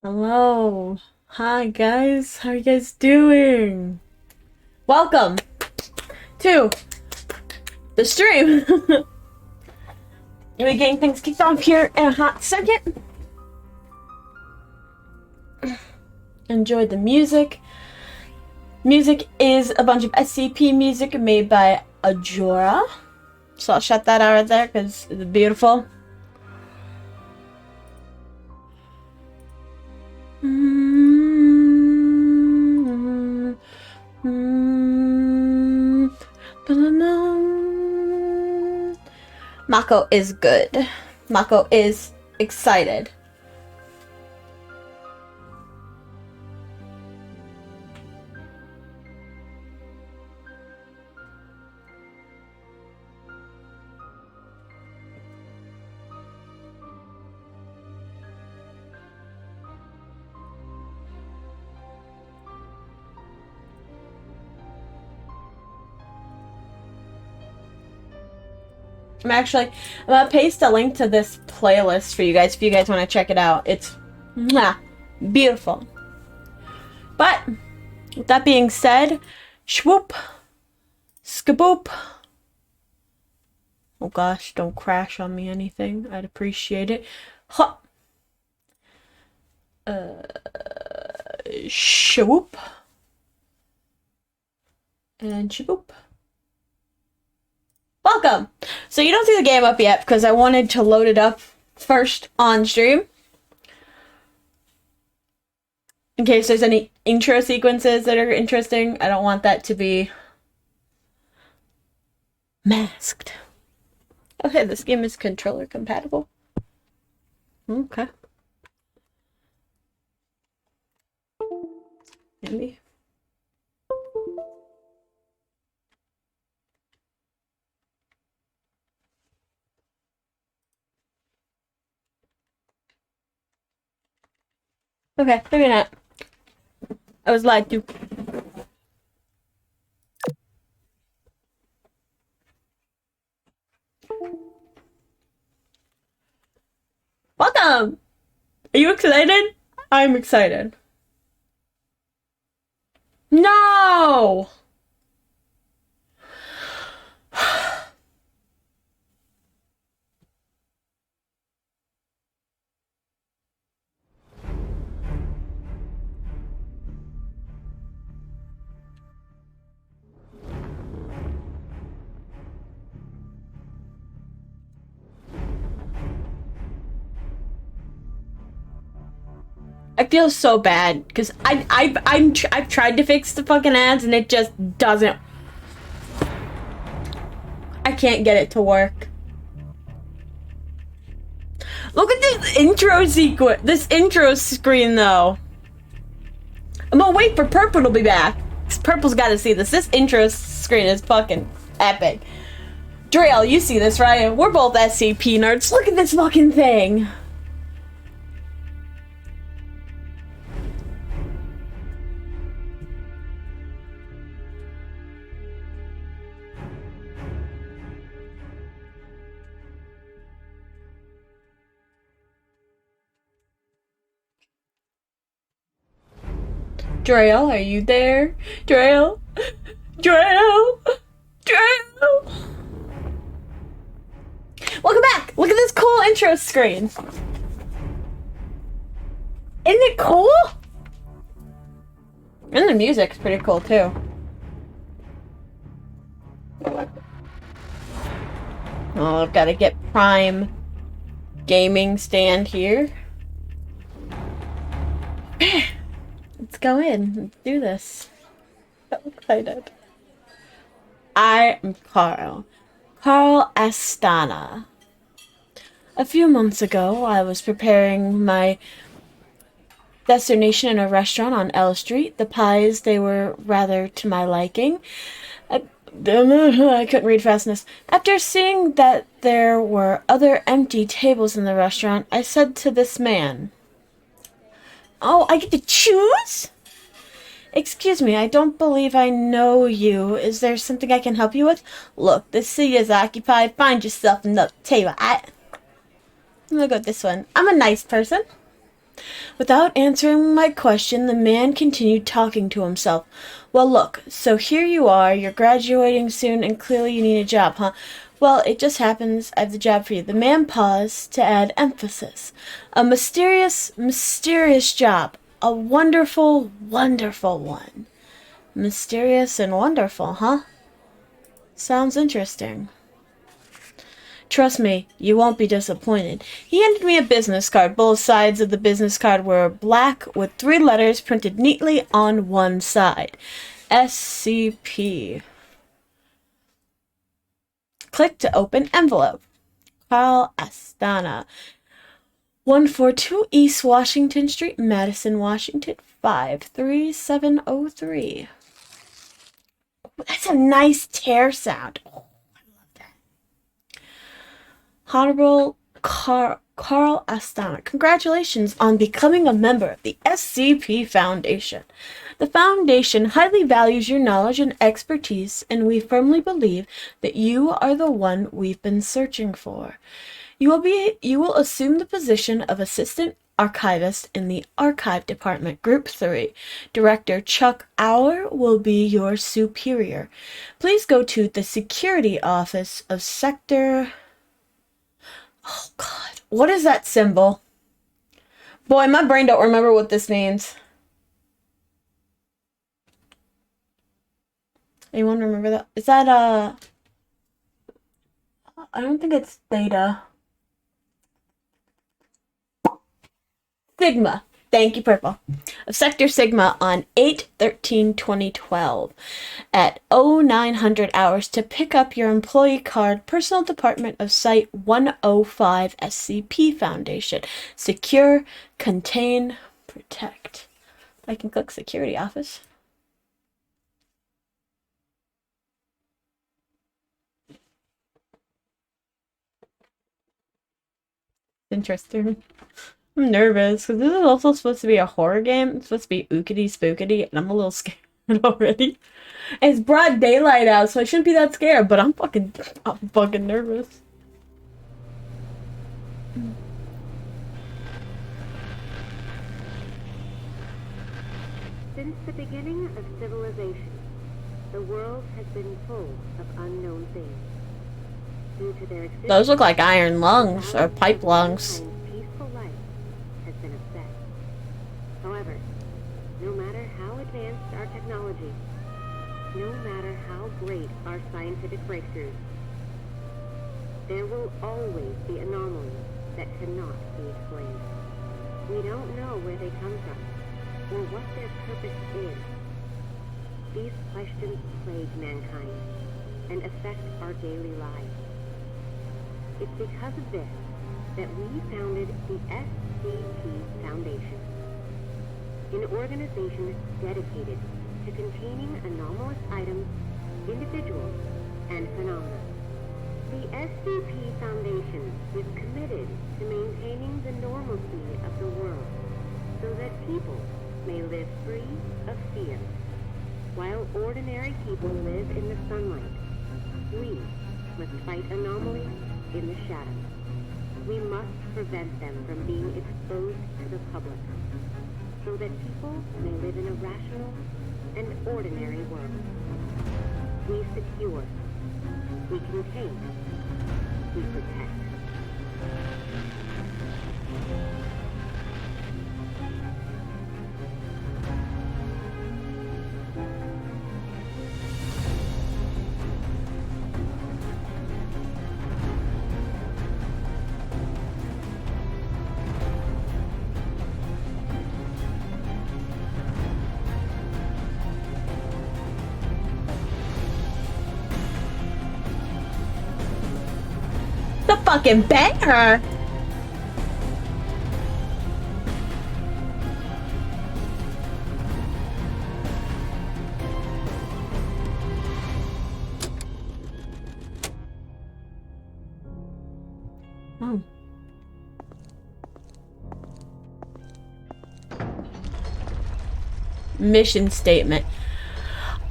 Hello. Hi guys. How are you guys doing? Welcome to the stream. We're getting things kicked off here in a hot second. Enjoy the music. Music is a bunch of SCP music made by Ajora. So I'll shut that out right there because it's beautiful. Mako is good. Mako is excited. I'm gonna paste a link to this playlist for you guys if you guys want to check it out. It's beautiful. But with that being said, swoop, skaboop. Oh gosh, don't crash on me anything. I'd appreciate it. Hop. Shaboop. And shaboop. Welcome! So you don't see the game up yet because I wanted to load it up first on stream. In case there's any intro sequences that are interesting. I don't want that to be masked. Okay, this game is controller compatible. Okay. Maybe. Okay, maybe not. I was lied to. Welcome! Are you excited? I'm excited. No! I feel so bad because I've tried to fix the fucking ads and it just doesn't. I can't get it to work. Look at this intro sequence, this intro screen though. I'm gonna wait for Purple to be back. Purple's got to see this. This intro screen is fucking epic. Drail, you see this, right? We're both SCP nerds. Look at this fucking thing. Drail, are you there? Drail? Drail? Drail? Welcome back! Look at this cool intro screen. Isn't it cool? And the music's pretty cool too. Oh, I've got to get Prime gaming stand here. Let's go in. Let's do this. I'm excited. I am Carl. Carl Astana. A few months ago, I was preparing my destination in a restaurant on L Street. The pies, they were rather to my liking. I couldn't read fast enough. After seeing that there were other empty tables in the restaurant, I said to this man, "Oh, I get to choose? Excuse me, I don't believe I know you. Is there something I can help you with? Look, this seat is occupied. Find yourself another table. I'm gonna go with this one. I'm a nice person. Without answering my question, the man continued talking to himself. Well, look, so here you are, you're graduating soon, and clearly you need a job, huh? Well, it just happens I have the job for you. The man paused to add emphasis. A mysterious, mysterious job. A wonderful, wonderful one. Mysterious and wonderful, huh? Sounds interesting. Trust me, you won't be disappointed. He handed me a business card. Both sides of the business card were black with 3 letters printed neatly on one side. SCP. Click to open envelope. Carl Astana. 142 East Washington Street, Madison, Washington, 53703. That's a nice tear sound. Oh, I love that. Honorable Carl Astana, congratulations on becoming a member of the SCP Foundation. The Foundation highly values your knowledge and expertise, and we firmly believe that you are the one we've been searching for. You will assume the position of Assistant Archivist in the Archive Department, Group 3. Director Chuck Auer will be your superior. Please go to the Security Office of Sector... Oh, God. What is that symbol? Boy, my brain don't remember what this means. Anyone remember that? Is that, I don't think it's Theta. Sigma. Thank you, Purple. Of Sector Sigma on 8/13/2012 at 0900 hours to pick up your employee card, Personal Department of Site 105 SCP Foundation. Secure, contain, protect. I can click Security Office. Interesting. I'm nervous because this is also supposed to be a horror game. It's supposed to be ookity spookity, and I'm a little scared already. It's broad daylight out, so I shouldn't be that scared, but I'm fucking nervous. Since the beginning of civilization, the world has been full of unknown things. Due to their existence, Those look like iron lungs or pipe lungs. Peaceful life has been upset. However, no matter how advanced our technology, no matter how great our scientific breakthroughs, there will always be anomalies that cannot be explained. We don't know where they come from or what their purpose is. These questions plague mankind and affect our daily lives. It's because of this that we founded the SCP Foundation, an organization dedicated to containing anomalous items, individuals, and phenomena. The SCP Foundation is committed to maintaining the normalcy of the world so that people may live free of fear. While ordinary people live in the sunlight, we must fight anomalies in the shadows. We must prevent them from being exposed to the public, so that people may live in a rational and ordinary world. We secure, we contain, we protect. The fucking banger! Oh. Mission statement.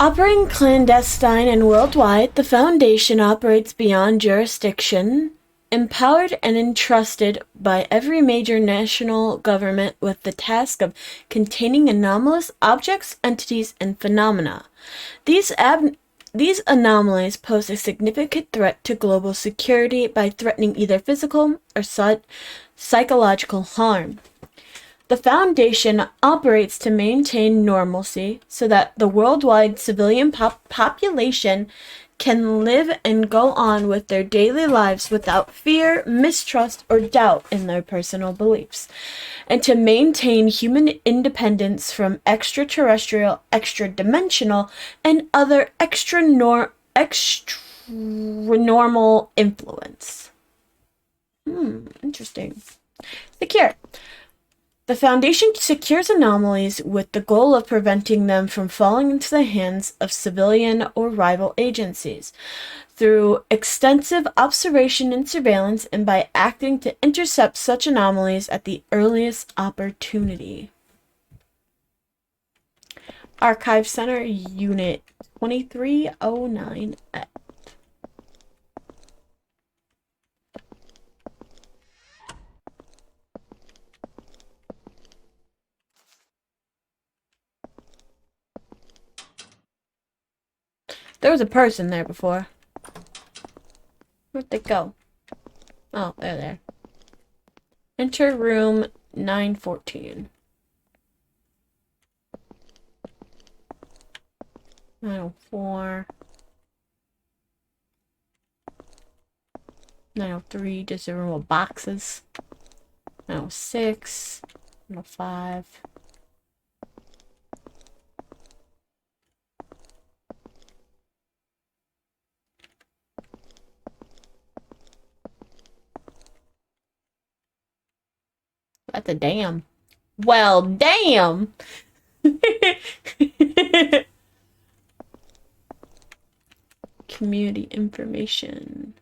Operating clandestine and worldwide, the Foundation operates beyond jurisdiction empowered and entrusted by every major national government with the task of containing anomalous objects, entities, and phenomena. These anomalies pose a significant threat to global security by threatening either physical or psychological harm. The Foundation operates to maintain normalcy so that the worldwide civilian population can live and go on with their daily lives without fear, mistrust, or doubt in their personal beliefs, and to maintain human independence from extraterrestrial, extra-dimensional, and other extra-normal influence. Interesting. Secure. The Foundation secures anomalies with the goal of preventing them from falling into the hands of civilian or rival agencies through extensive observation and surveillance and by acting to intercept such anomalies at the earliest opportunity. Archive Center, Unit 2309. There was a person there before. Where'd they go? Oh, they're there. Enter room 914. 904. 903, just a room of boxes. 906. 905. At the dam. Well, damn! Community information.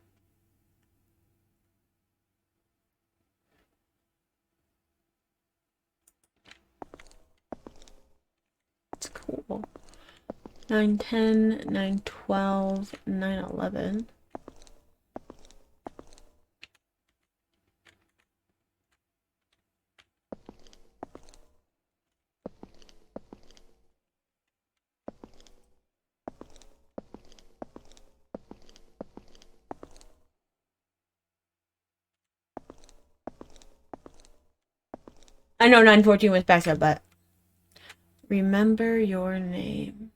That's cool. 910, 912, 911. I know 914 was backed up, but remember your name.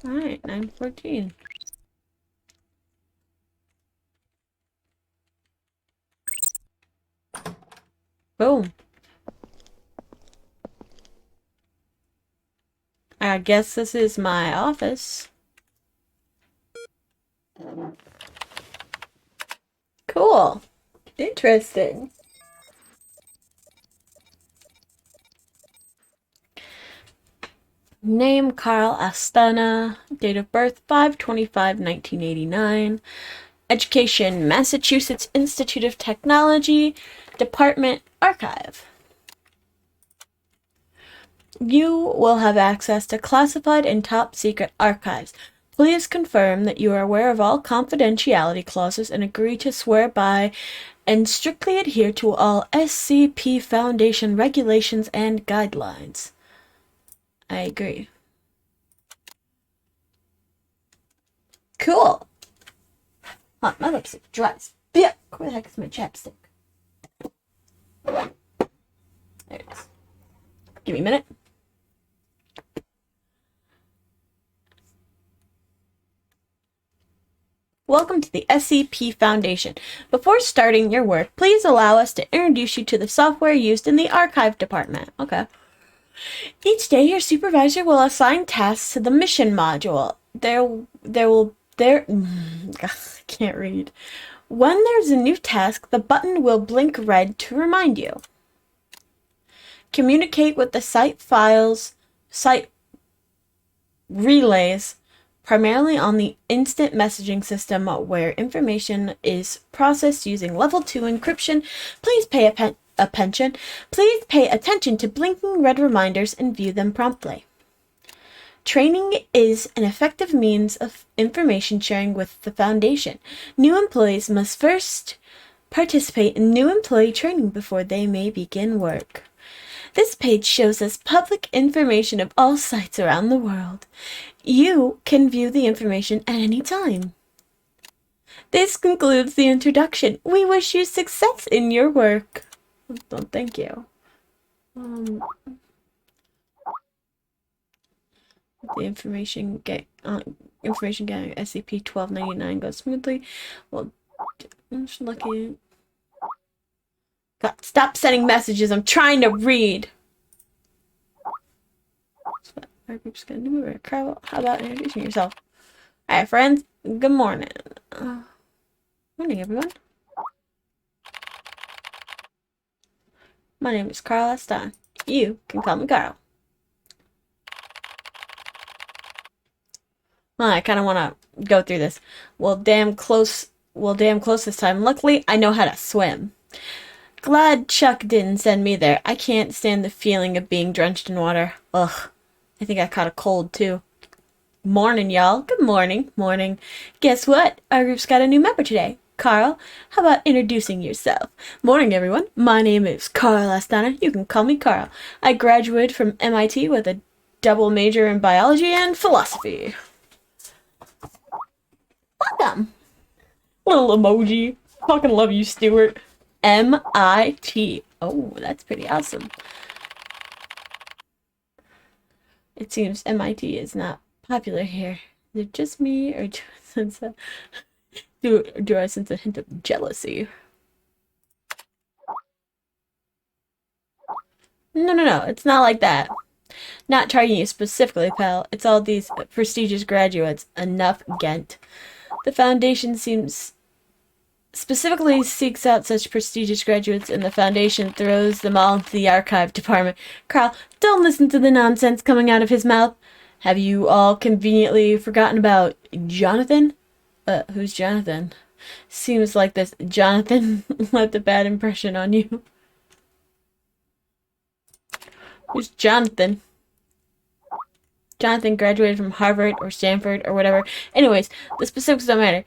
Alright, 914. Boom. I guess this is my office. Cool. Interesting. Name Carl Astana. Date of birth 5/25/1989. Education Massachusetts Institute of Technology. Department Archive. You will have access to classified and top secret archives. Please confirm that you are aware of all confidentiality clauses and agree to swear by and strictly adhere to all SCP Foundation regulations and guidelines. I agree. Cool. Oh, my lipstick dries. Yeah, where the heck is my chapstick? There it is. Give me a minute. Welcome to the SCP Foundation. Before starting your work, please allow us to introduce you to the software used in the archive department. Okay. Each day, your supervisor will assign tasks to the mission module. I can't read. When there's a new task, the button will blink red to remind you. Communicate with the site relays primarily on the instant messaging system where information is processed using level 2 encryption. Please pay Please pay attention to blinking red reminders and view them promptly. Training is an effective means of information sharing with the Foundation. New employees must first participate in new employee training before they may begin work. This page shows us public information of all sites around the world. You can view the information at any time. This concludes the introduction. We wish you success in your work. Oh, thank you. The information getting SCP-1299 goes smoothly. Well, I'm just looking. God, stop sending messages. I'm trying to read. Our group's gonna do it. How about introducing yourself? Hi, friends. Good morning. Morning, everyone. My name is Carl Aston. You can call me Carl. Well, I kind of want to go through this. Well, damn close this time. Luckily, I know how to swim. Glad Chuck didn't send me there. I can't stand the feeling of being drenched in water. Ugh. I think I caught a cold, too. Morning, y'all. Good morning. Morning. Guess what? Our group's got a new member today. Carl, how about introducing yourself? Morning, everyone. My name is Carl Astana. You can call me Carl. I graduated from MIT with a double major in biology and philosophy. Welcome. Little emoji. Fucking love you, Stuart. MIT. Oh, that's pretty awesome. It seems MIT is not popular here. Is it just me, or do I sense a hint of jealousy? No, it's not like that. Not targeting you specifically, pal. It's all these prestigious graduates. Enough, Gent. The Foundation specifically seeks out such prestigious graduates, and the Foundation throws them all into the archive department. Carl, don't listen to the nonsense coming out of his mouth. Have you all conveniently forgotten about Jonathan? Who's Jonathan? Seems like this Jonathan left a bad impression on you. Who's Jonathan? Jonathan graduated from Harvard or Stanford or whatever. Anyways, the specifics don't matter.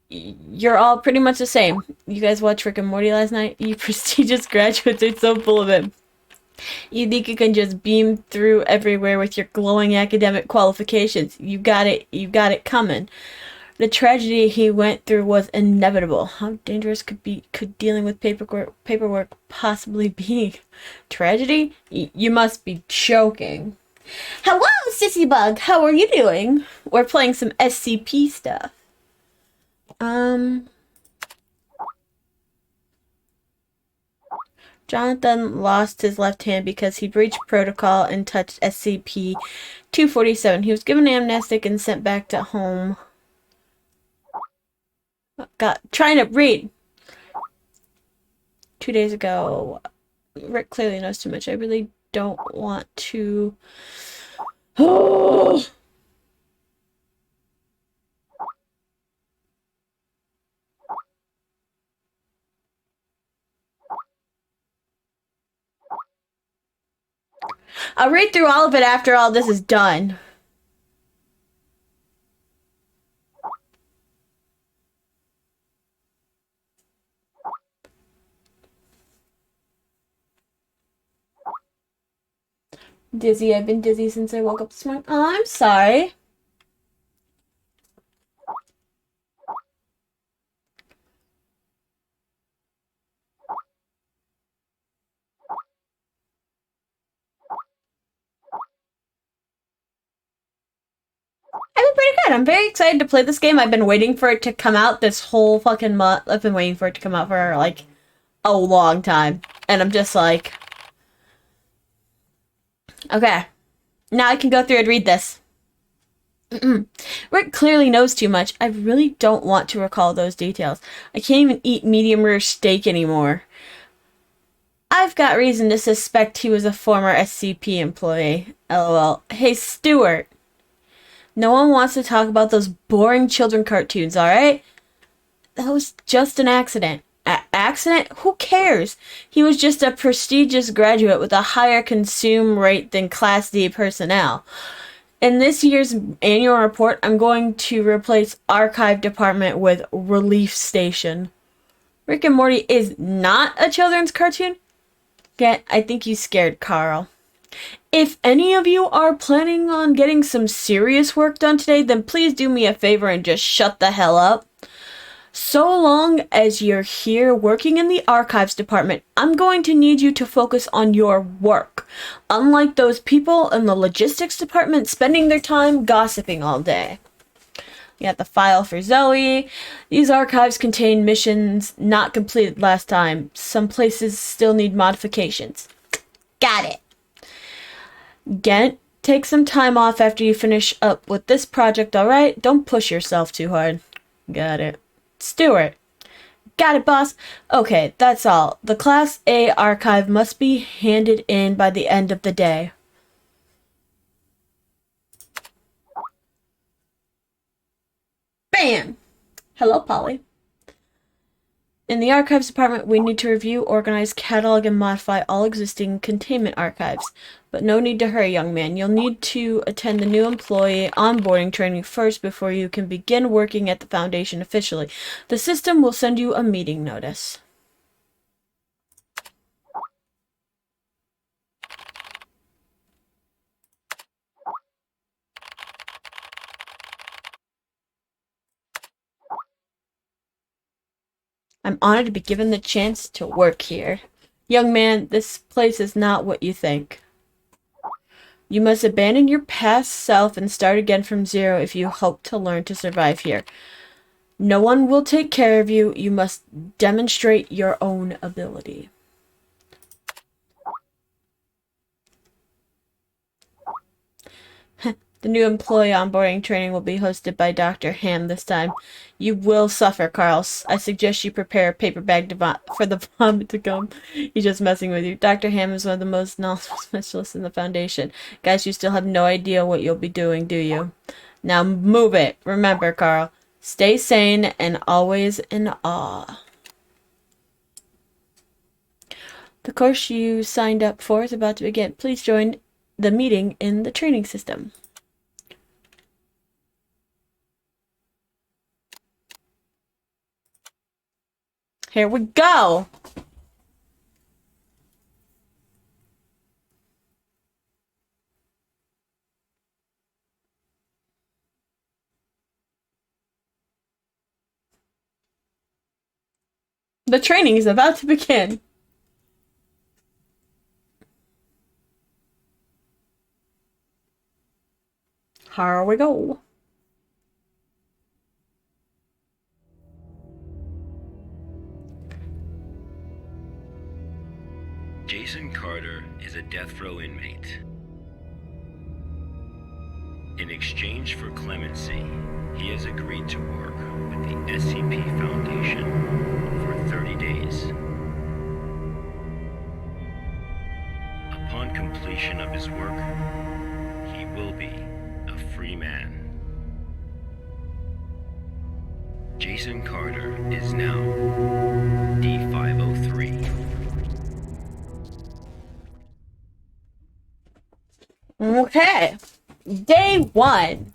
You're all pretty much the same. You guys watched Rick and Morty last night? You prestigious graduates are so full of it. You think you can just beam through everywhere with your glowing academic qualifications. You got it coming. The tragedy he went through was inevitable. How dangerous could dealing with paperwork possibly be? Tragedy? You must be joking. Hello, Sissy Bug. How are you doing? We're playing some SCP stuff. Jonathan lost his left hand because he breached protocol and touched SCP-247. He was given amnestic and sent back to home. God, trying to read. 2 days ago. Rick clearly knows too much. I really don't want to. I'll read through all of it after all this is done. Dizzy. I've been dizzy since I woke up this morning. Oh, I'm sorry. I've been pretty good. I'm very excited to play this game. I've been waiting for it to come out this whole fucking month. I've been waiting for it to come out for, like, a long time. And I'm just like... Okay. Now I can go through and read this. Rick clearly knows too much. I really don't want to recall those details. I can't even eat medium rare steak anymore. I've got reason to suspect he was a former SCP employee. LOL. Hey, Stuart. No one wants to talk about those boring children cartoons, alright? That was just an accident. Accident? Who cares? He was just a prestigious graduate with a higher consume rate than Class D personnel. In this year's annual report, I'm going to replace Archive Department with Relief Station. Rick and Morty is not a children's cartoon? Yeah, I think you scared Carl. If any of you are planning on getting some serious work done today, then please do me a favor and just shut the hell up. So long as you're here working in the archives department, I'm going to need you to focus on your work. Unlike those people in the logistics department spending their time gossiping all day. You got the file for Zoe. These archives contain missions not completed last time. Some places still need modifications. Got it. Take some time off after you finish up with this project, alright? Don't push yourself too hard. Got it. Stuart. Got it, boss. Okay, that's all. The Class A archive must be handed in by the end of the day. Bam! Hello, Polly. In the archives department, we need to review, organize, catalog, and modify all existing containment archives. But no need to hurry, young man. You'll need to attend the new employee onboarding training first before you can begin working at the Foundation officially. The system will send you a meeting notice. I'm honored to be given the chance to work here. Young man, this place is not what you think. You must abandon your past self and start again from zero if you hope to learn to survive here. No one will take care of you. You must demonstrate your own ability. The new employee onboarding training will be hosted by Dr. Ham this time. You will suffer, Carl. I suggest you prepare a paper bag for the vomit to come. He's just messing with you. Dr. Ham is one of the most knowledgeable specialists in the Foundation. Guys, you still have no idea what you'll be doing, do you? Now move it. Remember, Carl. Stay sane and always in awe. The course you signed up for is about to begin. Please join the meeting in the training system. Here we go! The training is about to begin. Here we go. Jason Carter is a death row inmate. In exchange for clemency, he has agreed to work with the SCP Foundation for 30 days. Upon completion of his work, he will be a free man. Jason Carter is now D503. Okay. Day 1.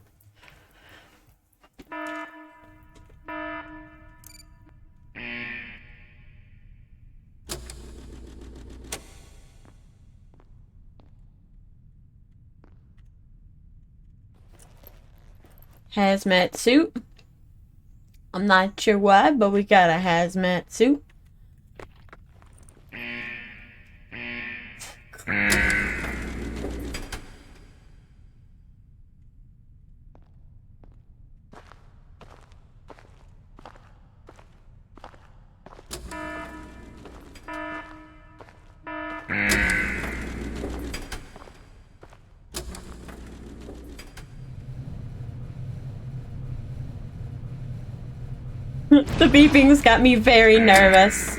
Hazmat suit. I'm not sure why, but we got a hazmat suit. The beepings got me very nervous.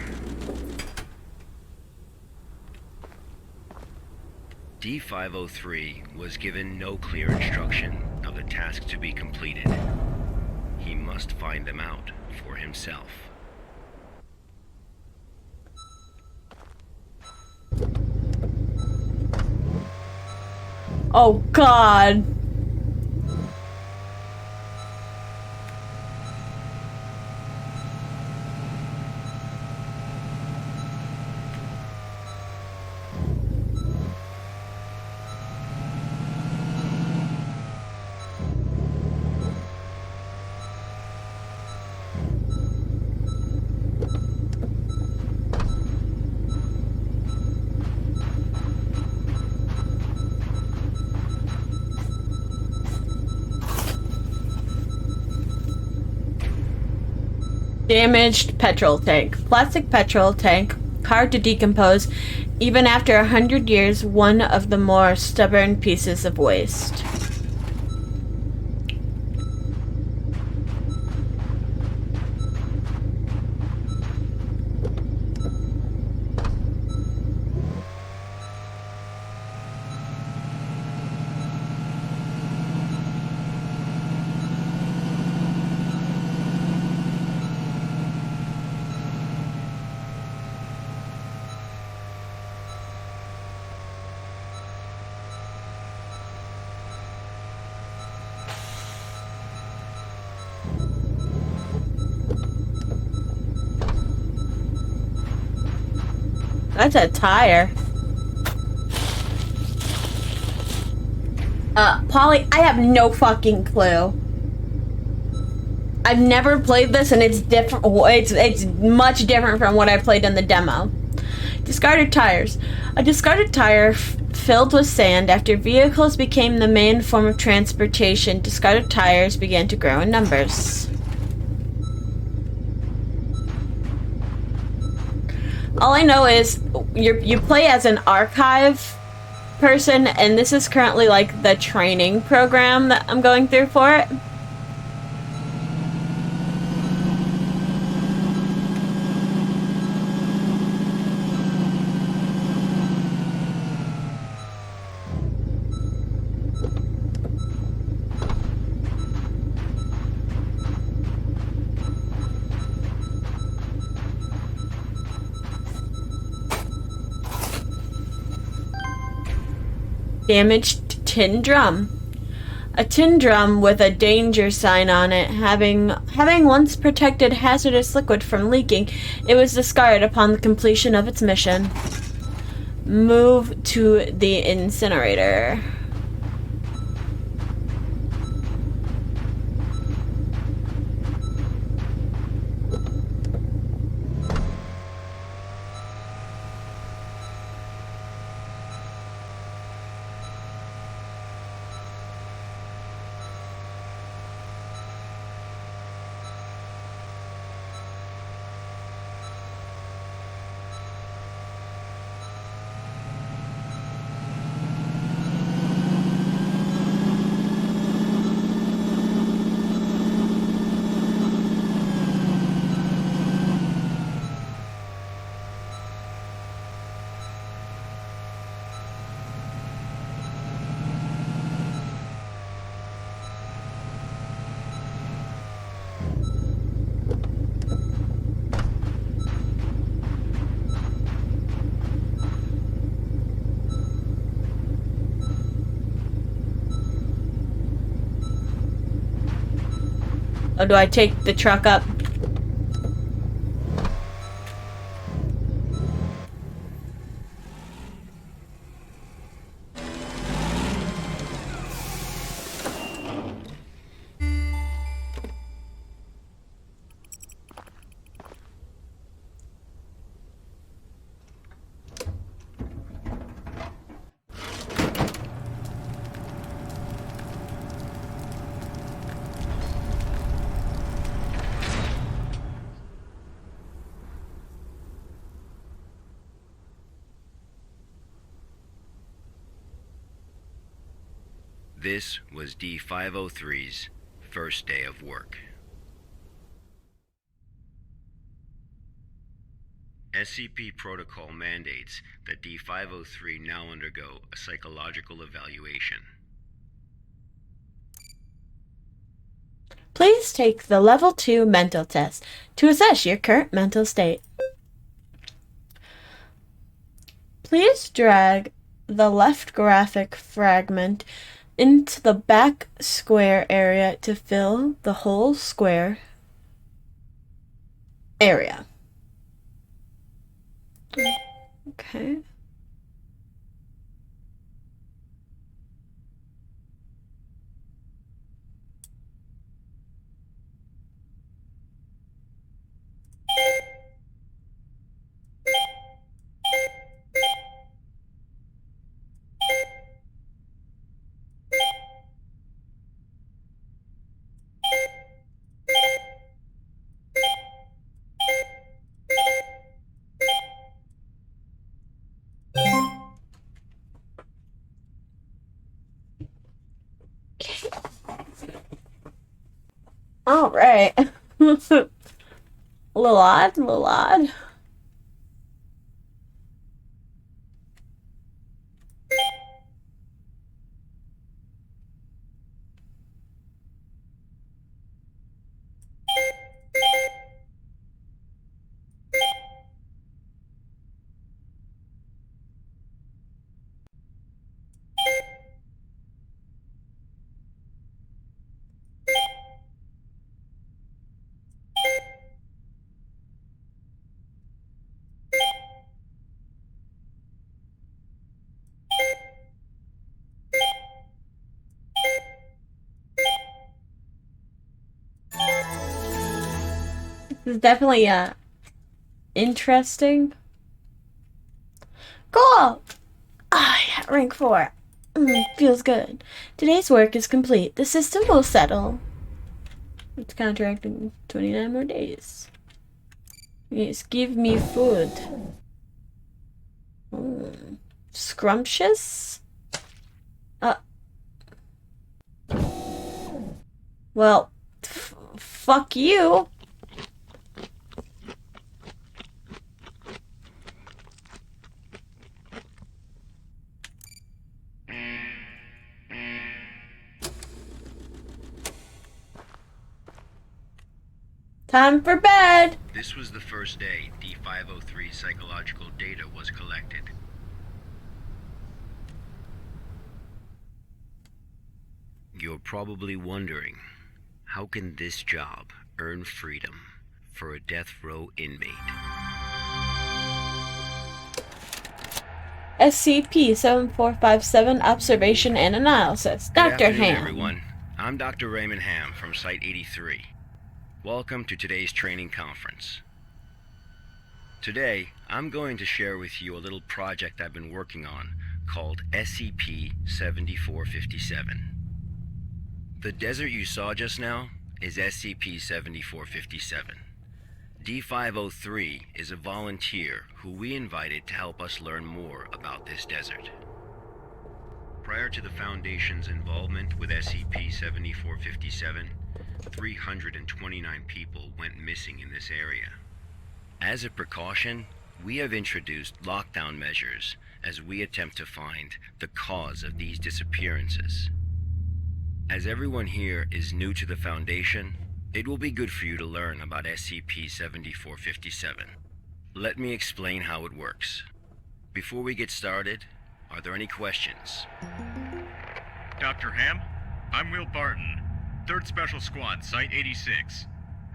D503 was given no clear instruction the task to be completed. He must find them out for himself. Oh, God. Damaged petrol tank. Plastic petrol tank, hard to decompose, even after 100 years, one of the more stubborn pieces of waste. That's a tire. Polly, I have no fucking clue. I've never played this, and it's different. It's much different from what I played in the demo. Discarded tires. A discarded tire filled with sand. After vehicles became the main form of transportation, discarded tires began to grow in numbers. All I know is you play as an archive person, and this is currently like the training program that I'm going through for it. Damaged tin drum. A tin drum with a danger sign on it, having once protected hazardous liquid from leaking, it was discarded upon the completion of its mission. Move to the incinerator. Or do I take the truck up? This was D503's first day of work. SCP protocol mandates that D503 now undergo a psychological evaluation. Please take the Level 2 mental test to assess your current mental state. Please drag the left graphic fragment into the back square area to fill the whole square area. Okay. All right. A little odd, a little odd. This is definitely interesting. Cool! Yeah, rank 4. Feels good. Today's work is complete. The system will settle. It's contracting 29 more days. Yes, give me food. Scrumptious? Well, fuck you. Time for bed. This was the first day D503 psychological data was collected. You're probably wondering, how can this job earn freedom for a death row inmate? SCP-7457 Observation and Analysis. Good Dr. afternoon, Ham. everyone. I'm Dr. Raymond Ham from Site-83. Welcome to today's training conference. Today, I'm going to share with you a little project I've been working on called SCP-7457. The desert you saw just now is SCP-7457. D503 is a volunteer who we invited to help us learn more about this desert. Prior to the Foundation's involvement with SCP-7457, 329 people went missing in this area. As a precaution, we have introduced lockdown measures as we attempt to find the cause of these disappearances. As everyone here is new to the Foundation, it will be good for you to learn about SCP-7457. Let me explain how it works. Before we get started, are there any questions? Dr. Ham, I'm Will Barton, 3rd Special Squad, Site-86.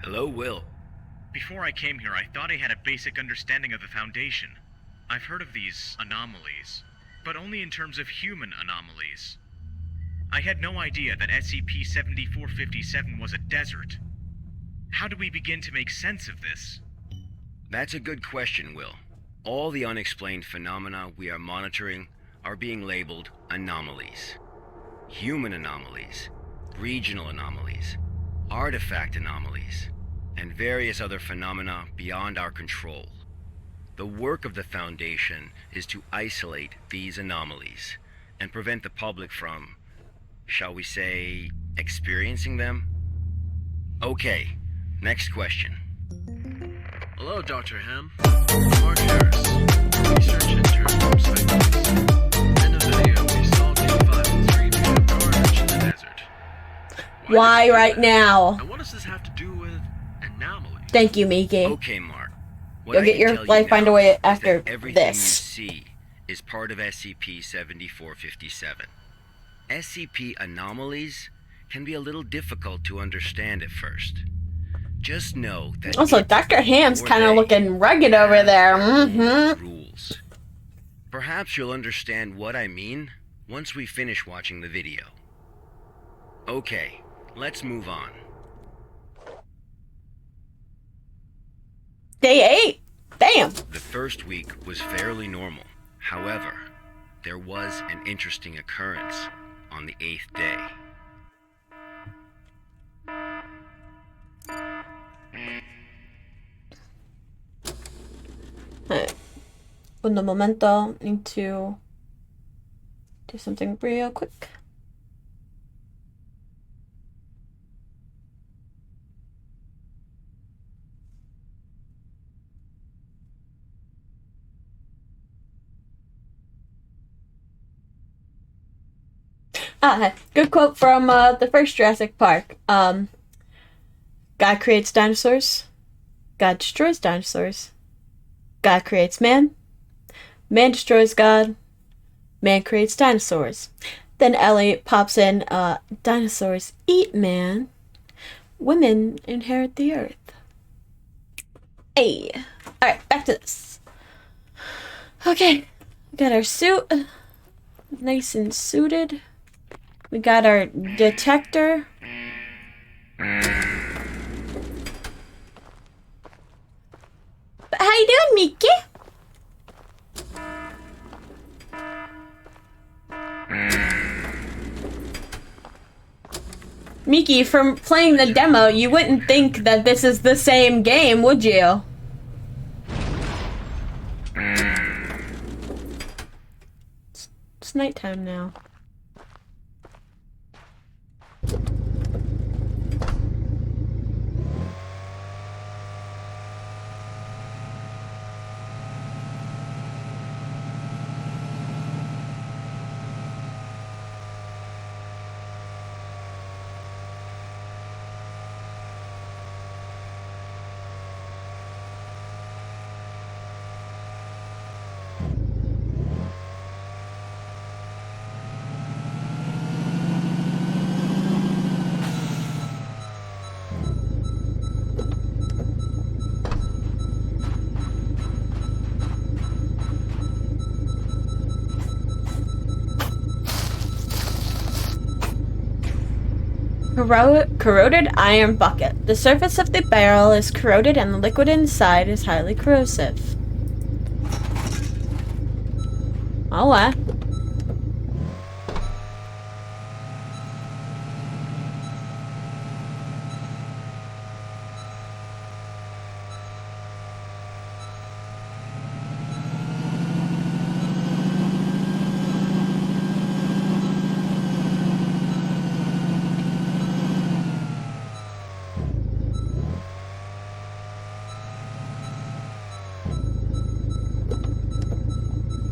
Hello, Will. Before I came here, I thought I had a basic understanding of the Foundation. I've heard of these anomalies, but only in terms of human anomalies. I had no idea that SCP-7457 was a desert. How do we begin to make sense of this? That's a good question, Will. All the unexplained phenomena we are monitoring are being labeled anomalies. Human anomalies, regional anomalies, artifact anomalies, and various other phenomena beyond our control. The work of the Foundation is to isolate these anomalies and prevent the public from, shall we say, experiencing them? Okay, next question. Hello, Dr. Ham. Mark Harris, research intern from Site-86. In the video, we saw D503 being carnage in the desert. Why right now? And what does this have to do with anomalies? Thank you, Miki. Okay, Mark. What You'll I get can your tell you life find now a way is after that everything this. you see is part of SCP-7457. SCP anomalies can be a little difficult to understand at first. Just know that Also, it Dr. Ham's or kind of they looking rugged over have there. their own Mm-hmm. rules. Perhaps you'll understand what I mean once we finish watching the video. Okay, let's move on. Day 8? Damn. The first week was fairly normal. However, there was an interesting occurrence on the 8th day. Alright. Un momento. Need to do something real quick. Good quote from the first Jurassic Park. God creates dinosaurs. God destroys dinosaurs. God creates man. Man destroys God. Man creates dinosaurs. Then Ellie pops in, dinosaurs eat man. Women inherit the earth. Hey. Alright, back to this. Okay. We got our suit. Nice and suited. We got our detector. But how you doing, Miki? Miki, from playing the demo, you wouldn't think that this is the same game, would you? It's nighttime now. Corroded iron bucket. The surface of the barrel is corroded and the liquid inside is highly corrosive. Oh, what?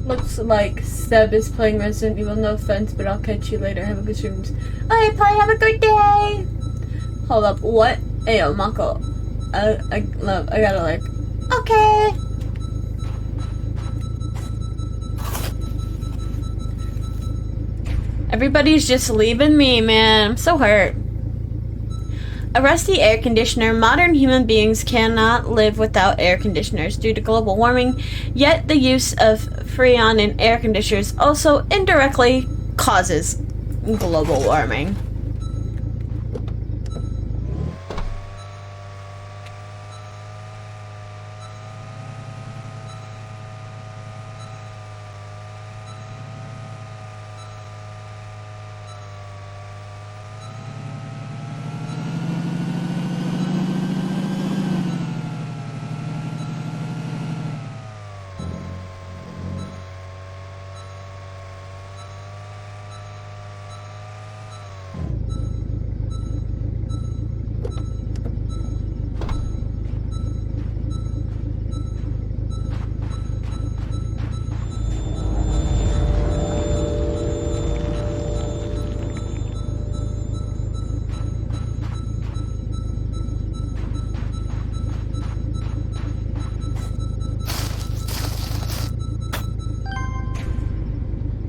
Looks like Seb is playing Resident Evil. No offense, but I'll catch you later. Have a good stream. Alright, Play, have a good day! Hold up, what? Ayo, Mako. I gotta like... Okay! Everybody's just leaving me, man. I'm so hurt. A rusty air conditioner. Modern human beings cannot live without air conditioners due to global warming, yet the use of Freon in air conditioners also indirectly causes global warming.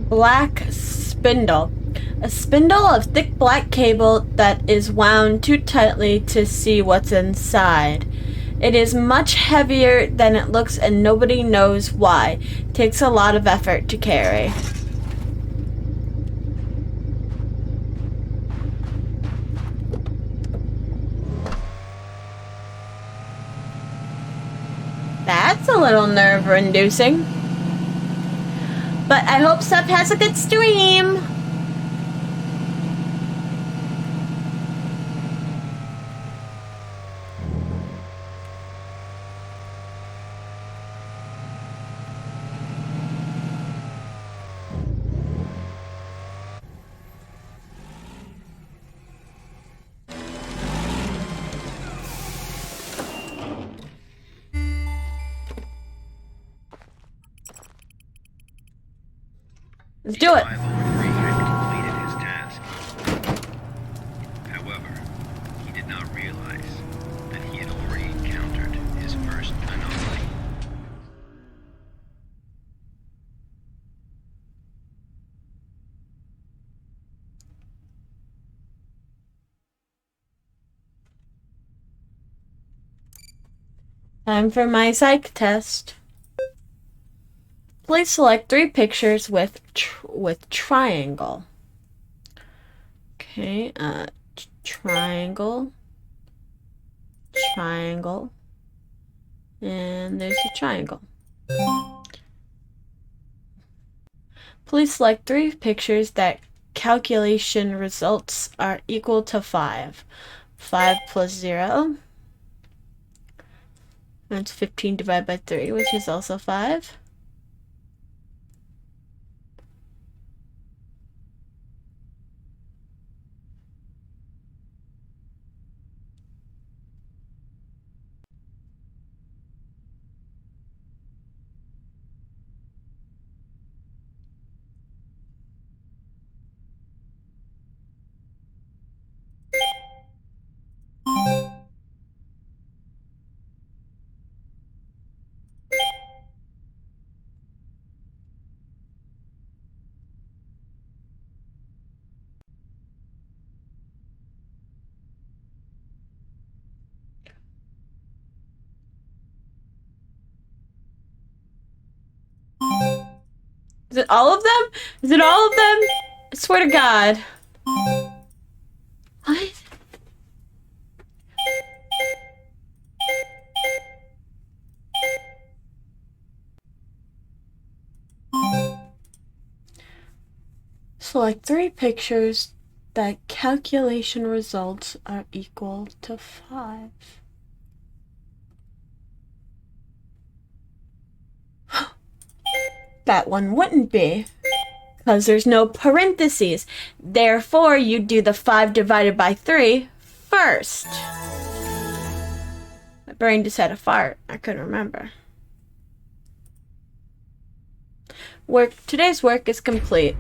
black spindle. A spindle of thick black cable that is wound too tightly to see what's inside. It is much heavier than it looks and nobody knows why. It takes a lot of effort to carry. That's a little nerve-inducing. But I hope Seth has a good stream. Let's do it. 503 had completed his task. However, he did not realize that he had already encountered his first anomaly. Time for my psych test. Please select 3 pictures with triangle. Okay, triangle, triangle, and there's a triangle. Please select 3 pictures that calculation results are equal to 5. 5 plus 0. That's 15 divided by 3, which is also 5. Is it all of them? Is it all of them? I swear to God. What? Select 3 pictures that calculation results are equal to 5. That one wouldn't be, because there's no parentheses. Therefore, you do the 5 divided by 3 first. My brain just had a fart. I couldn't remember. Today's work is complete.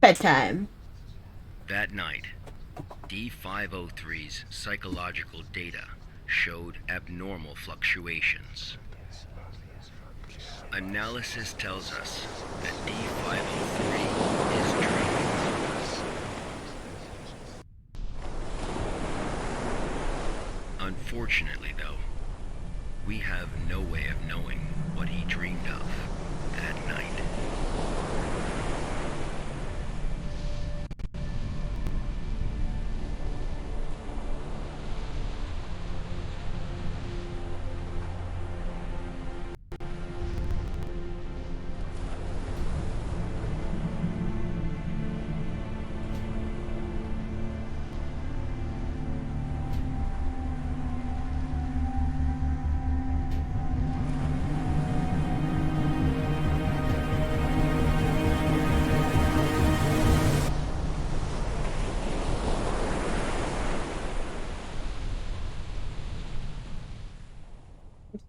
Bedtime. That night, D503's psychological data showed abnormal fluctuations. Analysis tells us that D503 is dreaming. Unfortunately, though, we have no way of knowing what he dreamed of that night.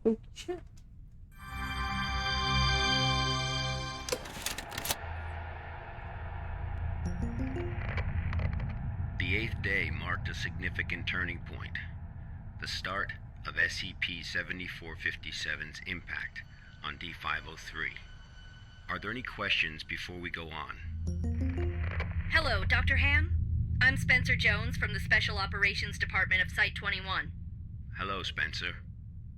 Oh, shit. The The 8th day marked a significant turning point, the start of SCP-7457's impact on D-503. Are there any questions before we go on? Hello, Dr. Ham? I'm Spencer Jones from the Special Operations Department of Site-21. Hello, Spencer.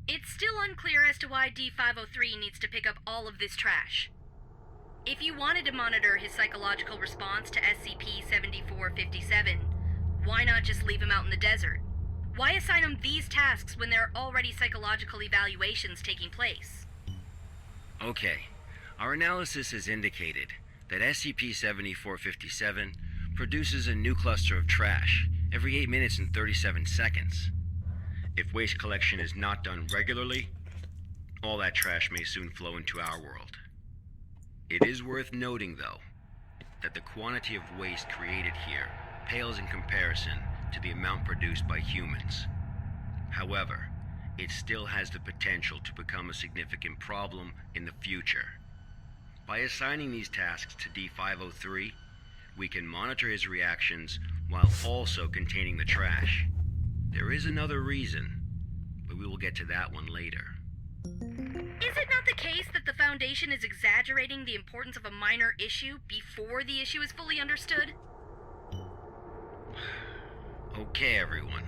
It's still unclear as to why D-503 needs to pick up all of this trash. If you wanted to monitor his psychological response to SCP-7457, why not just leave him out in the desert? Why assign him these tasks when there are already psychological evaluations taking place? Okay, our analysis has indicated that SCP-7457 produces a new cluster of trash every 8 minutes and 37 seconds. If waste collection is not done regularly, all that trash may soon flow into our world. It is worth noting, though, that the quantity of waste created here pales in comparison to the amount produced by humans. However, it still has the potential to become a significant problem in the future. By assigning these tasks to D-503, we can monitor his reactions while also containing the trash. There is another reason, but we will get to that one later. Is it not the case that the Foundation is exaggerating the importance of a minor issue before the issue is fully understood? Okay, everyone.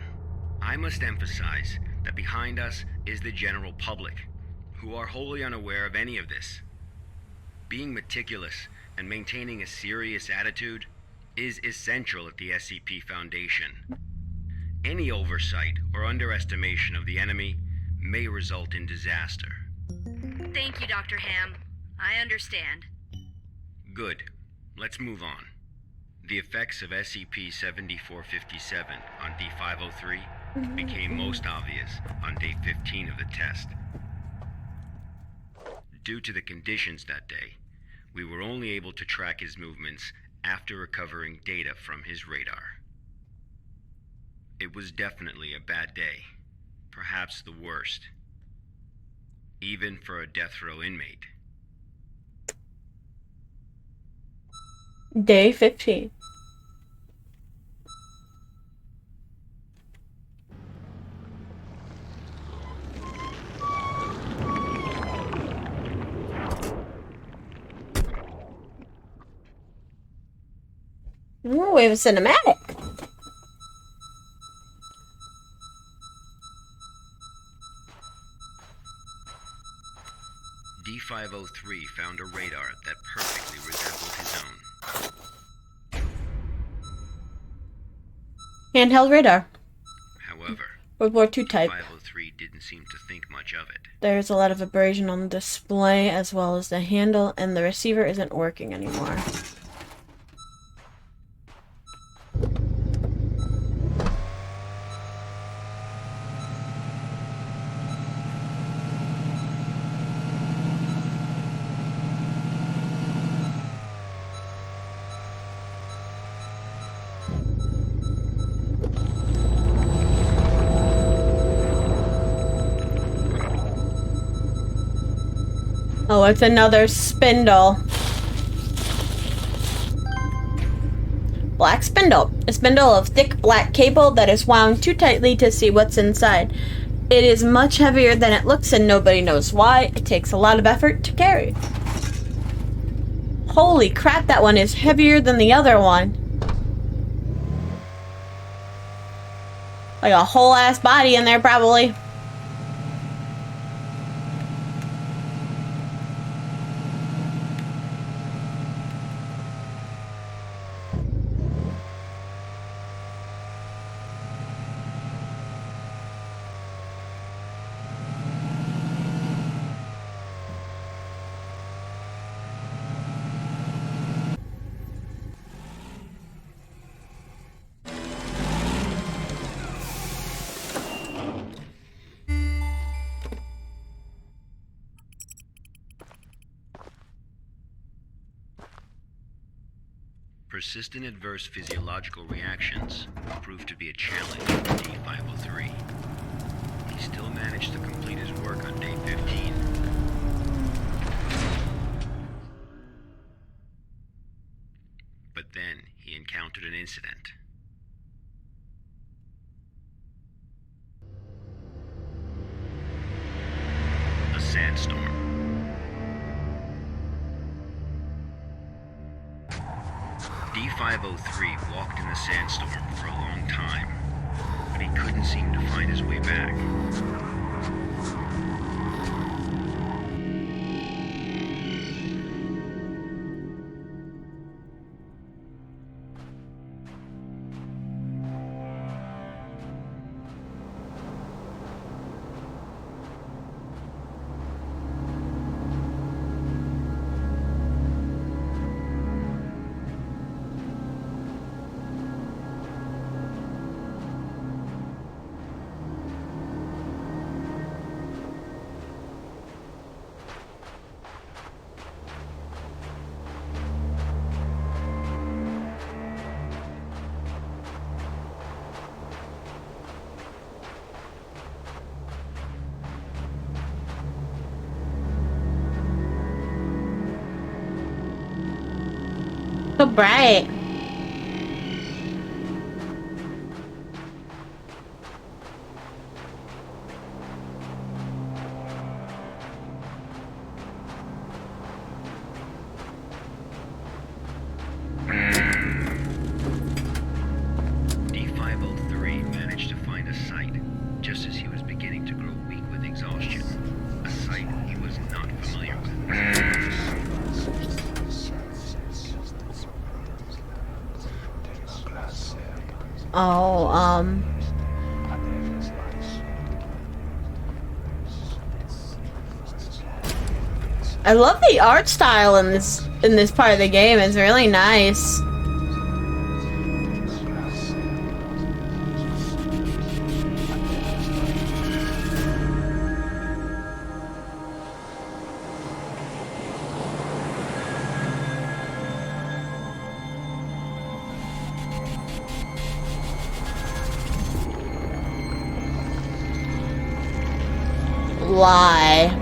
I must emphasize that behind us is the general public, who are wholly unaware of any of this. Being meticulous and maintaining a serious attitude is essential at the SCP Foundation. Any oversight or underestimation of the enemy may result in disaster. Thank you, Dr. Ham. I understand. Good. Let's move on. The effects of SCP-7457 on D-503 became most obvious on day 15 of the test. Due to the conditions that day, we were only able to track his movements after recovering data from his radar. It was definitely a bad day, perhaps the worst, even for a death row inmate. Day 15. Ooh, we have a cinematic. D-503 found a radar that perfectly resembled his own. Handheld radar. However, World War II type. 503 didn't seem to think much of it. There's a lot of abrasion on the display as well as the handle, and the receiver isn't working anymore. Oh, it's another spindle. Black spindle. A spindle of thick black cable that is wound too tightly to see what's inside. It is much heavier than it looks and nobody knows why. It takes a lot of effort to carry. Holy crap, that one is heavier than the other one. Like a whole ass body in there probably. Persistent adverse physiological reactions proved to be a challenge for D-503. He still managed to complete his work on day 15. But then he encountered an incident. D503 walked in the sandstorm for a long time, but he couldn't seem to find his way back. So bright. D503 managed to find a site just as he was beginning to grow weak with exhaustion. A site he was not familiar with. Oh, I love the art style in this part of the game. It's really nice. Lie.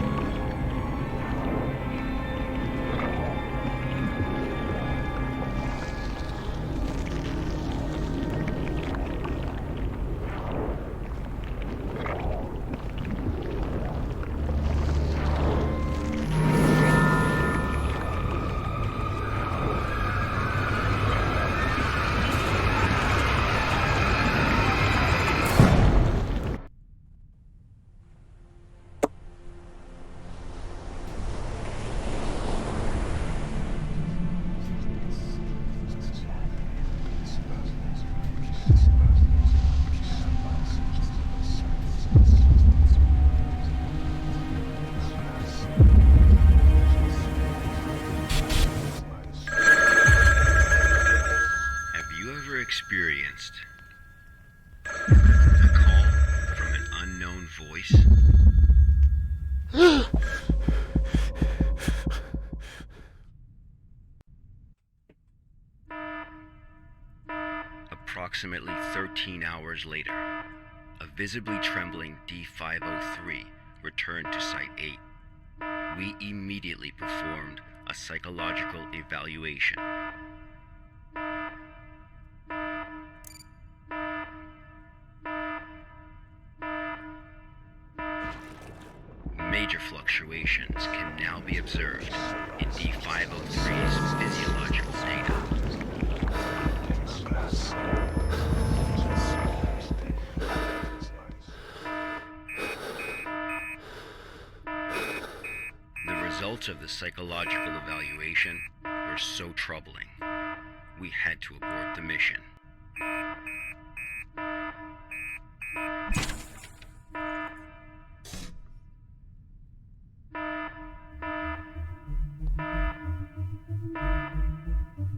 Experienced a call from an unknown voice? Approximately 13 hours later, a visibly trembling D503 returned to Site 8. We immediately performed a psychological evaluation. Major fluctuations can now be observed in D503's physiological data. The results of the psychological evaluation were so troubling, we had to abort the mission.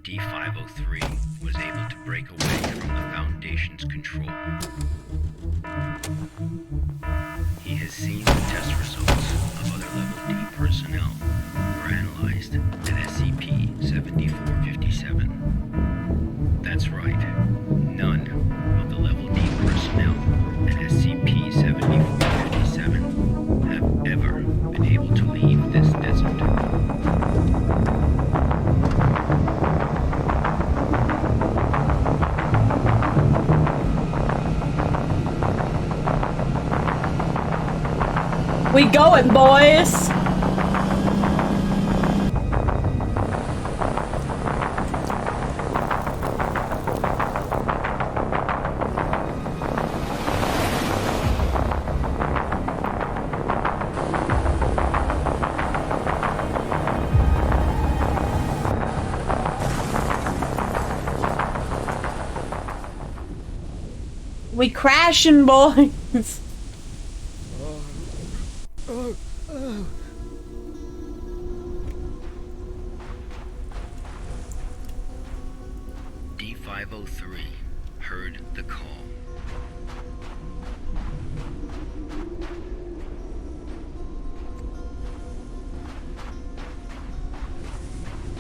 D503 was able to break away from the Foundation's control. He has seen the test results of other Level D personnel were analyzed at SCP-7457. That's right, none of the Level D personnel at SCP-7457 have ever been able to leave this desert. We going, boys! We crashing, boys. D503 heard the call.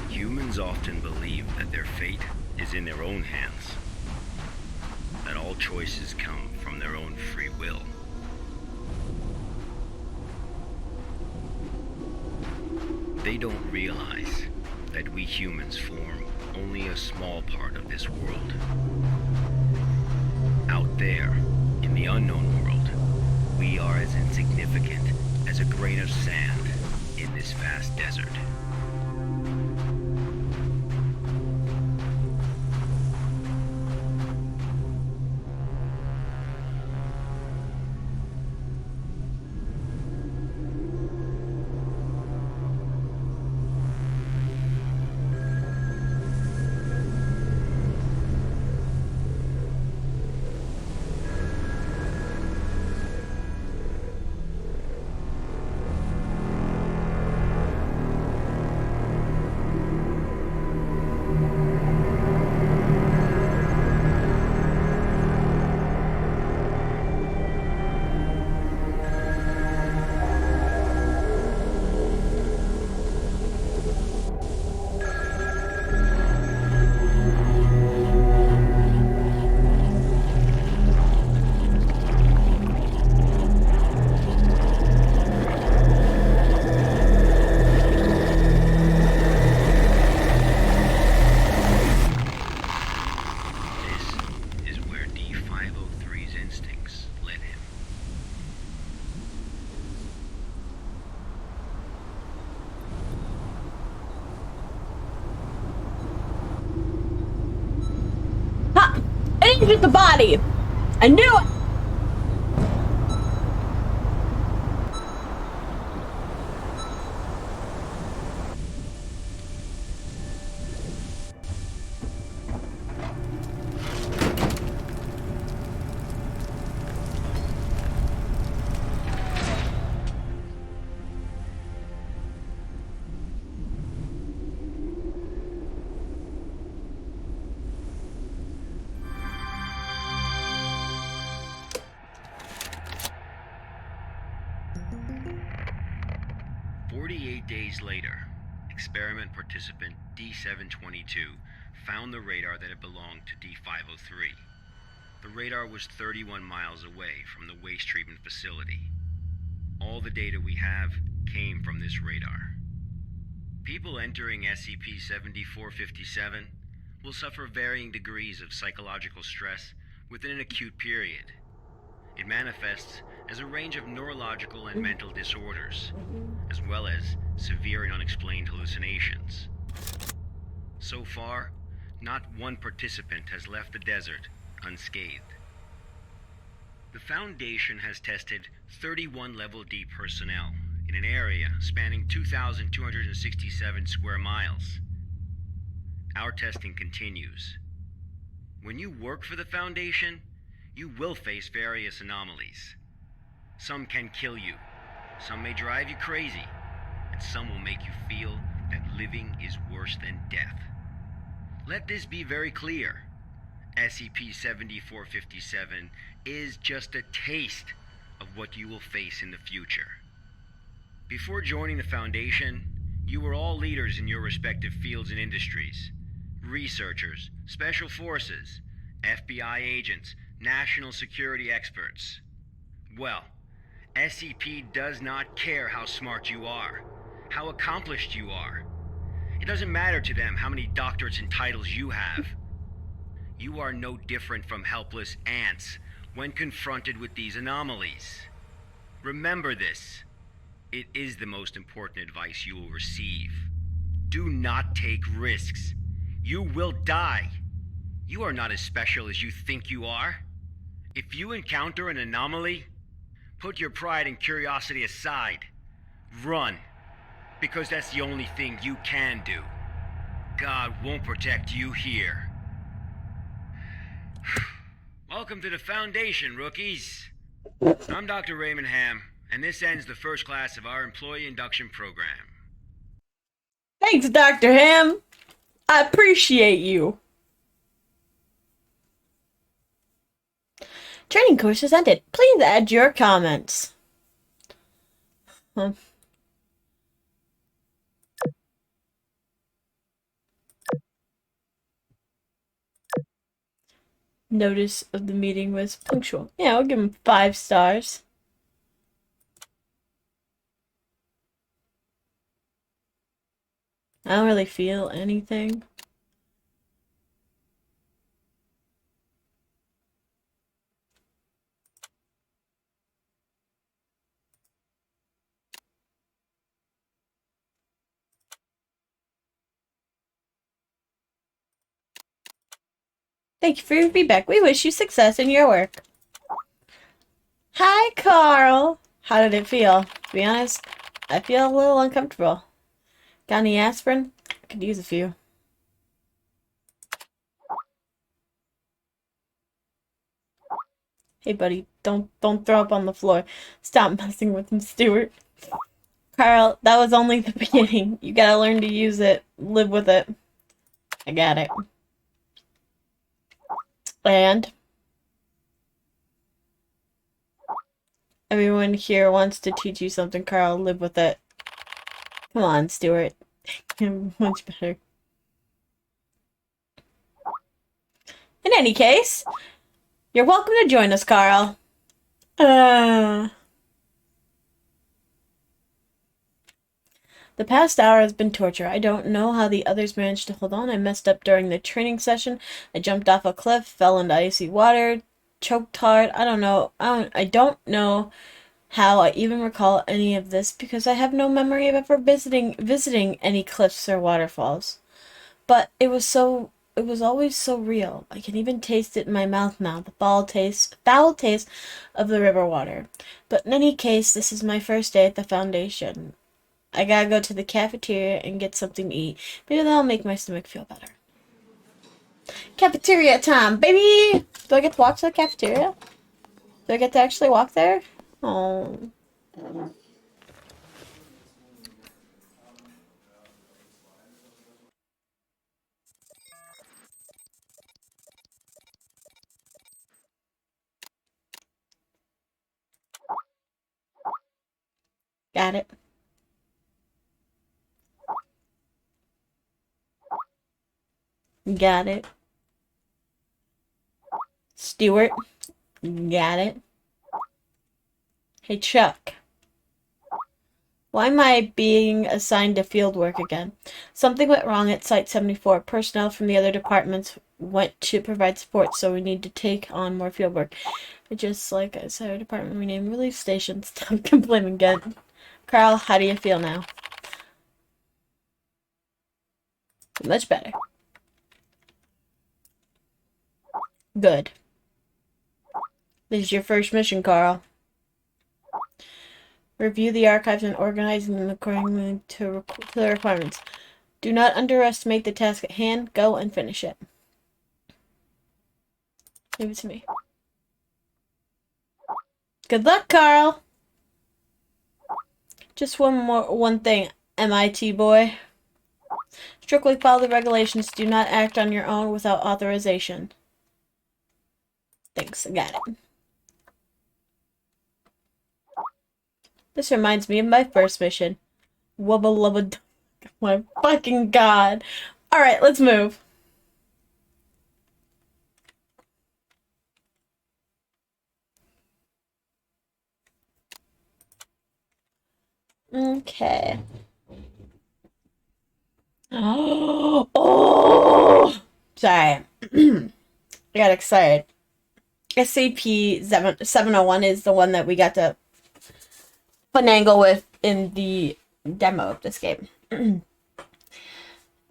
Humans often believe that their fate is in their own hands, that all choices come from their own free will. They don't realize that we humans form only a small part of this world. Out there, in the unknown world, we are as insignificant as a grain of sand in this vast desert. This is where D503's instincts led him. Ha! I didn't hit the body. I knew it. Days later, experiment participant D722 found the radar that had belonged to D503. The radar was 31 miles away from the waste treatment facility. All the data we have came from this radar. People entering SCP-7457 will suffer varying degrees of psychological stress within an acute period. It manifests as a range of neurological and mental disorders, as well as severe and unexplained hallucinations. So far, not one participant has left the desert unscathed. The Foundation has tested 31 Level D personnel in an area spanning 2,267 square miles. Our testing continues. When you work for the Foundation, you will face various anomalies. Some can kill you, some may drive you crazy, and some will make you feel that living is worse than death. Let this be very clear. SCP-7457 is just a taste of what you will face in the future. Before joining the Foundation, you were all leaders in your respective fields and industries. Researchers, special forces, FBI agents, national security experts. Well, SCP does not care how smart you are, how accomplished you are. It doesn't matter to them how many doctorates and titles you have. You are no different from helpless ants when confronted with these anomalies. Remember this. It is the most important advice you will receive. Do not take risks. You will die. You are not as special as you think you are. If you encounter an anomaly, put your pride and curiosity aside. Run, because that's the only thing you can do. God won't protect you here. Welcome to the Foundation, rookies. I'm Dr. Raymond Ham, and this ends the first class of our employee induction program. Thanks, Dr. Ham. I appreciate you. Training course has ended. Please add your comments. Notice of the meeting was punctual. Yeah, I'll give him 5 stars. I don't really feel anything. Thank you for your feedback. We wish you success in your work. Hi, Carl. How did it feel? To be honest, I feel a little uncomfortable. Got any aspirin? I could use a few. Hey, buddy, don't throw up on the floor. Stop messing with him, Stuart. Carl, that was only the beginning. You gotta learn to use it. Live with it. I got it. And everyone here wants to teach you something, Carl. Live with it. Come on, Stuart. Much better. In any case, you're welcome to join us, Carl. The past hour has been torture. I don't know how the others managed to hold on. I messed up during the training session. I jumped off a cliff, fell into icy water, choked hard. I don't know how I even recall any of this because I have no memory of ever visiting any cliffs or waterfalls. But it was always so real. I can even taste it in my mouth now, the foul taste of the river water. But in any case, this is my first day at the Foundation. I gotta go to the cafeteria and get something to eat. Maybe that'll make my stomach feel better. Cafeteria time, baby! Do I get to walk to the cafeteria? Do I get to actually walk there? Oh. Got it. Got it. Stuart. Got it. Hey, Chuck. Why am I being assigned to field work again? Something went wrong at Site 74. Personnel from the other departments went to provide support, so we need to take on more field work. Just like I said, our department renamed relief station. Stop complaining again. Carl, how do you feel now? Much better. Good. This is your first mission, Carl. Review the archives and organize them according to the requirements. Do not underestimate the task at hand. Go and finish it. Leave it to me. Good luck, Carl! Just one thing, MIT boy. Strictly follow the regulations. Do not act on your own without authorization. Thanks, I got it. This reminds me of my first mission. Wubba lubba. My fucking god. Alright, let's move. Okay. Oh! Sorry. I got excited. SCP-701 is the one that we got to finagle with in the demo of this game.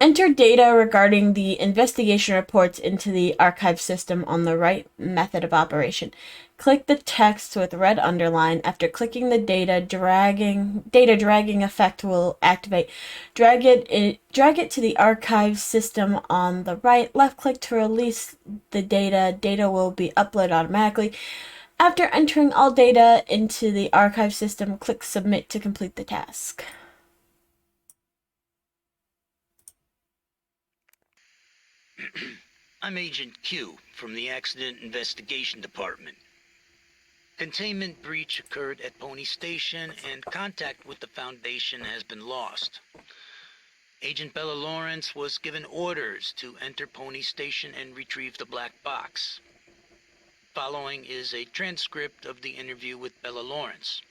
Enter data regarding the investigation reports into the archive system on the right method of operation. Click the text with red underline. After clicking the data dragging effect will activate. Drag it to the archive system on the right. Left click to release the data. Data will be uploaded automatically. After entering all data into the archive system, click submit to complete the task. I'm Agent Q from the Accident Investigation Department. Containment breach occurred at Pony Station and contact with the Foundation has been lost. Agent Bella Lawrence was given orders to enter Pony Station and retrieve the black box. Following is a transcript of the interview with Bella Lawrence.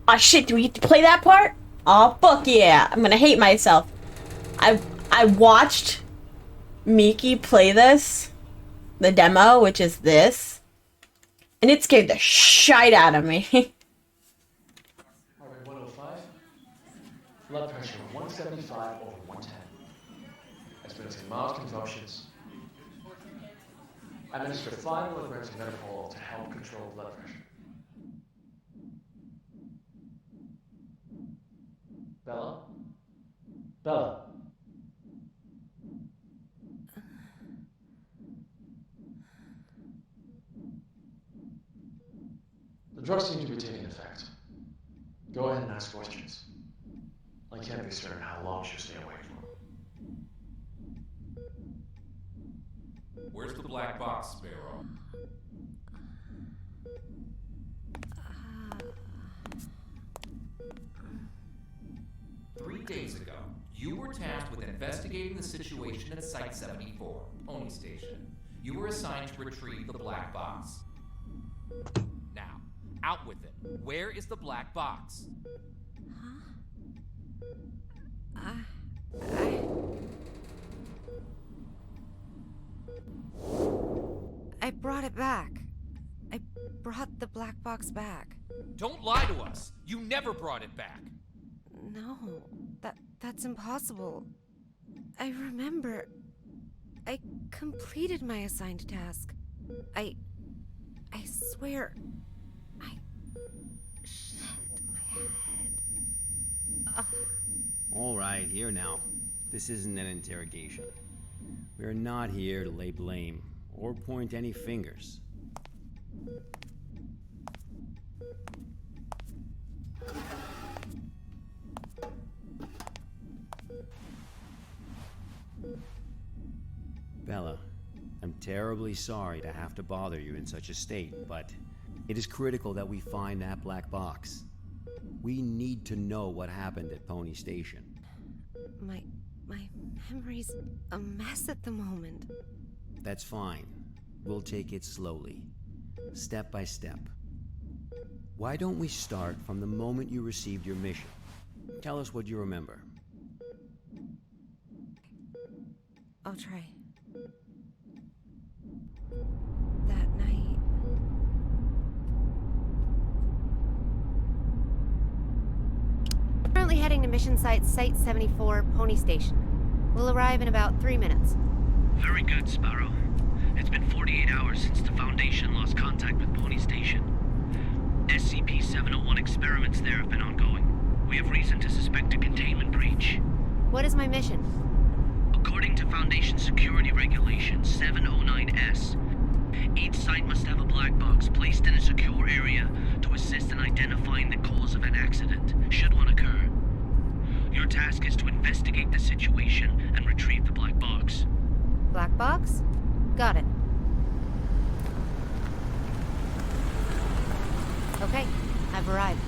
Oh shit, do we get to play that part? Oh fuck yeah. I'm gonna hate myself. I watched Miki play this, the demo, which is this, and it scared the shite out of me. Heart rate 105. Blood pressure 175 over 110. Experiencing mild convulsions. Administer 5 milligrams of Metapol to help control blood pressure. Bella? Bella? The drugs seem to be taking effect. Go ahead and ask questions. I can't be certain how long she'll stay awake for. Where's the black box, Sparrow? Three days ago, you were tasked with investigating the situation at Site 74, Pony Station. You were assigned to retrieve the black box. Now, out with it. Where is the black box? I brought it back. I brought the black box back. Don't lie to us. You never brought it back. No, that's impossible. I remember. I completed my assigned task. I swear. Shit, my head. Ugh. All right, here now. This isn't an interrogation. We're not here to lay blame or point any fingers. Bella, I'm terribly sorry to have to bother you in such a state, but it is critical that we find that black box. We need to know what happened at Pony Station. My memory's a mess at the moment. That's fine. We'll take it slowly, step by step. Why don't we start from the moment you received your mission? Tell us what you remember. I'll try. That night. Currently heading to mission site Site 74, Pony Station. We'll arrive in about 3 minutes. Very good, Sparrow. It's been 48 hours since the Foundation lost contact with Pony Station. SCP-701 experiments there have been ongoing. We have reason to suspect a containment breach. What is my mission? According to Foundation Security Regulation 709S, each site must have a black box placed in a secure area to assist in identifying the cause of an accident, should one occur. Your task is to investigate the situation and retrieve the black box. Black box? Got it. Okay, I've arrived.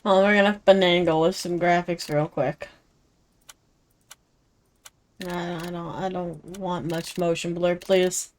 Well, we're gonna finagle with some graphics real quick. I don't want much motion blur, please.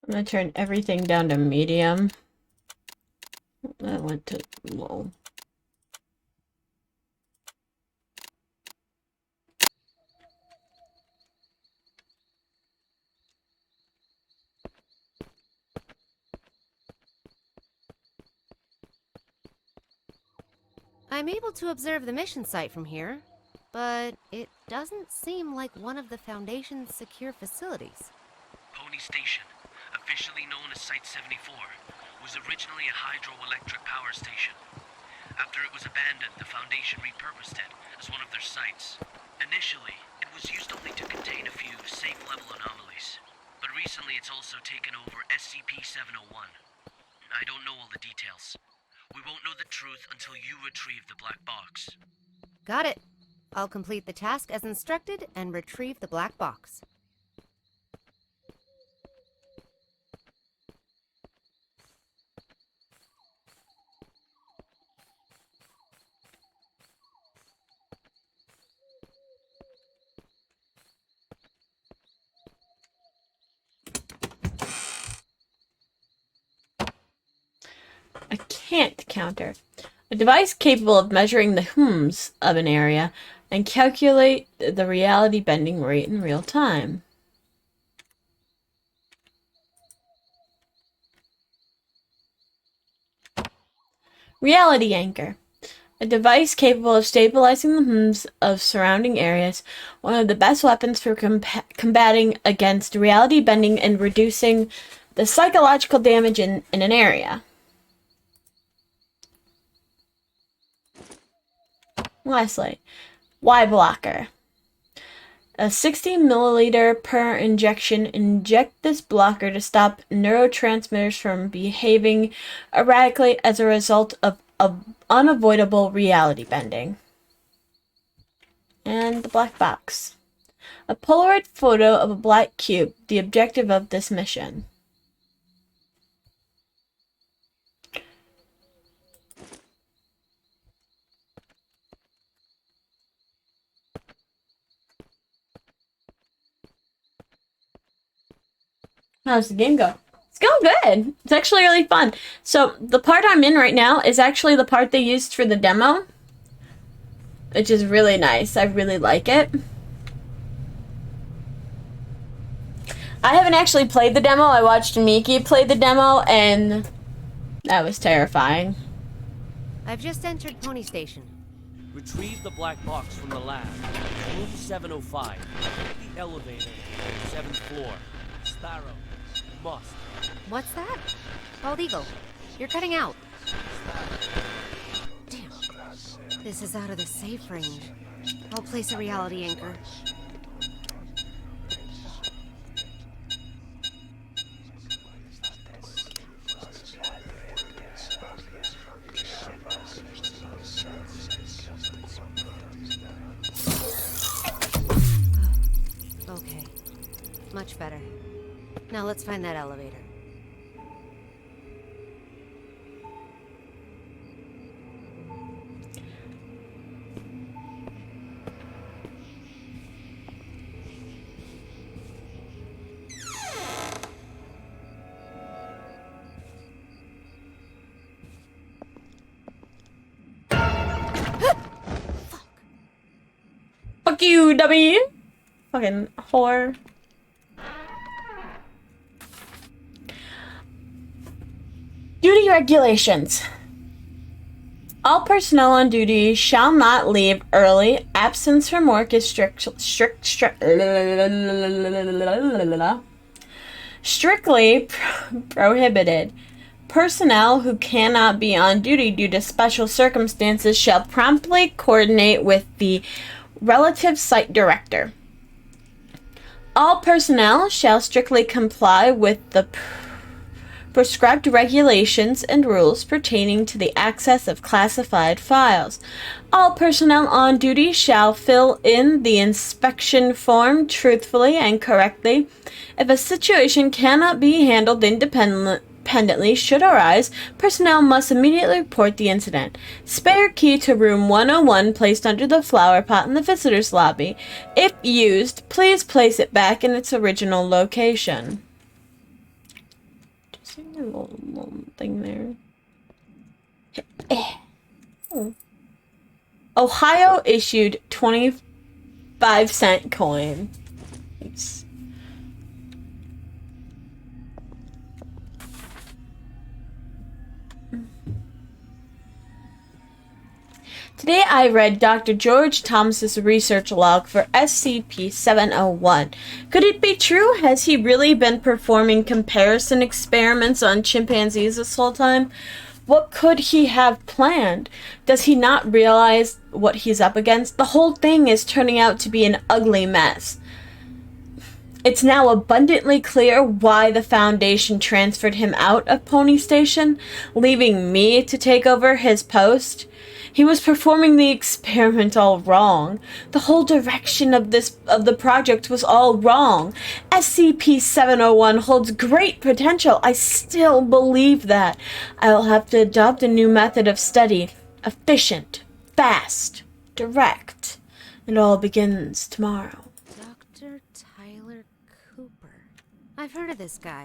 I'm gonna turn everything down to medium. That went to low. I'm able to observe the mission site from here, but it doesn't seem like one of the Foundation's secure facilities. Pony Station, officially known as Site 74, was originally a hydroelectric power station. After it was abandoned, the Foundation repurposed it as one of their sites. Initially, it was used only to contain a few safe-level anomalies, but recently it's also taken over SCP-701. I don't know all the details. We won't know the truth until you retrieve the black box. Got it. I'll complete the task as instructed and retrieve the black box. I can't counter. A device capable of measuring the hums of an area and calculate the reality bending rate in real time. Reality anchor. A device capable of stabilizing the hums of surrounding areas, one of the best weapons for combating against reality bending and reducing the psychological damage in an area. Lastly, Y blocker. A 60 milliliter per injection. Inject this blocker to stop neurotransmitters from behaving erratically as a result of unavoidable reality bending. And the black box. A Polaroid photo of a black cube, the objective of this mission. How's the game go? It's going good. It's actually really fun. So the part I'm in right now is actually the part they used for the demo, which is really nice. I really like it. I haven't actually played the demo. I watched Miki play the demo, and that was terrifying. I've just entered Pony Station. Retrieve the black box from the lab. Room 705. The elevator. 7th floor. Sparrow. Must. What's that? Bald Eagle, you're cutting out. Damn. This is out of the safe range. I'll place a reality anchor. Okay. Much better. Now let's find that elevator. Fuck you, dummy! Fucking whore. Duty regulations. All personnel on duty shall not leave early. Absence from work is strictly prohibited. Personnel who cannot be on duty due to special circumstances shall promptly coordinate with the relative site director. All personnel shall strictly comply with the prescribed regulations and rules pertaining to the access of classified files. All personnel on duty shall fill in the inspection form truthfully and correctly. If a situation cannot be handled independently should arise, personnel must immediately report the incident. Spare key to room 101 placed under the flower pot in the visitors lobby. If used, please place it back in its original location. Just a little thing there. Ohio issued 25-cent coin. Oops. Today I read Dr. George Thomas's research log for SCP-701. Could it be true? Has he really been performing comparison experiments on chimpanzees this whole time? What could he have planned? Does he not realize what he's up against? The whole thing is turning out to be an ugly mess. It's now abundantly clear why the Foundation transferred him out of Pony Station, leaving me to take over his post. He was performing the experiment all wrong. The whole direction of the project was all wrong. SCP-701 holds great potential. I still believe that. I'll have to adopt a new method of study. Efficient, fast, direct. It all begins tomorrow. Dr. Tyler Cooper. I've heard of this guy.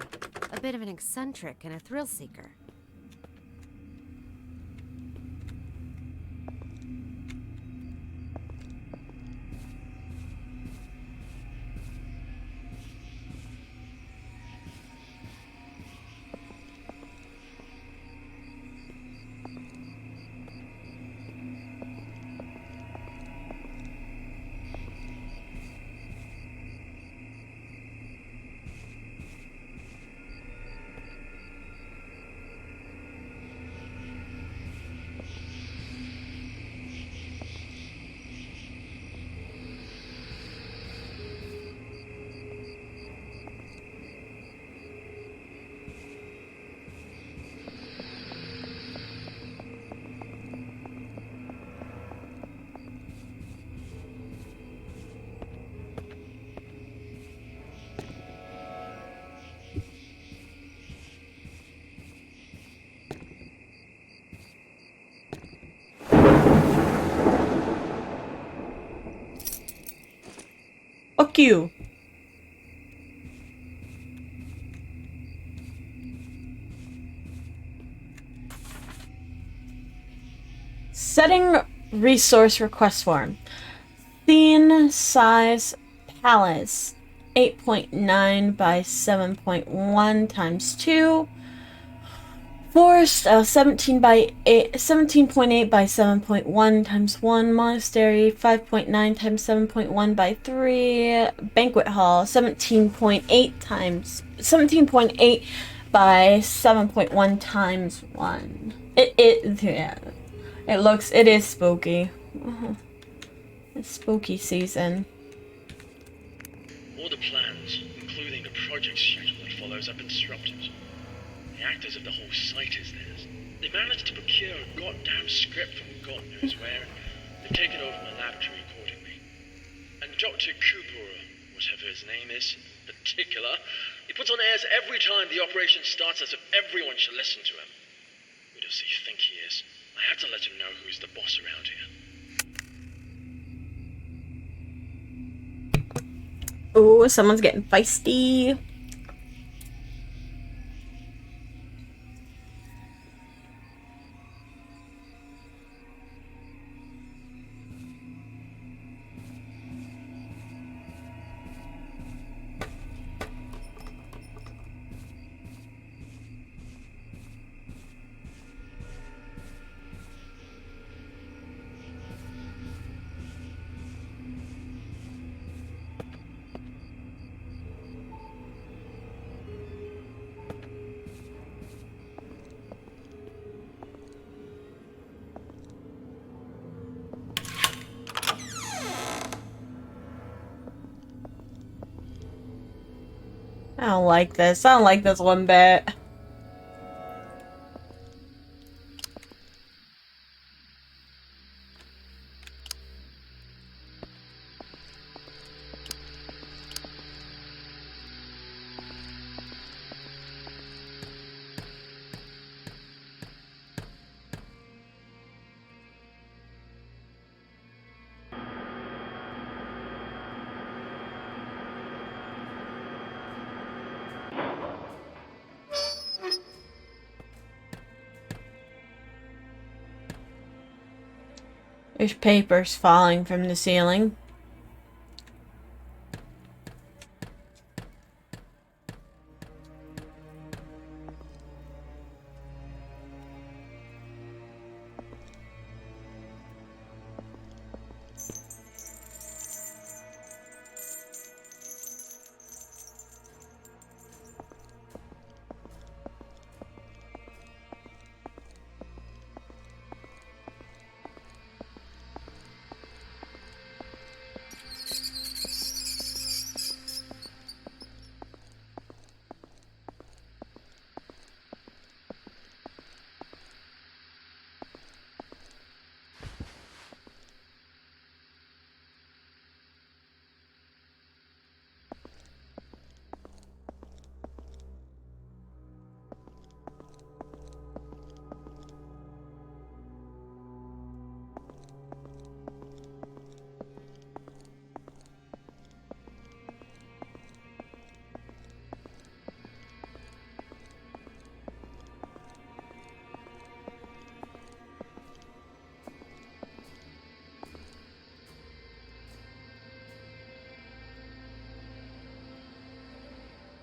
A bit of an eccentric and a thrill seeker. Fuck you. Setting resource request form. Scene size palace 8.9 by 7.1 times 2. Forest 17.8 by 7.1 times 1. Monastery 5.9 times 7.1 by 3. Banquet hall 17.8 by 7.1 times 1. It is spooky. It's spooky season. All the plans, including the project schedule that follows, have been disrupted. The actors of the whole site is theirs. They managed to procure a goddamn script from God knows where, and they've taken over my laboratory accordingly. And Dr. Cooper, whatever his name is, in particular, he puts on airs every time the operation starts as if everyone should listen to him. Who does he think he is? I had to let him know who's the boss around here. Oh, someone's getting feisty. I don't like this. I don't like this one bit. There's papers falling from the ceiling.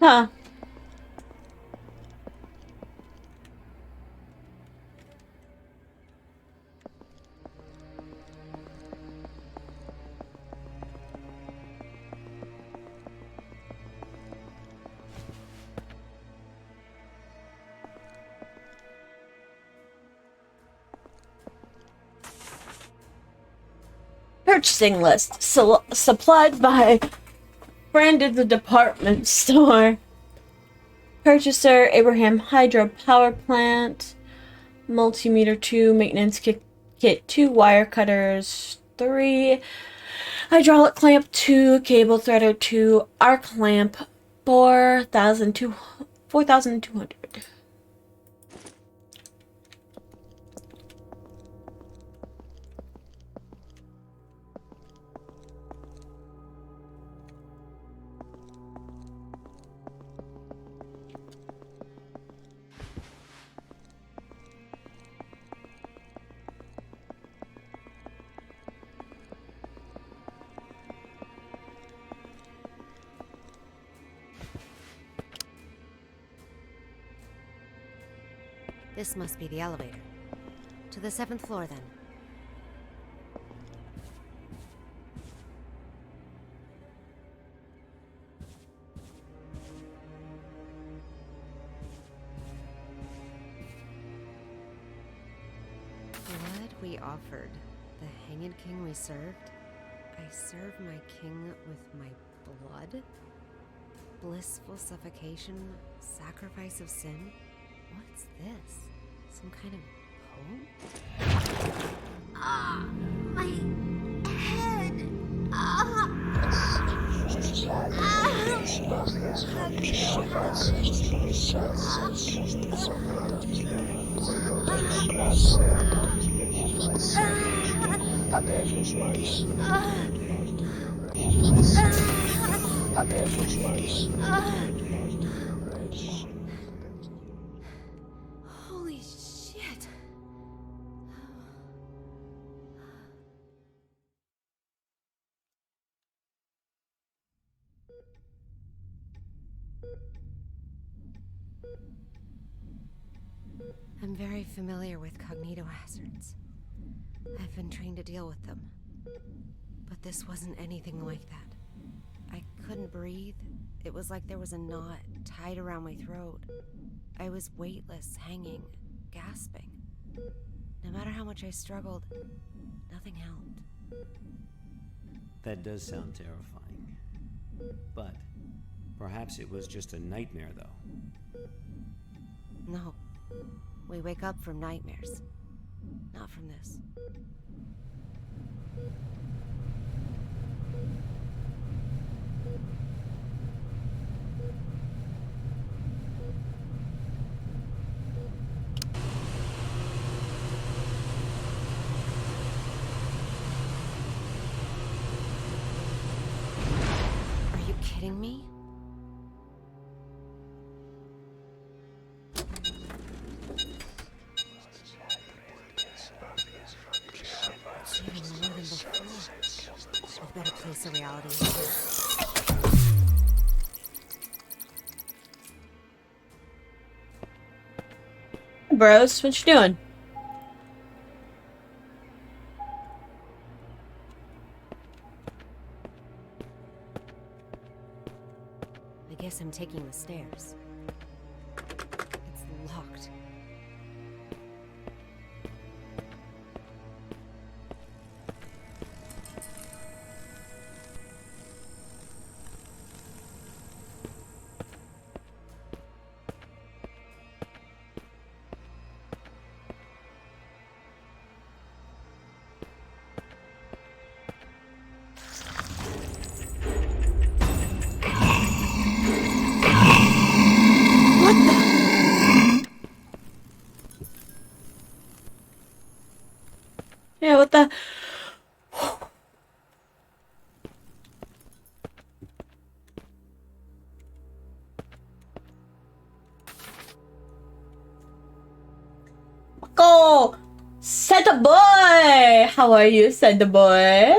Huh. Purchasing list supplied by Branded the department store. Purchaser Abraham Hydro Power Plant. Multimeter 2, maintenance kit 2, wire cutters 3, hydraulic clamp 2, cable threader 2, arc lamp 4,200. This must be the elevator. To the 7th floor, then. Blood we offered, the hanged king we served. I serve my king with my blood? Blissful suffocation, sacrifice of sin? What's this? Some kind of poem? Ah, my head. Holy shit. I'm very familiar with cognitohazards. I've been trained to deal with them. But this wasn't anything like that. I couldn't breathe. It was like there was a knot tied around my throat. I was weightless, hanging, gasping. No matter how much I struggled, nothing helped. That does sound terrifying. But Perhaps it was just a nightmare, though. No. We wake up from nightmares. Not from this. Are you kidding me? It's even more than before. I've got a place of reality here. Bros, what you doing? I guess I'm taking the stairs. It's locked. Yeah, what the? Go! Santa boy! How are you, Santa boy?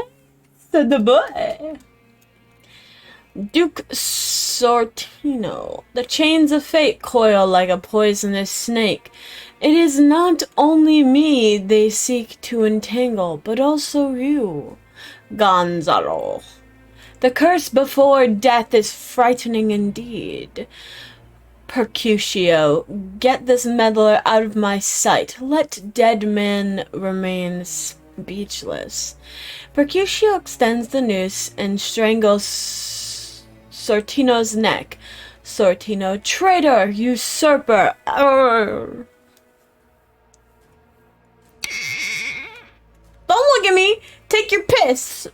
Santa boy. Duke Sortino. The chains of fate coil like a poisonous snake. It is not only me they seek to entangle, but also you, Gonzalo. The curse before death is frightening indeed. Percutio, get this meddler out of my sight. Let dead men remain speechless. Percutio extends the noose and strangles Sortino's neck. Sortino, traitor, usurper. Arr. Don't look at me! Take your piss!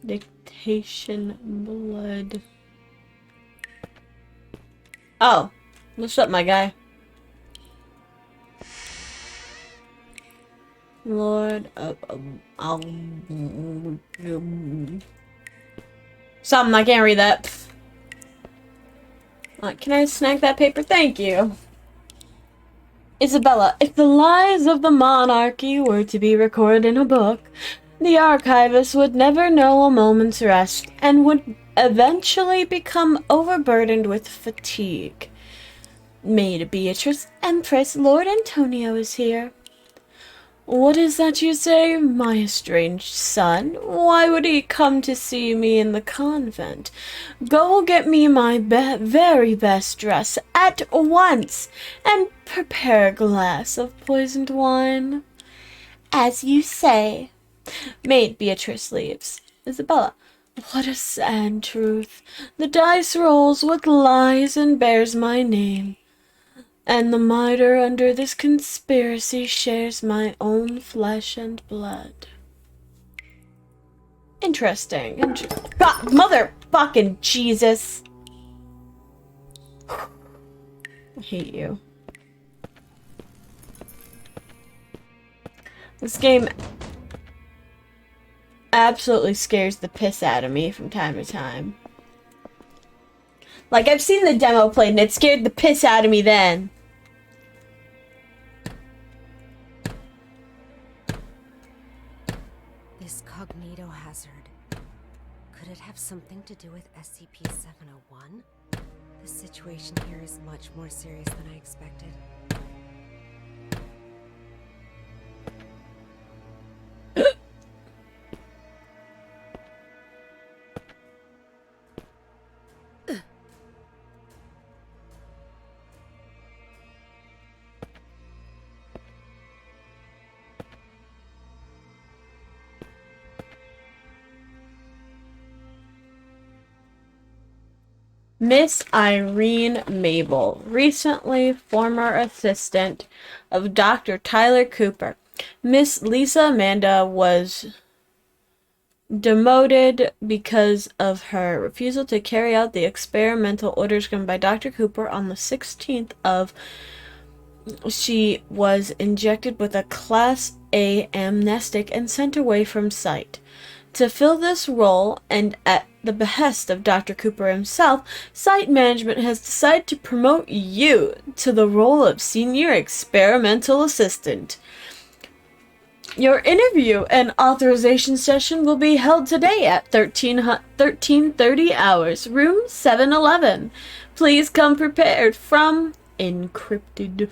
Dictation blood. Oh, what's up, my guy? Lord of something, I can't read that. Can I snag that paper? Thank you. Isabella, if the lies of the monarchy were to be recorded in a book, the archivist would never know a moment's rest and would eventually become overburdened with fatigue. Maid Beatrice, Empress, Lord Antonio is here. What is that you say, my estranged son? Why would he come to see me in the convent? Go get me my very best dress at once, and prepare a glass of poisoned wine. As you say. Maid Beatrice leaves. Isabella. What a sad truth. The dice rolls with lies and bears my name. And the martyr under this conspiracy shares my own flesh and blood. Interesting. God, motherfucking Jesus. I hate you. This game absolutely scares the piss out of me from time to time. Like, I've seen the demo played and it scared the piss out of me then. This cognito hazard. Could it have something to do with SCP-701? The situation here is much more serious than I expected. Miss Irene Mabel, recently former assistant of Dr. Tyler Cooper. Miss Lisa Amanda was demoted because of her refusal to carry out the experimental orders given by Dr. Cooper on the 16th of. She was injected with a Class A amnestic and sent away from site. To fill this role, and at the behest of Dr. Cooper himself, site management has decided to promote you to the role of senior experimental assistant. Your interview and authorization session will be held today at 13:30 hours, room 711. Please come prepared. From Encrypted.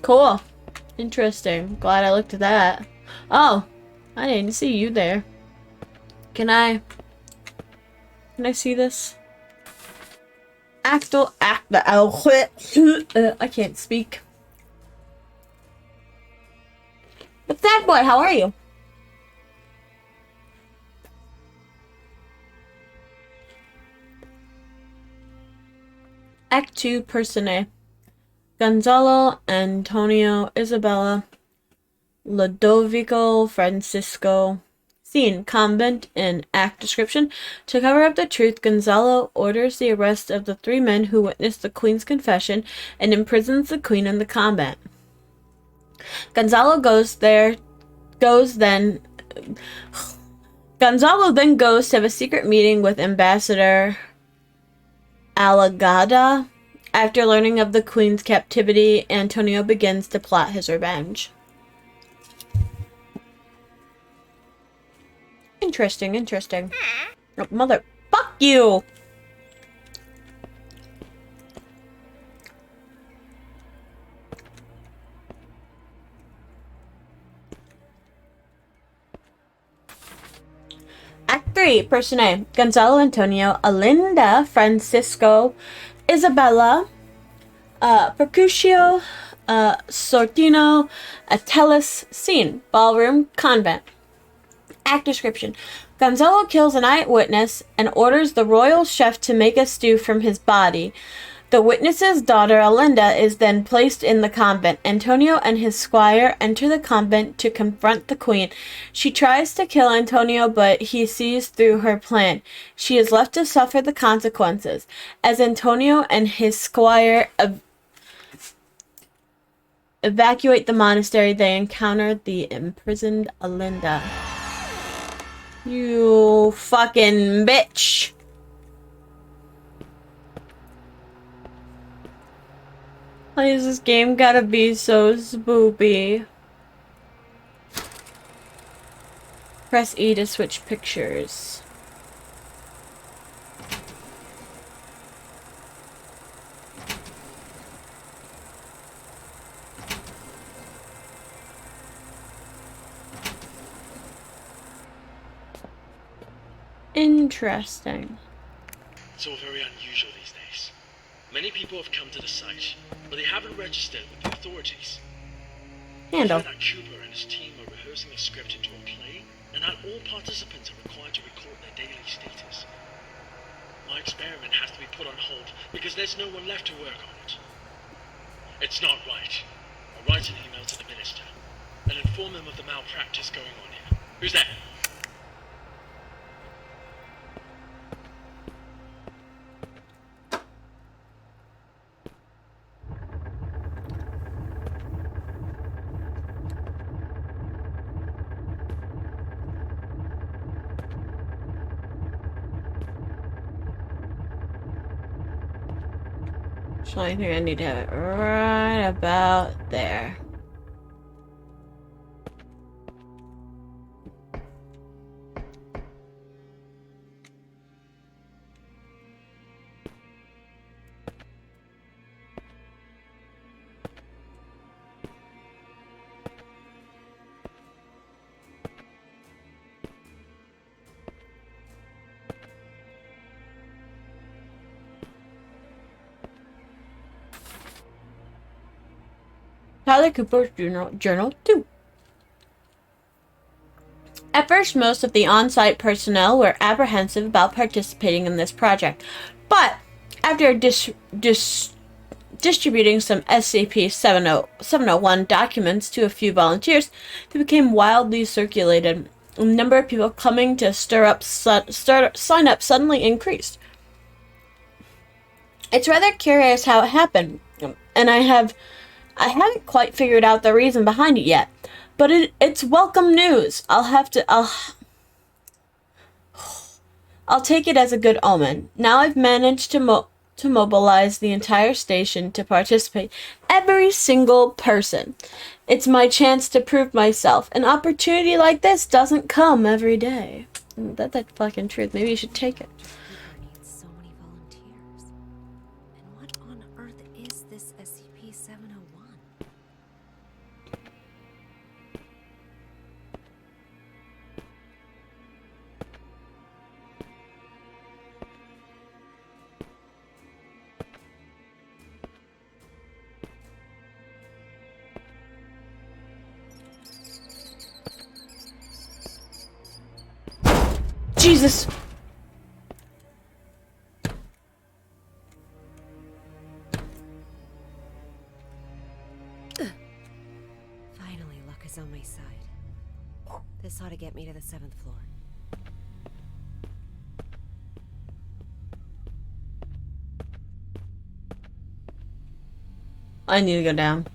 Cool. Interesting. Glad I looked at that. Oh, I didn't see you there. Can I see this? I can't speak. What's that, boy? How are you? Act 2, Person A. Gonzalo, Antonio, Isabella, Ludovico, Francisco. Scene: convent. In act description. To cover up the truth, Gonzalo orders the arrest of the 3 men who witnessed the Queen's confession and imprisons the Queen in the convent. Gonzalo then goes to have a secret meeting with Ambassador Alagada. After learning of the Queen's captivity, Antonio begins to plot his revenge. Interesting. Oh, mother. Fuck you! Act 3, Person A. Gonzalo, Antonio, Alinda, Francisco, Isabella, Percutio, Sortino, Atellus. Scene: ballroom, convent. Act description. Gonzalo kills an eyewitness and orders the royal chef to make a stew from his body. The witness's daughter, Alinda, is then placed in the convent. Antonio and his squire enter the convent to confront the Queen. She tries to kill Antonio, but he sees through her plan. She is left to suffer the consequences. As Antonio and his squire evacuate the monastery, they encounter the imprisoned Alinda. You fucking bitch. Why is this game gotta be so spoopy? Press E to switch pictures. Interesting. It's all very unusual these days. Many people have come to the site, but they haven't registered with the authorities. Handle. I heard that Cooper and his team are rehearsing a script into a play, and that all participants are required to record their daily status. My experiment has to be put on hold because there's no one left to work on it. It's not right. I'll write an email to the minister and inform him of the malpractice going on here. Who's there? So I think I need to have it right about there. Tyler Cooper's Journal 2. At first, most of the on-site personnel were apprehensive about participating in this project, but after distributing some SCP-701 documents to a few volunteers, they became wildly circulated. The number of people coming to sign up suddenly increased. It's rather curious how it happened, and I haven't quite figured out the reason behind it yet. But it's welcome news. I'll take it as a good omen. Now I've managed to mobilize the entire station to participate. Every single person. It's my chance to prove myself. An opportunity like this doesn't come every day. That's the fucking truth. Maybe you should take it. Needs so many volunteers. And what on earth is this SCP-701? Jesus! Finally, luck is on my side. This ought to get me to the 7th floor. I need to go down.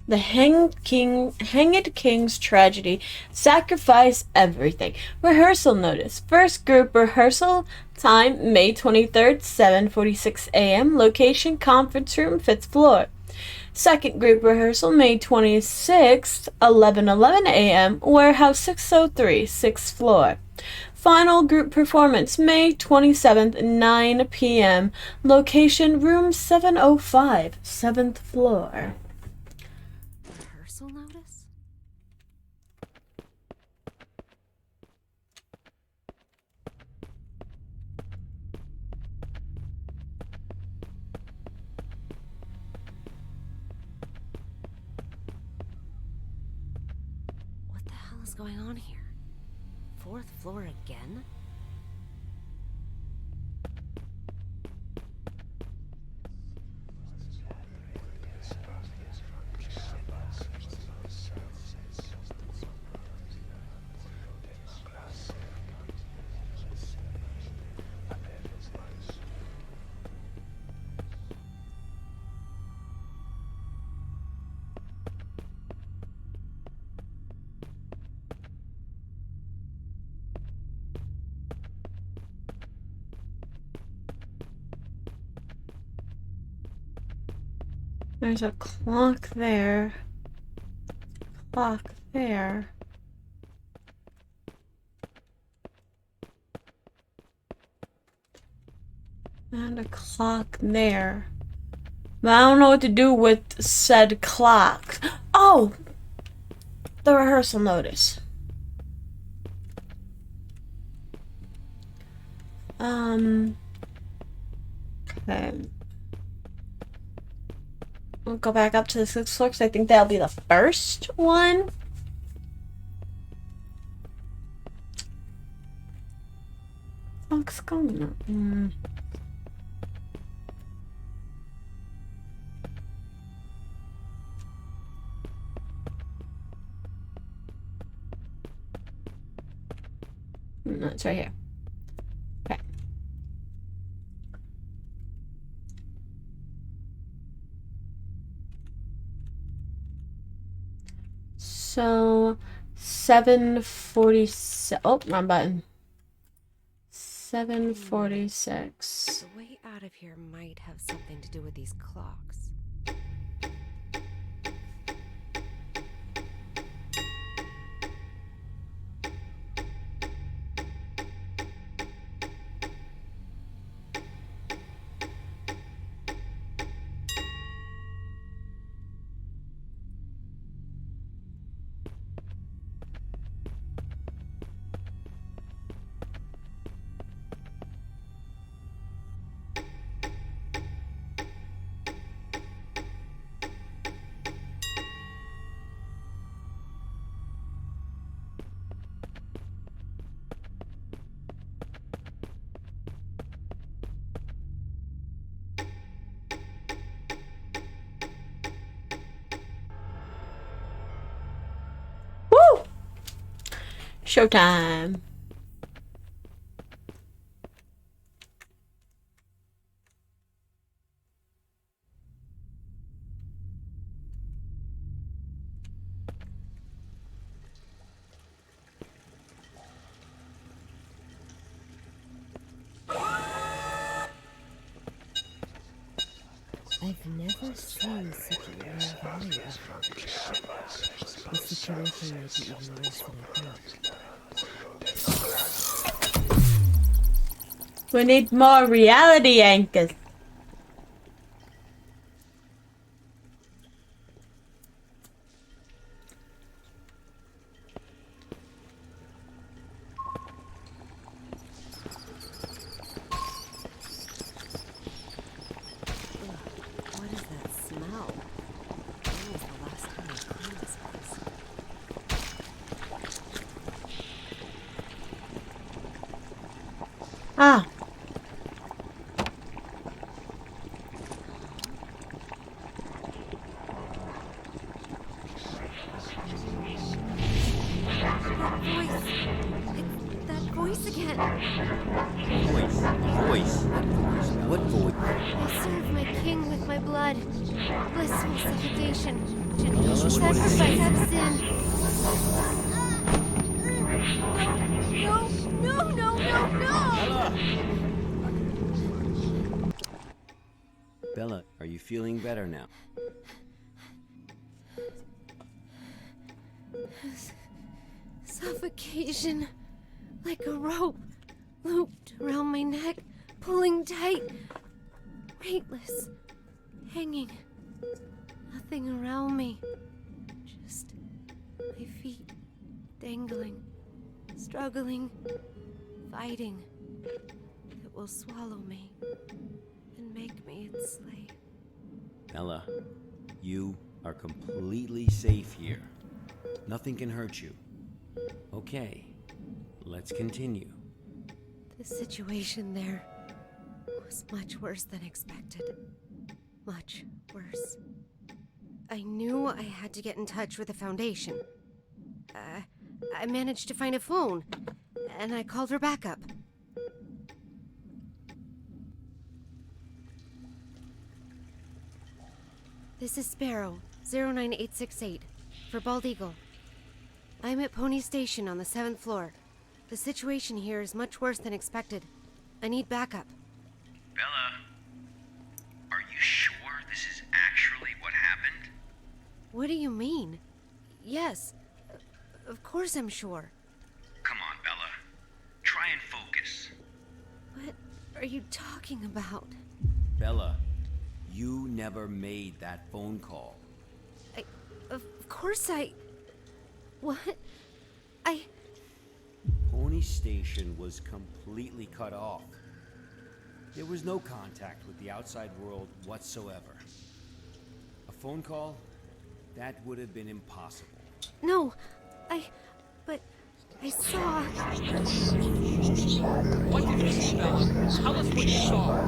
The Hanged King's tragedy. Sacrifice everything. Rehearsal notice. First group rehearsal time May 23rd, 7:46 a.m. Location conference room, 5th floor. Second group rehearsal May 26th, 11:11 a.m. Warehouse 603, 6th floor. Final group performance May 27th, 9 p.m. Location room 705, 7th floor. Rehearsal notice? What the hell is going on here? 4th floor again? There's a clock there. Clock there. And a clock there. But I don't know what to do with said clock. Oh! The rehearsal notice. Okay. We'll go back up to the 6th floor because I think that'll be the first one. What's going on? No, it's right here. Okay. So 7:46. Oh, wrong button. 7:46. The way out of here might have something to do with these clocks. Showtime. I've never seen such a rare valley before. The situation might be even worse than I thought. We need more reality anchors. What is that smell? When was the last time I cleaned this place? Ah. That voice again. Voice. What voice? I serve my king with my blood. Blissful suffocation. us what it Sacrifice is. of sin. No! Bella, are you feeling better now? Suffocation. Like a rope. Looped around my neck. Pulling tight. Weightless. Hanging. Nothing around me. Just my feet dangling. Struggling. Fighting. It will swallow me. And make me its slave. Bella, you are completely safe here. Nothing can hurt you. Okay, let's continue. The situation there was much worse than expected. Much worse. I knew I had to get in touch with the Foundation. I managed to find a phone, and I called for backup. This is Sparrow, 09868, for Bald Eagle. I'm at Pony Station on the 7th floor. The situation here is much worse than expected. I need backup. Bella, are you sure this is actually what happened? What do you mean? Yes, of course I'm sure. Come on, Bella. Try and focus. What are you talking about? Bella, you never made that phone call. Of course What? Pony Station was completely cut off. There was no contact with the outside world whatsoever. A phone call? That would have been impossible. No, but I saw... What did you see, Bella? Tell us what you saw.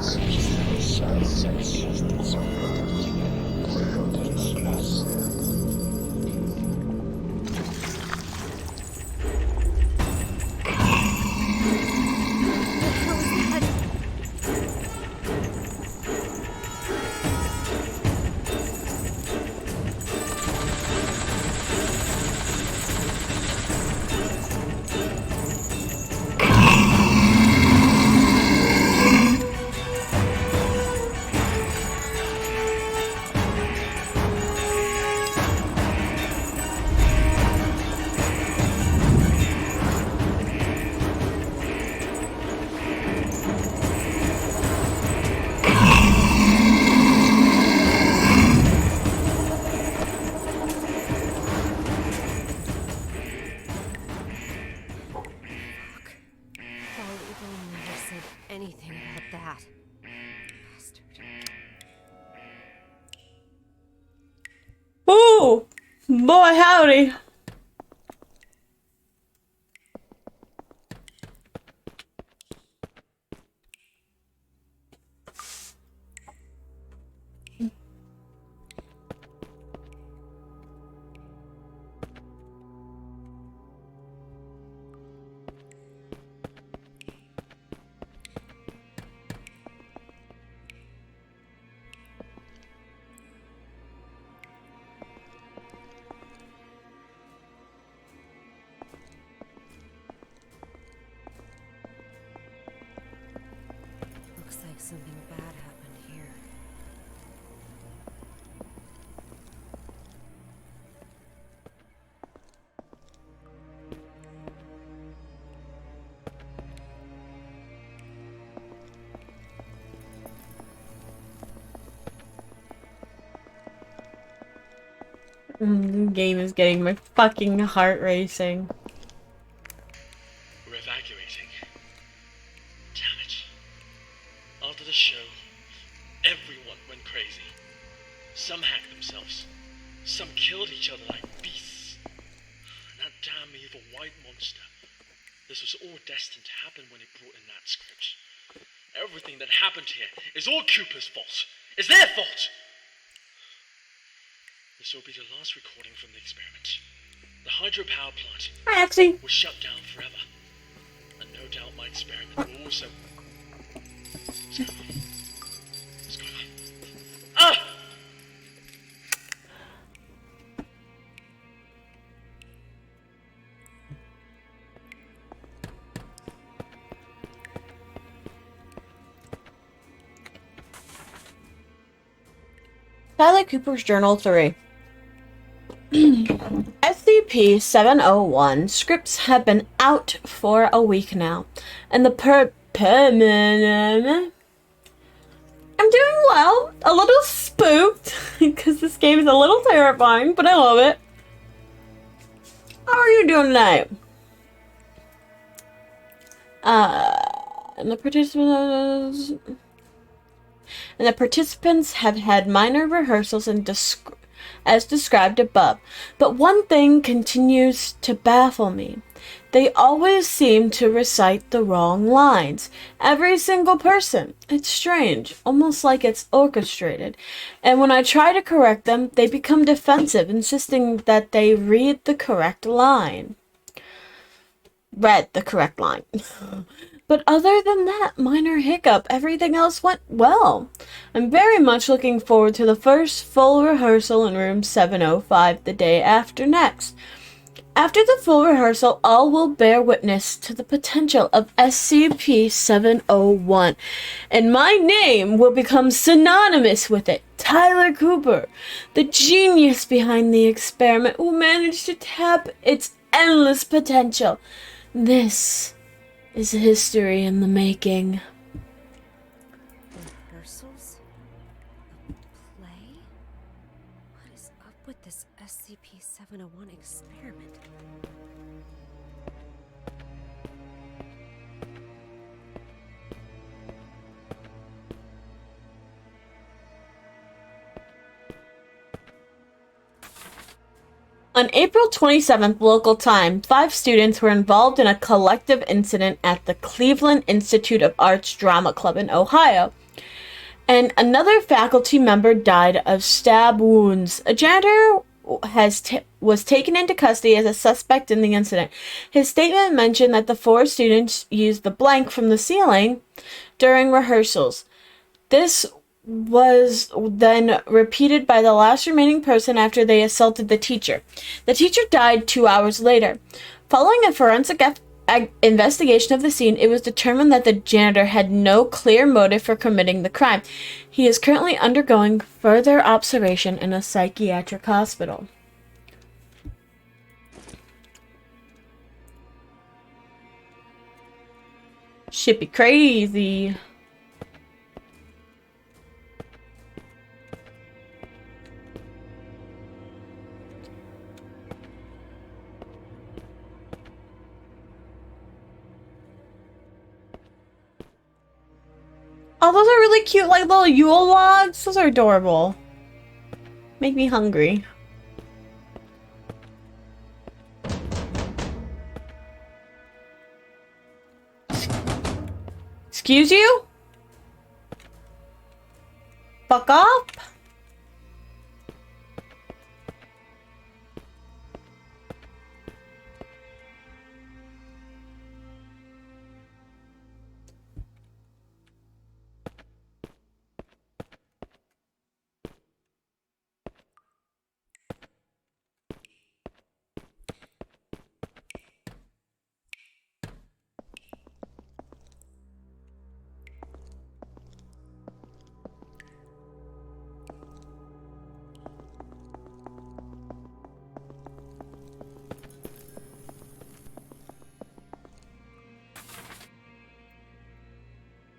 anything about that. Bastard. Ooh! Boy, howdy! like something bad happened here. The game is getting my fucking heart racing. We're evacuating. Damn it. After the show, everyone went crazy. Some hacked themselves. Some killed each other like beasts. And that damn evil white monster. This was all destined to happen when he brought in that script. Everything that happened here is all Cooper's fault. It's their fault! This will be the last recording from the experiment. The hydropower plant was shut down forever. And no doubt my experiment will also... What's going on? What's going on? Ah! Tyler Cooper's Journal 3. SCP-701 scripts have been out for a week now, and the permanent. I'm doing well. A little spooked because this game is a little terrifying, but I love it. How are you doing tonight? And the participants have had minor rehearsals and as described above. But one thing continues to baffle me. They always seem to recite the wrong lines. Every single person. It's strange, almost like it's orchestrated. And when I try to correct them, they become defensive, insisting that they read the correct line. Read the correct line. But other than that minor hiccup, everything else went well. I'm very much looking forward to the first full rehearsal in room 705 the day after next. After the full rehearsal, all will bear witness to the potential of SCP-701, and my name will become synonymous with it. Tyler Cooper, the genius behind the experiment who managed to tap its endless potential. This is history in the making. Rehearsals? A play? What is up with this SCP-701 experiment? On April 27th local time, 5 students were involved in a collective incident at the Cleveland Institute of Arts Drama Club in Ohio, and another faculty member died of stab wounds. A janitor was taken into custody as a suspect in the incident. His statement mentioned that the 4 students used the blank from the ceiling during rehearsals. This was then repeated by the last remaining person after they assaulted the teacher. The teacher died 2 hours later. Following a forensic investigation of the scene, it was determined that the janitor had no clear motive for committing the crime. He is currently undergoing further observation in a psychiatric hospital. Should be crazy. Oh, those are really cute, like little Yule logs. Those are adorable. Make me hungry. Excuse you? Fuck up.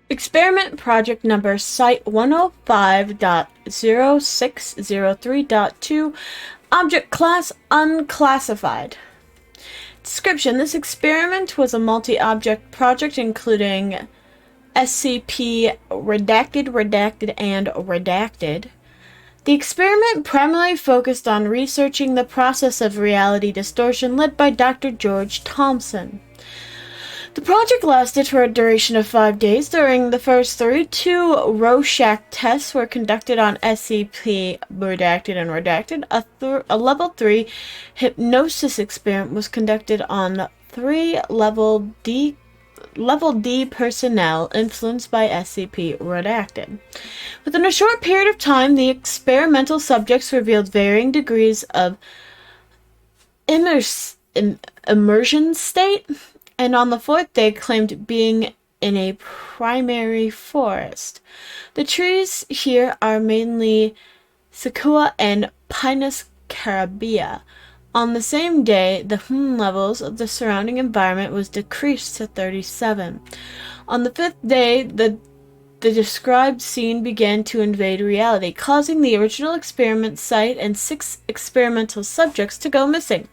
Experiment project number Site 105.0603.2, object class unclassified. Description: this experiment was a multi-object project including SCP redacted, redacted, and redacted. The experiment primarily focused on researching the process of reality distortion led by Dr. George Thompson. The project lasted for a duration of 5 days. During the first 3, 2 Rorschach tests were conducted on SCP redacted and redacted. A level 3 hypnosis experiment was conducted on 3 level D personnel influenced by SCP redacted. Within a short period of time, the experimental subjects revealed varying degrees of immersion state, and on the 4th day claimed being in a primary forest. The trees here are mainly Sequoia and Pinus carabea. On the same day, the levels of the surrounding environment was decreased to 37. On the 5th day, the described scene began to invade reality, causing the original experiment site and 6 experimental subjects to go missing.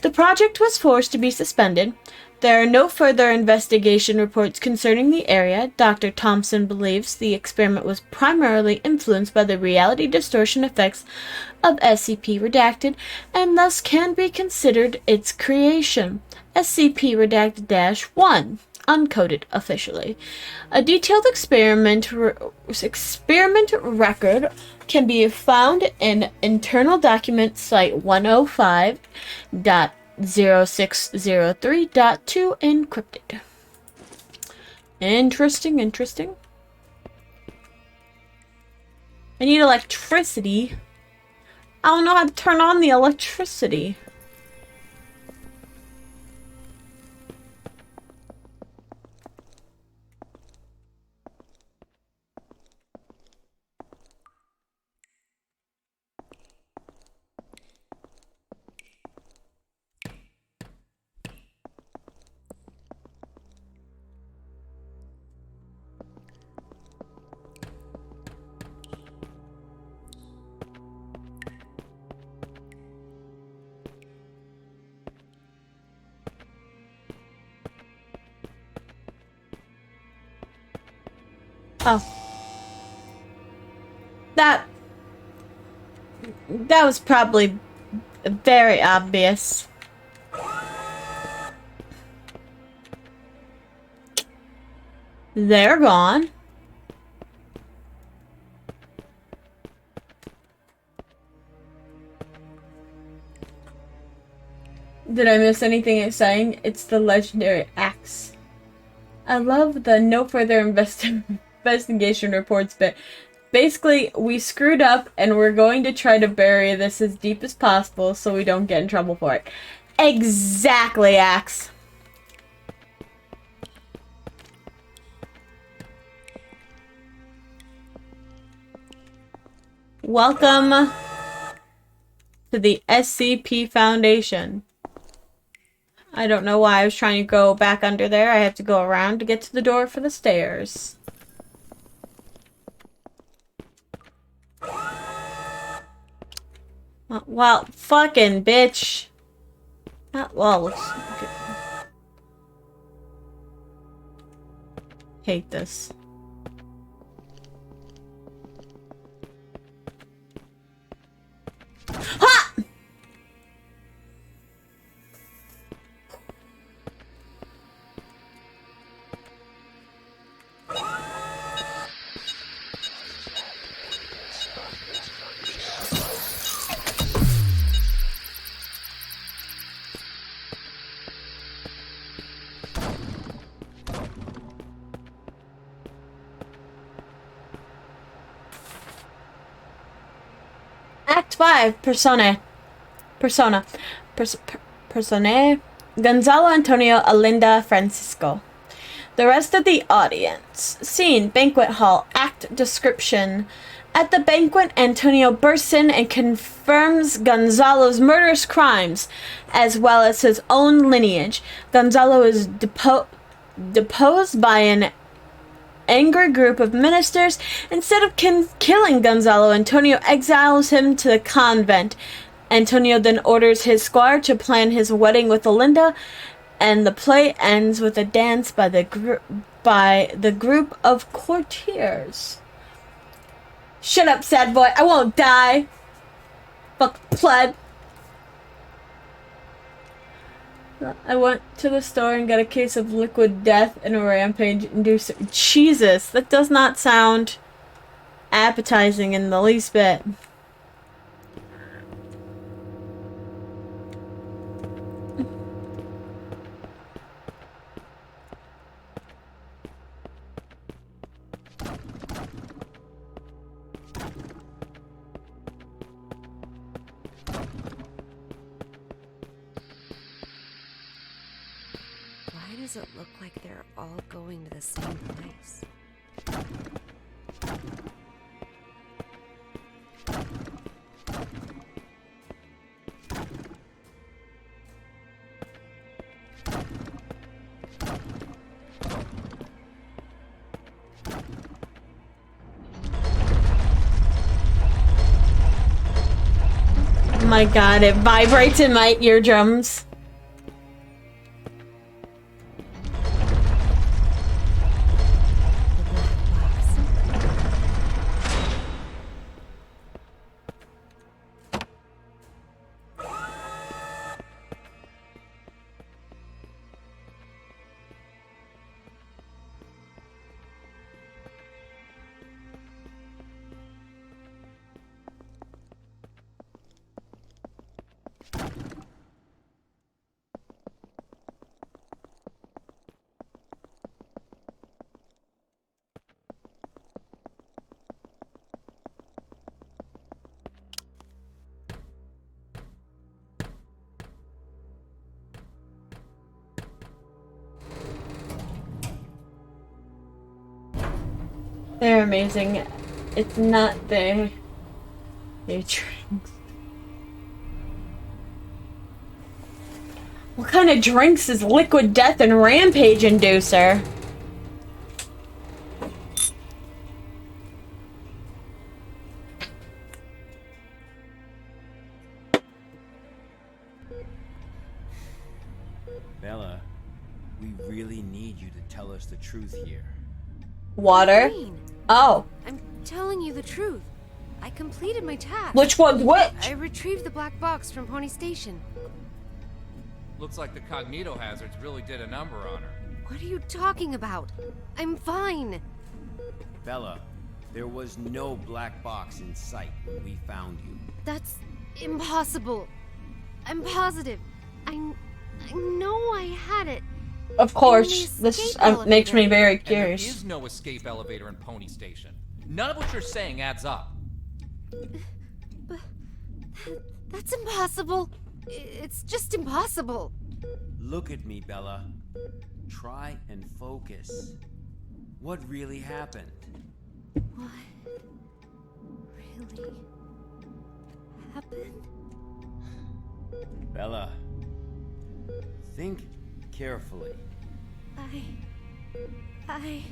The project was forced to be suspended. There are no further investigation reports concerning the area. Dr. Thompson believes the experiment was primarily influenced by the reality distortion effects of SCP-Redacted and thus can be considered its creation. SCP-Redacted-1, uncoded officially. A detailed experiment record can be found in internal document site 105.0603.2 encrypted. Interesting. I need electricity. I don't know how to turn on the electricity. Oh. That was probably very obvious. They're gone. Did I miss anything exciting? It's the legendary axe. I love the no further investigation reports bit. Basically, we screwed up and we're going to try to bury this as deep as possible so we don't get in trouble for it. Exactly, Axe. Welcome to the SCP Foundation. I don't know why I was trying to go back under there. I have to go around to get to the door for the stairs. Well, fucking bitch. Well, okay. Hate this. Ha! Act 5, Persona. Gonzalo Antonio Alinda Francisco. The rest of the audience. Scene, banquet hall. Act description. At the banquet, Antonio bursts in and confirms Gonzalo's murderous crimes, as well as his own lineage. Gonzalo is deposed by an angry group of ministers. Instead of killing Gonzalo, Antonio exiles him to the convent. Antonio then orders his squire to plan his wedding with Olinda, and the play ends with a dance by the group of courtiers. Shut up, sad boy. I won't die. Fuck pleb. I went to the store and got a case of liquid death and a rampage inducer. Jesus, that does not sound appetizing in the least bit. Why does it look like they're all going to the same place? Oh my god, it vibrates in my eardrums. They're amazing. It's not their drinks. What kind of drinks is liquid death and rampage inducer? Bella, we really need you to tell us the truth here. Water? Oh. I'm telling you the truth. I completed my task. Which one's which? I retrieved the black box from Pony Station. Looks like the cognito hazards really did a number on her. What are you talking about? I'm fine. Bella, there was no black box in sight when we found you. That's impossible. I'm positive. I know I had it. Of course, this makes me very curious. There is no escape elevator in Pony Station. None of what you're saying adds up. But that's impossible. It's just impossible. Look at me, Bella. Try and focus. What really happened? What really happened? Bella, think carefully. I...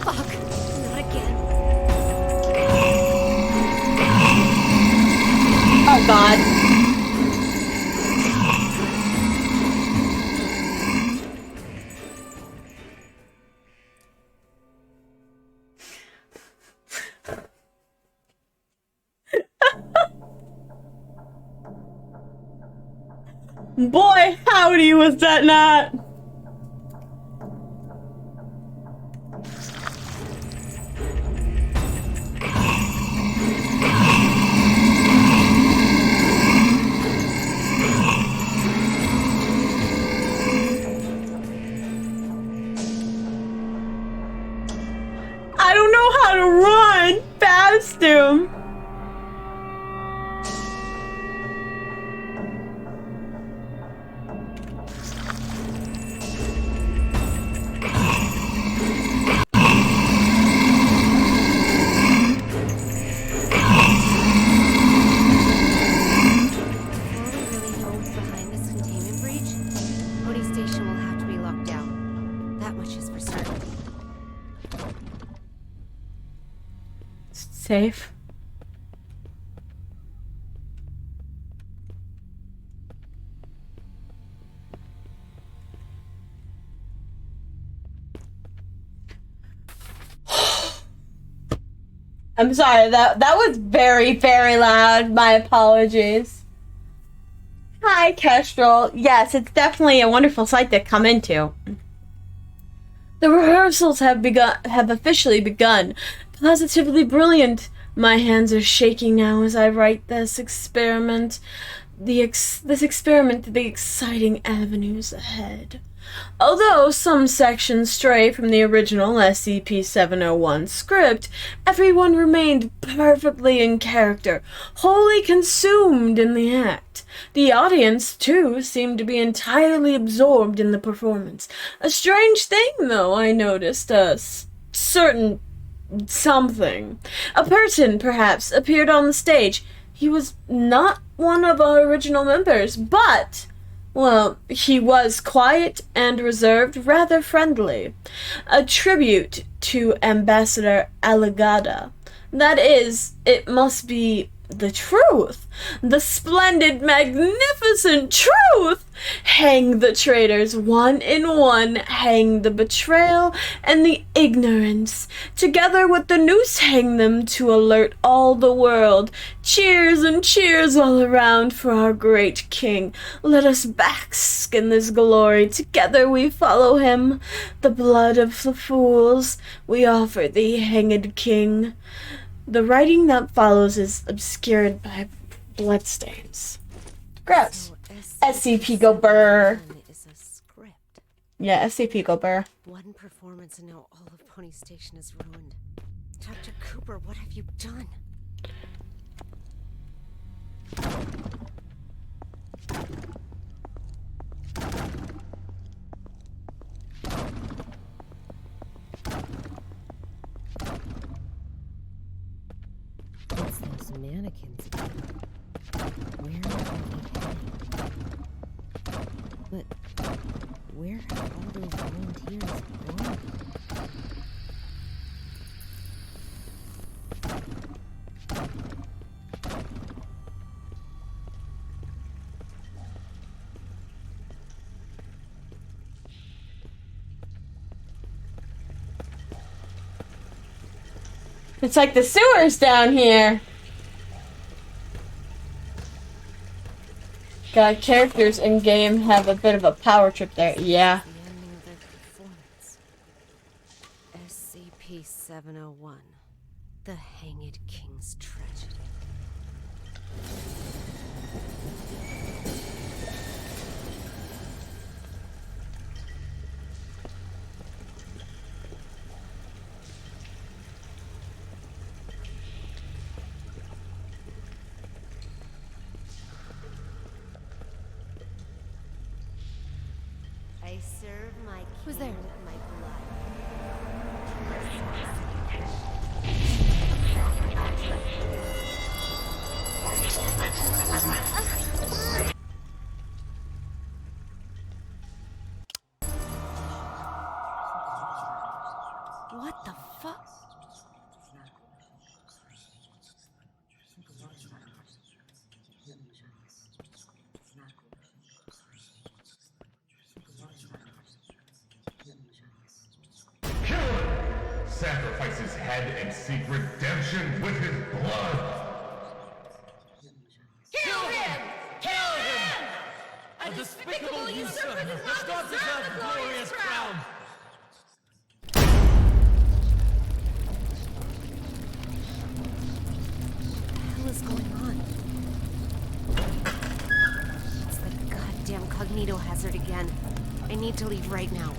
Fuck, not again. Oh god. Boy, howdy, was that not? I don't know how to run past him. Safe. I'm sorry, that was very, very loud. My apologies. Hi, Kestrel. Yes, it's definitely a wonderful sight to come into. The rehearsals have officially begun. Positively brilliant. My hands are shaking now as I write this experiment. The exciting avenues ahead. Although some sections stray from the original SCP-701 script, everyone remained perfectly in character, wholly consumed in the act. The audience, too, seemed to be entirely absorbed in the performance. A strange thing, though, I noticed. A certain something. A person, perhaps, appeared on the stage. He was not one of our original members, but... well, he was quiet and reserved, rather friendly. A tribute to Ambassador Allegada. That is, it must be the truth. The splendid, magnificent truth! Hang the traitors, one in one. Hang the betrayal and the ignorance. Together with the noose hang them to alert all the world. Cheers and cheers all around for our great king. Let us bask in this glory. Together we follow him. The blood of the fools we offer thee, hanged king. The writing that follows is obscured by bloodstains. Gross. SCP go burr. Is a script. Yeah, SCP go burr. One performance and now all of Pony Station is ruined. Dr. Cooper, what have you done? It's those mannequins again. Where are they heading? But where have all those volunteers gone? It's like the sewers down here. God, characters in game have a bit of a power trip there. Yeah. The ending of their performance. SCP-701. The Hanged King's Tragedy. I serve my king. Who's there? With my blood. What the fuck? Sacrifice his head and seek redemption with his blood! Kill him! Kill him! A despicable usurper does not deserve the glorious crown! What the hell is going on? It's the goddamn cognito hazard again. I need to leave right now.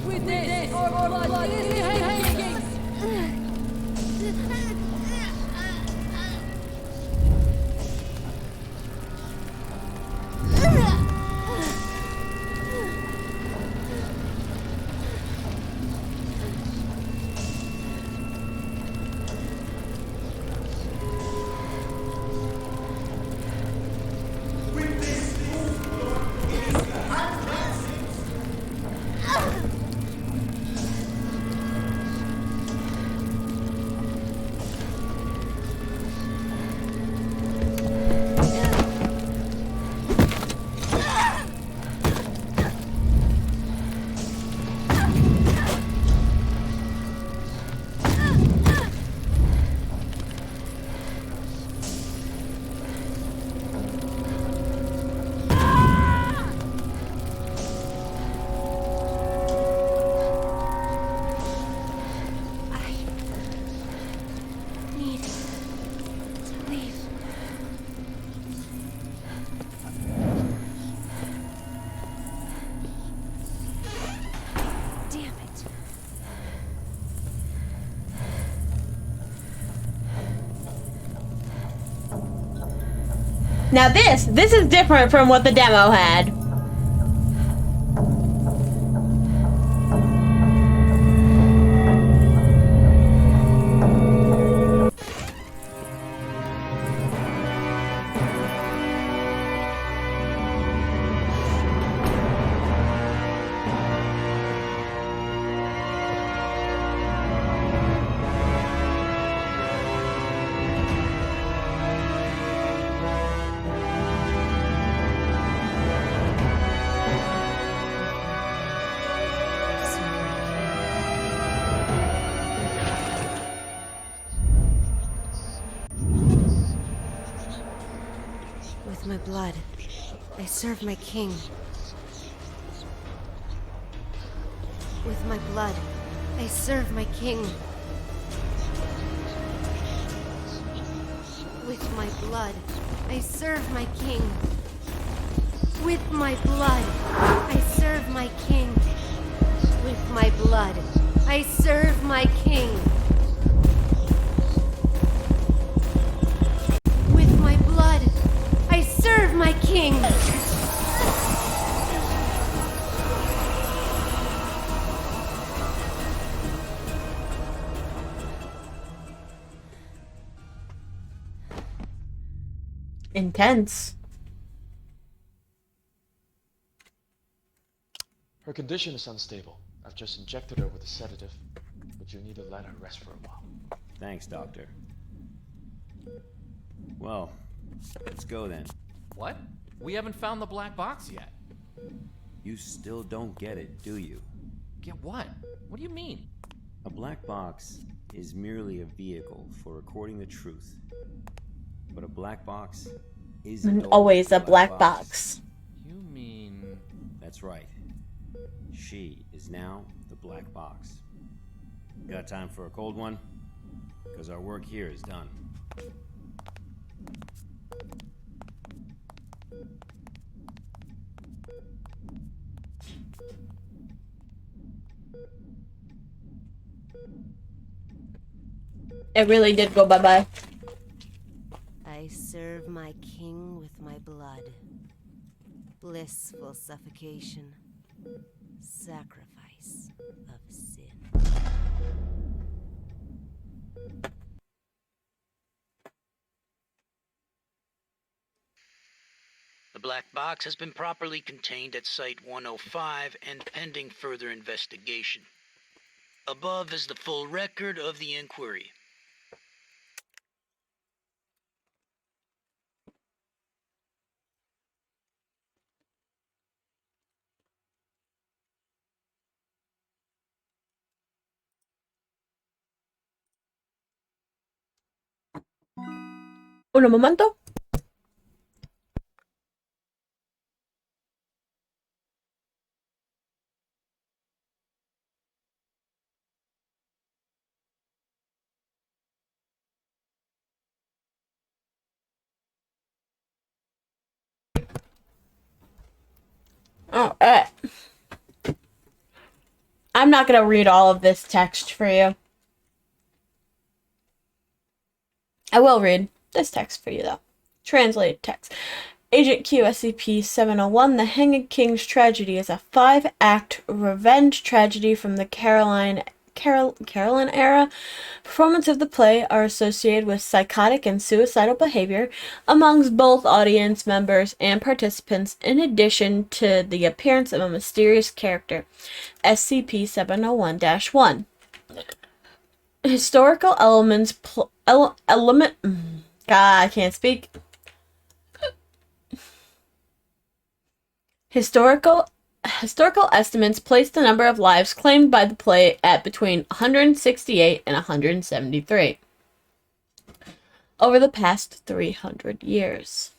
With this, our blood is hanging! Now this is different from what the demo had. With my blood, I serve my king. With my blood, I serve my king. With my blood, I serve my king. With my blood, I serve my king. With my blood, I serve my king. With my blood, I serve my king. Intense. Her condition is unstable. I've just injected her with a sedative, but you need to let her rest for a while. Thanks, Doctor. Well, let's go then. What? We haven't found the black box yet. You still don't get it, do you? Get what? What do you mean? A black box is merely a vehicle for recording the truth. But a black box isn't Always a black box. You mean... That's right. She is now the black box. Got time for a cold one? Because our work here is done. It really did go bye-bye. I serve my king with my blood. Blissful suffocation. Sacrifice of sin. The black box has been properly contained at Site-105 and pending further investigation. Above is the full record of the inquiry. Un momento. Alright. I'm not going to read all of this text for you. I will read this text for you, though. Translated text. Agent Q, SCP-701, The Hanged King's Tragedy is a 5-act revenge tragedy from the Caroline era. Performance of the play are associated with psychotic and suicidal behavior amongst both audience members and participants, in addition to the appearance of a mysterious character. SCP-701-1. Historical elements I can't speak. Historical estimates place the number of lives claimed by the play at between 168 and 173 over the past 300 years.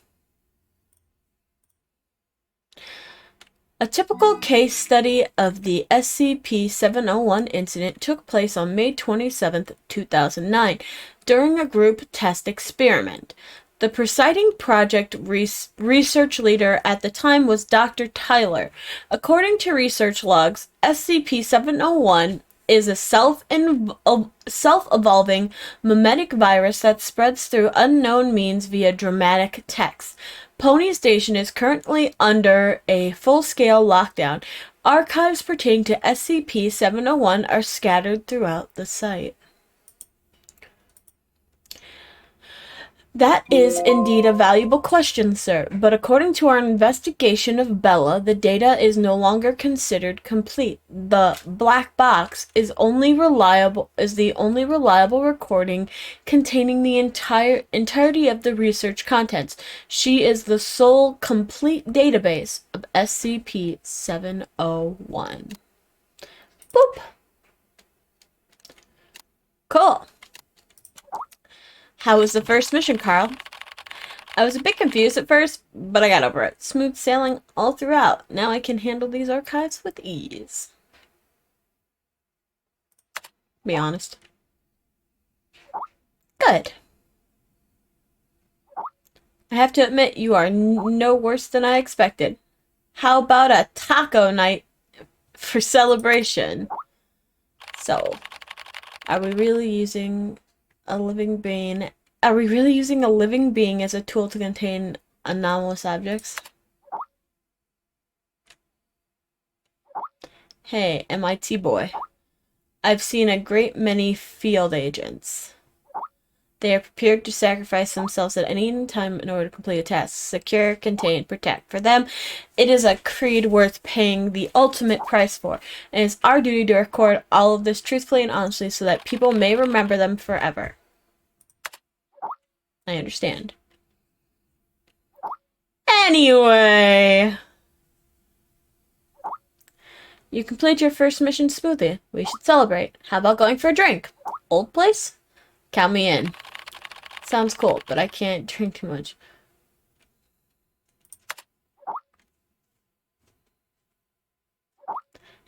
A typical case study of the SCP-701 incident took place on May 27, 2009, during a group test experiment. The presiding project research leader at the time was Dr. Tyler. According to research logs, SCP-701 is a self-evolving memetic virus that spreads through unknown means via dramatic text. Pony Station is currently under a full-scale lockdown. Archives pertaining to SCP-701 are scattered throughout the site. That is indeed a valuable question, sir, but according to our investigation of Bella, the data is no longer considered complete. The black box is the only reliable recording containing the entirety of the research contents. She is the sole complete database of SCP-701. Boop. Cool. How was the first mission, Carl? I was a bit confused at first, but I got over it. Smooth sailing all throughout. Now I can handle these archives with ease. Be honest. Good. I have to admit, you are no worse than I expected. How about a taco night for celebration? So, are we really using a living being? Are we really using a living being as a tool to contain anomalous objects? Hey, MIT boy. I've seen a great many field agents. They are prepared to sacrifice themselves at any time in order to complete a task. Secure, contain, protect. For them, it is a creed worth paying the ultimate price for. And it's our duty to record all of this truthfully and honestly so that people may remember them forever. I understand. Anyway, you completed your first mission smoothly. We should celebrate. How about going for a drink? Old place? Count me in. Sounds cool, but I can't drink too much.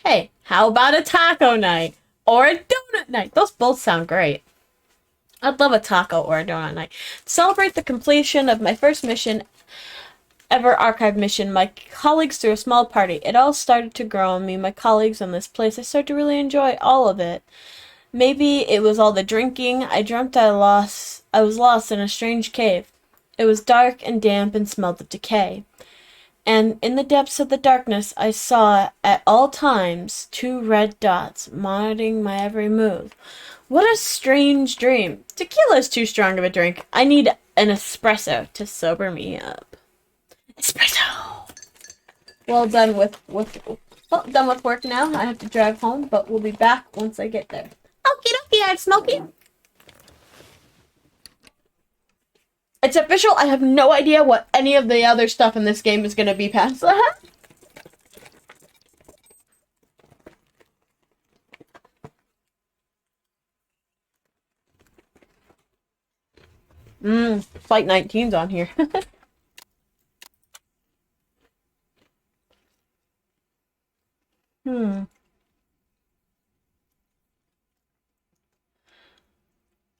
Hey, how about a taco night? Or a donut night? Those both sound great. I'd love a taco or a donut night. To celebrate the completion of my first mission ever archive mission, my colleagues threw a small party. It all started to grow on me, my colleagues, and this place. I started to really enjoy all of it. Maybe it was all the drinking. I dreamt I was lost in a strange cave. It was dark and damp and smelled of decay. And in the depths of the darkness, I saw at all times 2 red dots monitoring my every move. What a strange dream. Tequila is too strong of a drink. I need an espresso to sober me up. Espresso. Well, done with work now. I have to drive home, but we'll be back once I get there. Okie dokie, I'm Smokey. It's official. I have no idea what any of the other stuff in this game is going to be past that. Flight 19's on here.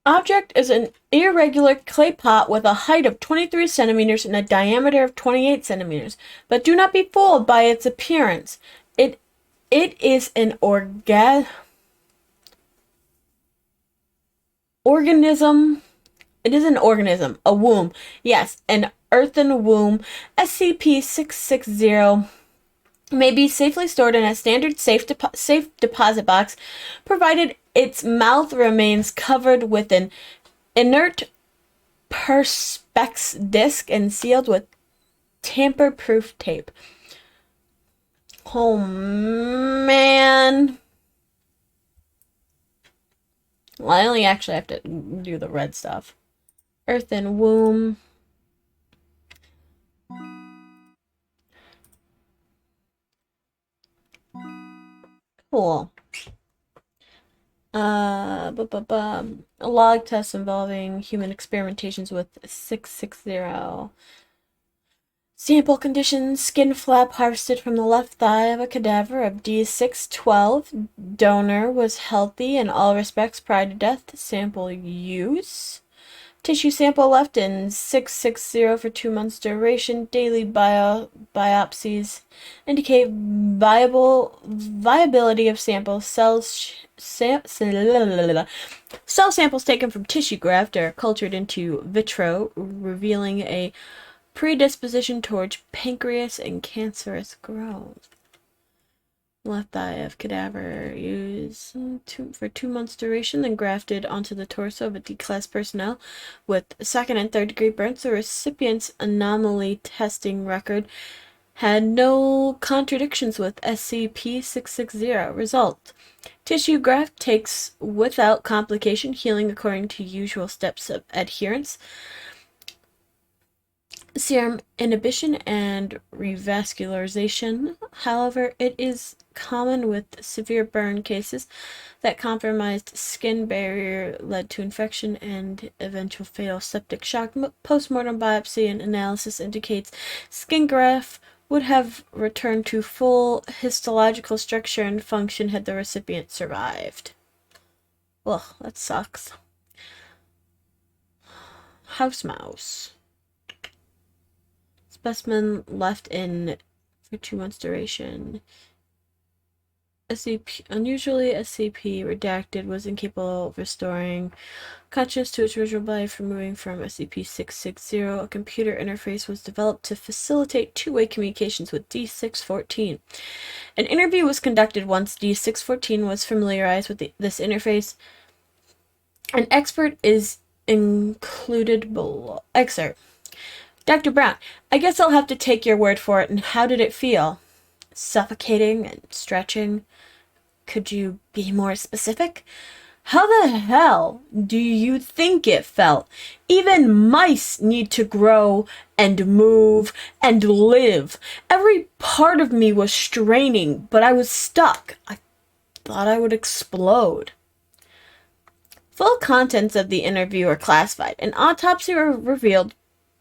Object is an irregular clay pot with a height of 23 centimeters and a diameter of 28 centimeters. But do not be fooled by its appearance. It is an organism. It is an organism, a womb. Yes, an earthen womb. SCP-660 may be safely stored in a standard safe deposit box, provided its mouth remains covered with an inert perspex disc and sealed with tamper-proof tape. Oh, man. Well, I only actually have to do the red stuff. Earthen womb. Cool. A log test involving human experimentations with 660. Sample conditions: skin flap harvested from the left thigh of a cadaver of D612. Donor was healthy in all respects prior to death. Sample use. Tissue sample left in 660 for 2 months duration. Daily biopsies indicate viability of samples. Cell samples taken from tissue graft are cultured into vitro, revealing a predisposition towards pancreas and cancerous growth. Left thigh of cadaver used for 2 months duration, then grafted onto the torso of a D-class personnel with 2nd and 3rd degree burns. The recipient's anomaly testing record had no contradictions with SCP-660. Result: tissue graft takes without complication, healing according to usual steps of adherence. Serum inhibition and revascularization. However, it is common with severe burn cases that compromised skin barrier led to infection and eventual fatal septic shock. Postmortem biopsy and analysis indicates skin graft would have returned to full histological structure and function had the recipient survived. Ugh, that sucks. House mouse. Specimen left in for 2 months duration. Unusually, SCP redacted was incapable of restoring consciousness to its original life. Removing from SCP-660, a computer interface was developed to facilitate two-way communications with D614. An interview was conducted once D614 was familiarized with this interface. An expert is included below. Excerpt. Dr. Brown, I guess I'll have to take your word for it. And how did it feel? Suffocating and stretching? Could you be more specific? How the hell do you think it felt? Even mice need to grow and move and live. Every part of me was straining, but I was stuck. I thought I would explode. Full contents of the interview are classified. An autopsy revealed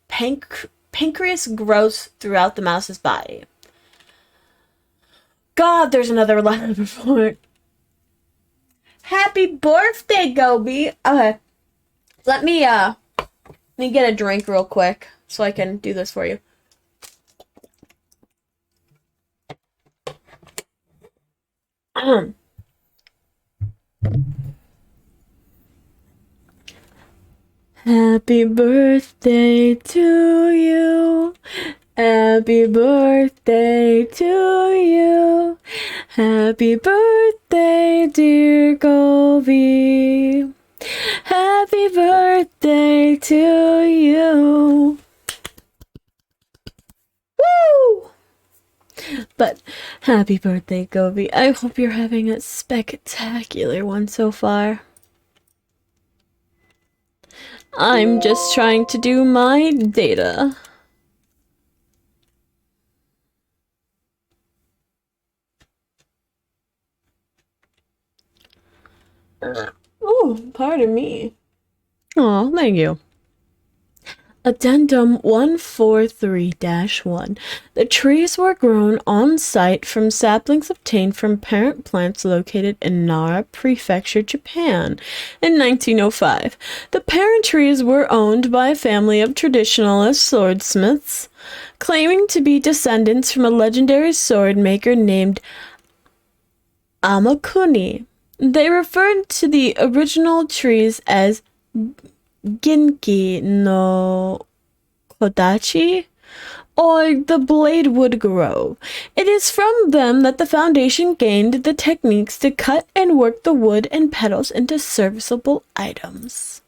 pancreas growth throughout the mouse's body. God, there's another lab report. Happy birthday, Gobi. Okay. Let me get a drink real quick so I can do this for you. Happy birthday to you. Happy birthday to you. Happy birthday, dear Gobi. Happy birthday to you. But happy birthday, Gobi. I hope you're having a spectacular one so far. I'm just trying to do my data. Oh, pardon me. Oh, thank you. Addendum 143-1. The trees were grown on site from saplings obtained from parent plants located in Nara Prefecture, Japan in 1905. The parent trees were owned by a family of traditionalist swordsmiths, claiming to be descendants from a legendary sword maker named Amakuni. They referred to the original trees as Ginki no Kodachi, or the Bladewood Grove. It is from them that the Foundation gained the techniques to cut and work the wood and petals into serviceable items.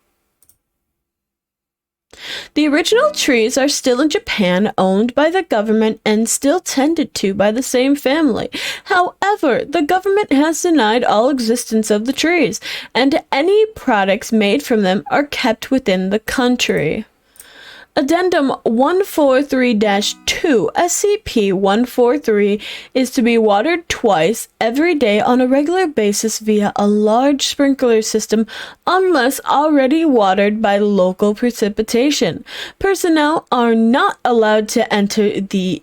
The original trees are still in Japan, owned by the government and still tended to by the same family. However, the government has denied all existence of the trees, and any products made from them are kept within the country. Addendum 143-2, SCP-143 is to be watered twice every day on a regular basis via a large sprinkler system unless already watered by local precipitation. Personnel are not allowed to enter the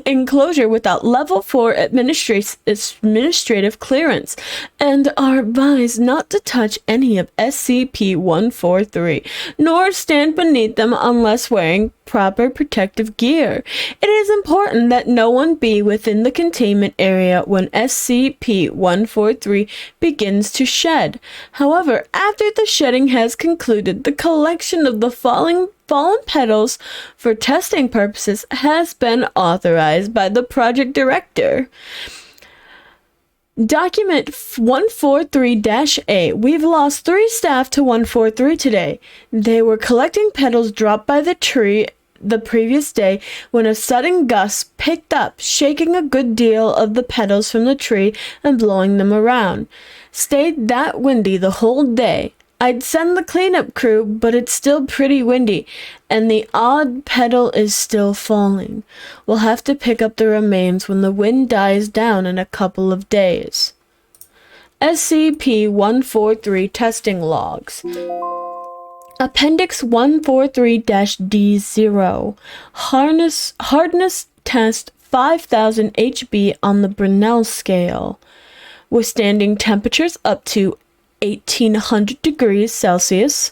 enclosure without level 4 administrative clearance and are advised not to touch any of SCP-143, nor stand beneath them unless wearing proper protective gear. It is important that no one be within the containment area when SCP-143 begins to shed. However, after the shedding has concluded, the collection of the fallen petals for testing purposes has been authorized by the project director. Document 143-A. We've lost 3 staff to 143 today. They were collecting petals dropped by the tree the previous day when a sudden gust picked up, shaking a good deal of the petals from the tree and blowing them around. Stayed that windy the whole day. I'd send the cleanup crew, but it's still pretty windy, and the odd petal is still falling. We'll have to pick up the remains when the wind dies down in a couple of days. SCP-143 Testing Logs. Appendix 143-D0. Hardness Test 5000 HB on the Brinell scale. Withstanding temperatures up to 1800 degrees Celsius.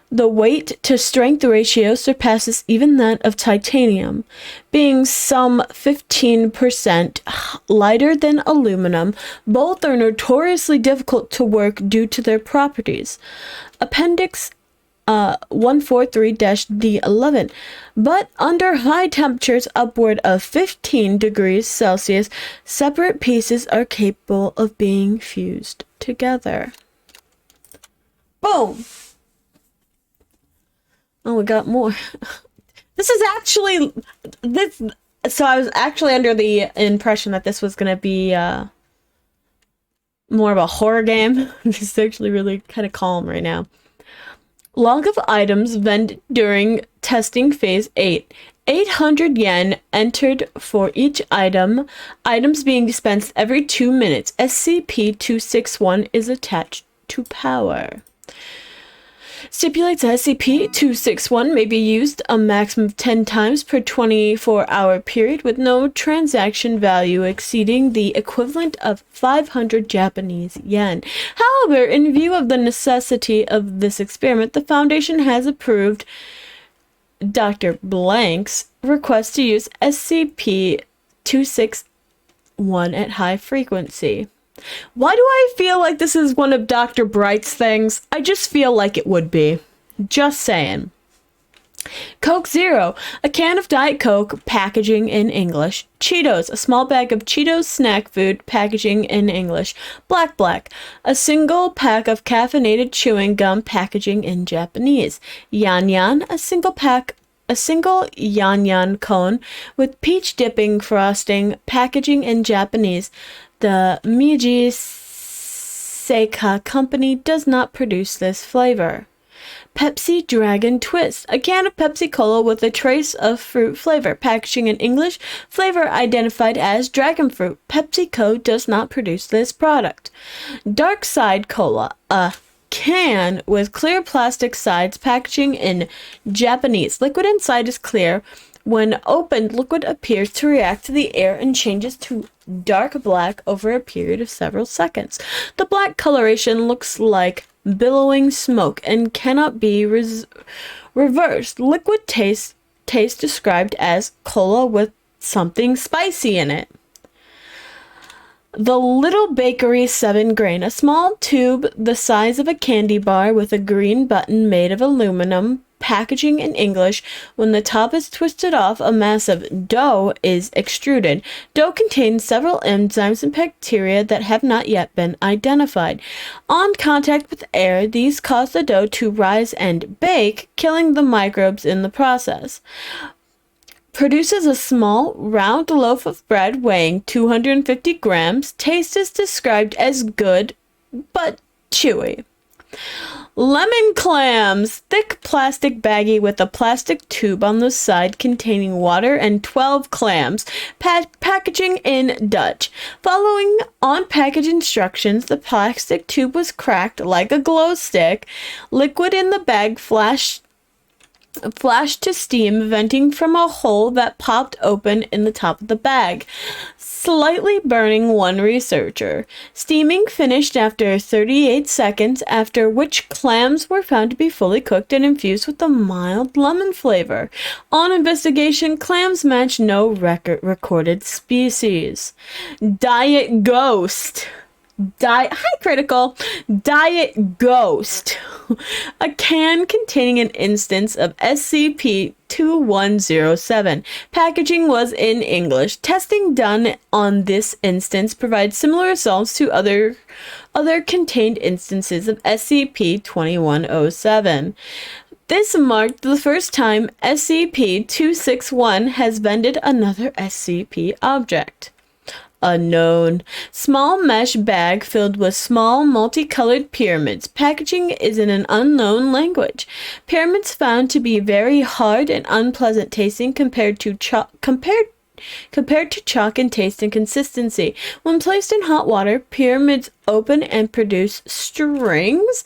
The weight to strength ratio surpasses even that of titanium, being some 15% lighter than aluminum. Both are notoriously difficult to work due to their properties. Appendix 143-D11. But under high temperatures upward of 15 degrees Celsius, separate pieces are capable of being fused together. Boom! Oh, we got more. This is actually this. So I was actually under the impression that this was gonna be more of a horror game. It's actually really kind of calm right now. Log of items vended during testing phase 8. 800 yen entered for each item. Items being dispensed every 2 minutes. SCP-261 is attached to power. Stipulates SCP-261 may be used a maximum of 10 times per 24-hour period with no transaction value exceeding the equivalent of 500 Japanese yen. However, in view of the necessity of this experiment, the Foundation has approved Dr. Blank's request to use SCP-261 at high frequency. Why do I feel like this is one of Dr. Bright's things? I just feel like it would be. Just saying. Coke Zero, a can of Diet Coke, packaging in English. Cheetos, a small bag of Cheetos snack food, packaging in English. Black, a single pack of caffeinated chewing gum, packaging in Japanese. Yan, a single pack a single Yan cone with peach dipping frosting, packaging in Japanese. The Meiji Seika Company does not produce this flavor. Pepsi Dragon Twist, a can of Pepsi Cola with a trace of fruit flavor. Packaging in English, flavor identified as dragon fruit. PepsiCo does not produce this product. Dark Side Cola, a can with clear plastic sides, packaging in Japanese. Liquid inside is clear. When opened, liquid appears to react to the air and changes to dark black over a period of several seconds. The black coloration looks like billowing smoke and cannot be reversed. Liquid taste described as cola with something spicy in it. The Little Bakery 7 Grain, a small tube the size of a candy bar with a green button made of aluminum. Packaging in English, when the top is twisted off, a mass of dough is extruded. Dough contains several enzymes and bacteria that have not yet been identified. On contact with air, these cause the dough to rise and bake, killing the microbes in the process. Produces a small, round loaf of bread weighing 250 grams. Taste is described as good, but chewy. Lemon clams, thick plastic baggie with a plastic tube on the side containing water and 12 clams. Packaging in Dutch. Following on-package instructions, the plastic tube was cracked like a glow stick. Liquid in the bag flashed to steam, venting from a hole that popped open in the top of the bag, slightly burning one researcher. Steaming finished after 38 seconds, after which clams were found to be fully cooked and infused with a mild lemon flavor. On investigation, clams match no recorded species. Diet Ghost. Hi, Critical. Diet Ghost. A can containing an instance of SCP-2107. Packaging was in English. Testing done on this instance provides similar results to other contained instances of SCP-2107. This marked the first time SCP-261 has vended another SCP object. Unknown. Small mesh bag filled with small multicolored pyramids. Packaging is in an unknown language. Pyramids found to be very hard and unpleasant tasting compared to chalk in taste and consistency. When placed in hot water, pyramids open and produce strings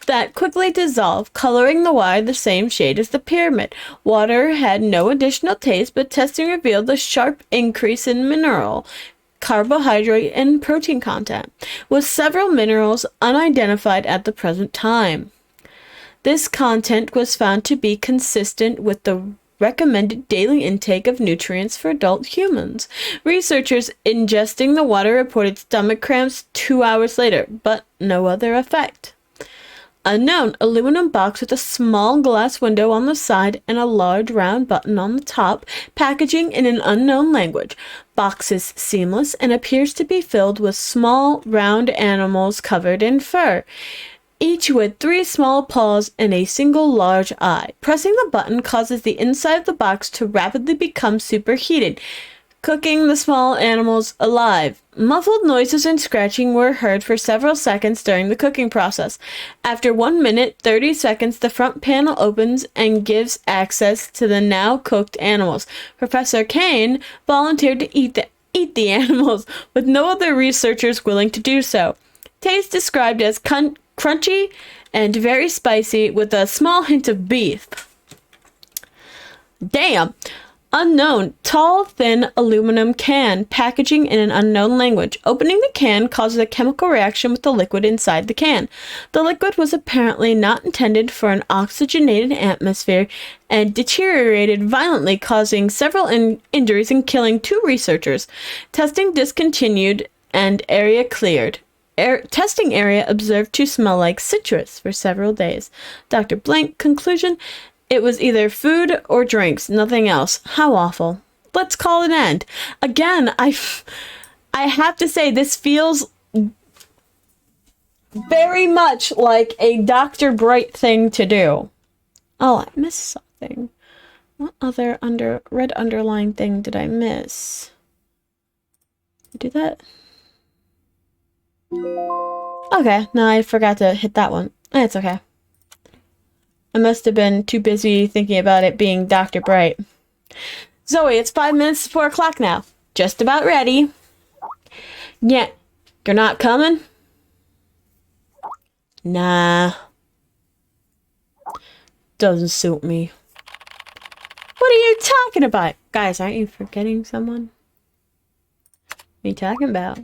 that quickly dissolve, coloring the water the same shade as the pyramid. Water had no additional taste, but testing revealed a sharp increase in mineral, carbohydrate, and protein content, with several minerals unidentified at the present time. This content was found to be consistent with the recommended daily intake of nutrients for adult humans. Researchers ingesting the water reported stomach cramps 2 hours later, but no other effect. Unknown. Aluminum box with a small glass window on the side and a large round button on the top. Packaging in an unknown language. Box is seamless and appears to be filled with small, round animals covered in fur, each with 3 small paws and a single large eye. Pressing the button causes the inside of the box to rapidly become superheated, cooking the small animals alive. Muffled noises and scratching were heard for several seconds during the cooking process. After 1 minute, 30 seconds, the front panel opens and gives access to the now cooked animals. Professor Kane volunteered to eat the animals, with no other researchers willing to do so. Taste described as crunchy and very spicy, with a small hint of beef. Damn. Unknown. Tall, thin aluminum can. Packaging in an unknown language. Opening the can causes a chemical reaction with the liquid inside the can. The liquid was apparently not intended for an oxygenated atmosphere and deteriorated violently, causing several injuries and killing 2 researchers. Testing discontinued and area cleared. Testing area observed to smell like citrus for several days. Dr. Blank. Conclusion: it was either food or drinks, nothing else. How awful. Let's call it an end. Again, I have to say, this feels very much like a Dr. Bright thing to do. Oh, I missed something. What other red underline thing did I miss? Do that? Okay, no, I forgot to hit that one. It's okay. I must have been too busy thinking about it being Dr. Bright. Zoe, it's 5 minutes to 4 o'clock now. Just about ready. Yeah, you're not coming? Nah. Doesn't suit me. What are you talking about? Guys, aren't you forgetting someone? What are you talking about?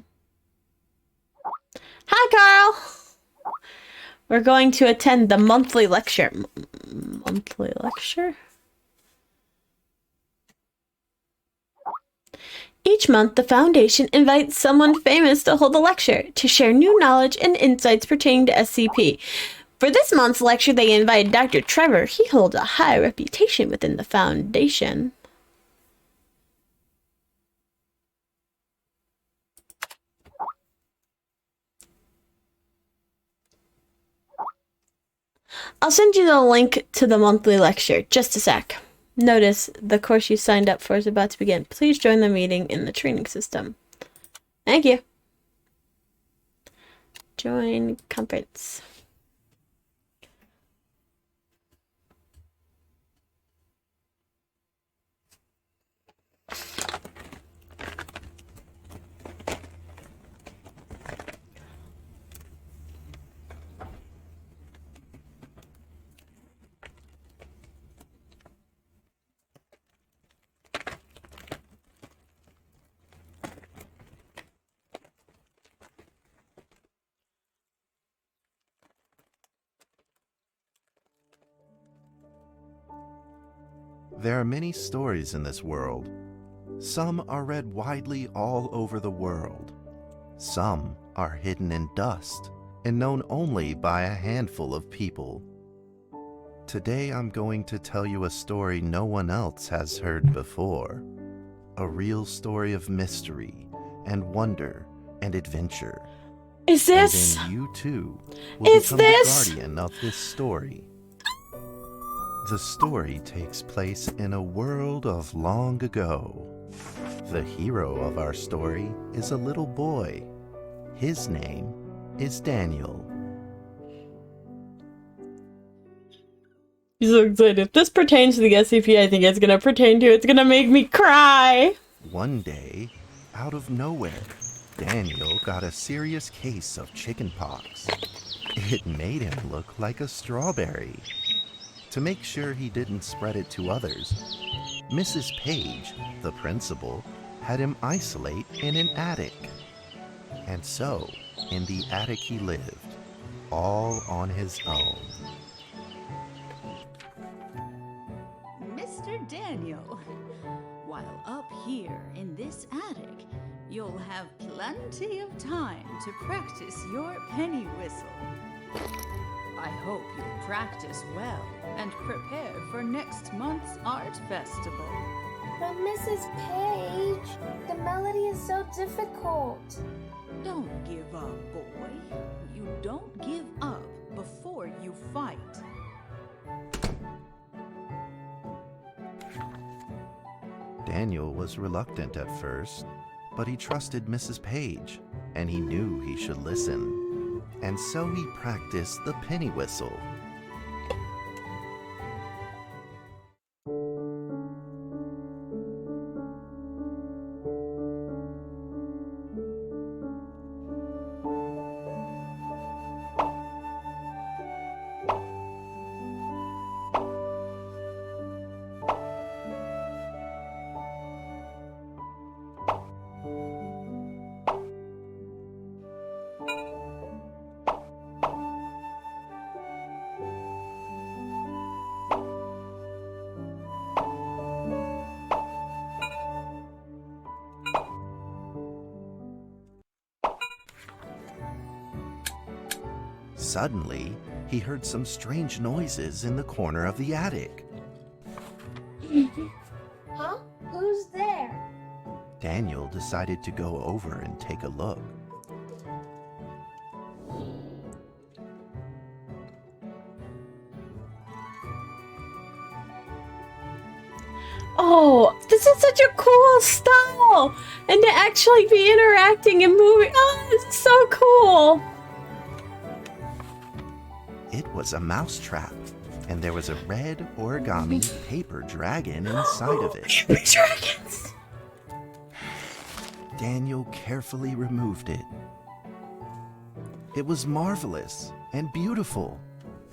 Hi, Carl! We're going to attend the monthly lecture. Monthly lecture? Each month, the Foundation invites someone famous to hold a lecture to share new knowledge and insights pertaining to SCP. For this month's lecture, they invited Dr. Trevor. He holds a high reputation within the Foundation. I'll send you the link to the monthly lecture. Just a sec. Notice the course you signed up for is about to begin. Please join the meeting in the training system. Thank you. Join conference. There are many stories in this world. Some are read widely all over the world. Some are hidden in dust and known only by a handful of people. Today I'm going to tell you a story no one else has heard before. A real story of mystery and wonder and adventure. Is this? And then you too will become the guardian of this story. The story takes place in a world of long ago. The hero of our story is a little boy. His name is Daniel. I'm so excited. If this pertains to the SCP, I think it's gonna pertain to. It's gonna make me cry. One day, out of nowhere, Daniel got a serious case of chickenpox. It made him look like a strawberry. To make sure he didn't spread it to others, Mrs. Page, the principal, had him isolate in an attic. And so, in the attic he lived, all on his own. Mr. Daniel, while up here in this attic, you'll have plenty of time to practice your penny whistle. I hope you'll practice well and prepare for next month's art festival. But Mrs. Page, the melody is so difficult. Don't give up, boy. You don't give up before you fight. Daniel was reluctant at first, but he trusted Mrs. Page, and he knew he should listen. And so he practiced the penny whistle. Suddenly, he heard some strange noises in the corner of the attic. Huh? Who's there? Daniel decided to go over and take a look. Oh, this is such a cool style! And to actually be interacting and moving. Oh, this is so cool! It was a mousetrap, and there was a red origami paper dragon inside of it. Paper dragons! Daniel carefully removed it. It was marvelous and beautiful.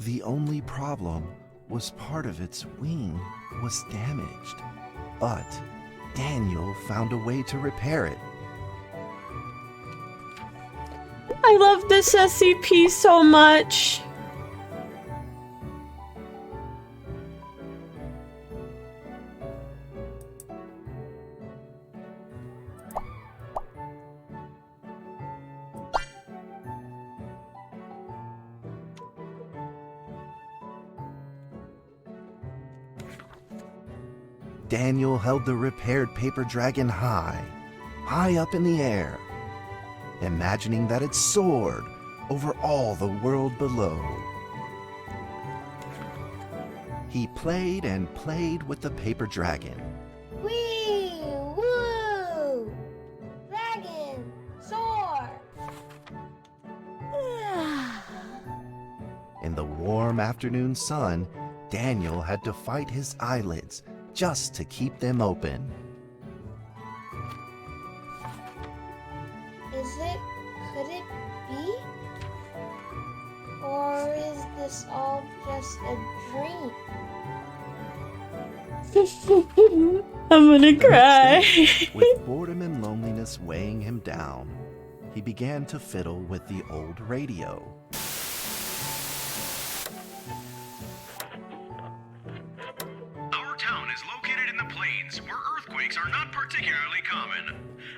The only problem was part of its wing was damaged. But Daniel found a way to repair it. I love this SCP so much. Daniel held the repaired paper dragon high up in the air, imagining that it soared over all the world below. He played and played with the paper dragon. Wee! Woo! Dragon! Soar! In the warm afternoon sun, Daniel had to fight his eyelids just to keep them open. Could it be? Or is this all just a dream? I'm gonna cry. With boredom and loneliness weighing him down, he began to fiddle with the old radio. Our town is located in the plains, where earthquakes are not particularly common.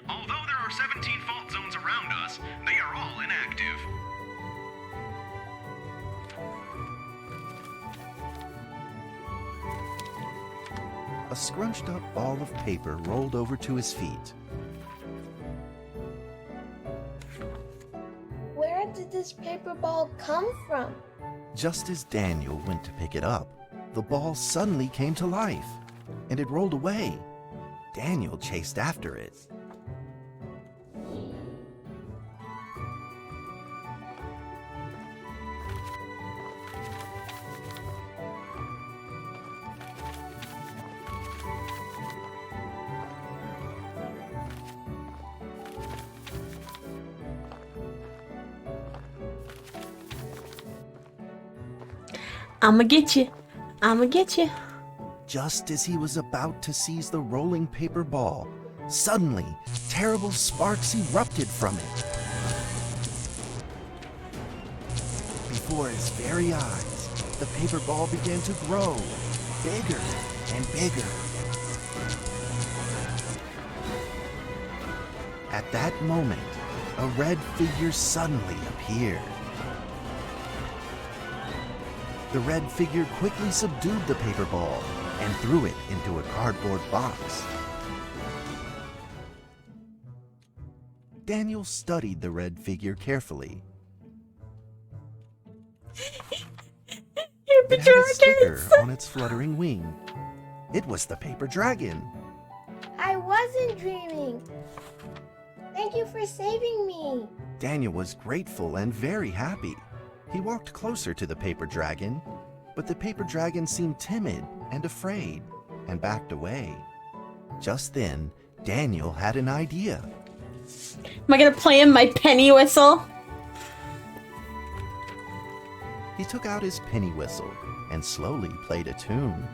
Although there are 17 fault zones around us, they are all inactive. A scrunched up ball of paper rolled over to his feet. Where did this paper ball come from? Just as Daniel went to pick it up, the ball suddenly came to life, and it rolled away. Daniel chased after it. I'ma get you. I'ma get you. Just as he was about to seize the rolling paper ball, suddenly, terrible sparks erupted from it. Before his very eyes, the paper ball began to grow, bigger and bigger. At that moment, a red figure suddenly appeared. The red figure quickly subdued the paper ball and threw it into a cardboard box. Daniel studied the red figure carefully. It had a sticker on its fluttering wing. It was the paper dragon. I wasn't dreaming. Thank you for saving me. Daniel was grateful and very happy. He walked closer to the paper dragon, but the paper dragon seemed timid and afraid and backed away. Just then, Daniel had an idea. Am I gonna play him my penny whistle? He took out his penny whistle and slowly played a tune.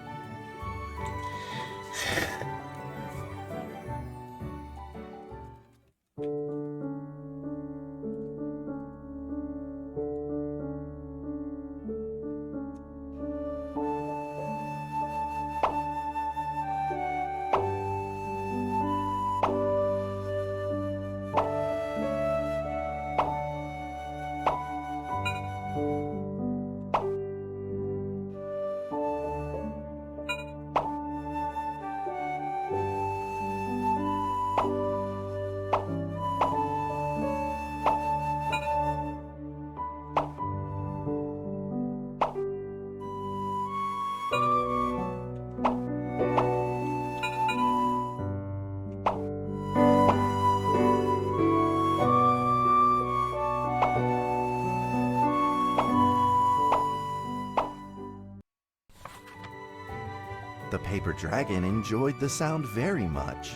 paper dragon enjoyed the sound very much.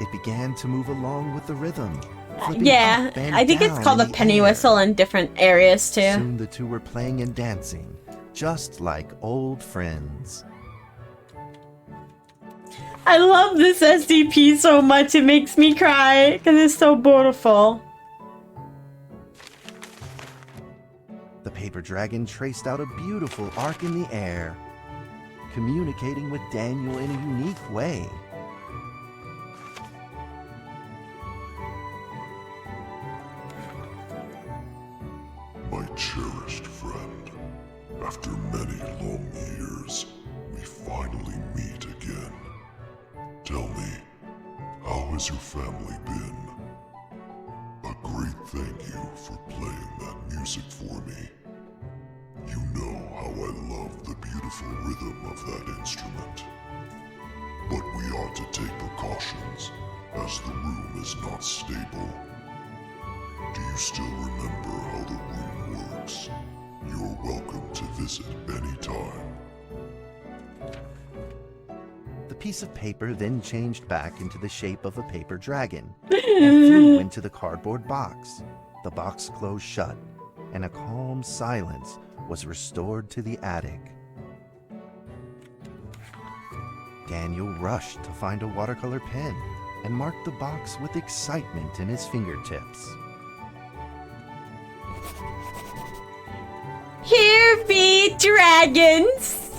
It began to move along with the rhythm. flipping Yeah, up and I think it's down called a in the penny air. whistle in different areas too. Soon the two were playing and dancing, just like old friends. I love this SDP so much, it makes me cry because it's so beautiful. The paper dragon traced out a beautiful arc in the air, communicating with Daniel in a unique way. My cherished friend, after many long years, we finally meet again. Tell me, how has your family been? A great thank you for playing that music for me. You know how I love the beautiful rhythm of that instrument. But we ought to take precautions, as the room is not stable. Do you still remember how the room works? You're welcome to visit anytime. The piece of paper then changed back into the shape of a paper dragon and flew into the cardboard box. The box closed shut, and a calm silence was restored to the attic. Daniel rushed to find a watercolor pen and marked the box with excitement in his fingertips. Here be dragons!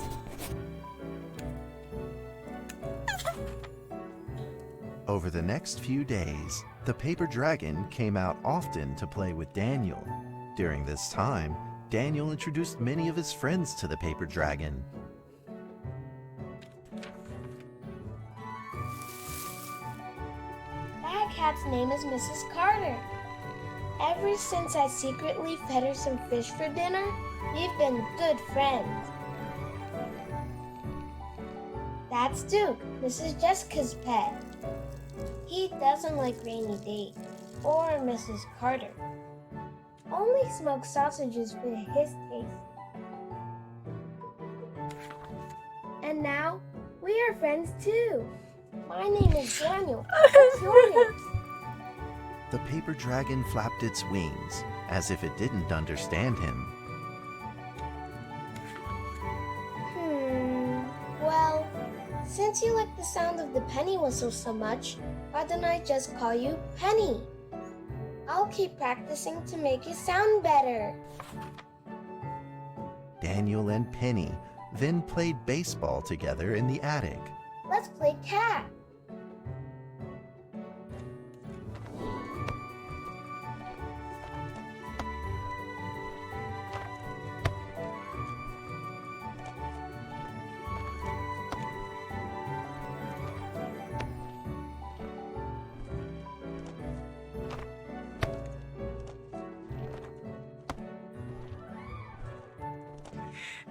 Over the next few days, the paper dragon came out often to play with Daniel. During this time, Daniel introduced many of his friends to the paper dragon. That cat's name is Mrs. Carter. Ever since I secretly fed her some fish for dinner, we've been good friends. That's Duke, Mrs. Jessica's pet. He doesn't like Rainy Day or Mrs. Carter. Only smoked sausages for his taste. And now, we are friends too. My name is Daniel. What's your name? The paper dragon flapped its wings, as if it didn't understand him. Well, since you like the sound of the penny whistle so much, why don't I just call you Penny? I'll keep practicing to make it sound better. Daniel and Penny then played baseball together in the attic. Let's play cat.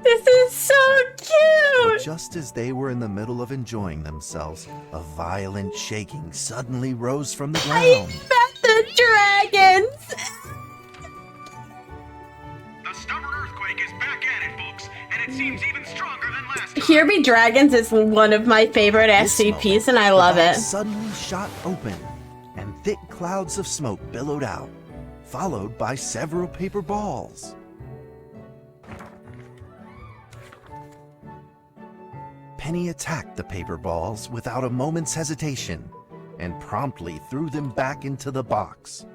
This is so cute! Just as they were in the middle of enjoying themselves, a violent shaking suddenly rose from the ground. Met the dragons! The stubborn earthquake is back at it, folks, and it seems even stronger than last time. Here Be Dragons is one of my favorite SCPs and I love the it. box suddenly shot open, and thick clouds of smoke billowed out, followed by several paper balls. Penny attacked the paper balls without a moment's hesitation and promptly threw them back into the box.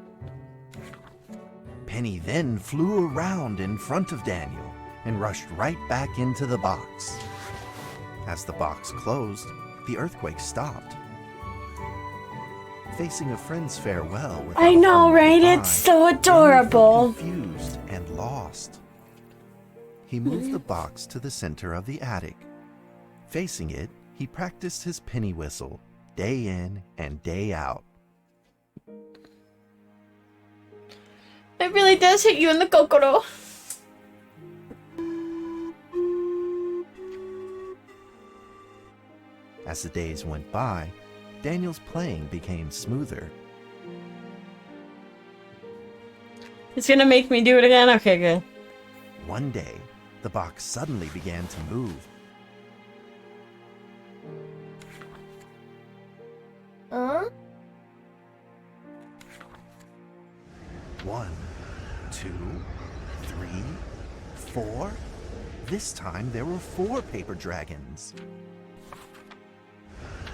Penny then flew around in front of Daniel and rushed right back into the box. As the box closed, the earthquake stopped. Facing a friend's farewell with I know, right? It's so adorable. Confused and lost. He moved the box to the center of the attic. Facing it, he practiced his penny whistle, day in and day out. It really does hit you in the kokoro. As the days went by, Daniel's playing became smoother. It's gonna make me do it again? Okay, good. One day, the box suddenly began to move. Huh? 1, 2, 3, 4. This time there were 4 paper dragons.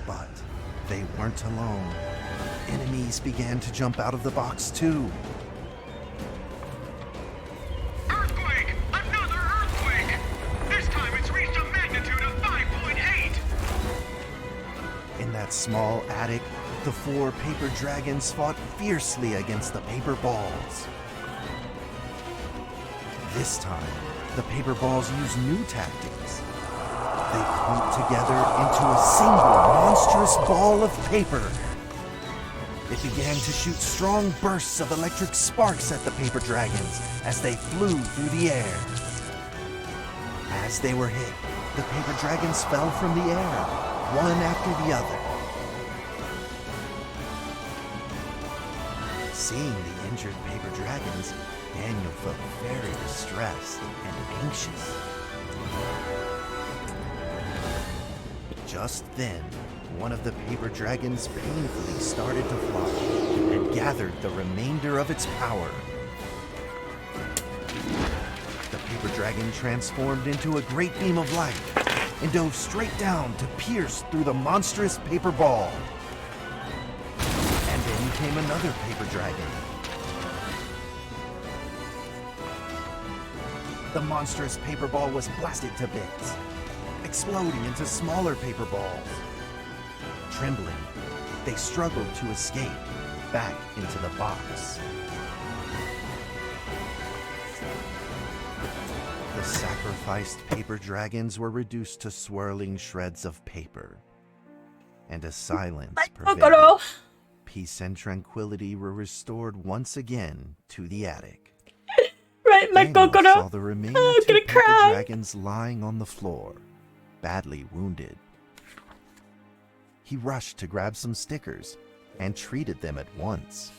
But they weren't alone. Enemies began to jump out of the box too. Earthquake! Another earthquake! This time it's reached a magnitude of 5.8! In that small attic, the 4 paper dragons fought fiercely against the paper balls. This time, the paper balls used new tactics. They clumped together into a single monstrous ball of paper. It began to shoot strong bursts of electric sparks at the paper dragons as they flew through the air. As they were hit, the paper dragons fell from the air, one after the other. Seeing the injured paper dragons, Daniel felt very distressed and anxious. Just then, one of the paper dragons painfully started to fly and gathered the remainder of its power. The paper dragon transformed into a great beam of light and dove straight down to pierce through the monstrous paper ball. And then came another paper dragon. The monstrous paper ball was blasted to bits, exploding into smaller paper balls. Trembling, they struggled to escape back into the box. The sacrificed paper dragons were reduced to swirling shreds of paper, and a silence prevailed. Peace and tranquility were restored once again to the attic. Right, my Daniel Kokoro. saw the remaining I'm 2 gonna paper cry. dragons lying on the floor, badly wounded. He rushed to grab some stickers and treated them at once.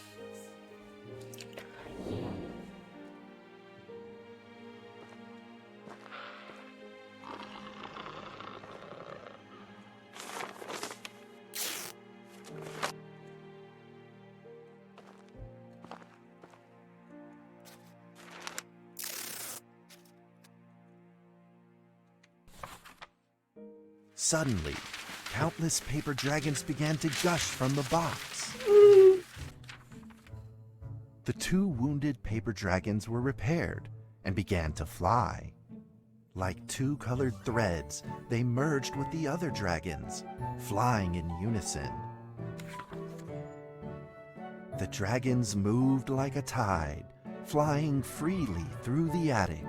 Suddenly, countless paper dragons began to gush from the box. The 2 wounded paper dragons were repaired and began to fly. Like 2 colored threads, they merged with the other dragons, flying in unison. The dragons moved like a tide, flying freely through the attic.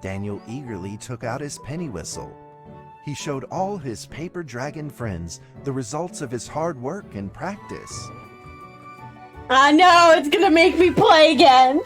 Daniel eagerly took out his penny whistle. He showed all his paper dragon friends the results of his hard work and practice. I know, it's gonna make me play again.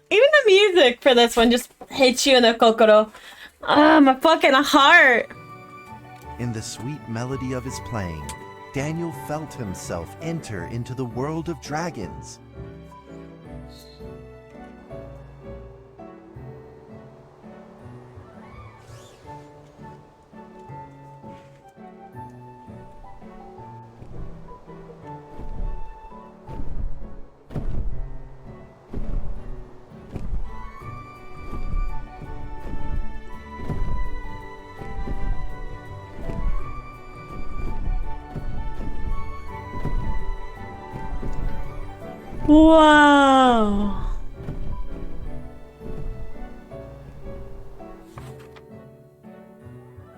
Even the music for this one just hits you in the kokoro. Ah, my fucking heart. In the sweet melody of his playing, Daniel felt himself enter into the world of dragons. Wow.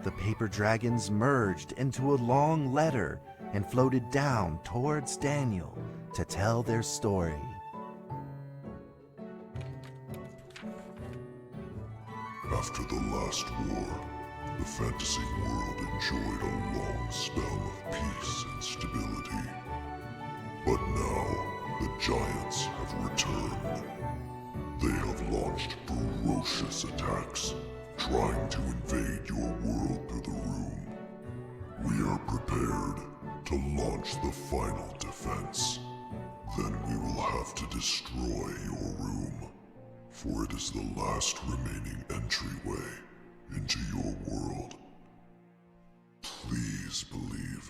The paper dragons merged into a long letter and floated down towards Daniel to tell their story. After the last war, the fantasy world enjoyed a long spell of peace and stability. But now, the giants have returned. They have launched ferocious attacks, trying to invade your world through the room. We are prepared to launch the final defense. Then we will have to destroy your room, for it is the last remaining entryway into your world. Please believe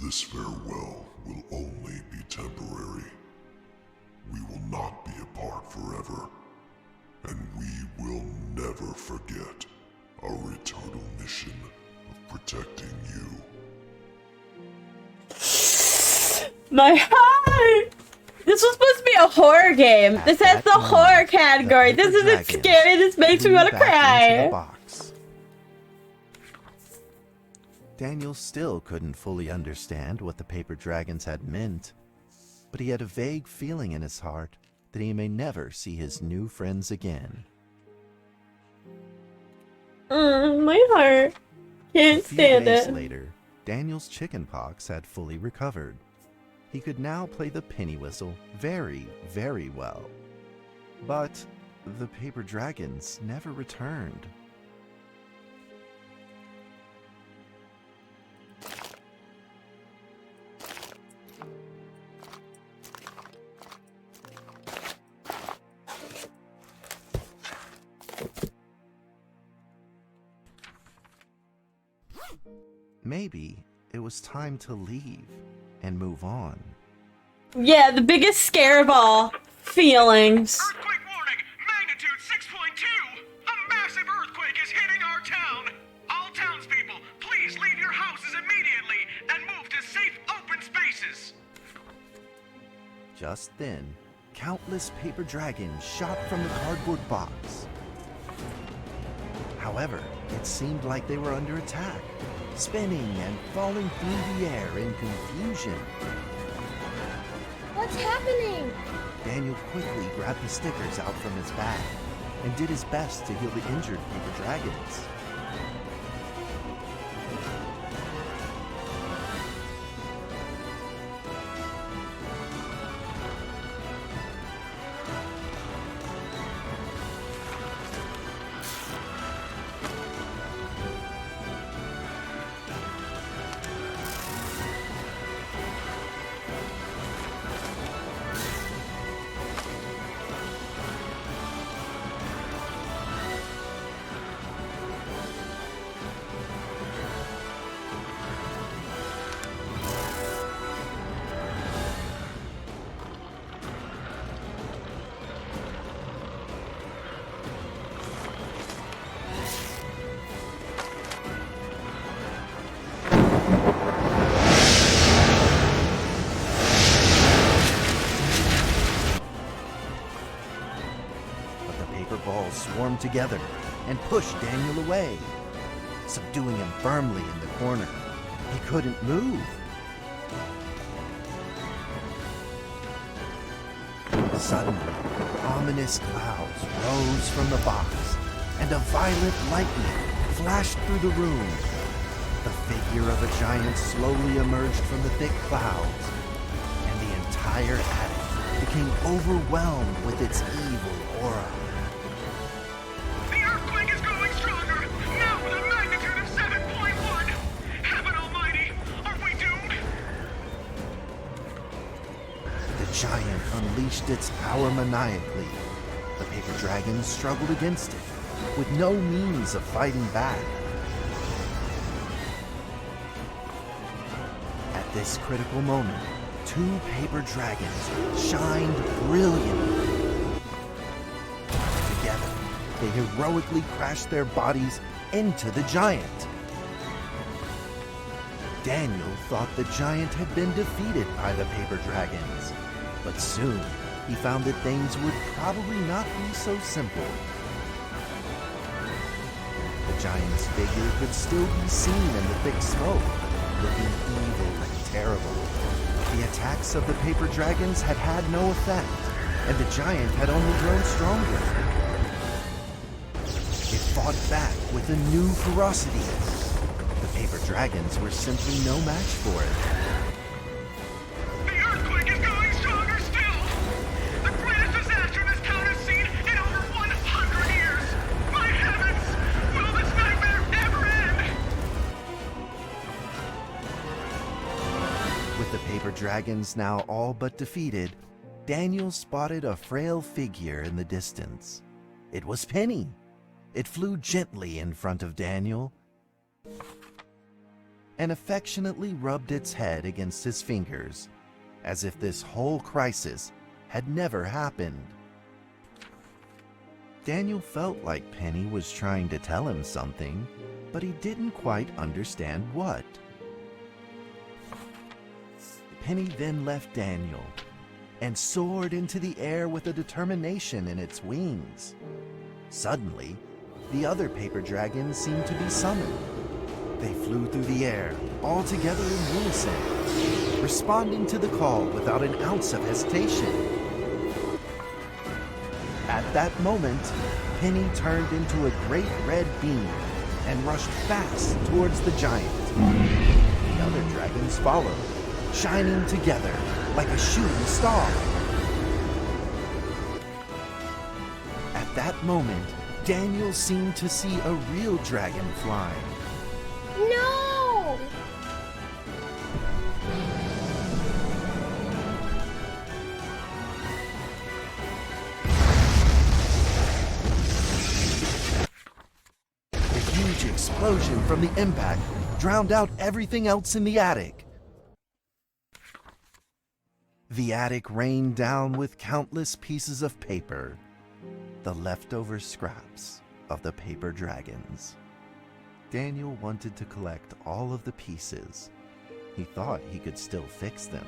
this farewell will only be temporary. We will not be apart forever, and we will never forget our eternal mission of protecting you. My heart! This was supposed to be a horror game. This has the horror category. This isn't scary. This makes me want to cry. Daniel still couldn't fully understand what the paper dragons had meant, but he had a vague feeling in his heart that he may never see his new friends again. My heart. Can't stand A few days it. later, Daniel's chickenpox had fully recovered. He could now play the penny whistle very, very well. But the paper dragons never returned. Maybe it was time to leave and move on. Yeah, the biggest scare of all. Feelings. Earthquake warning! Magnitude 6.2! A massive earthquake is hitting our town! All townspeople, please leave your houses immediately and move to safe open spaces! Just then, countless paper dragons shot from the cardboard box. However, it seemed like they were under attack, spinning and falling through the air in confusion. What's happening? Daniel quickly grabbed the stickers out from his bag and did his best to heal the injured paper dragons. Swarmed together and pushed Daniel away, subduing him firmly in the corner. He couldn't move. Suddenly, ominous clouds rose from the box, and a violent lightning flashed through the room. The figure of a giant slowly emerged from the thick clouds, and the entire attic became overwhelmed with its evil aura. The earthquake is growing stronger, now with a magnitude of 7.1. giant unleashed its power maniacally. The paper dragon struggled against it, with no means of fighting back. At this critical moment, two paper dragons shined brilliantly. Together, they heroically crashed their bodies into the giant. Daniel thought the giant had been defeated by the paper dragons, but soon he found that things would probably not be so simple. The giant's figure could still be seen in the thick smoke, looking evil and terrible. The attacks of the paper dragons had had no effect, and the giant had only grown stronger. It fought back with a new ferocity. The paper dragons were simply no match for it. The earthquake is going stronger still! The greatest disaster this town has seen in over 100 years! My heavens! Will this nightmare ever end? With the paper dragons now all but defeated, Daniel spotted a frail figure in the distance. It was Penny. It flew gently in front of Daniel and affectionately rubbed its head against his fingers, as if this whole crisis had never happened. Daniel felt like Penny was trying to tell him something, but he didn't quite understand what. Penny then left Daniel and soared into the air with a determination in its wings. Suddenly, the other paper dragons seemed to be summoned. They flew through the air, all together in unison, responding to the call without an ounce of hesitation. At that moment, Penny turned into a great red beam and rushed fast towards the giant. The other dragons followed, shining together like a shooting star. At that moment, Daniel seemed to see a real dragon flying. No! A huge explosion from the impact drowned out everything else in the attic. The attic rained down with countless pieces of paper, the leftover scraps of the paper dragons. Daniel wanted to collect all of the pieces. He thought he could still fix them.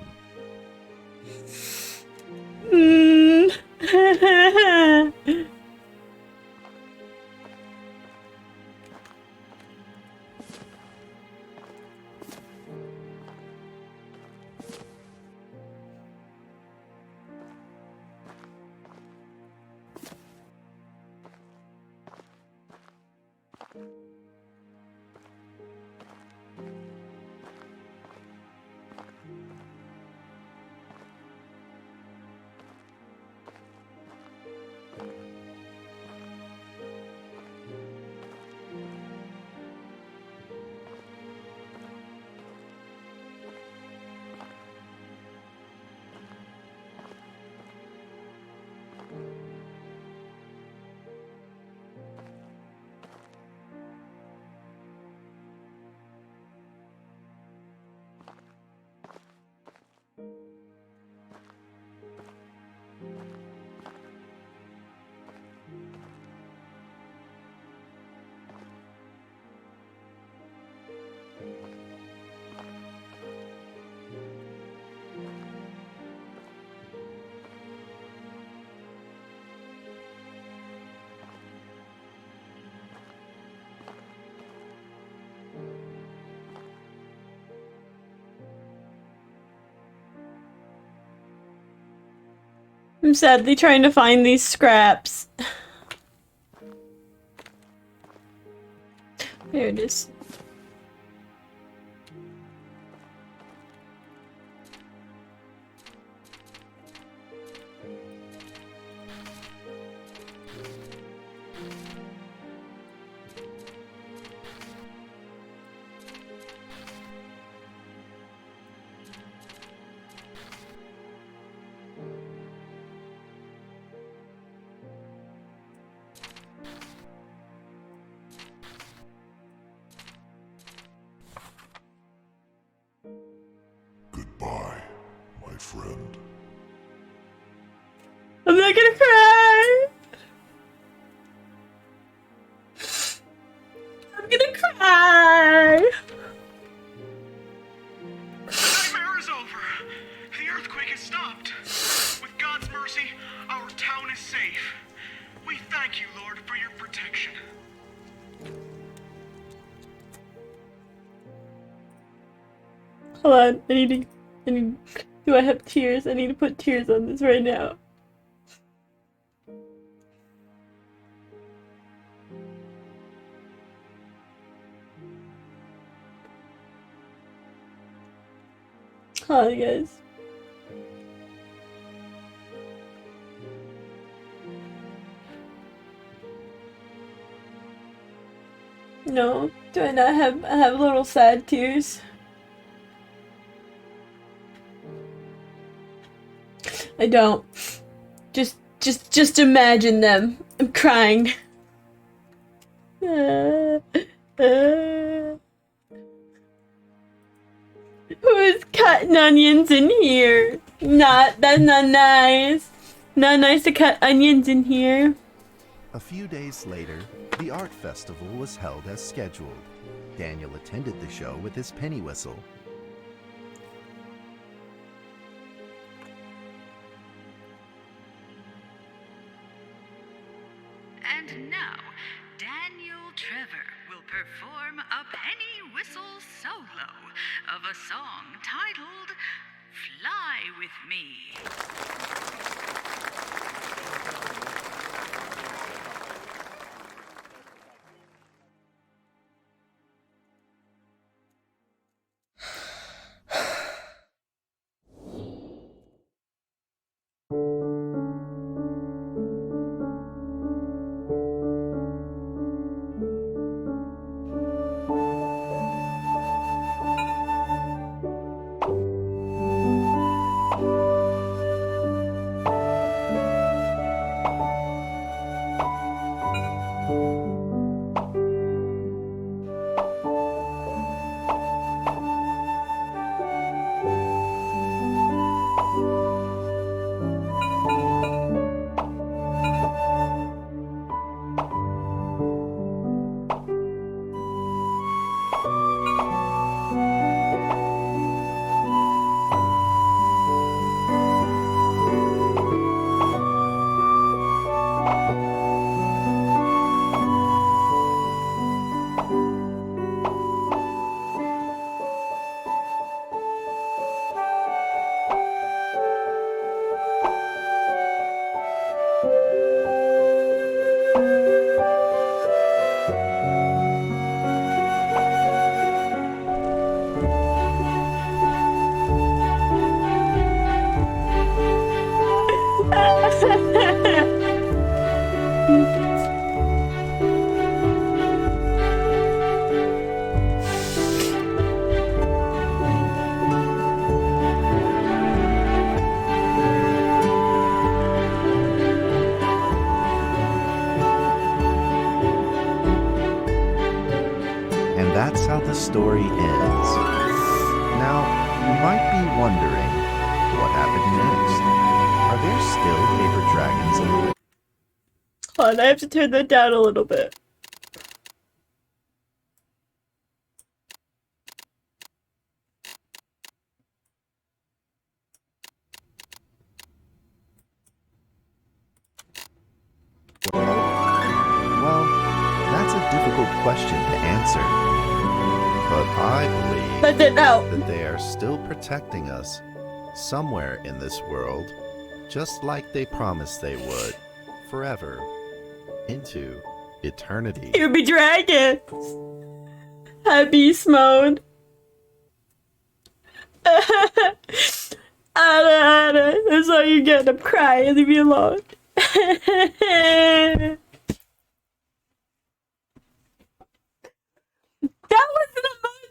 I'm sadly trying to find these scraps. There it is. friend. I'm not gonna cry. I'm gonna cry. The nightmare is over. The earthquake has stopped. With God's mercy, our town is safe. We thank you, Lord, for your protection. Hold on, do I have tears? I need to put tears on this right now. Hold on, guys. No, do I not have, I have little sad tears? I don't. Just imagine them. I'm crying. Who's cutting onions in here? That's not nice. Not nice to cut onions in here. A few days later, the art festival was held as scheduled. Daniel attended the show with his penny whistle. And now, Daniel Trevor will perform a penny whistle solo of a song titled Fly With Me. And that's how the story ends. Now, you might be wondering, what happened next? Are there still paper dragons in the... Hold on, I have to turn that down a little bit. Well, that's a difficult question to answer. But I believe that they are still protecting us somewhere in this world, just like they promised they would, forever, into eternity. You'll be dragons! Have beast mode. Anna, that's all you get. I'm crying. Leave me alone.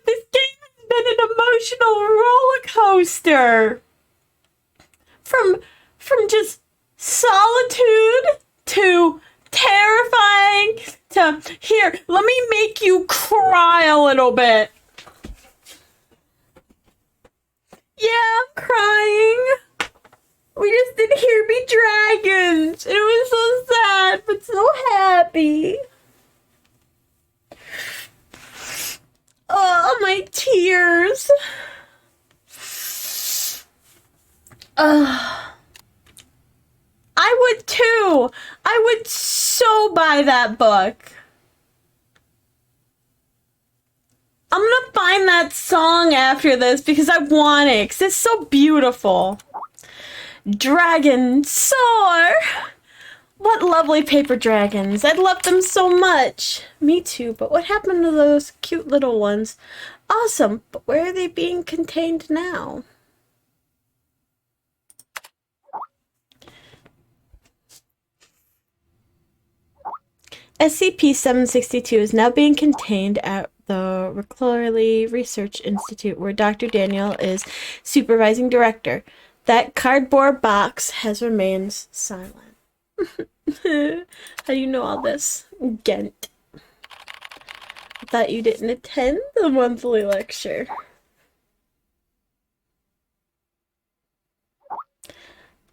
This game has been an emotional roller coaster. From just solitude to terrifying to here, let me make you cry a little bit. Yeah, I'm crying. We just did Here Be Dragons. It was so sad, but so happy. Oh, my tears. I would too. I would so buy that book. I'm gonna find that song after this because I want it, because it's so beautiful. Dragon Soar! What lovely paper dragons. I love them so much. Me too, but what happened to those cute little ones? Awesome, but where are they being contained now? SCP-762 is now being contained at the Reclorley Research Institute, where Dr. Daniel is supervising director. That cardboard box has remained silent. How do you know all this? Gent. I thought you didn't attend the monthly lecture.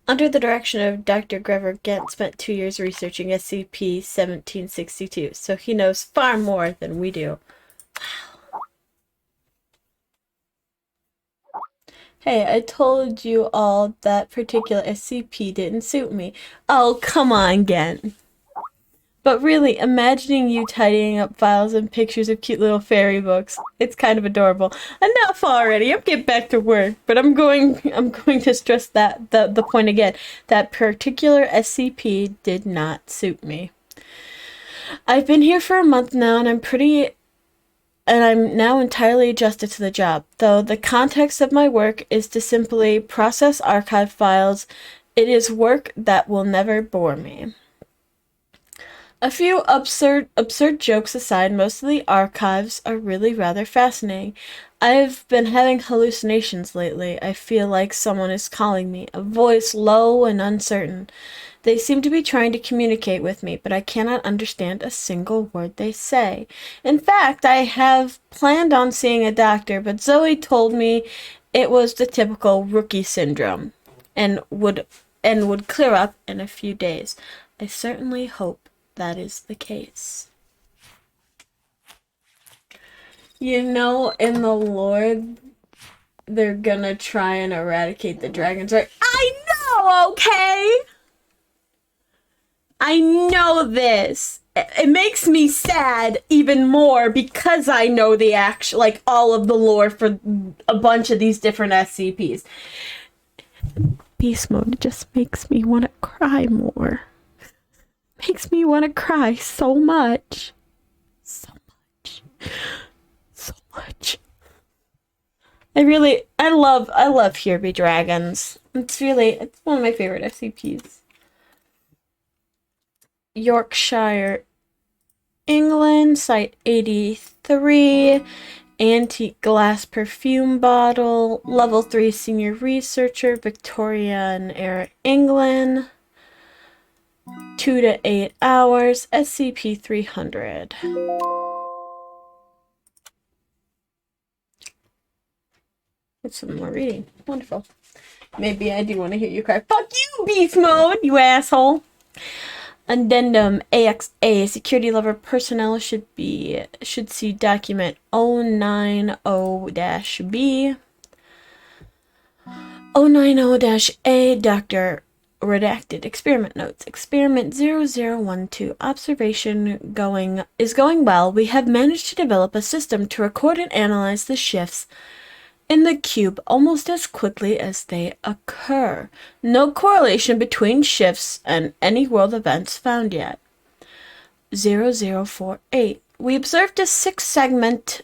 Under the direction of Dr. Grever, Gent spent 2 years researching SCP-1762, so he knows far more than we do. Wow. Hey, I told you all that particular SCP didn't suit me. Oh, come on, Gent. But really, imagining you tidying up files and pictures of cute little fairy books, it's kind of adorable. Enough already. I'm getting back to work, but I'm going to stress that the point again. That particular SCP did not suit me. I've been here for a month now, and I'm now entirely adjusted to the job. Though the context of my work is to simply process archive files, it is work that will never bore me. A few absurd jokes aside, most of the archives are really rather fascinating. I've been having hallucinations lately. I feel like someone is calling me, a voice low and uncertain. They seem to be trying to communicate with me, but I cannot understand a single word they say. In fact, I have planned on seeing a doctor, but Zoe told me it was the typical rookie syndrome and would clear up in a few days. I certainly hope that is the case. You know, in the lore, they're gonna try and eradicate the dragons, right? I know, okay? I know this. It makes me sad even more because I know the actual, like, all of the lore for a bunch of these different SCPs. Beast mode just makes me want to cry more. Makes me want to cry so much. So much. So much. I love Here Be Dragons. It's one of my favorite SCPs. Yorkshire, England, Site 83, antique glass perfume bottle, level 3 senior researcher, Victorian era England, 2 to 8 hours, SCP-300. That's some more reading. Wonderful. Maybe I do want to hear you cry. Fuck you, Beast Mode, you asshole! Addendum AXA. Security level personnel should see document 090-B. 090-A. Dr. Redacted. Experiment notes. Experiment 0012. Observation is going well. We have managed to develop a system to record and analyze the shifts in the cube almost as quickly as they occur. No correlation between shifts and any world events found yet. 0048. We observed a 6-segment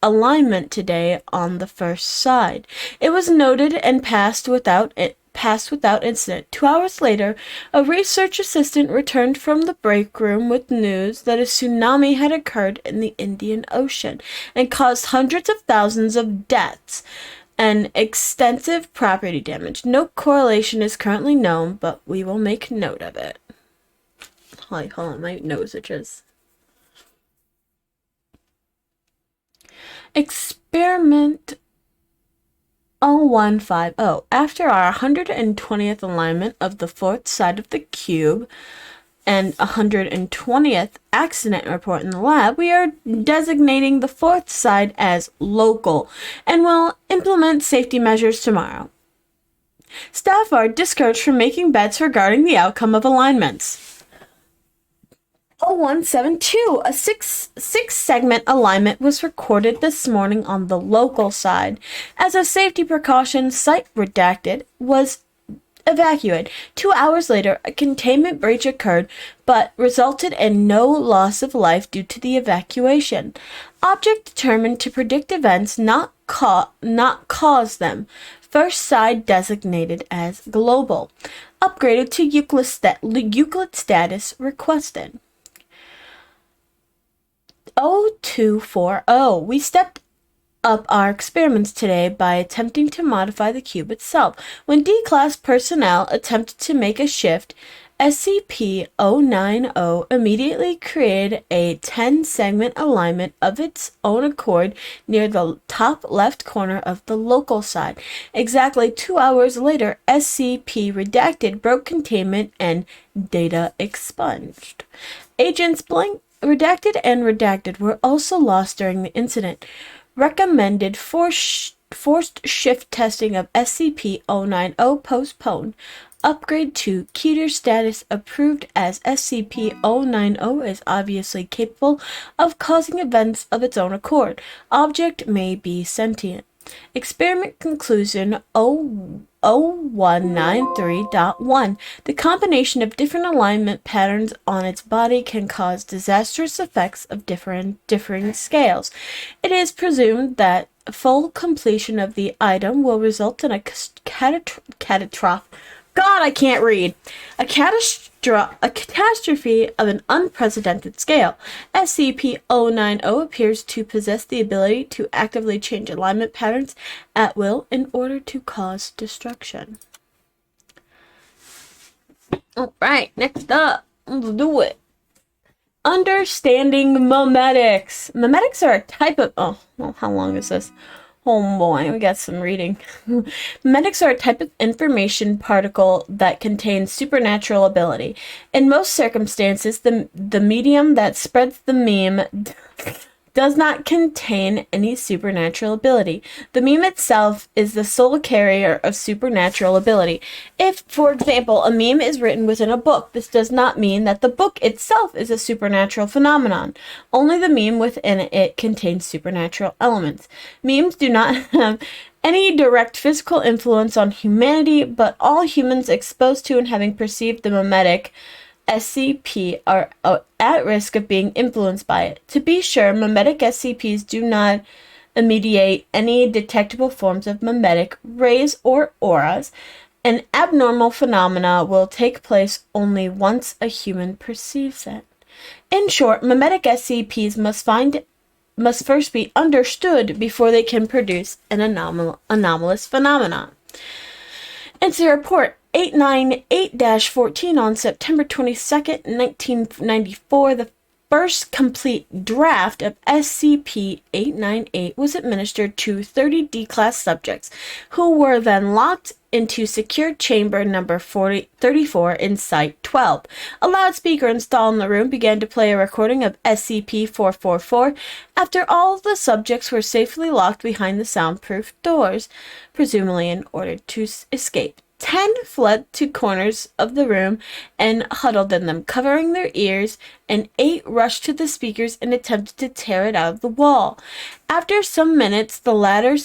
alignment today on the first side. It was noted and passed without incident. 2 hours later, a research assistant returned from the break room with news that a tsunami had occurred in the Indian Ocean and caused hundreds of thousands of deaths and extensive property damage. No correlation is currently known, but we will make note of it. Hold on, my nose itches. Experiment 0150. After our 120th alignment of the fourth side of the cube and 120th accident report in the lab, we are designating the fourth side as local and will implement safety measures tomorrow. Staff are discouraged from making bets regarding the outcome of alignments. 0172. A six-segment alignment was recorded this morning on the local side. As a safety precaution, site redacted was evacuated. 2 hours later, a containment breach occurred, but resulted in no loss of life due to the evacuation. Object determined to predict events, not cause them. First side designated as global. Upgraded to Euclid status requested. 0240. We stepped up our experiments today by attempting to modify the cube itself. When D-Class personnel attempted to make a shift, SCP-090 immediately created a 10-segment alignment of its own accord near the top left corner of the local side. Exactly 2 hours later, SCP-Redacted broke containment and data expunged. Agents Redacted and Redacted were also lost during the incident. Recommended forced shift testing of SCP-090 postponed. Upgrade to Keter status approved as SCP-090 is obviously capable of causing events of its own accord. Object may be sentient. Experiment conclusion 0193.1. The combination of different alignment patterns on its body can cause disastrous effects of differing scales. It is presumed that full completion of the item will result in a catastrophe of an unprecedented scale. SCP-090 appears to possess the ability to actively change alignment patterns at will in order to cause destruction. Alright, next up, let's do it. Understanding memetics. Memetics are a type of... how long is this? Oh boy, we got some reading. Memetics are a type of information particle that contains supernatural ability. In most circumstances, the medium that spreads the meme does not contain any supernatural ability. The meme itself is the sole carrier of supernatural ability. If, for example, a meme is written within a book, this does not mean that the book itself is a supernatural phenomenon. Only the meme within it contains supernatural elements. Memes do not have any direct physical influence on humanity, but all humans exposed to and having perceived the memetic SCP are at risk of being influenced by it. To be sure, memetic SCPs do not mediate any detectable forms of memetic rays or auras. An abnormal phenomena will take place only once a human perceives it. In short, memetic SCPs must first be understood before they can produce an anomalous phenomenon. It's a report 898-14 on September 22nd, 1994. The first complete draft of SCP-898 was administered to 30 D-Class subjects, who were then locked into secure chamber number 34 in Site 12. A loudspeaker installed in the room began to play a recording of SCP-444 after all of the subjects were safely locked behind the soundproof doors, presumably in order to escape. 10 fled to corners of the room and huddled in them, covering their ears, and 8 rushed to the speakers and attempted to tear it out of the wall. After some minutes, the latter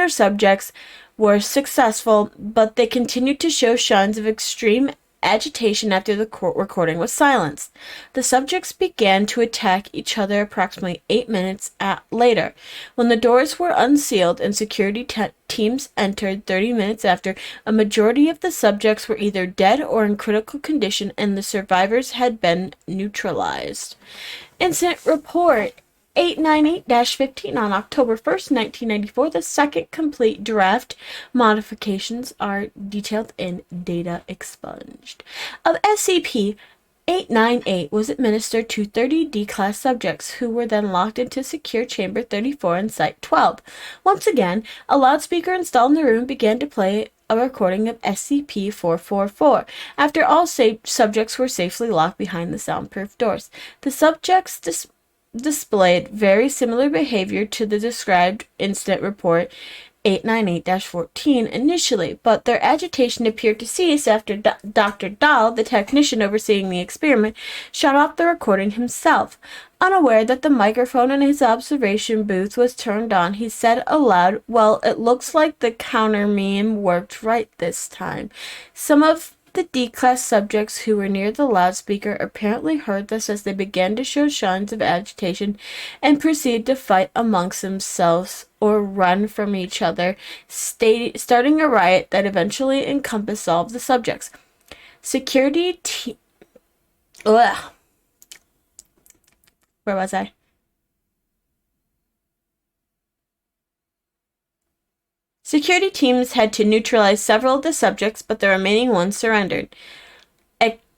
subjects were successful, but they continued to show signs of extreme agitation after the recording was silenced. The subjects began to attack each other approximately 8 minutes later. When the doors were unsealed and security teams entered 30 minutes after, a majority of the subjects were either dead or in critical condition, and the survivors had been neutralized. Incident report 898-15 on October 1st, 1994. The second complete draft modifications are detailed in Data Expunged. Of SCP 898 was administered to 30 D-class subjects who were then locked into secure chamber 34 in Site 12. Once again, a loudspeaker installed in the room began to play a recording of SCP-444 after all subjects were safely locked behind the soundproof doors. The subjects displayed very similar behavior to the described incident report 898-14 initially, but their agitation appeared to cease after Dr. Dahl, the technician overseeing the experiment, shut off the recording himself. Unaware that the microphone in his observation booth was turned on, he said aloud, "Well, it looks like the counter meme worked right this time." Some of the D-class subjects who were near the loudspeaker apparently heard this as they began to show signs of agitation and proceeded to fight amongst themselves or run from each other, starting a riot that eventually encompassed all of the subjects. Security Where was I? Security teams had to neutralize several of the subjects, but the remaining ones surrendered.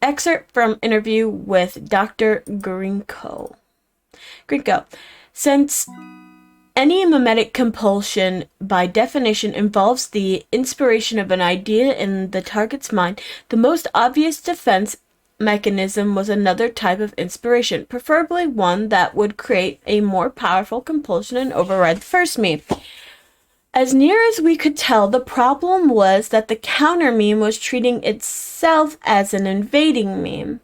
Excerpt from interview with Dr. Grinko. Since any mimetic compulsion, by definition, involves the inspiration of an idea in the target's mind, the most obvious defense mechanism was another type of inspiration, preferably one that would create a more powerful compulsion and override the first meme. As near as we could tell, the problem was that the counter meme was treating itself as an invading meme.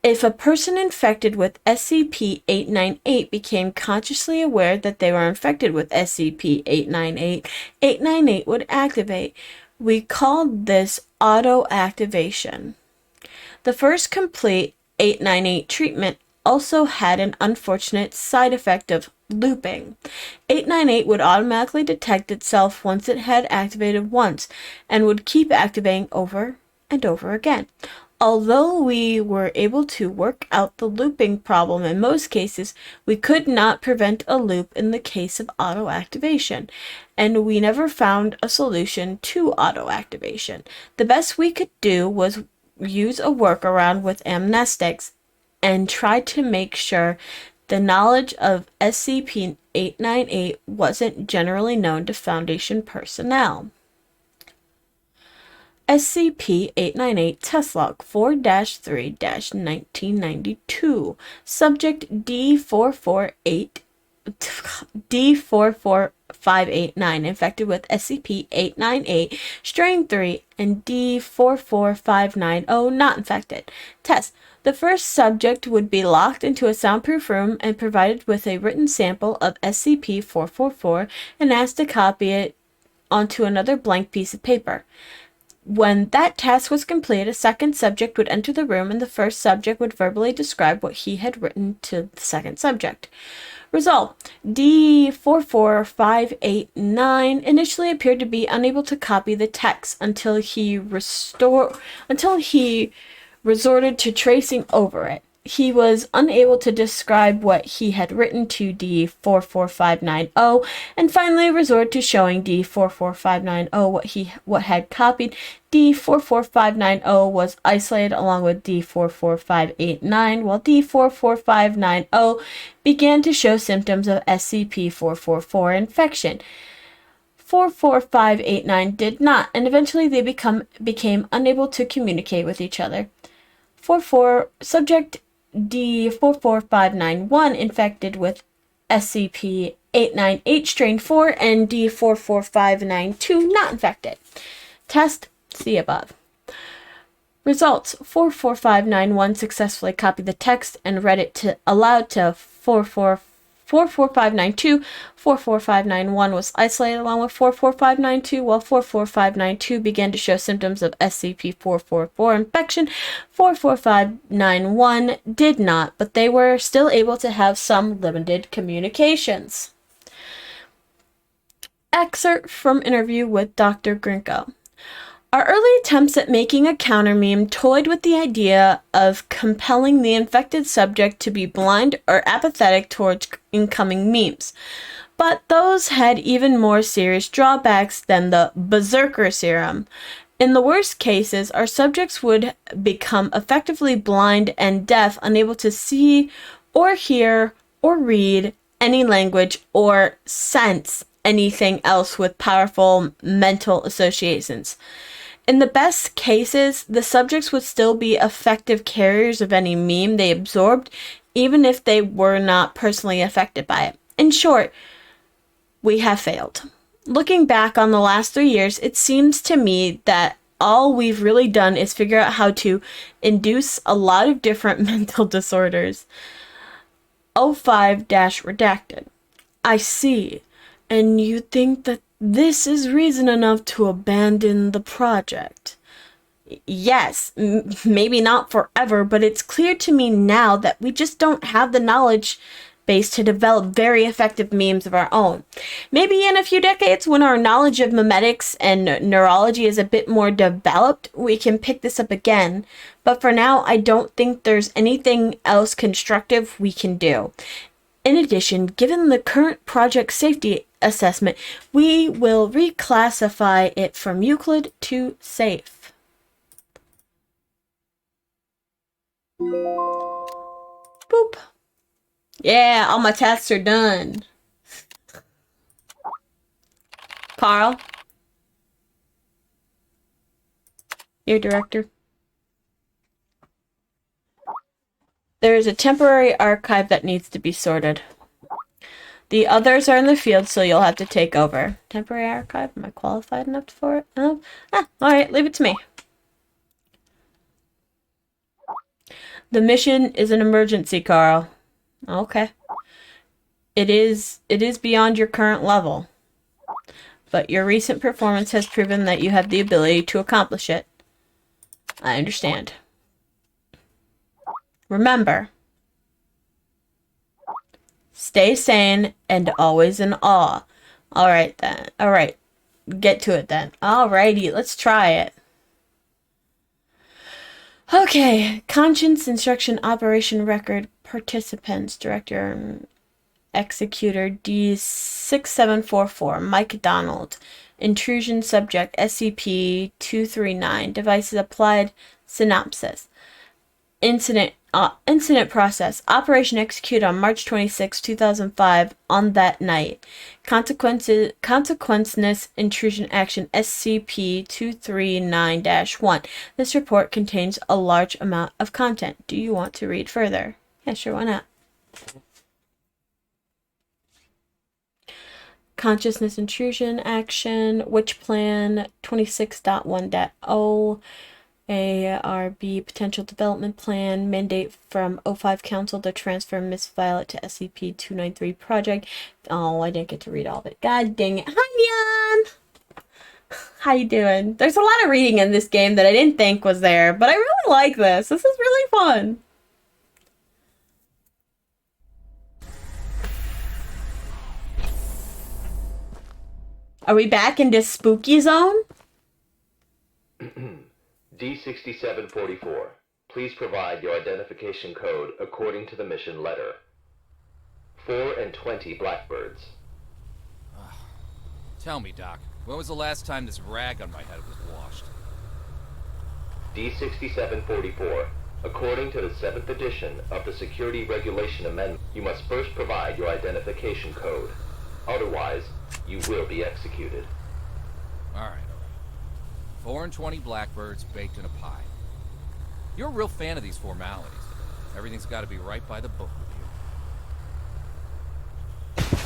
If a person infected with SCP-898 became consciously aware that they were infected with SCP-898, 898 would activate. We called this auto-activation. The first complete 898 treatment also had an unfortunate side effect of looping. 898 would automatically detect itself once it had activated once, and would keep activating over and over again. Although we were able to work out the looping problem in most cases, we could not prevent a loop in the case of auto-activation, and we never found a solution to auto-activation. The best we could do was use a workaround with amnestics and try to make sure the knowledge of SCP-898 wasn't generally known to Foundation personnel. SCP-898 Test Log 4-3-1992. Subject D44589 infected with SCP-898 Strain 3 and D44590 not infected. Test. The first subject would be locked into a soundproof room and provided with a written sample of SCP-444 and asked to copy it onto another blank piece of paper. When that task was completed, a second subject would enter the room and the first subject would verbally describe what he had written to the second subject. Result: D44589 initially appeared to be unable to copy the text until he resorted to tracing over it. He was unable to describe what he had written to D44590 and finally resorted to showing D44590 what had copied. D44590 was isolated along with D44589 while D44590 began to show symptoms of SCP-444 infection. 44589 did not, and eventually they became unable to communicate with each other. Subject D44591 infected with SCP-898 Strain 4 and D44592 not infected. Test. See above. Results: 44591 successfully copied the text and read it aloud to 44592. 44591 was isolated along with 44592, while 44592 began to show symptoms of SCP-444 infection. 44591 did not, but they were still able to have some limited communications. Excerpt from interview with Dr. Grinko. Our early attempts at making a counter meme toyed with the idea of compelling the infected subject to be blind or apathetic towards incoming memes. But those had even more serious drawbacks than the berserker serum. In the worst cases, our subjects would become effectively blind and deaf, unable to see or hear or read any language or sense anything else with powerful mental associations. In the best cases, the subjects would still be effective carriers of any meme they absorbed, even if they were not personally affected by it. In short, we have failed. Looking back on the last 3 years, it seems to me that all we've really done is figure out how to induce a lot of different mental disorders. 05-redacted. I see. And you think that this is reason enough to abandon the project? Yes, maybe not forever, but it's clear to me now that we just don't have the knowledge base to develop very effective memes of our own. Maybe in a few decades, when our knowledge of memetics and neurology is a bit more developed, we can pick this up again. But for now, I don't think there's anything else constructive we can do. In addition, given the current project safety assessment, we will reclassify it from Euclid to safe. Boop. Yeah, all my tasks are done. Carl? Your director. There is a temporary archive that needs to be sorted. The others are in the field, so you'll have to take over. Temporary archive? Am I qualified enough for it? Alright, leave it to me. The mission is an emergency, Carl. Okay. It is beyond your current level. But your recent performance has proven that you have the ability to accomplish it. I understand. Remember, stay sane and always in awe. Alright then. Alright. Get to it then. Alrighty, let's try it. Okay. Conscience Instruction Operation Record Participants. Director Executor D6744. Mike Donald. Intrusion Subject SCP-239. Devices Applied. Synopsis. Incident process. Operation executed on March 26, 2005 on that night. Consequenceless intrusion action SCP-239-1. This report contains a large amount of content. Do you want to read further? Yeah, sure, why not? Consciousness intrusion action. Witch plan 26.1.0. ARB potential development plan. Mandate from O5 Council to transfer Miss Violet to SCP-293 project. Oh, I didn't get to read all of it. God dang it. Hi, Jan! How you doing? There's a lot of reading in this game that I didn't think was there, but I really like this. This is really fun. Are we back in this spooky zone? D6744, please provide your identification code according to the mission letter. 4 and 20 blackbirds. Tell me, Doc, when was the last time this rag on my head was washed? D6744, according to the 7th edition of the Security Regulation Amendment, you must first provide your identification code. Otherwise, you will be executed. Alright. 4 and 20 blackbirds baked in a pie. You're a real fan of these formalities. Everything's got to be right by the book with you.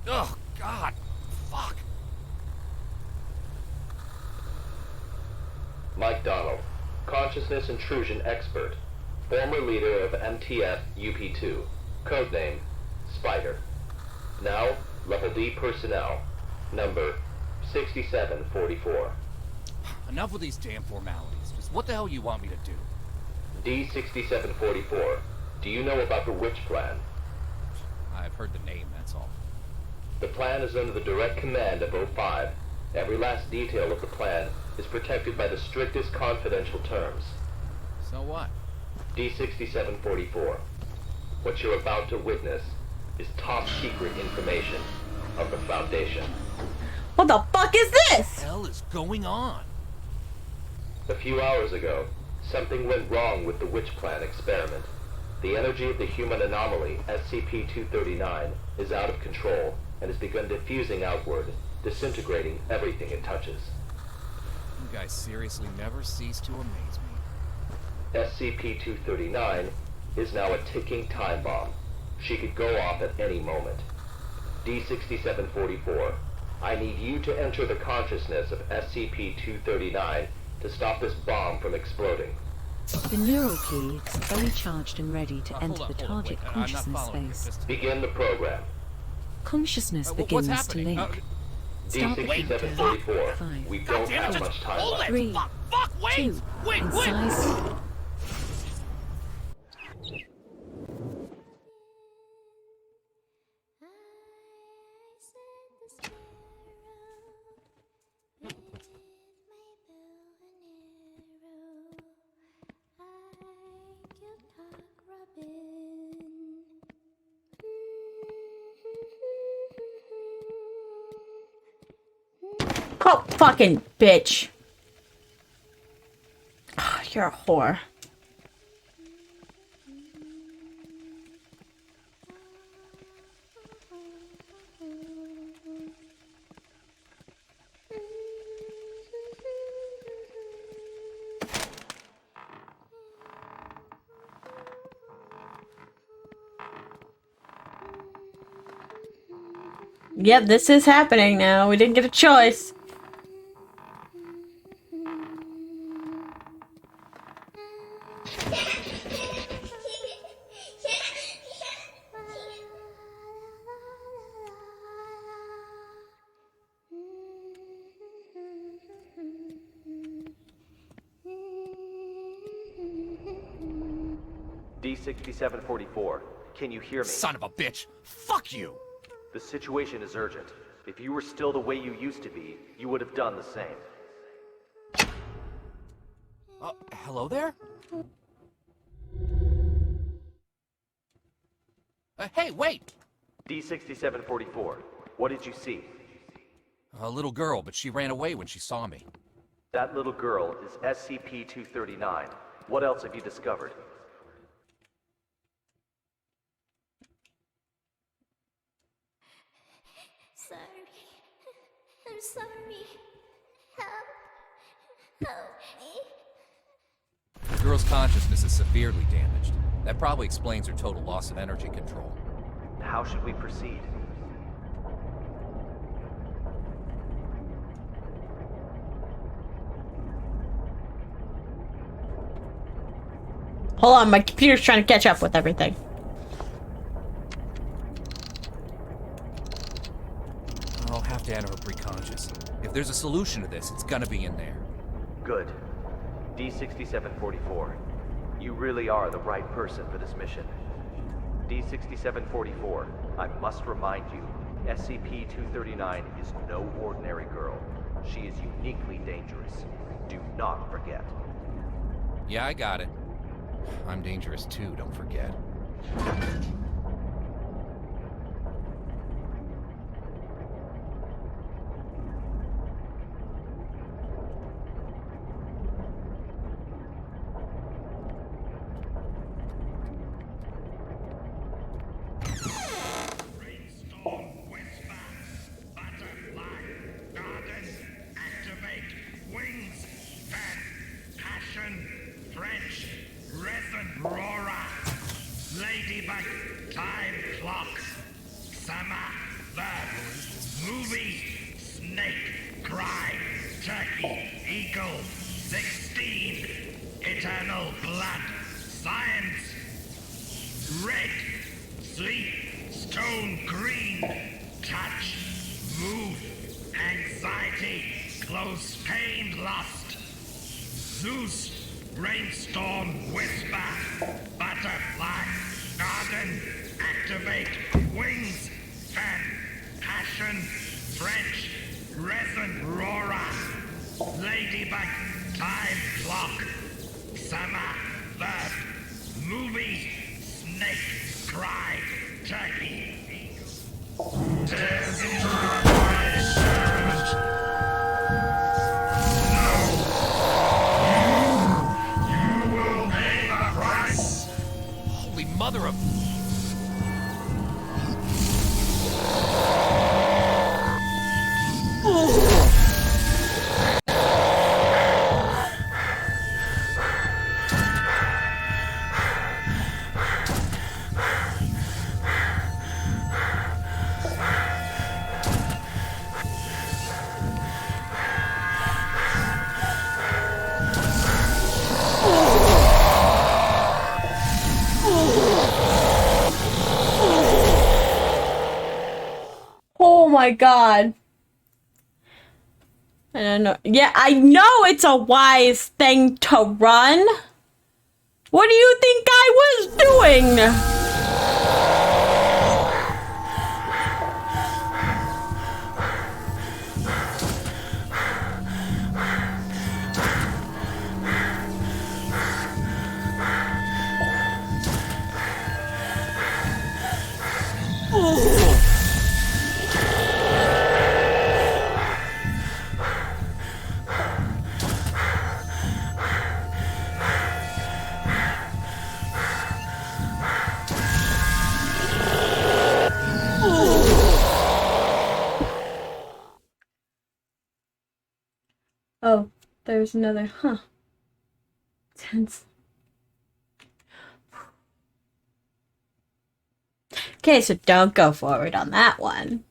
Oh, God. Fuck. Mike Donald, consciousness intrusion expert, former leader of MTF UP2, codename Spider. Now, level D personnel, number 6744. Enough with these damn formalities. Just what the hell you want me to do? D6744, do you know about the Witch Plan? I've heard the name, that's all. The plan is under the direct command of O5. Every last detail of the plan is protected by the strictest confidential terms. So what? D6744, what you're about to witness is top secret information of the Foundation. What the fuck is this? What the hell is going on? A few hours ago, something went wrong with the Witch Plan experiment. The energy of the human anomaly, SCP-239, is out of control and has begun diffusing outward, disintegrating everything it touches. You guys seriously never cease to amaze me. SCP-239 is now a ticking time bomb. She could go off at any moment. D-6744, I need you to enter the consciousness of SCP-239 to stop this bomb from exploding. The neural key is fully charged and ready to enter the target I'm not consciousness following you. space. Begin the program. Consciousness What's begins to happening? link. Start the countdown. D-6744, 5, we don't have much time left. 3, 2, incise. Oh, fucking bitch. Oh, you're a whore. Yep, this is happening now. We didn't get a choice. D-6744, can you hear me? Son of a bitch! Fuck you! The situation is urgent. If you were still the way you used to be, you would have done the same. Hello there? Hey, wait! D-6744, what did you see? A little girl, but she ran away when she saw me. That little girl is SCP-239. What else have you discovered? Sorry. I'm sorry. Help me. The girl's consciousness is severely damaged. That probably explains her total loss of energy control. How should we proceed? Hold on, my computer's trying to catch up with everything. I'll have to enter her preconscious. If there's a solution to this, it's gonna be in there. Good. D-6744, you really are the right person for this mission. D-6744, I must remind you, SCP-239 is no ordinary girl. She is uniquely dangerous. Do not forget. Yeah, I got it. I'm dangerous too, don't forget. my god. I don't know. Yeah, I know it's a wise thing to run. What do you think I was doing? Oh, there's another, huh. Tense. Okay, so don't go forward on that one.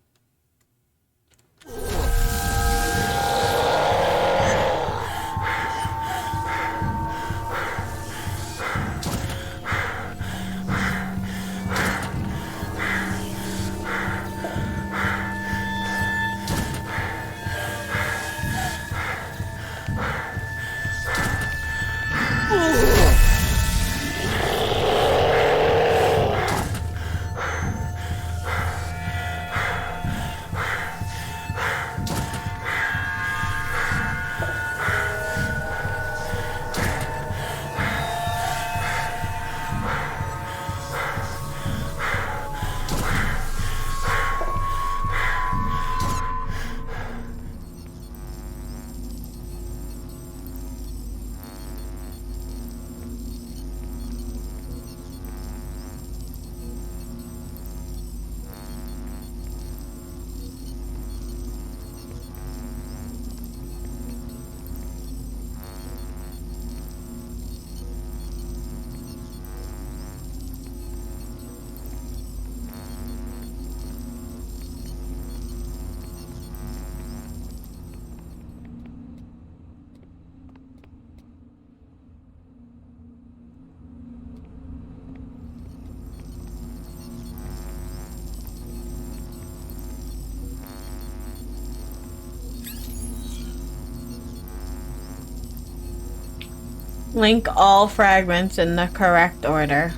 Link all fragments in the correct order.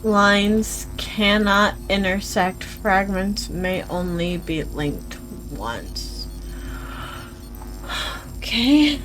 Lines cannot intersect. Fragments may only be linked once. Okay.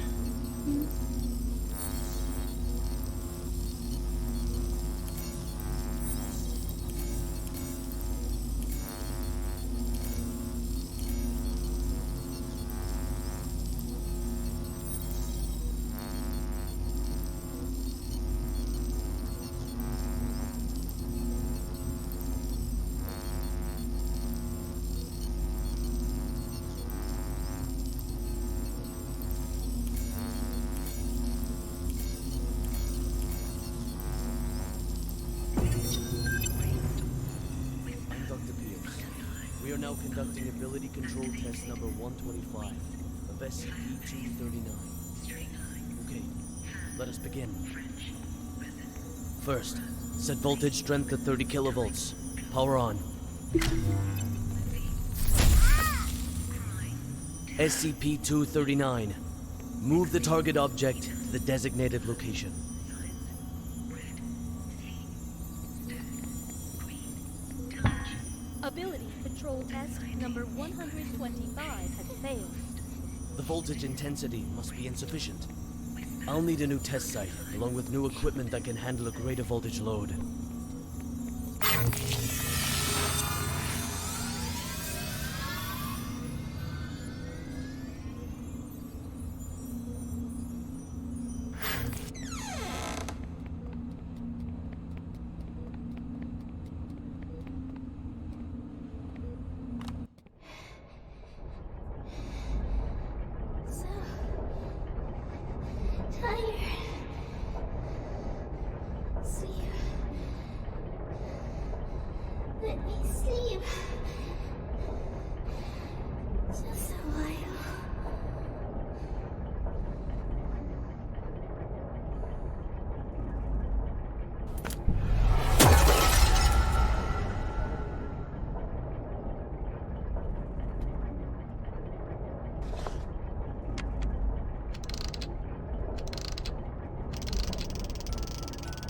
are now conducting ability control test number 125 of SCP-239. Okay, let us begin. First, set voltage strength to 30 kilovolts. Power on. SCP-239. Move the target object to the designated location. Ability control test number 125 has failed. The voltage intensity must be insufficient. I'll need a new test site, along with new equipment that can handle a greater voltage load.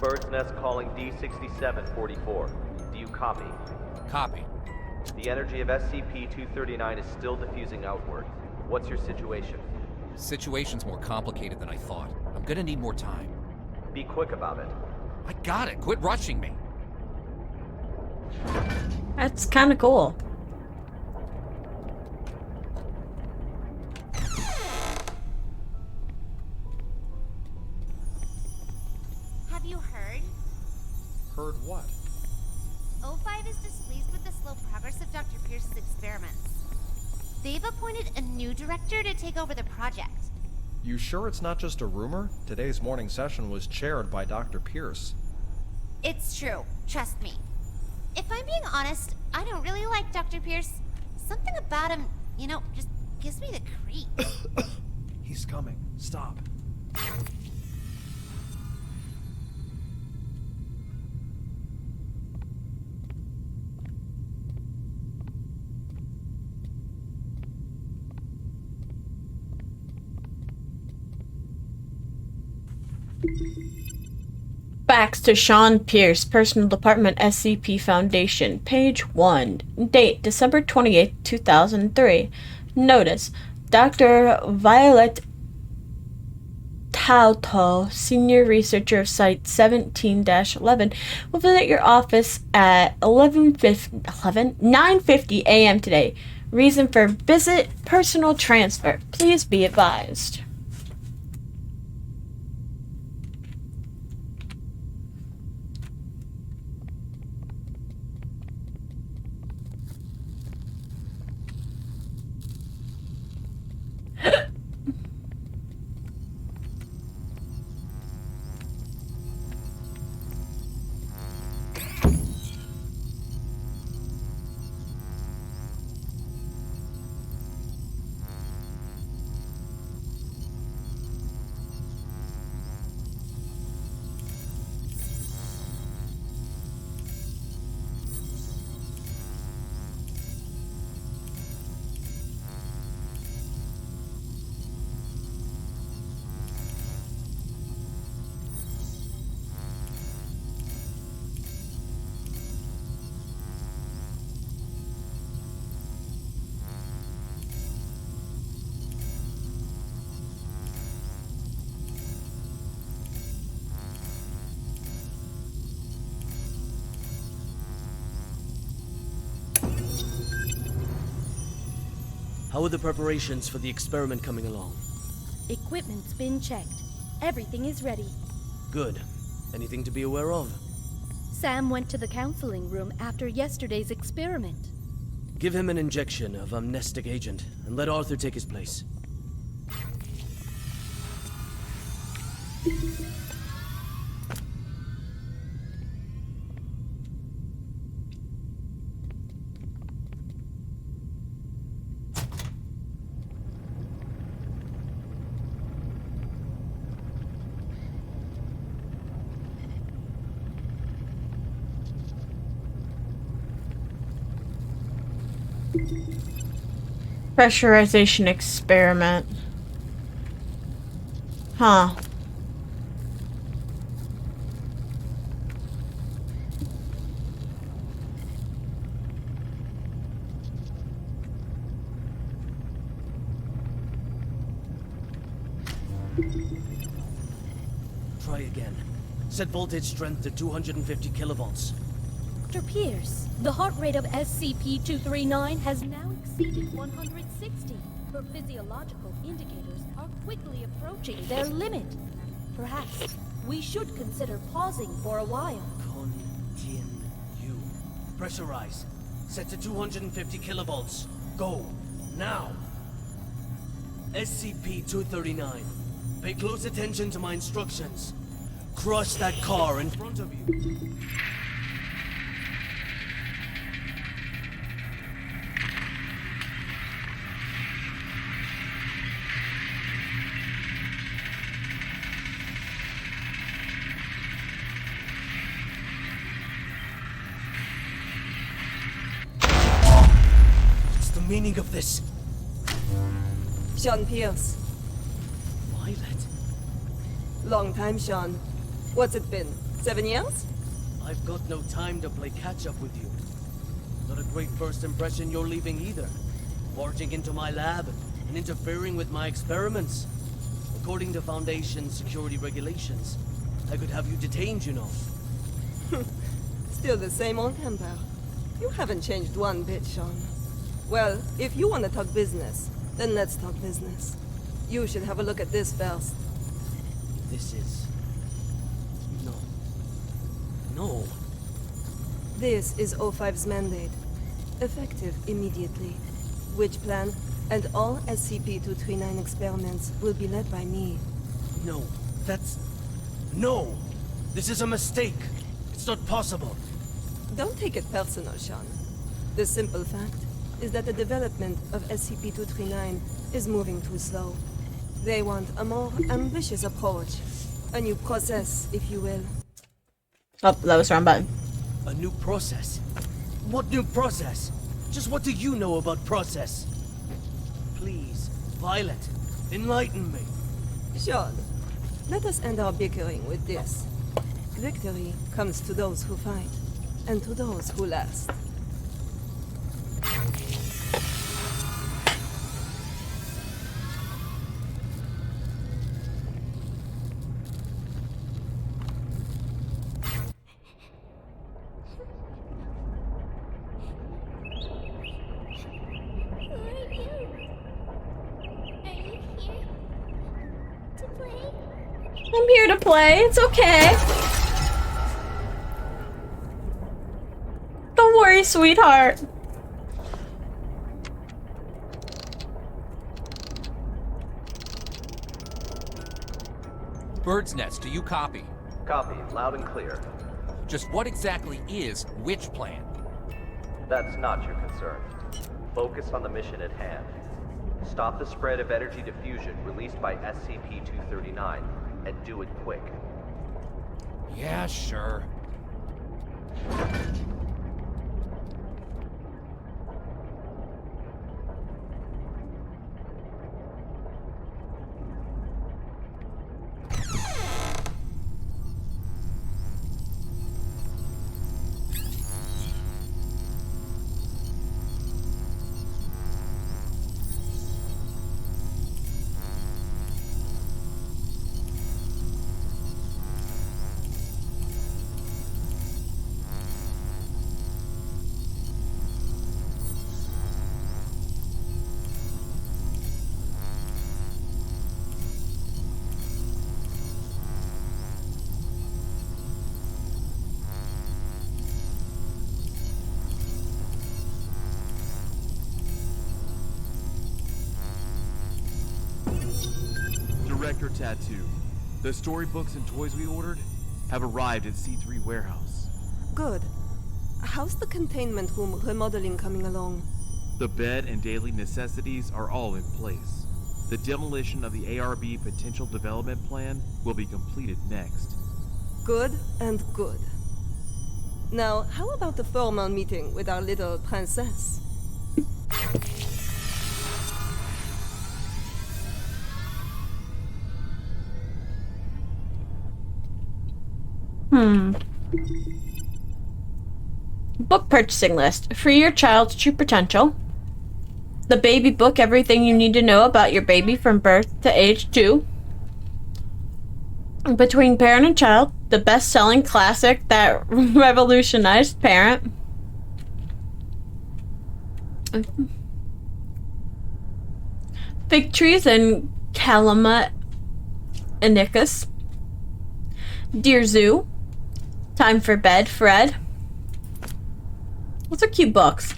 Bird's Nest calling D6744. Do you copy? Copy. The energy of SCP-239 is still diffusing outward. What's your situation? Situation's more complicated than I thought. I'm gonna need more time. Be quick about it. I got it. Quit rushing me. That's kind of cool. Have you heard? Heard what? O5 is displeased with the slow progress of Dr. Pierce's experiments. They've appointed a new director to take over the project. You sure it's not just a rumor? Today's morning session was chaired by Dr. Pierce. It's true, trust me. If I'm being honest, I don't really like Dr. Pierce. Something about him, just gives me the creeps. He's coming. Stop. Facts to Sean Pierce, Personal Department, SCP Foundation, page 1. Date, December 28th, 2003. Notice, Dr. Violet Tauto, Senior Researcher of Site 17-11, will visit your office at 9:50 a.m. today. Reason for visit, personal transfer. Please be advised. How are the preparations for the experiment coming along? Equipment's been checked. Everything is ready. Good. Anything to be aware of? Sam went to the counseling room after yesterday's experiment. Give him an injection of amnestic agent, and let Arthur take his place. Pressurization experiment. Huh. Try again. Set voltage strength to 250 kilovolts. Dr. Pierce, the heart rate of SCP-239 has now exceeded 160. Her physiological indicators are quickly approaching their limit. Perhaps we should consider pausing for a while. Continue. Pressurize. Set to 250 kilovolts. Go. Now. SCP-239. Pay close attention to my instructions. Crush that car in front of you. What's the meaning of this? Sean Pierce. Violet? Long time, Sean. What's it been? 7 years? I've got no time to play catch-up with you. Not a great first impression you're leaving either. Barging into my lab and interfering with my experiments. According to Foundation security regulations, I could have you detained, you know. Still the same old temper. You haven't changed one bit, Sean. Well, if you want to talk business, then let's talk business. You should have a look at this first. This is... No. This is O5's mandate. Effective immediately. Which plan and all SCP-239 experiments will be led by me. No, that's... No! This is a mistake! It's not possible! Don't take it personal, Sean. The simple fact is that the development of SCP-239 is moving too slow. They want a more ambitious approach. A new process, if you will. Oh, that was the wrong button. A new process? What new process? Just what do you know about process? Please, Violet, enlighten me. Sean, let us end our bickering with this. Victory comes to those who fight, and to those who last. I'm here to play. It's okay. Don't worry, sweetheart. Bird's Nest, do you copy? Copy, loud and clear. Just what exactly is which plan? That's not your concern. Focus on the mission at hand. Stop the spread of energy diffusion released by SCP-239, and do it quick. Yeah, sure. Director Tattoo. The storybooks and toys we ordered have arrived at C3 warehouse. Good. How's the containment room remodeling coming along? The bed and daily necessities are all in place. The demolition of the ARB potential development plan will be completed next. Good and good. Now, how about the formal meeting with our little princess? Book purchasing list. Free your child's true potential. The baby book, everything you need to know about your baby from birth to age 2. Between Parent and Child, the best-selling classic that revolutionized Parent. Fig Trees and Calama Inicus. Dear Zoo. Time for Bed, Fred. Those are cute books.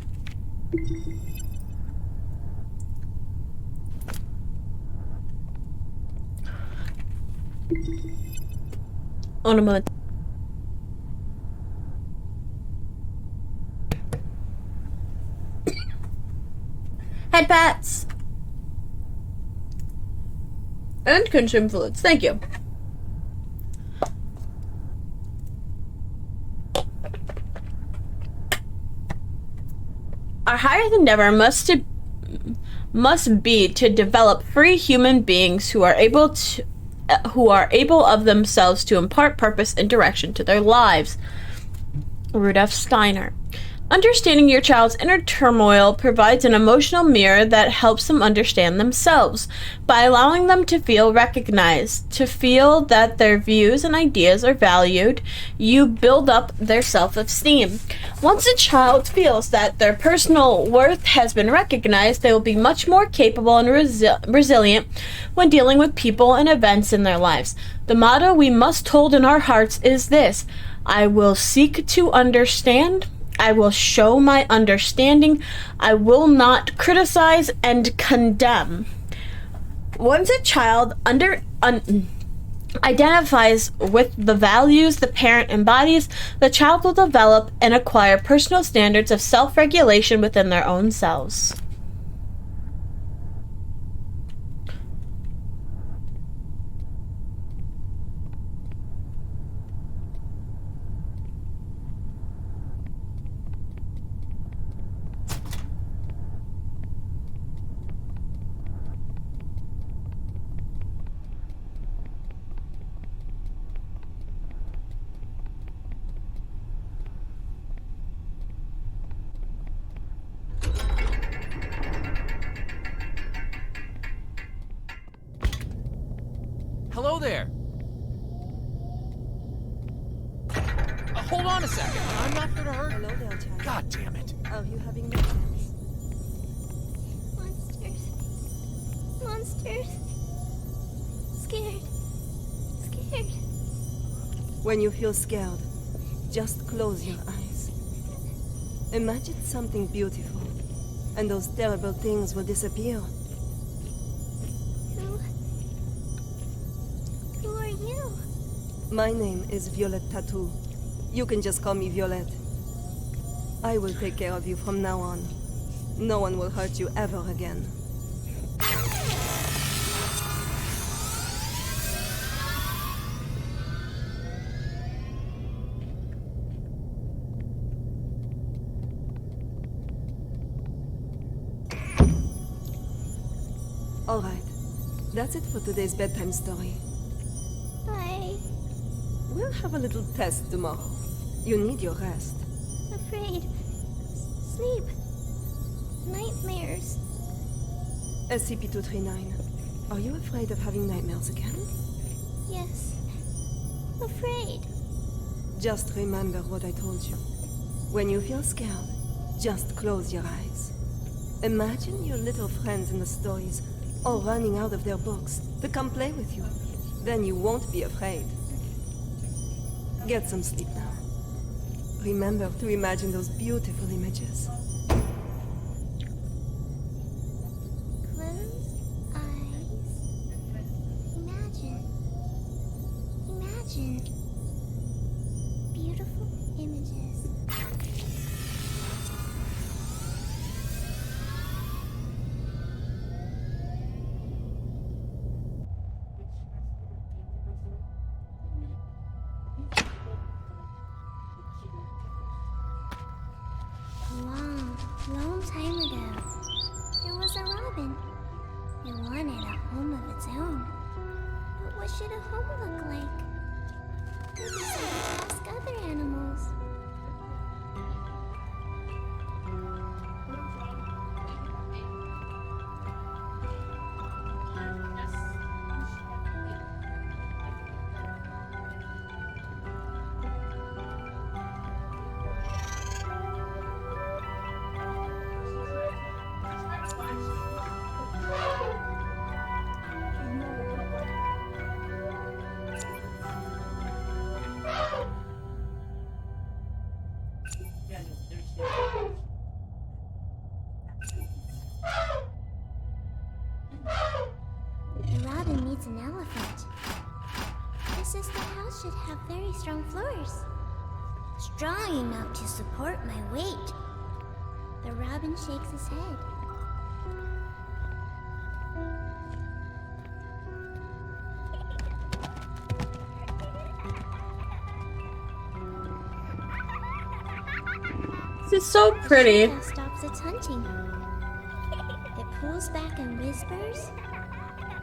Ornament. Head pats. And consume fluids. Thank you. Our higher endeavor must be to develop free human beings who are able who are able of themselves to impart purpose and direction to their lives. Rudolf Steiner. Understanding your child's inner turmoil provides an emotional mirror that helps them understand themselves. By allowing them to feel recognized, to feel that their views and ideas are valued, you build up their self-esteem. Once a child feels that their personal worth has been recognized, they will be much more capable and resilient when dealing with people and events in their lives. The motto we must hold in our hearts is this: I will seek to understand. I will show my understanding. I will not criticize and condemn. Once a child identifies with the values the parent embodies, the child will develop and acquire personal standards of self-regulation within their own selves. Hello there. Hold on a second. I'm not here to hurt. Hello there, child. God damn it. Are you having nightmares? Monsters. Monsters. Scared. Scared. When you feel scared, just close your eyes. Imagine something beautiful, and those terrible things will disappear. Who are you? My name is Violette Tattoo. You can just call me Violette. I will take care of you from now on. No one will hurt you ever again. All right. That's it for today's bedtime story. Bye. We'll have a little test tomorrow. You need your rest. Afraid. Sleep. Nightmares. SCP-239. Are you afraid of having nightmares again? Yes. Afraid. Just remember what I told you. When you feel scared, just close your eyes. Imagine your little friends in the stories all running out of their books to come play with you. Then you won't be afraid. Get some sleep now. Remember to imagine those beautiful images. Close eyes. Imagine. Imagine. Beautiful images. Long time ago, there was a robin. It wanted a home of its own. But what should a home look like? It decided to ask other animals. The robin needs an elephant. The sister house should have very strong floors. Strong enough to support my weight. The robin shakes his head. This is so pretty. Stops its hunting. It pulls back and whispers,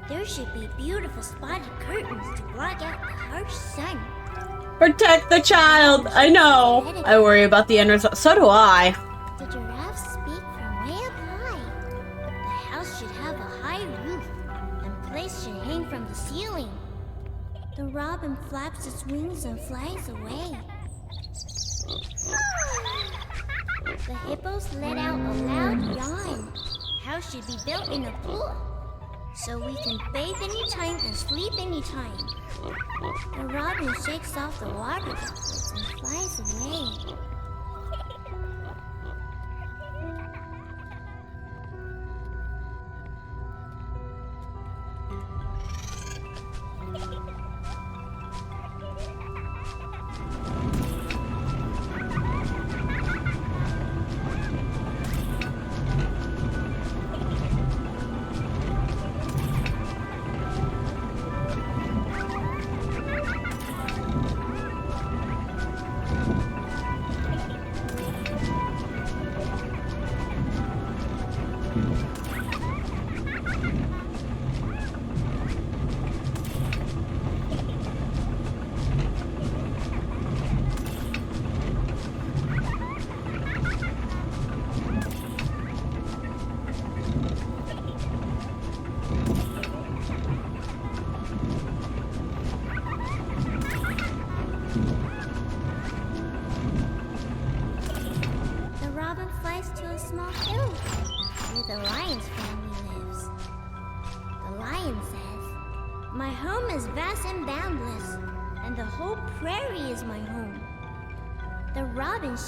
There should be beautiful spotted curtains to block out the harsh sun. Protect the child. I know. I worry about the end result. So do I. The giraffes speak from way up high. The house should have a high roof, and plates should hang from the ceiling. The robin flaps its wings and flies away. The hippos let out a loud yawn. House should be built in a pool, so we can bathe anytime and sleep anytime. The robin shakes off the water droplets and flies away.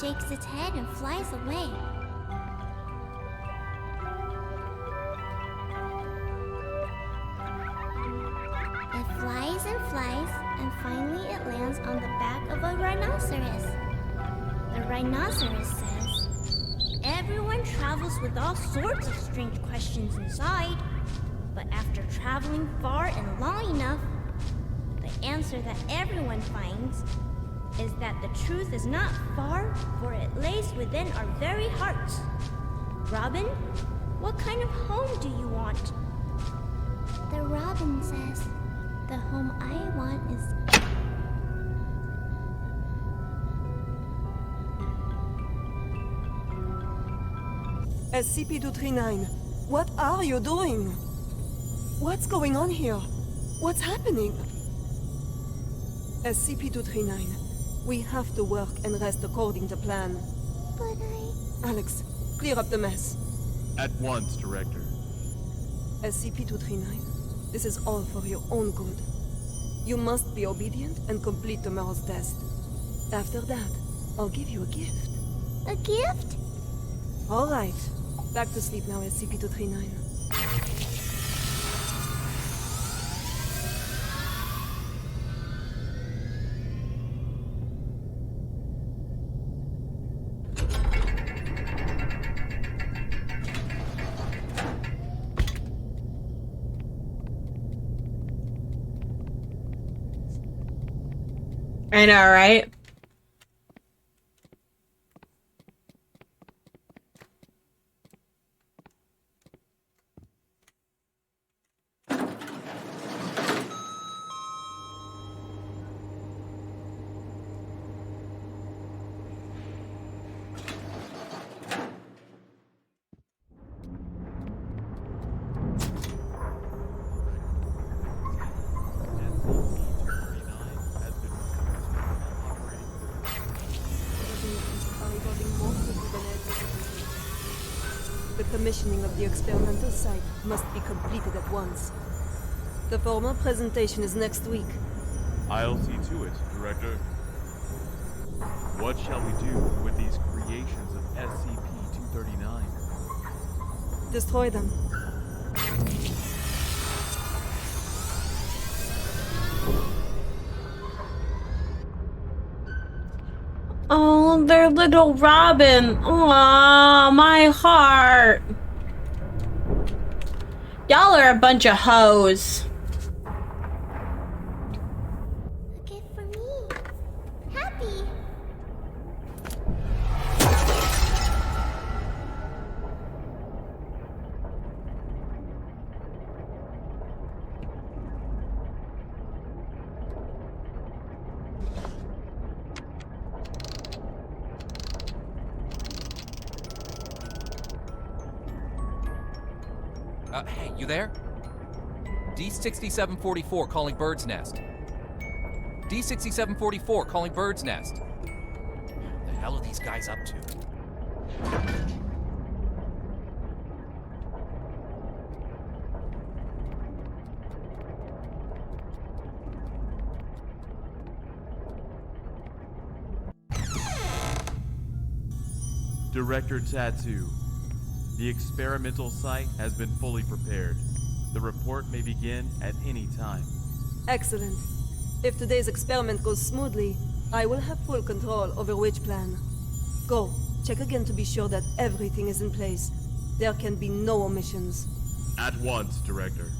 Shakes its head and flies away. It flies and finally it lands on the back of a rhinoceros. The rhinoceros says, "Everyone travels with all sorts of strange questions inside, but after traveling far and long enough, the answer that everyone finds is that the truth is not far, for it lays within our very hearts. Robin, what kind of home do you want?" The robin says, "The home I want is..." SCP-239, what are you doing? What's going on here? What's happening? SCP-239, we have to work and rest according to plan. But Alex, clear up the mess. At once, Director. SCP-239, this is all for your own good. You must be obedient and complete tomorrow's test. After that, I'll give you a gift. A gift? All right. Back to sleep now, SCP-239. I know, right? The commissioning of the experimental site must be completed at once. The formal presentation is next week. I'll see to it, Director. What shall we do with these creations of SCP-239? Destroy them. Oh, their little Robin. Aw, my heart. Y'all are a bunch of hoes. A gift for me. Happy. Hey, you there? D6744 calling Bird's Nest. D6744 calling Bird's Nest. The hell are these guys up to? Director Tattoo. The experimental site has been fully prepared. The report may begin at any time. Excellent. If today's experiment goes smoothly, I will have full control over which plan. Go, check again to be sure that everything is in place. There can be no omissions. At once, Director.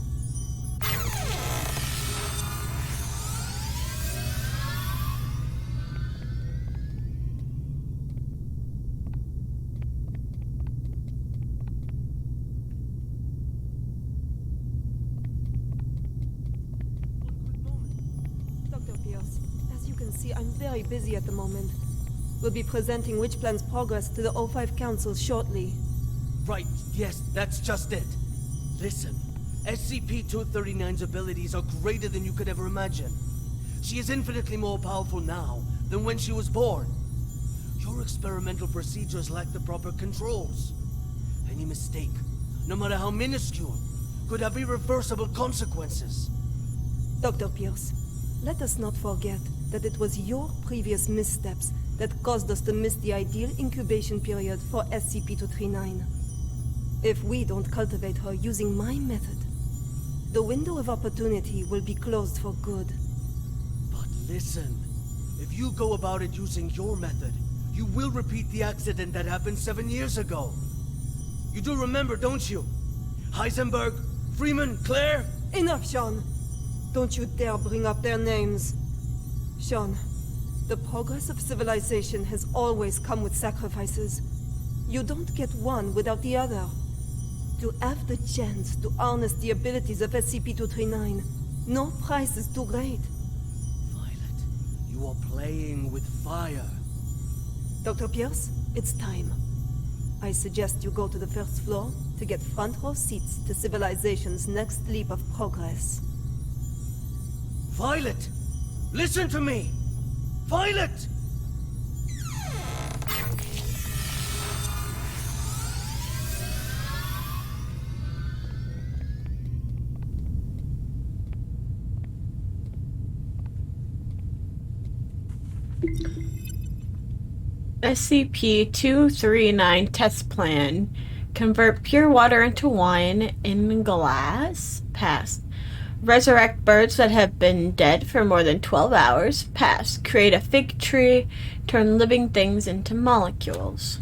I'm very busy at the moment. We'll be presenting Witch Plan's progress to the O5 Council shortly. Right, yes, that's just it. Listen, SCP-239's abilities are greater than you could ever imagine. She is infinitely more powerful now than when she was born. Your experimental procedures lack the proper controls. Any mistake, no matter how minuscule, could have irreversible consequences. Dr. Pierce, let us not forget that it was your previous missteps that caused us to miss the ideal incubation period for SCP-239. If we don't cultivate her using my method, the window of opportunity will be closed for good. But listen, if you go about it using your method, you will repeat the accident that happened 7 years ago. You do remember, don't you? Heisenberg, Freeman, Claire? Enough, Sean. Don't you dare bring up their names. Sean, the progress of civilization has always come with sacrifices. You don't get one without the other. To have the chance to harness the abilities of SCP-239, no price is too great. Violet, you are playing with fire. Dr. Pierce, it's time. I suggest you go to the first floor to get front row seats to civilization's next leap of progress. Violet! Listen to me! Violet! SCP-239 test plan. Convert pure water into wine in glass. Pass. Resurrect birds that have been dead for more than 12 hours. Pass. Create a fig tree. Turn living things into molecules.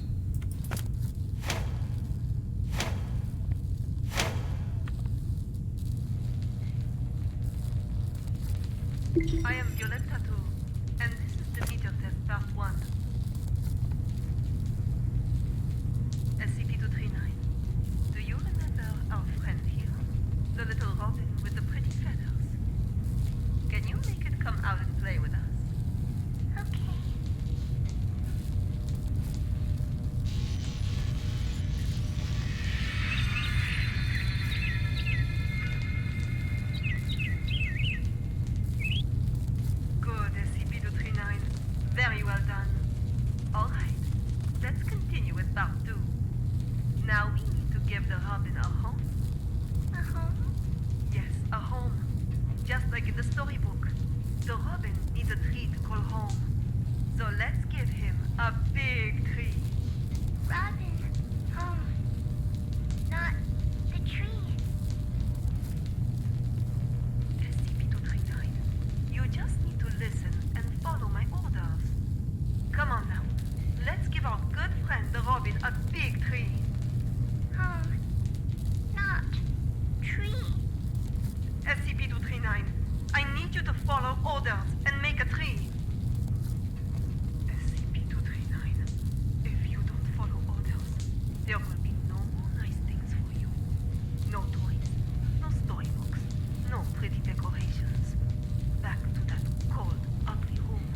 I am Violette Tattoo, and this is the meter test part 1. SCP-239. Do you remember our friend here? The little robin with the pretty feathers? Can you make it come out and play with us? Okay. Good, SCP-239. Very well done. All right, let's continue with part 2. Now we need to give the robin a home. A home? Yes, a home. Just like in the storybook. The robin needs a tree to call home. So let's give him a big tree. Robin, home. Not the tree. SCP-239, you just need to listen and follow my orders. Come on now. Let's give our good friend the robin a big tree. Home. Not tree. SCP-239, I need you to follow orders and make a tree. SCP-239, if you don't follow orders, there will be no more nice things for you. No toys, no storybooks, no pretty decorations. Back to that cold, ugly room.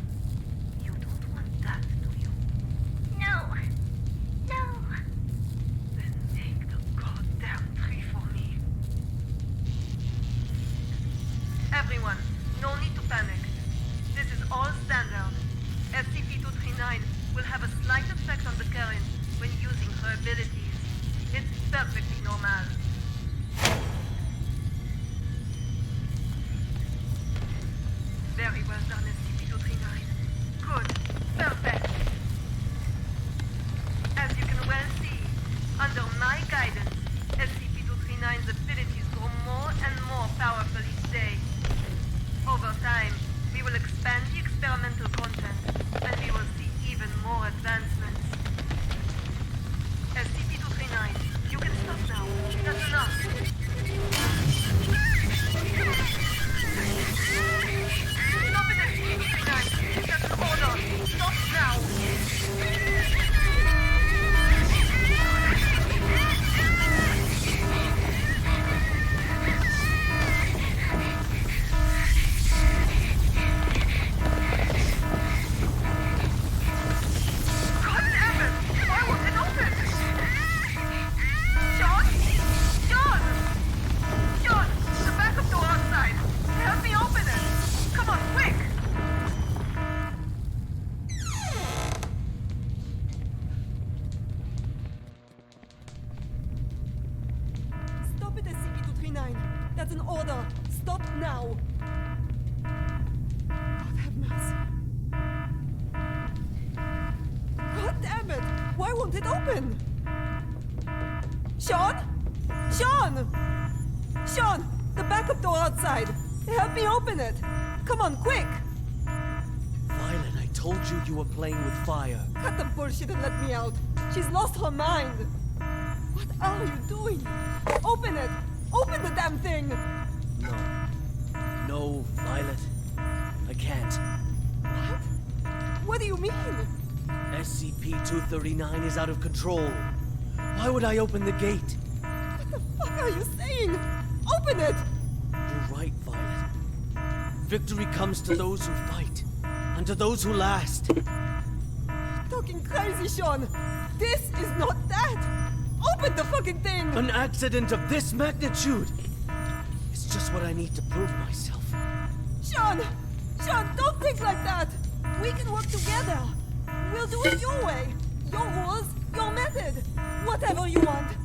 You don't want that, do you? No. No. Then take the goddamn tree for me. Everyone, no need to panic. This is all standard. SCP-239 will have a slight effect on the current when using her abilities. It's perfectly normal. Very well done, SCP-239. Good. Perfect. As you can well see, under my guidance, SCP-239's abilities grow more and more powerful each day. Over time, we will expand the experimental content, and we will see even more advancements. SCP-239, you can stop now. That's enough. Stop it, SCP-239. That's an order. Stop now. Stop it, SCP-239. That's an order. Stop now. God have mercy. God damn it! Why won't it open? Sean? Sean! Sean! The backup door outside. Help me open it. Come on, quick! Violet, I told you you were playing with fire. Cut the bullshit and let me out. She's lost her mind. What are you doing? Open it! Open the damn thing! No. No, Violet. I can't. What? What do you mean? SCP-239 is out of control. Why would I open the gate? What the fuck are you saying? Open it! You're right, Violet. Victory comes to those who fight, and to those who last. Talking crazy, Sean. This is not that. Open the fucking thing! An accident of this magnitude! It's just what I need to prove myself. Sean! Sean, don't think like that! We can work together! We'll do it your way! Your rules, your method! Whatever you want!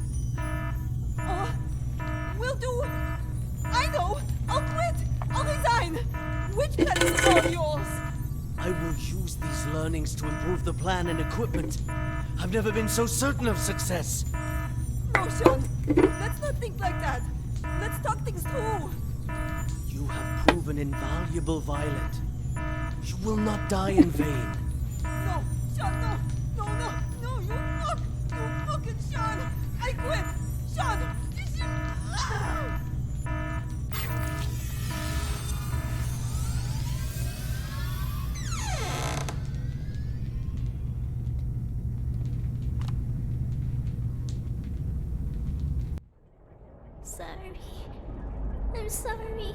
Or we'll do... I know! I'll quit! I'll resign! Which plan is all yours? I will use these learnings to improve the plan and equipment. I've never been so certain of success. No, Sean. Let's not think like that. Let's talk things through. You have proven invaluable, Violet. You will not die in vain. No, Sean, no. No, no, no, you fuck. You fucking Sean. I quit. Sean, you should... Ah! Sorry. I'm sorry.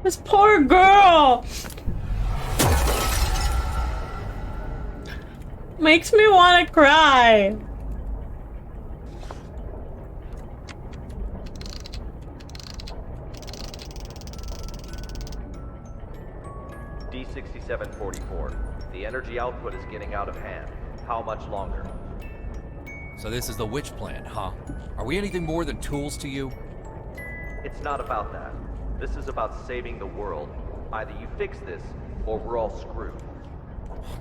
This poor girl! Makes me want to cry. D6744. The energy output is getting out of hand. How much longer? So this is the witch plan, huh? Are we anything more than tools to you? It's not about that. This is about saving the world. Either you fix this, or we're all screwed.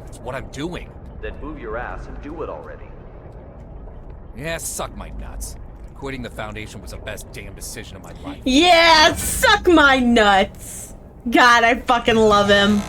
That's what I'm doing. Then move your ass and do it already. Yeah, suck my nuts. Quitting the Foundation was the best damn decision of my life. Yeah, suck my nuts. God, I fucking love him.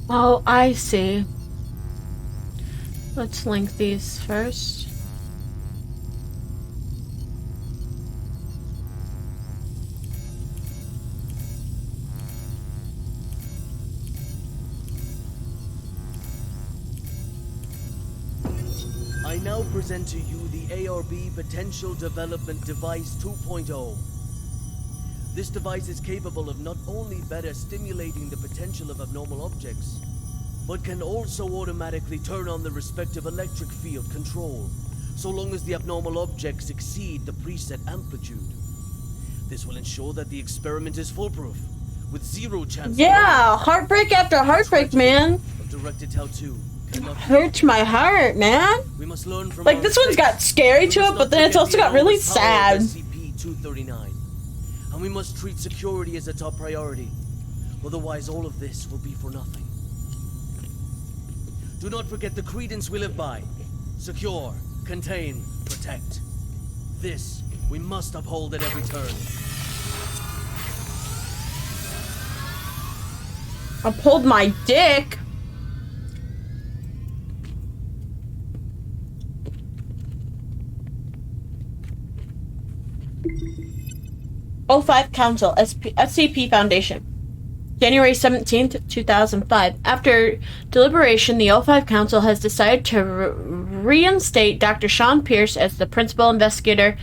Oh, I see. Let's link these first. I now present to you the ARB Potential Development Device 2.0. This device is capable of not only better stimulating the potential of abnormal objects, but can also automatically turn on the respective electric field control, so long as the abnormal objects exceed the preset amplitude. This will ensure that the experiment is foolproof, with zero chance Yeah, heartbreak after heartbreak, man. of directed how to. Hurts my heart, man. We must learn from Like, our this one's got mistakes. scary to it, but then it's also got really sad. SCP-239. And we must treat security as a top priority. Otherwise, all of this will be for nothing. Do not forget the credence we live by. Secure, contain, protect. This we must uphold at every turn. I pulled my dick. O5 Council, SCP Foundation. January 17th, 2005. After deliberation, the O5 Council has decided to reinstate Dr. Sean Pierce as the principal investigator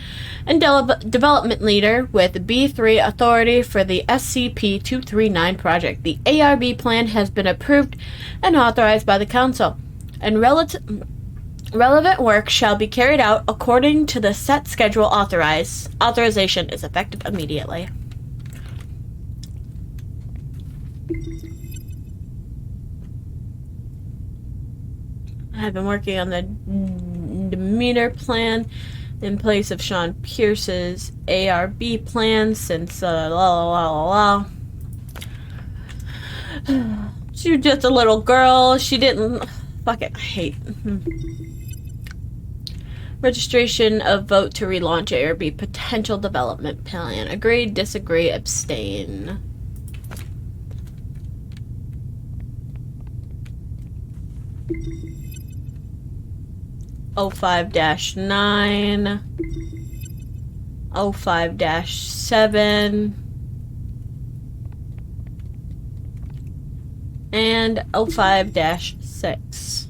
and development leader with B3 authority for the SCP-239 project. The ARB plan has been approved and authorized by the Council, and relevant work shall be carried out according to the set schedule authorized. Authorization is effective immediately. I've been working on the Demeter plan in place of Sean Pierce's ARB plan since She was just a little girl. She didn't... Fuck it. I hate... Registration of vote to relaunch ARB potential development plan. Agree, disagree, abstain. O5-9, O5-7, and O5-6.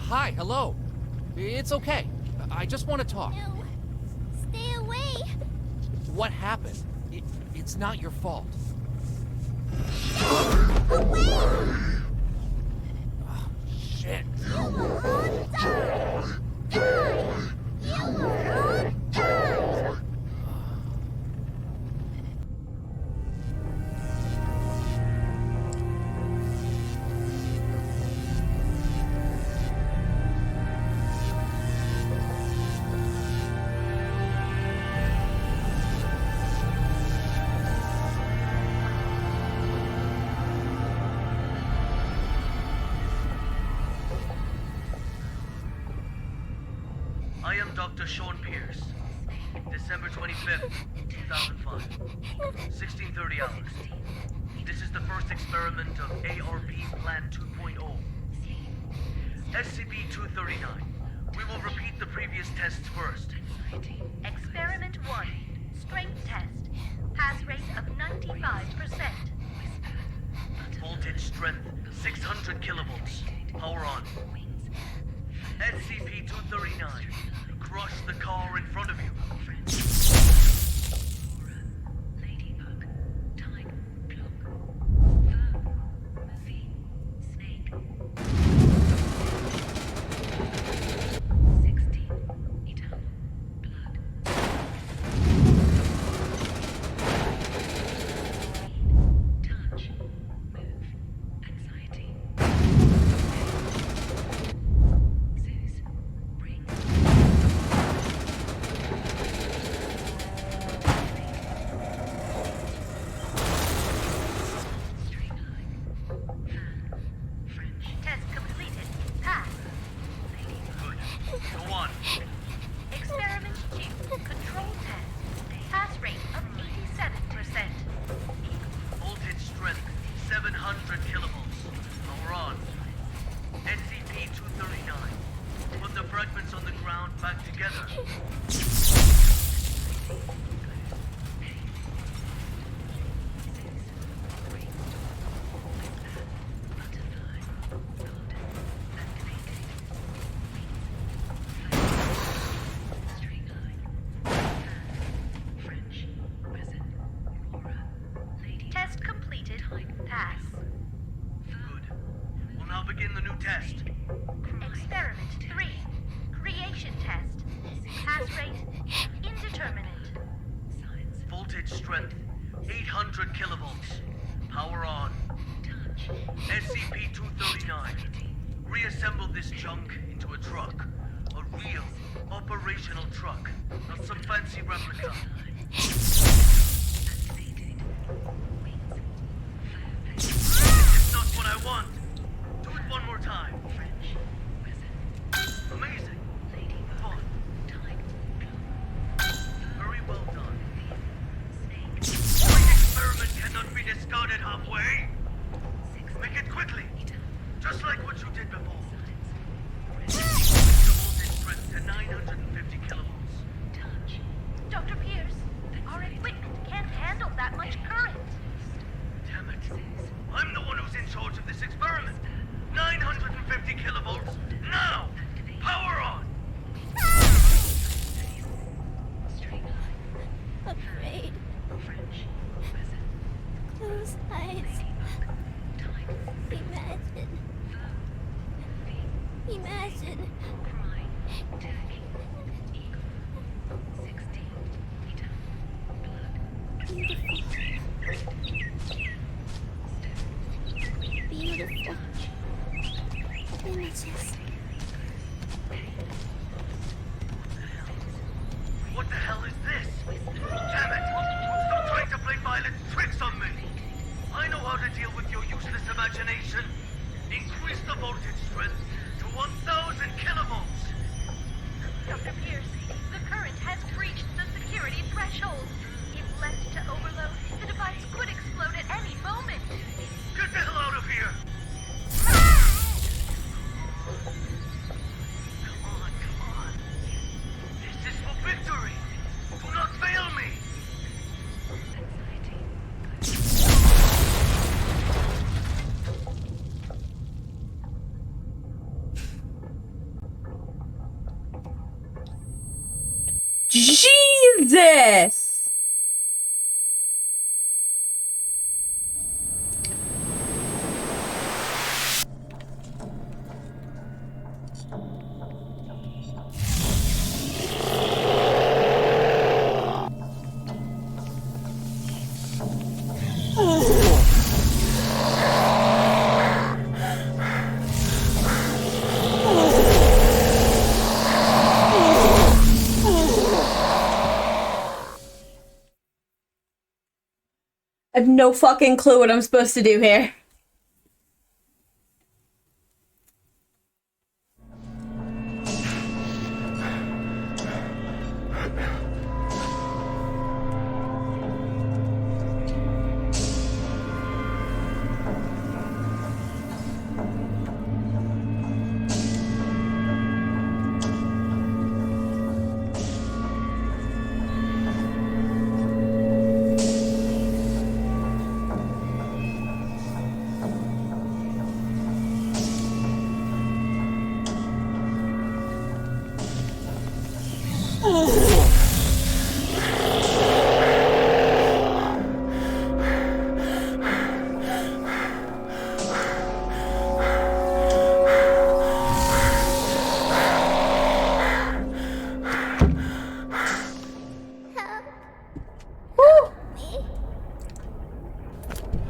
Hi, hello. It's okay. I just want to talk. No. Stay away. What happened? It's not your fault. Away! Oh, shit. You will all die. Die. You will all die. I am Dr. Sean Pierce. December 25th, 2005. 16:30 hours. This is the first experiment of ARB Plan 2.0. SCP-239. We will repeat the previous tests first. Experiment 1. Strength test. Pass rate of 95%. Voltage strength 600 kilovolts. Power on. SCP-239. Crush the car in front of you. gas. Good. We'll now begin the new test. Experiment 3. Creation test. Pass rate indeterminate. Voltage strength 800 kilovolts. Power on. SCP-239. Reassemble this junk into a truck. A real, operational truck. Not some fancy replica. It's not what I want. Do it one more time. Amazing. Fun. Very well done. My experiment cannot be discarded halfway. Make it quickly. Just like what you did before. Increase the voltage strength to 950 kilovolts. Dr. Pierce, our equipment can't handle that much current. Damn it. I'm the one who's in charge of this experiment. 950 kilovolts. Now! Power on! Afraid. Those eyes. Imagine. Beautiful. Images. What the hell is this? Damn it! Stop trying to play violent tricks on me! I know how to deal with your useless imagination. Increase the voltage strength to 1,000 kilovolts. Dr. Pierce, the current has breached the security threshold. If left to overload, the device could explode at any moment. Get the hell out of here! Come on. This is for victory! Do not fail me! Jesus! I have no fucking clue what I'm supposed to do here.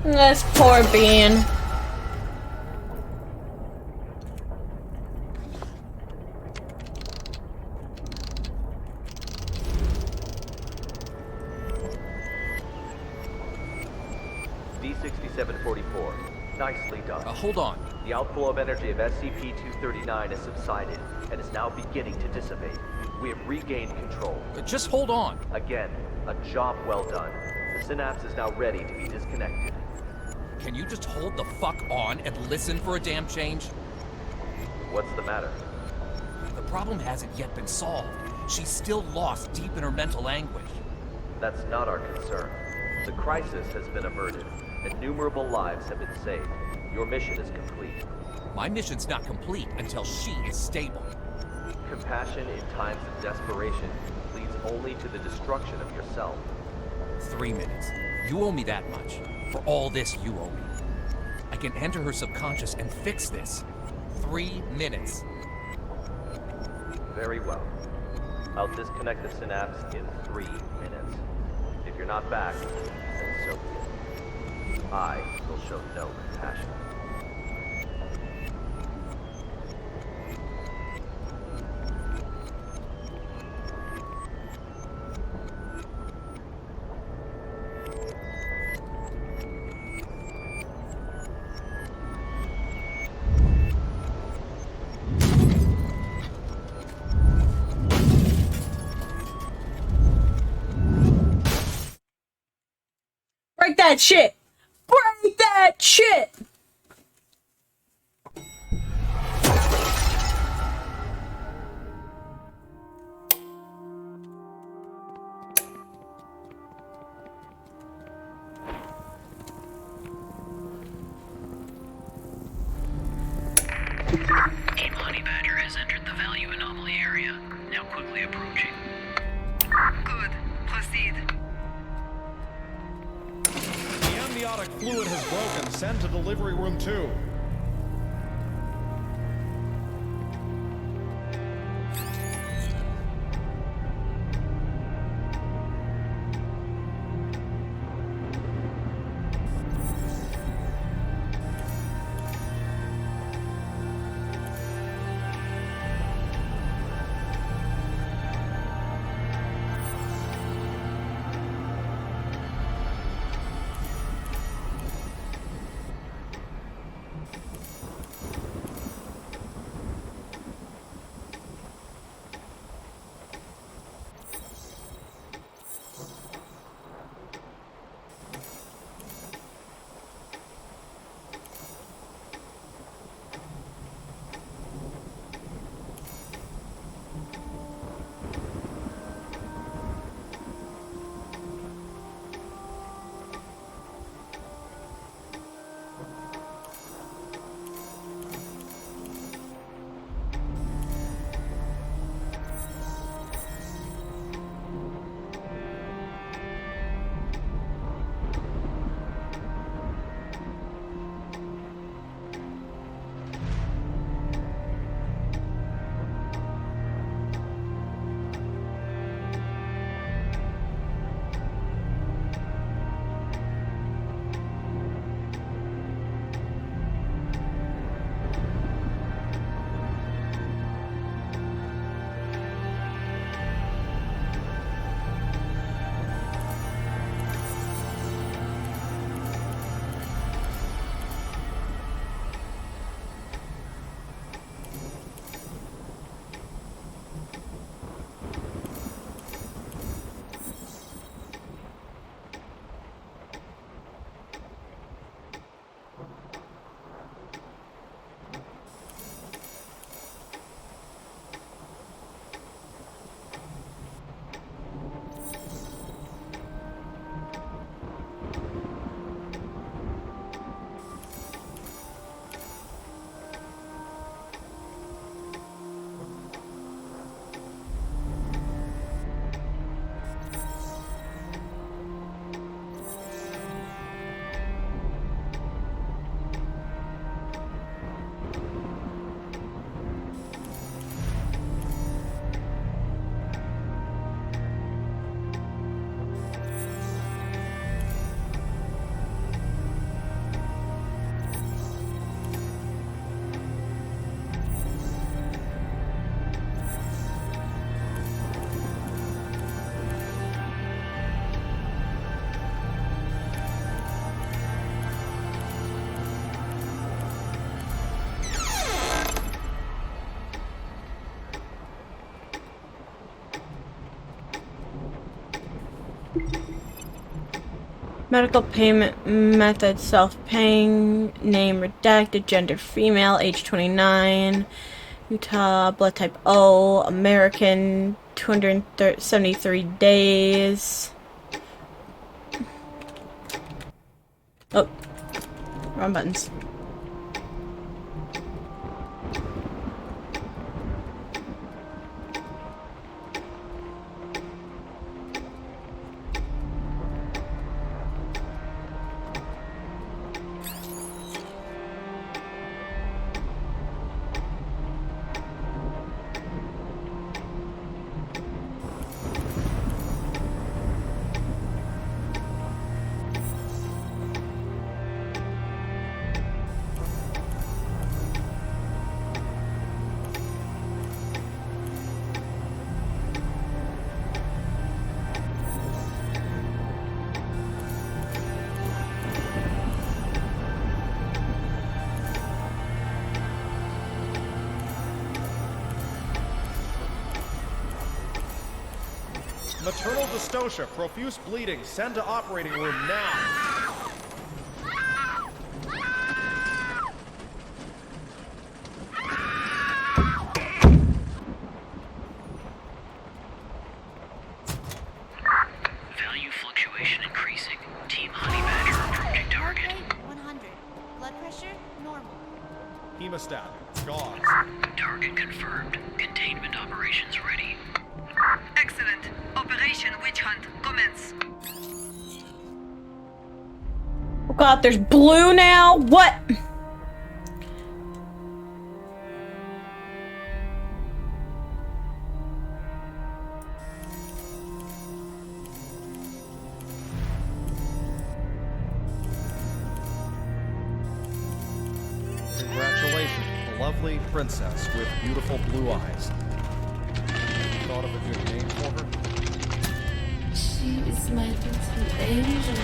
This poor bean. D6744. Nicely done. Hold on. The outflow of energy of SCP-239 has subsided and is now beginning to dissipate. We have regained control. Just hold on. Again, a job well done. The synapse is now ready to be disconnected. Can you just hold the fuck on and listen for a damn change? What's the matter? The problem hasn't yet been solved. She's still lost deep in her mental anguish. That's not our concern. The crisis has been averted. Innumerable lives have been saved. Your mission is complete. My mission's not complete until she is stable. Compassion in times of desperation leads only to the destruction of yourself. 3 minutes. You owe me that much. For all this, you owe me. can enter her subconscious and fix this. 3 minutes. Very well. I'll disconnect the synapse in 3 minutes. If you're not back, then so be it. I will show no compassion. Break that shit! Break that shit! Team Honey Badger has entered the value anomaly area, now quickly approaching. Good. Proceed. The amniotic fluid has broken. Send to delivery room 2. Medical payment method, self-paying, name redacted, gender female, age 29, Utah, blood type O, American, 273 days. Oh, wrong buttons. Maternal dystocia, profuse bleeding. Send to operating room now. Value fluctuation increasing. Team Honey Badger approaching target. 100. Blood pressure, normal. Hemostat, gone. Target confirmed. Containment operations ready. Excellent. Operation Witch Hunt, commence. Oh god, there's blue now? What? Congratulations, the lovely princess with beautiful blue eyes. Thought of a good name for her? She is my little angel.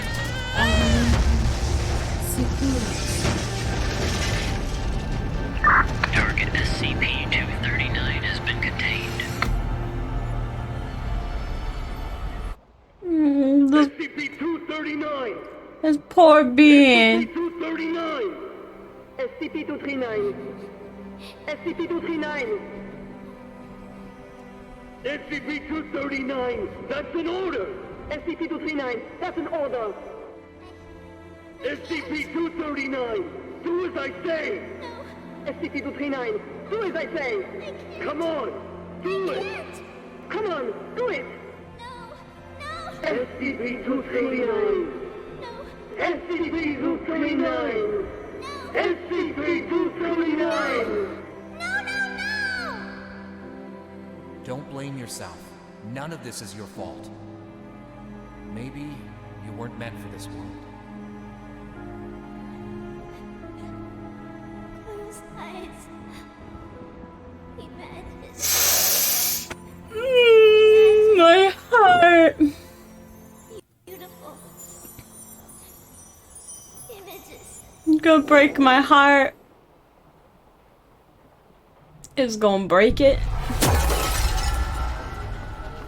Target SCP-239 has been contained. SCP-239! This poor being. SCP-239! SCP-239! SCP-239! SCP-239! That's an order! SCP-239! That's an order! SCP-239! Do as I say! SCP-239! Do as I say! Come on! Do it! Come on! Do it! SCP-239! SCP-239! SCP-239! Don't blame yourself. None of this is your fault. Maybe you weren't meant for this world. Close eyes. Imagine. My heart. Beautiful images. It's gonna break my heart. It's gonna break it.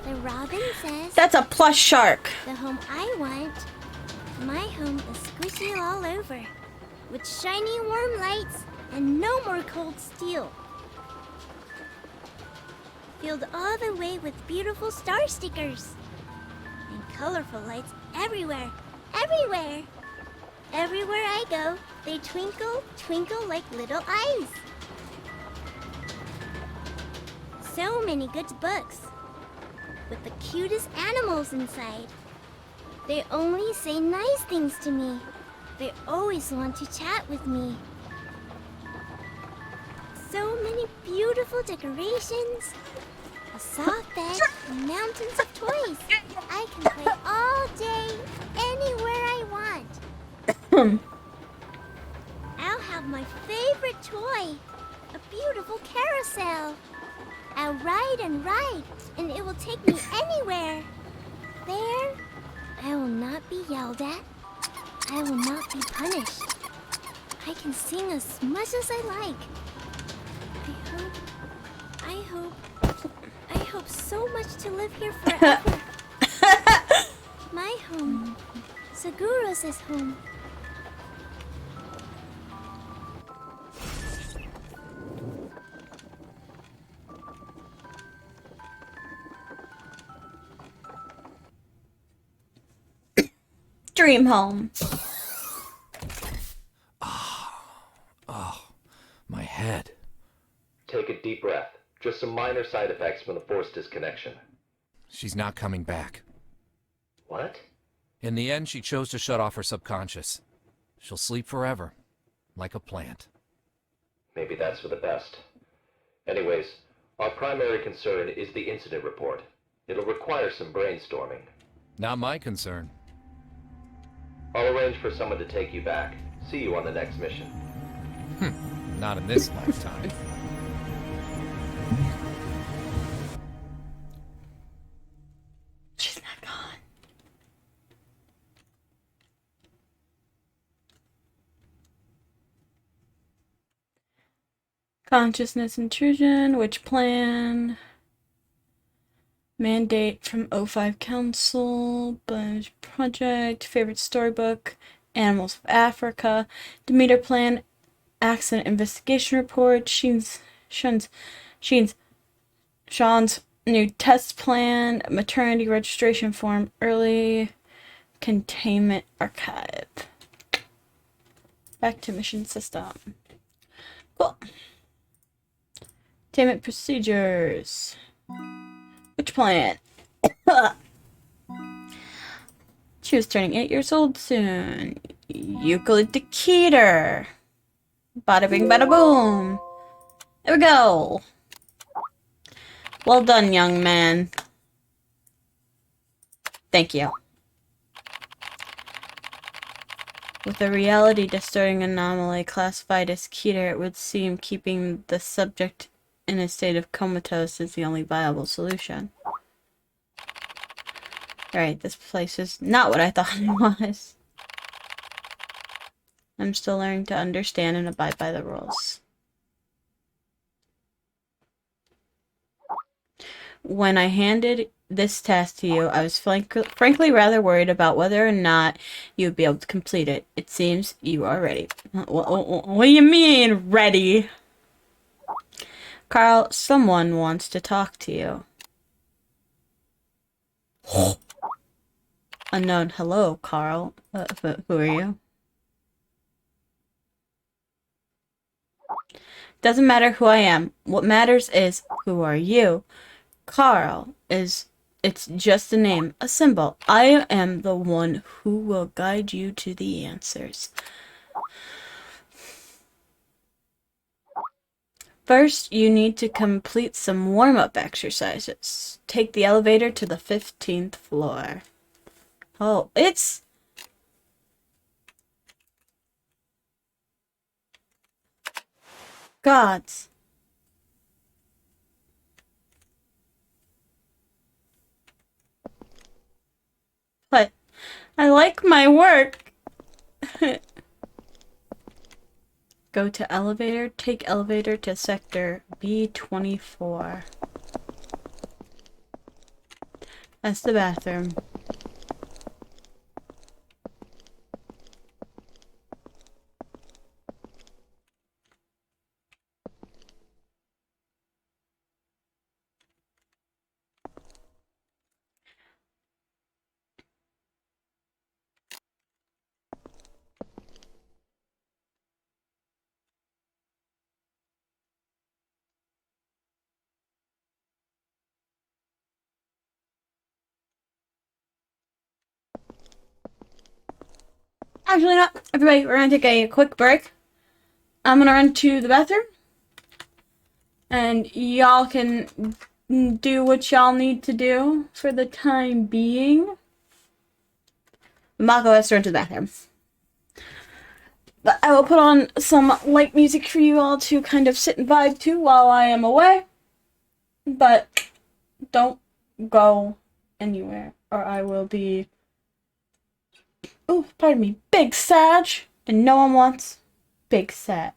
The robin says. That's a plush shark. The home I want. My home is squishy all over, with shiny warm lights and no more cold steel. Filled all the way with beautiful star stickers. And colorful lights everywhere, everywhere. Everywhere I go, they twinkle, twinkle like little eyes. So many good books, with the cutest animals inside. They only say nice things to me. They always want to chat with me. So many beautiful decorations. A soft bed and mountains of toys. I can play all day, anywhere I want. I'll have my favorite toy, a beautiful carousel. I'll ride and ride, and it will take me anywhere. There, I will not be yelled at. I will not be punished. I can sing as much as I like. I hope so much to live here forever. My home. Seguros' home. Dream home. Oh, my head. Take a deep breath. Just some minor side effects from the force disconnection. She's not coming back. What? In the end, she chose to shut off her subconscious. She'll sleep forever, like a plant. Maybe that's for the best. Anyways, our primary concern is the incident report. It'll require some brainstorming. Not my concern. I'll arrange for someone to take you back. See you on the next mission. Not in this lifetime. She's not gone. Consciousness intrusion, which plan? Mandate from O5 Council, Bunch Project, favorite storybook, Animals of Africa, Demeter Plan, Accident Investigation Report, Sean's new test plan, maternity registration form, early containment archive. Back to mission system. Cool. Containment procedures. Which plan? She was turning 8 years old soon. Euclid Decatur. Bada bing, bada boom. There we go. Well done, young man. Thank you. With a reality-distorting anomaly classified as Keter, it would seem keeping the subject in a state of comatose is the only viable solution. Alright, this place is not what I thought it was. I'm still learning to understand and abide by the rules. When I handed this task to you, I was frankly rather worried about whether or not you would be able to complete it. It seems you are ready. What do you mean, ready? Carl, someone wants to talk to you. Unknown, hello, Carl. Who are you? Doesn't matter who I am. What matters is, who are you? Carl it's just a name, a symbol. I am the one who will guide you to the answers. First, you need to complete some warm-up exercises. Take the elevator to the 15th floor. Oh, it's... Gods. But I like my work. Go to elevator. Take elevator to sector B24. That's the bathroom. Actually not. Everybody, we're gonna take a quick break. I'm gonna run to the bathroom. And y'all can do what y'all need to do for the time being. Mako has to run to the bathroom. But I will put on some light music for you all to kind of sit and vibe to while I am away. But don't go anywhere or I will be... Ooh, pardon me. Big Sag. And no one wants Big Sag.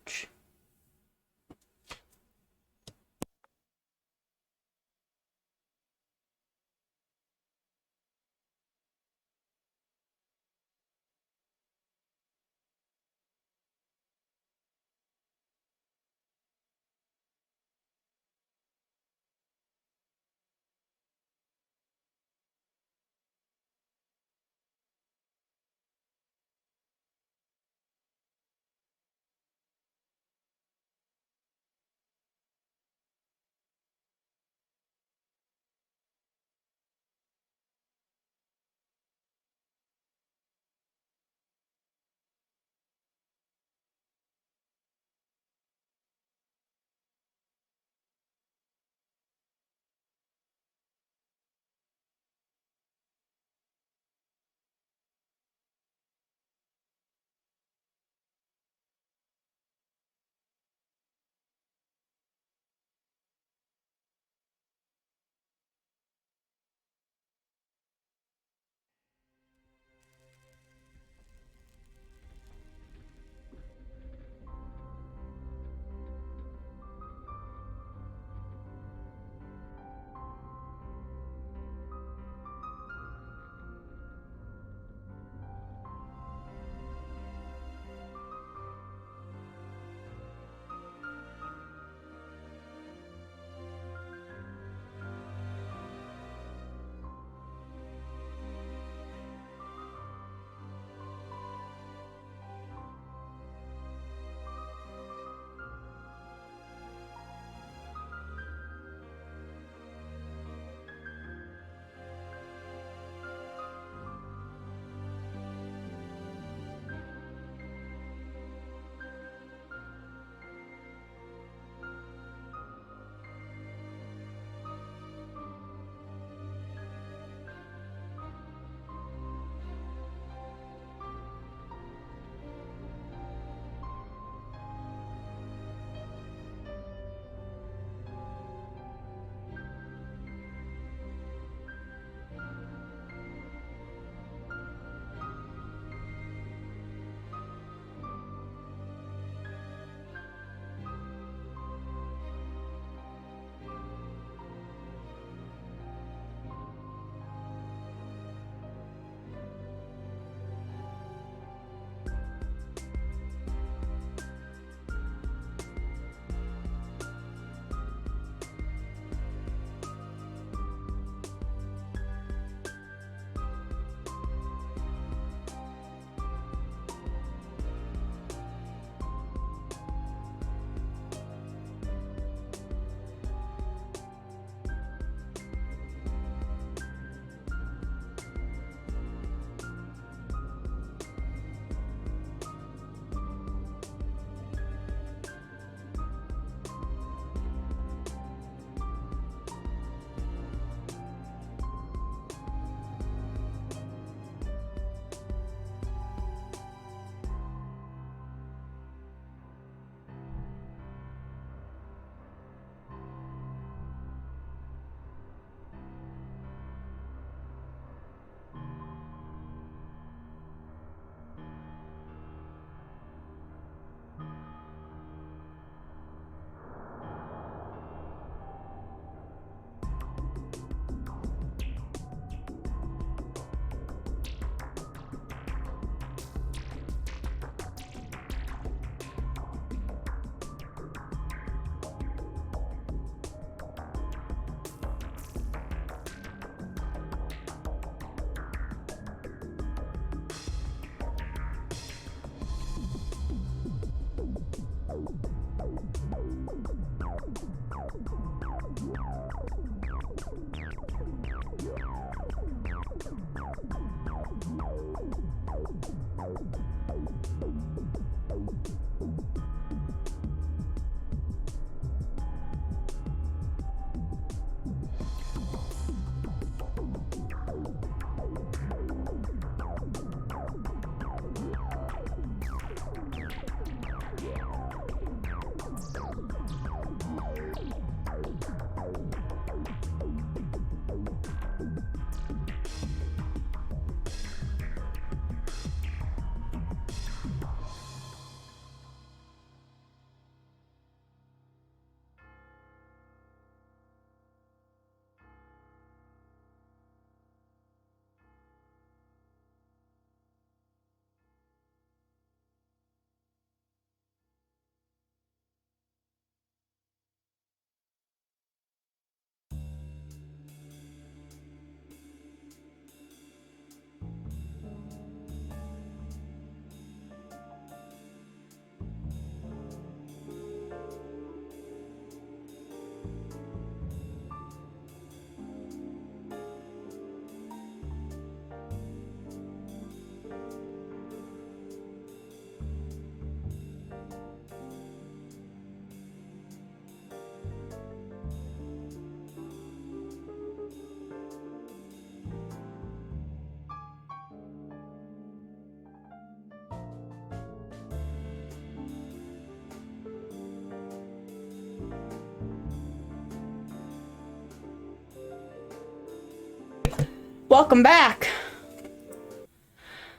Welcome back.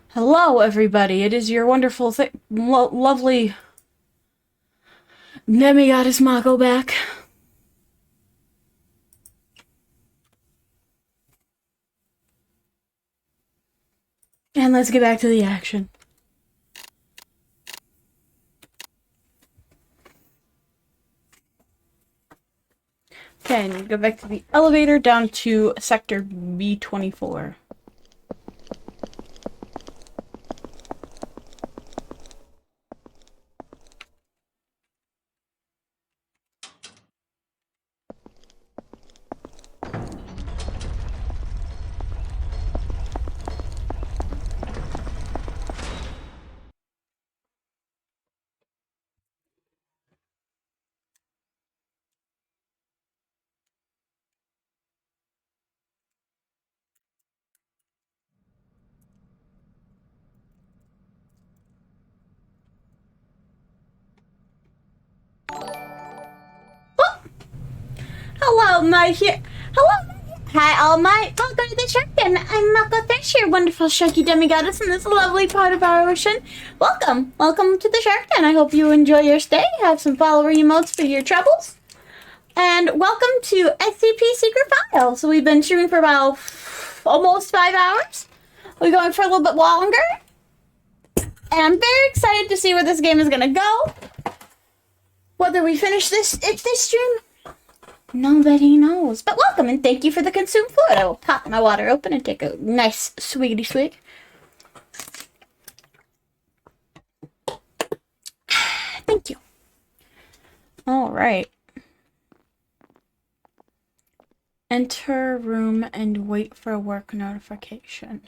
Hello, everybody. It is your wonderful, lovely Demi-Goddess Mako back. And let's get back to the action. Okay, I need to go back to the elevator down to sector B24. Hello, Hello, hi, All Might. Welcome to the Shark Den. I'm Mako Fish, your wonderful sharky demigoddess in this lovely part of our ocean. Welcome to the Shark Den. I hope you enjoy your stay, have some follower emotes for your troubles, and welcome to SCP Secret File. So we've been streaming for about almost 5 hours. We're going for a little bit longer, and I'm very excited to see where this game is gonna go. Whether we finish this stream, nobody knows. But welcome and thank you for the consumed fluid. I will pop my water open and take a nice swiggity swig. Thank you. Alright. Enter room and wait for a work notification.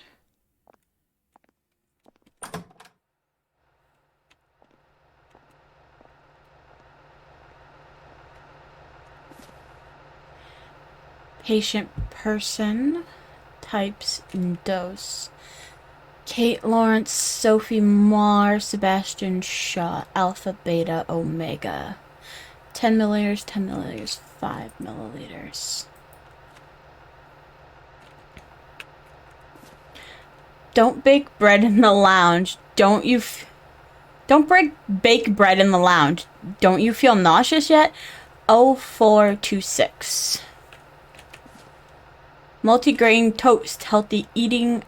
Patient person types dose. Kate Lawrence, Sophie Marr, Sebastian Shaw, Alpha, Beta, Omega. 10 milliliters, 10 milliliters, 5 milliliters. Don't bake bread in the lounge. Don't bake bread in the lounge. Don't you feel nauseous yet? 0426. Multigrain toast. Healthy eating,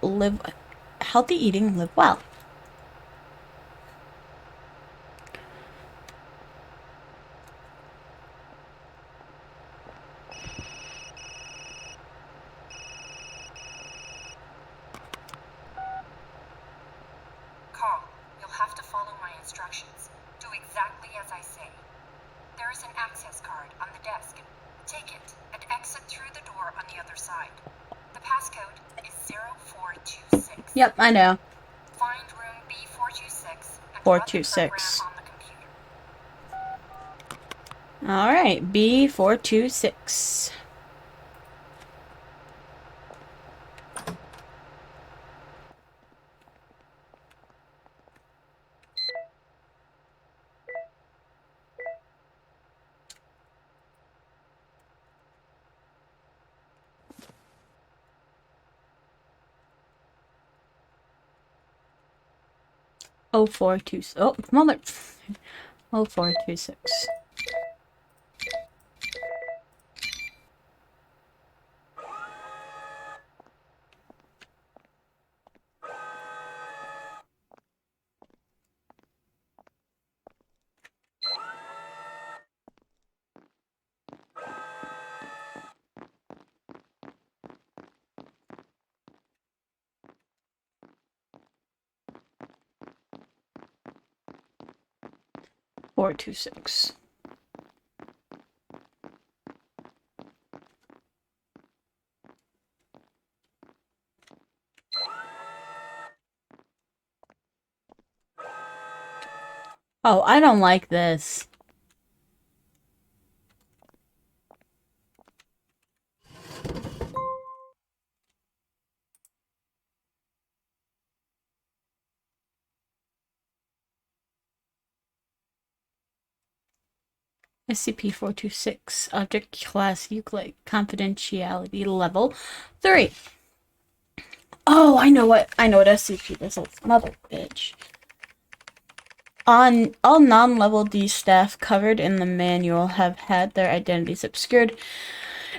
live well. Carl, you'll have to follow my instructions. Do exactly as I say. There is an access card on the desk. Take it and exit through the door on the other side. The passcode is 0426. Yep, I know. Find room B426 and 426. run the program on the computer. Alright, B426. Oh, 426. Oh, mother. 0426. Four, 2, 6. Oh, I don't like this. SCP-426, Object Class Euclid, Confidentiality Level 3. Oh, I know what SCP is. Mother bitch. All non-level D staff covered in the manual have had their identities obscured.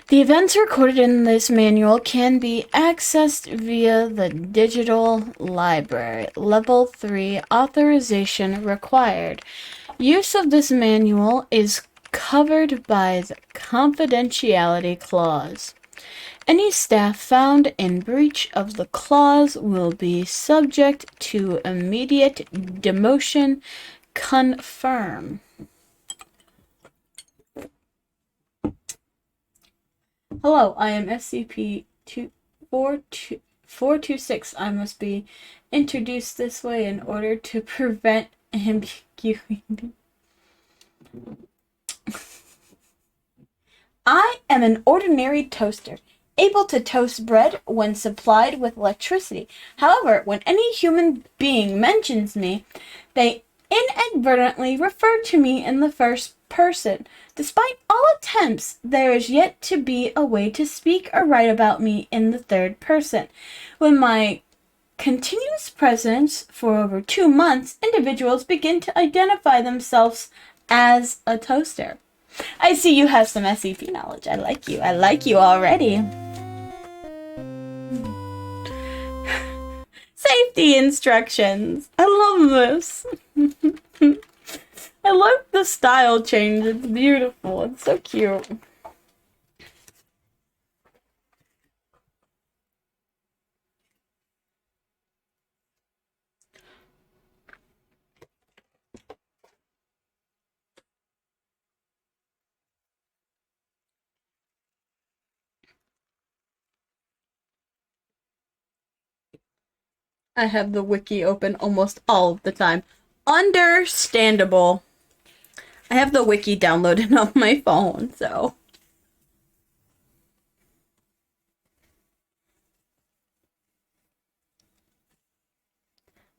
The events recorded in this manual can be accessed via the digital library. Level 3 authorization required. Use of this manual is covered by the confidentiality clause. Any staff found in breach of the clause will be subject to immediate demotion. Confirm. Hello, I am SCP-426. I must be introduced this way in order to prevent ambiguity. I am an ordinary toaster, able to toast bread when supplied with electricity. However, when any human being mentions me, they inadvertently refer to me in the first person. Despite all attempts, there is yet to be a way to speak or write about me in the third person. When my continuous presence for over 2 months, individuals begin to identify themselves as a toaster. I see you have some SCP knowledge. I like you. I like you already. Safety instructions. I love this. I love the style change. It's beautiful. It's so cute. I have the wiki open almost all of the time. Understandable. I have the wiki downloaded on my phone, so.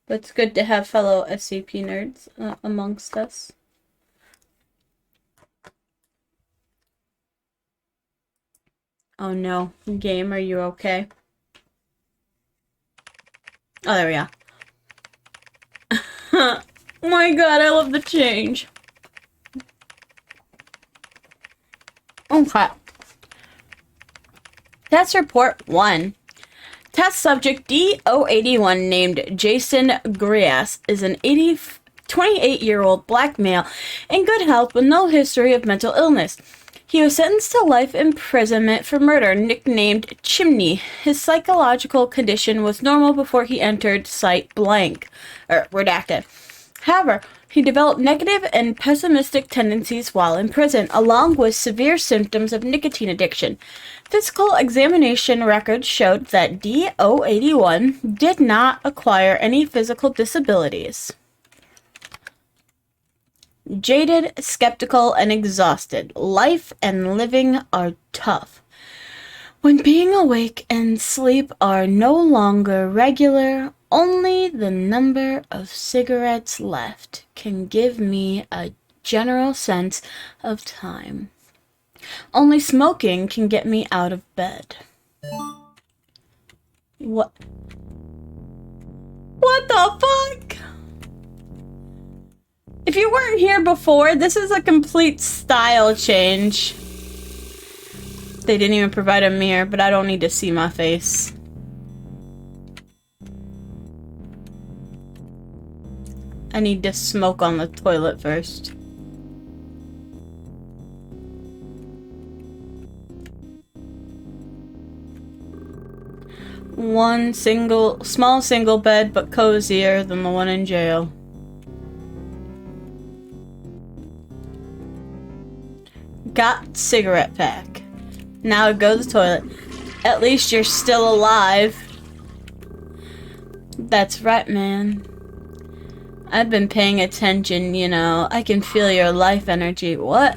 But it's good to have fellow SCP nerds amongst us. Oh no. Game, are you okay? Oh, there we are. Oh my god, I love the change. Okay. Test report 1. Test subject D-081 named Jason Grias is an 28-year-old black male in good health with no history of mental illness. He was sentenced to life imprisonment for murder, nicknamed Chimney. His psychological condition was normal before he entered Site Blank, or redacted. However, he developed negative and pessimistic tendencies while in prison, along with severe symptoms of nicotine addiction. Physical examination records showed that D-081 did not acquire any physical disabilities. Jaded, skeptical, and exhausted. Life and living are tough. When being awake and sleep are no longer regular, only the number of cigarettes left can give me a general sense of time. Only smoking can get me out of bed. What? What the fuck? If you weren't here before, this is a complete style change. They didn't even provide a mirror, but I don't need to see my face. I need to smoke on the toilet first. One small single bed, but cozier than the one in jail. Got cigarette pack. Now go to the toilet. At least you're still alive. That's right, man. I've been paying attention, you know. I can feel your life energy. What?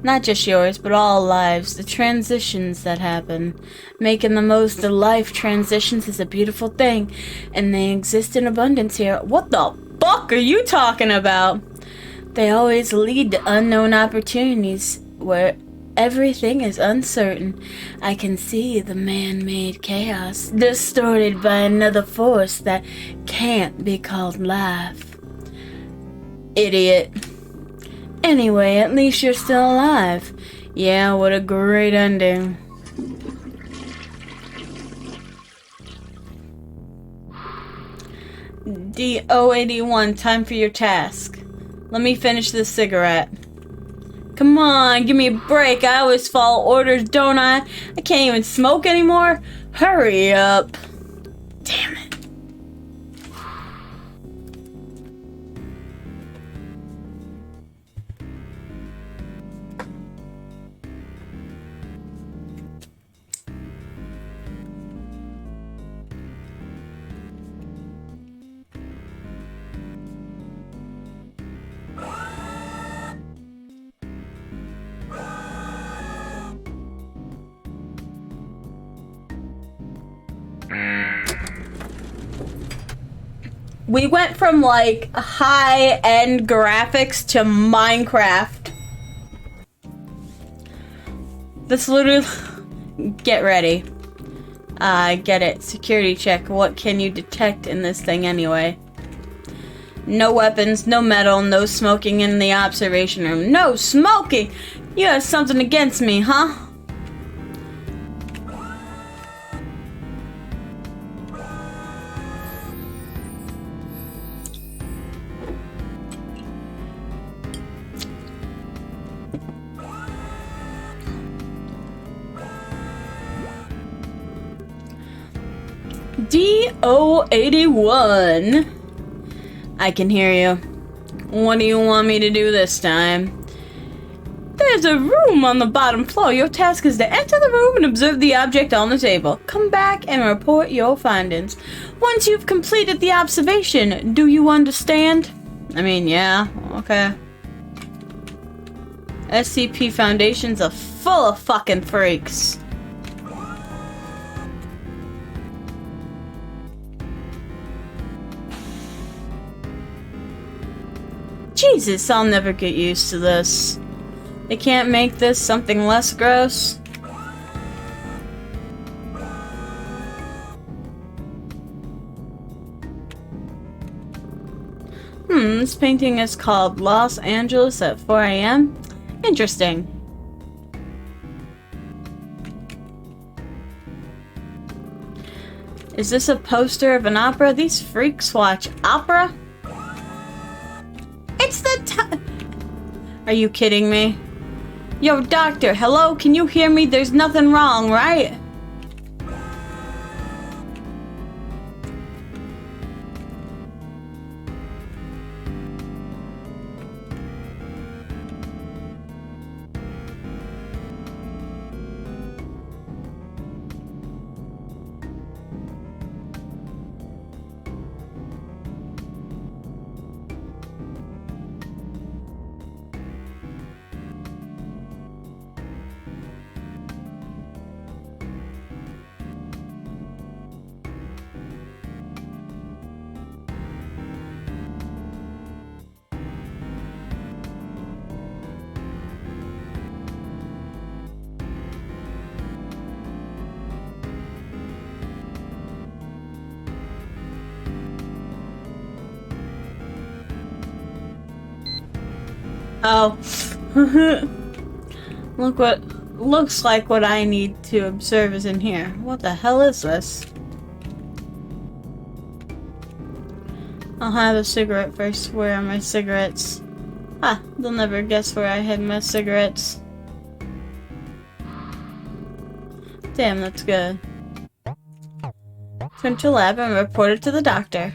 Not just yours, but all lives. The transitions that happen. Making the most of life transitions is a beautiful thing. And they exist in abundance here. What the fuck are you talking about? They always lead to unknown opportunities where everything is uncertain. I can see the man-made chaos distorted by another force that can't be called life. Idiot. Anyway, at least you're still alive. Yeah, what a great ending. D081, time for your task. Let me finish this cigarette. Come on, give me a break. I always follow orders, don't I? I can't even smoke anymore. Hurry up. Damn it. We went from like high-end graphics to Minecraft. This literally... Get ready. Get it. Security check. What can you detect in this thing anyway? No weapons, no metal, no smoking in the observation room. No smoking! You have something against me, huh? D081. I can hear you. What do you want me to do this time? There's a room on the bottom floor. Your task is to enter the room and observe the object on the table. Come back and report your findings. Once you've completed the observation, do you understand? I mean, yeah, okay. SCP Foundations are full of fucking freaks. Jesus, I'll never get used to this. They can't make this something less gross? This painting is called Los Angeles at 4 a.m. Interesting. Is this a poster of an opera? These freaks watch opera? It's the time. Are you kidding me? Yo, doctor, hello? Can you hear me? There's nothing wrong, right? Oh. Looks like what I need to observe is in here. What the hell is this? I'll have a cigarette first. Where are my cigarettes? Ah, they'll never guess where I hid my cigarettes. Damn, that's good. Turn to lab and report it to the doctor.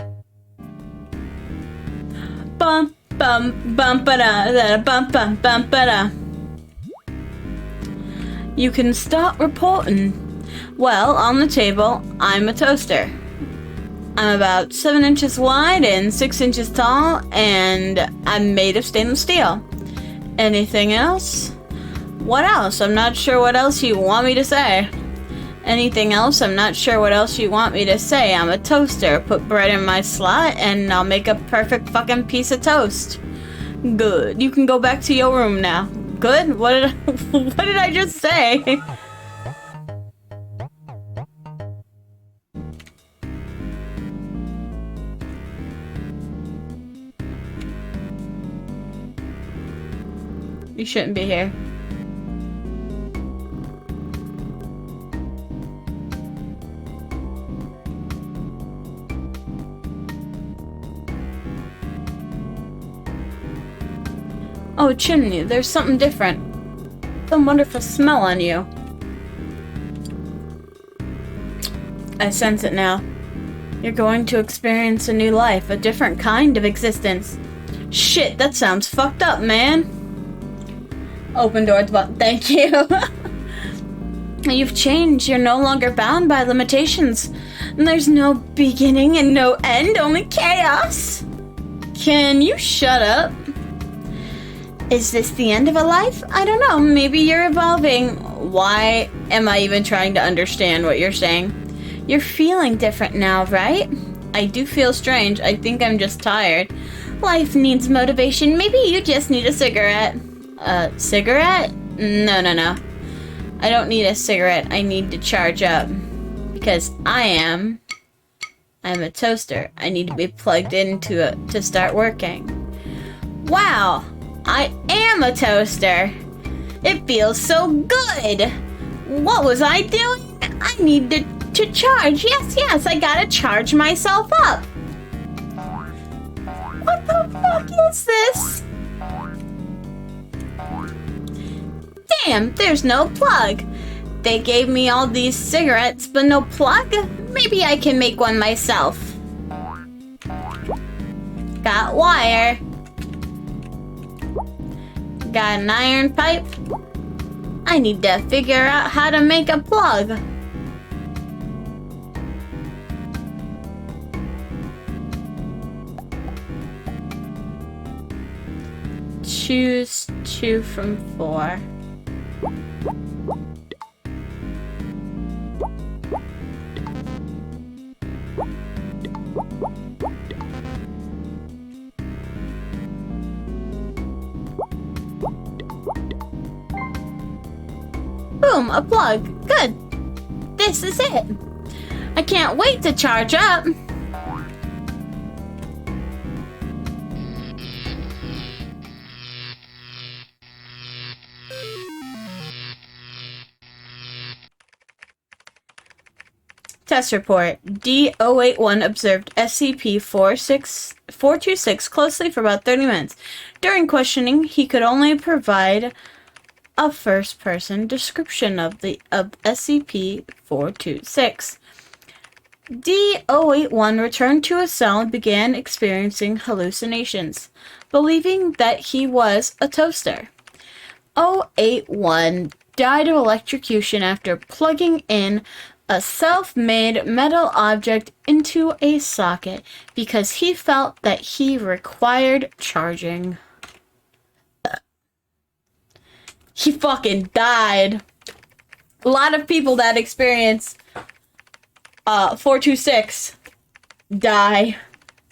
Bum bum bum ba da bum bum bum ba da. You can start reporting. Well, on the table, I'm a toaster. I'm about 7 inches wide and 6 inches tall, and I'm made of stainless steel. Anything else? What else? I'm not sure what else you want me to say. Anything else? I'm not sure what else you want me to say. I'm a toaster. Put bread in my slot and I'll make a perfect fucking piece of toast. Good. You can go back to your room now. Good? What did what did I just say? You shouldn't be here. Oh, Chimney, there's something different. Some wonderful smell on you. I sense it now. You're going to experience a new life, a different kind of existence. Shit, that sounds fucked up, man. Open door at the bottom. Thank you. You've changed. You're no longer bound by limitations. And there's no beginning and no end, only chaos. Can you shut up? Is this the end of a life? I don't know. Maybe you're evolving. Why am I even trying to understand what you're saying? You're feeling different now, right? I do feel strange. I think I'm just tired. Life needs motivation. Maybe you just need a cigarette. A cigarette? No. I don't need a cigarette. I need to charge up. Because I'm a toaster. I need to be plugged into it to start working. Wow! I am a toaster. It feels so good. What was I doing? I need to charge. Yes, I gotta charge myself up. What the fuck is this? Damn, there's no plug. They gave me all these cigarettes, but no plug? Maybe I can make one myself. Got wire. Got an iron pipe? I need to figure out how to make a plug. Choose 2 from 4. Boom, a plug. Good. This is it. I can't wait to charge up. Test report. D-081 observed SCP-426 closely for about 30 minutes. During questioning, he could only provide a first-person description of SCP-426. D-081 returned to his cell and began experiencing hallucinations, believing that he was a toaster. 081 died of electrocution after plugging in a self-made metal object into a socket because he felt that he required charging. He fucking died. A lot of people that experience 426 die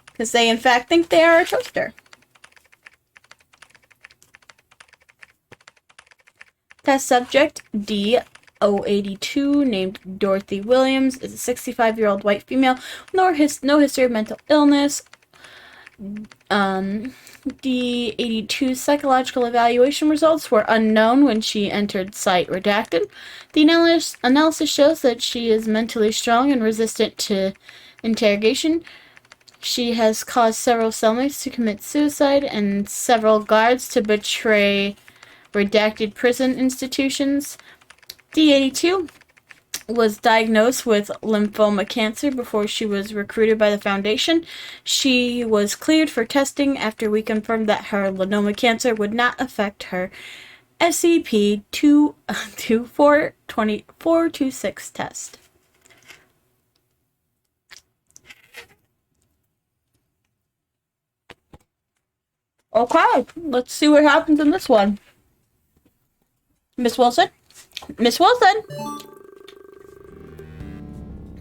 because they in fact think they are a toaster. Test subject D-082, named Dorothy Williams, is a 65-year-old white female, no history of mental illness. D-82's psychological evaluation results were unknown when she entered site redacted. The analysis shows that she is mentally strong and resistant to interrogation. She has caused several cellmates to commit suicide and several guards to betray redacted prison institutions. D-82 was diagnosed with lymphoma cancer before she was recruited by the Foundation. She was cleared for testing after we confirmed that her lymphoma cancer would not affect her SCP-426 test. Okay, let's see what happens in this one. Miss Wilson? Miss Wilson?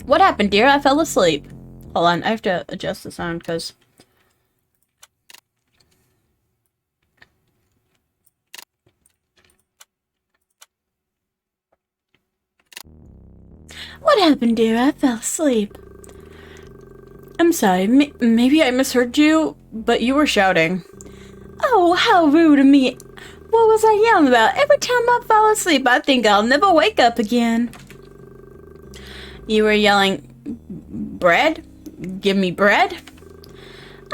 What happened, dear? I fell asleep. Hold on, I have to adjust the sound because What happened, dear? I fell asleep. I'm sorry, maybe I misheard you, but you were shouting. Oh, how rude of me. What was I yelling about? Every time I fall asleep, I think I'll never wake up again. You were yelling, bread? Give me bread?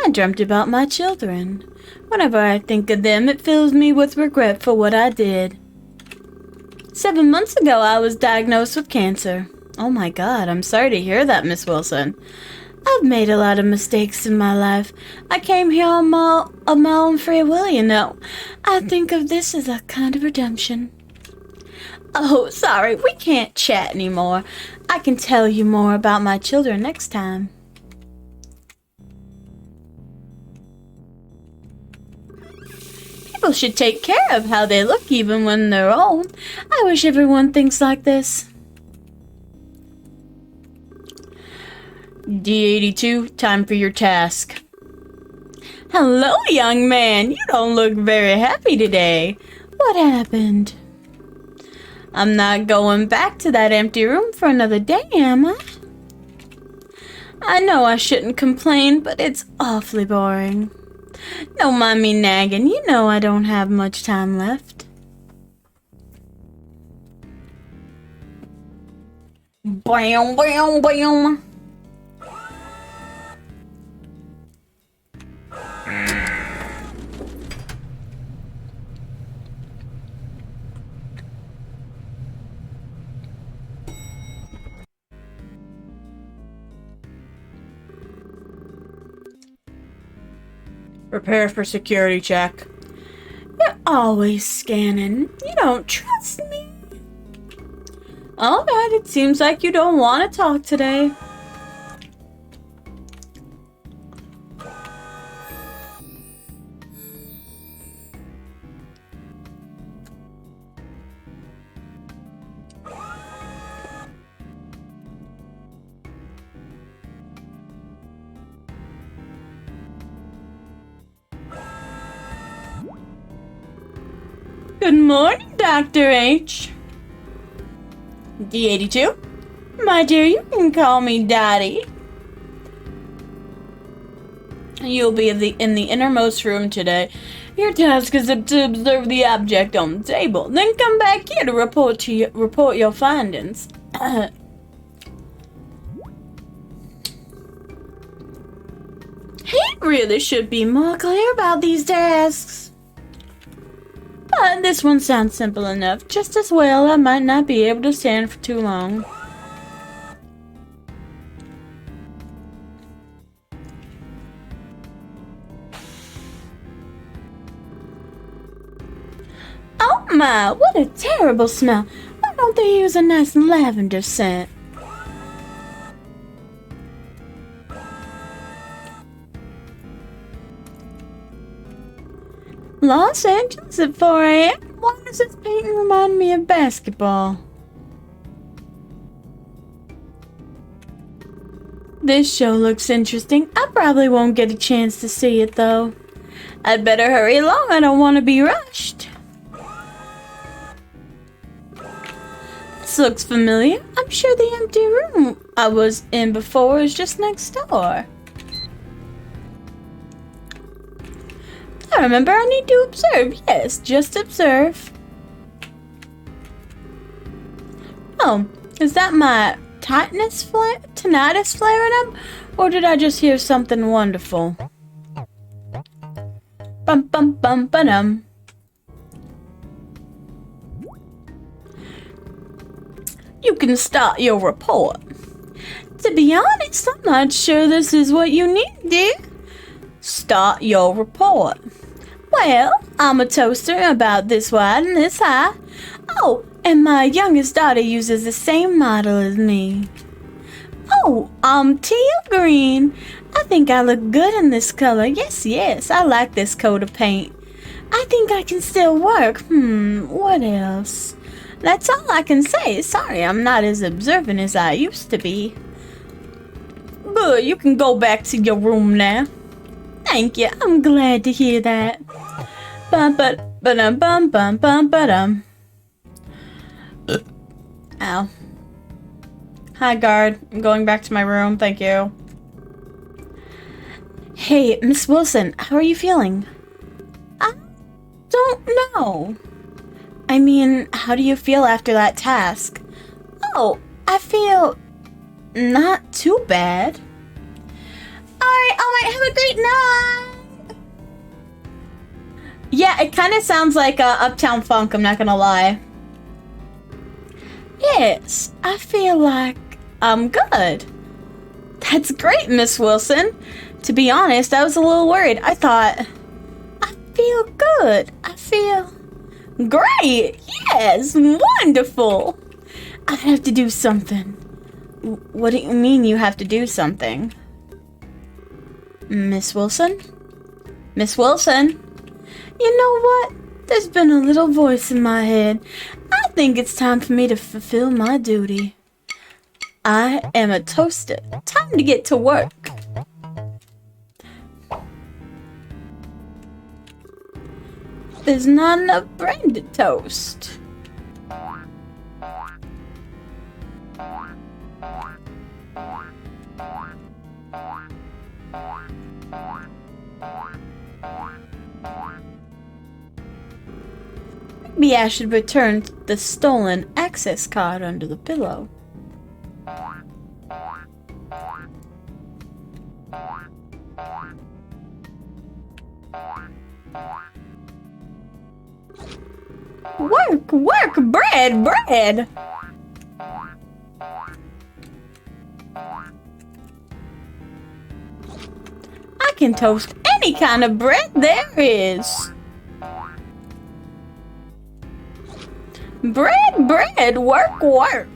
I dreamt about my children. Whenever I think of them, it fills me with regret for what I did. 7 months ago, I was diagnosed with cancer. Oh my God, I'm sorry to hear that, Miss Wilson. I've made a lot of mistakes in my life. I came here on my own free will, you know. I think of this as a kind of redemption. Oh, sorry, we can't chat anymore. I can tell you more about my children next time. People should take care of how they look even when they're old. I wish everyone thinks like this. D82, time for your task. Hello, young man. You don't look very happy today. What happened? I'm not going back to that empty room for another day, am I? I know I shouldn't complain, but it's awfully boring. Don't mind me nagging. You know I don't have much time left. Bam, bam, bam. Prepare for security check. You're always scanning. You don't trust me. Alright, it seems like you don't want to talk today. Good morning, Dr. H. D82? My dear, you can call me Daddy. You'll be in the innermost room today. Your task is to observe the object on the table. Then come back here to report your findings. He really should be more clear about these tasks. But this one sounds simple enough. Just as well, I might not be able to stand for too long. Oh my, what a terrible smell. Why don't they use a nice lavender scent? Los Angeles at 4 a.m.? Why does this painting remind me of basketball? This show looks interesting. I probably won't get a chance to see it though. I'd better hurry along. I don't want to be rushed. This looks familiar. I'm sure the empty room I was in before is just next door. I remember I need to observe. Yes, just observe. Oh, is that my tinnitus flaring up? Or did I just hear something wonderful? Bum bum bum ba-dum. You can start your report. To be honest, I'm not sure this is what you need, dear. Start your report. Well, I'm a toaster about this wide and this high. Oh, and my youngest daughter uses the same model as me. Oh, I'm teal green. I think I look good in this color. Yes, I like this coat of paint. I think I can still work. What else? That's all I can say. Sorry, I'm not as observant as I used to be. Good, you can go back to your room now. Thank you, I'm glad to hear that. Bum-ba-dum-bum-bum-bum-ba-dum. Ow. Hi, guard. I'm going back to my room. Thank you. Hey, Miss Wilson, how are you feeling? I don't know. I mean, how do you feel after that task? Oh, I feel not too bad. Alright, have a great night! Yeah, it kind of sounds like Uptown Funk, I'm not gonna lie. Yes, I feel like I'm good. That's great, Miss Wilson. To be honest, I was a little worried. I thought, I feel good. I feel great. Yes, wonderful. I have to do something. What do you mean you have to do something? Miss Wilson? Miss Wilson? You know what? There's been a little voice in my head. I think it's time for me to fulfill my duty. I am a toaster. Time to get to work. There's not enough bread to toast. Maybe I should return the stolen access card under the pillow. Work, bread. I can toast any kind of bread there is. Bread, work.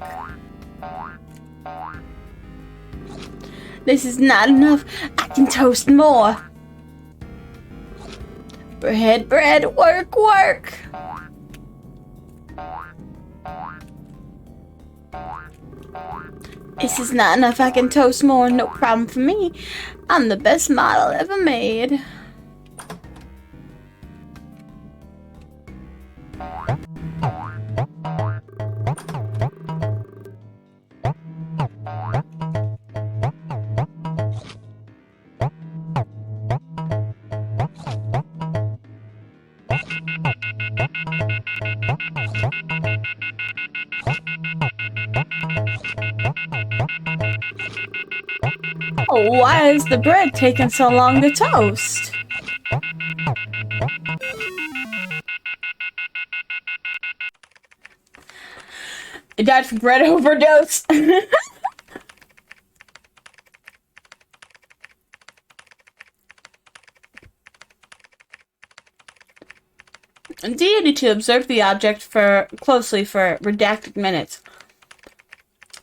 This is not enough. I can toast more. Bread, work. This is not enough. I can toast more. No problem for me. I'm the best model ever made. Oh, why is the bread taking so long to toast? I died from bread overdose. D82 observed the object closely for redacted minutes.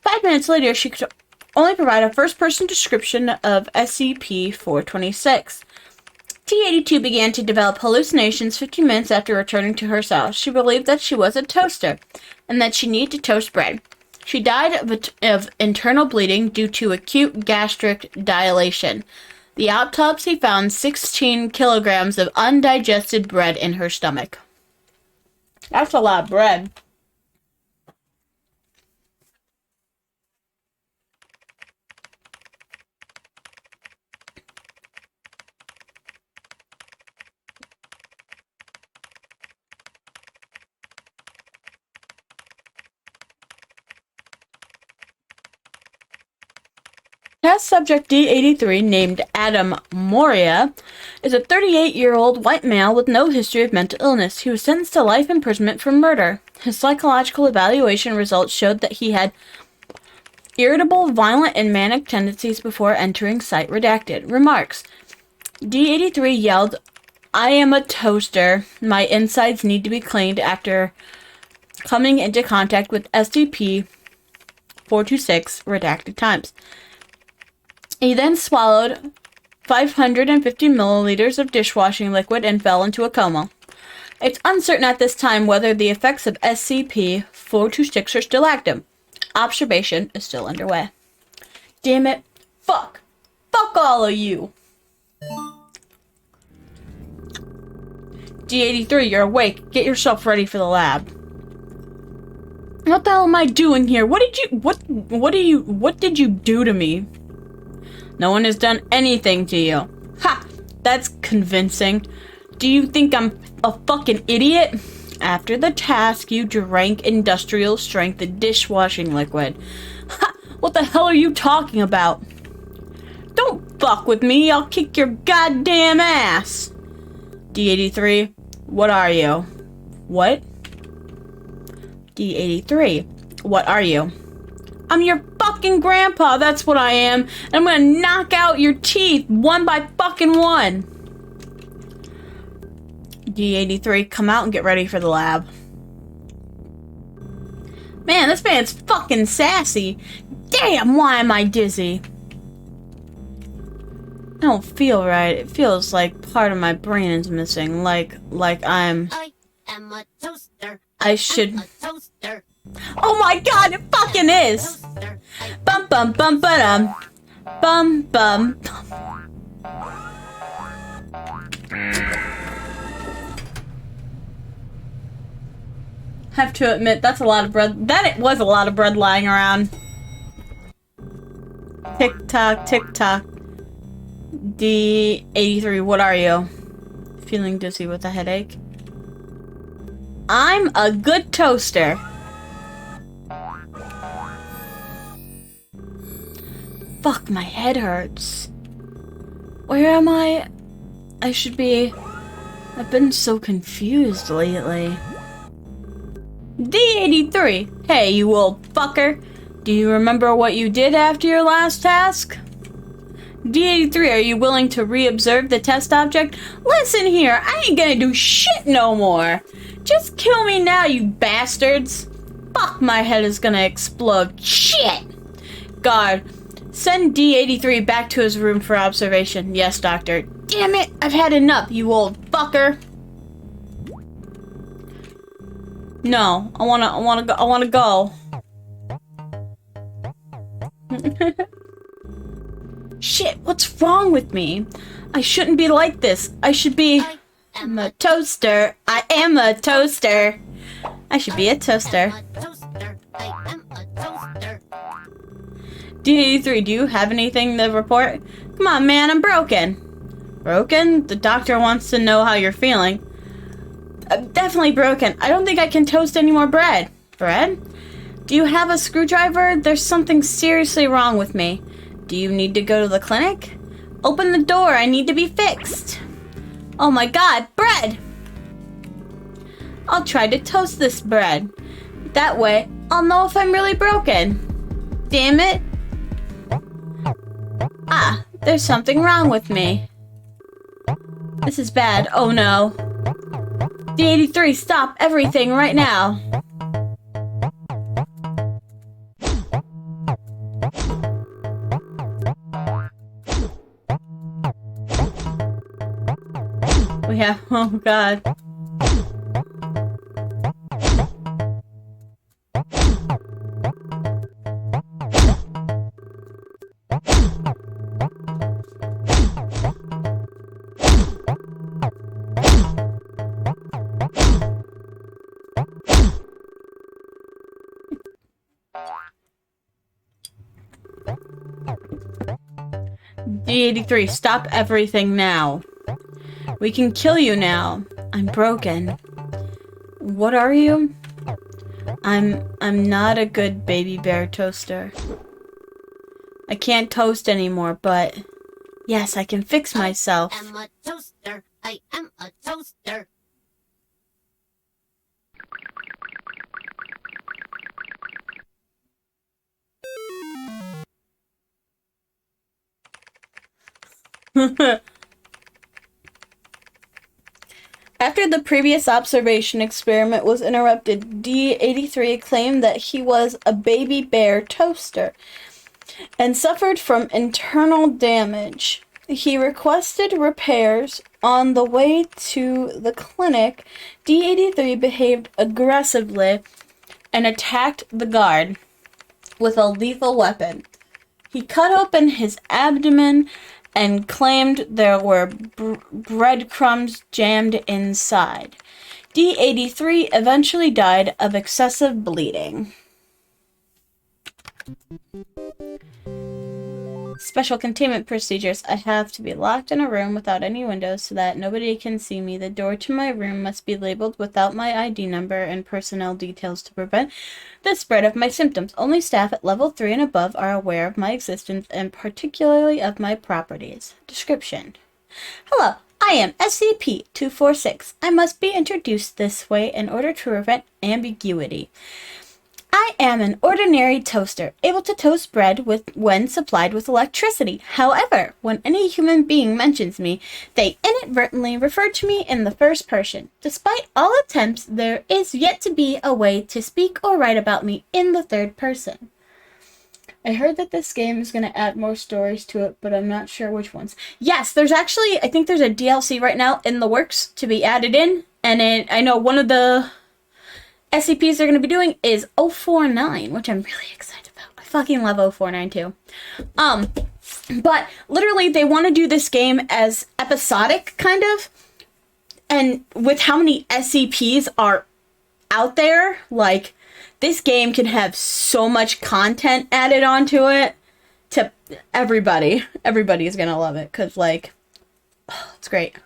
5 minutes later, she could only provide a first-person description of SCP-426. T-82 began to develop hallucinations 15 minutes after returning to her cell. She believed that she was a toaster, and that she needed to toast bread. She died of internal bleeding due to acute gastric dilation. The autopsy found 16 kilograms of undigested bread in her stomach. That's a lot of bread. Test subject D83, named Adam Moria, is a 38-year-old white male with no history of mental illness. He was sentenced to life imprisonment for murder. His psychological evaluation results showed that he had irritable, violent, and manic tendencies before entering site. Redacted. Remarks. D83 yelled, "I am a toaster. My insides need to be cleaned," after coming into contact with SCP-426 redacted times. He then swallowed 550 milliliters of dishwashing liquid and fell into a coma. It's uncertain at this time whether the effects of SCP-426 are still active. Observation is still underway. Damn it. Fuck all of you. D83, you're awake. Get yourself ready for the lab. What the hell am I doing here? What did you do to me? No one has done anything to you. Ha! That's convincing. Do you think I'm a fucking idiot? After the task, you drank industrial strength dishwashing liquid. Ha! What the hell are you talking about? Don't fuck with me, I'll kick your goddamn ass. D83, what are you? What? D83, what are you? I'm your fucking grandpa, that's what I am. And I'm gonna knock out your teeth one by fucking one. D83, come out and get ready for the lab. Man, this man's fucking sassy. Damn, why am I dizzy? I don't feel right. It feels like part of my brain is missing. Like I'm... I am a toaster. I should... A toaster. Oh my god, it fucking is! Bum bum bum ba-dum. Bum bum. Have to admit, that's a lot of bread. That it was a lot of bread lying around. Tick tock, tick tock. D83, what are you? Feeling dizzy with a headache? I'm a good toaster. Fuck, my head hurts. Where am I? I should be... I've been so confused lately. D83! Hey, you old fucker! Do you remember what you did after your last task? D83, are you willing to re-observe the test object? Listen here, I ain't gonna do shit no more! Just kill me now, you bastards! Fuck, my head is gonna explode. Shit! Guard, send D83 back to his room for observation. Yes, doctor. Damn it, I've had enough, you old fucker! No, I wanna go. Shit, what's wrong with me? I shouldn't be like this. I should be... I'm a toaster. I am a toaster. I should be a toaster. D83, do you have anything to report? Come on, man, I'm broken. Broken? The doctor wants to know how you're feeling. I'm definitely broken. I don't think I can toast any more bread. Bread? Do you have a screwdriver? There's something seriously wrong with me. Do you need to go to the clinic? Open the door. I need to be fixed. Oh my god, bread! I'll try to toast this bread. That way, I'll know if I'm really broken. Damn it. Ah, there's something wrong with me. This is bad. Oh no. D83, stop everything right now. Yeah, oh god. D83, stop everything now. We can kill you now. I'm broken. What are you? I'm not a good baby bear toaster. I can't toast anymore, but yes, I can fix myself. I am a toaster. I am a toaster. After the previous observation experiment was interrupted, D83 claimed that he was a baby bear toaster and suffered from internal damage. He requested repairs. On the way to the clinic, D83 behaved aggressively and attacked the guard with a lethal weapon. He cut open his abdomen and claimed there were breadcrumbs jammed inside. D83 eventually died of excessive bleeding. Special containment procedures. I have to be locked in a room without any windows so that nobody can see me. The door to my room must be labeled without my ID number and personnel details to prevent the spread of my symptoms. Only staff at level 3 and above are aware of my existence and particularly of my properties. Description. Hello, I am SCP-246. I must be introduced this way in order to prevent ambiguity. I am an ordinary toaster, able to toast bread when supplied with electricity. However, when any human being mentions me, they inadvertently refer to me in the first person. Despite all attempts, there is yet to be a way to speak or write about me in the third person. I heard that this game is going to add more stories to it, but I'm not sure which ones. Yes, there's actually, I think there's a DLC right now in the works to be added in, and I know one of the SCPs they're going to be doing is 049, which I'm really excited about. I fucking love 049 too. But literally they want to do this game as episodic, kind of. And with how many SCPs are out there, like, this game can have so much content added onto it to everybody. Everybody is going to love it, because, like, oh, it's great.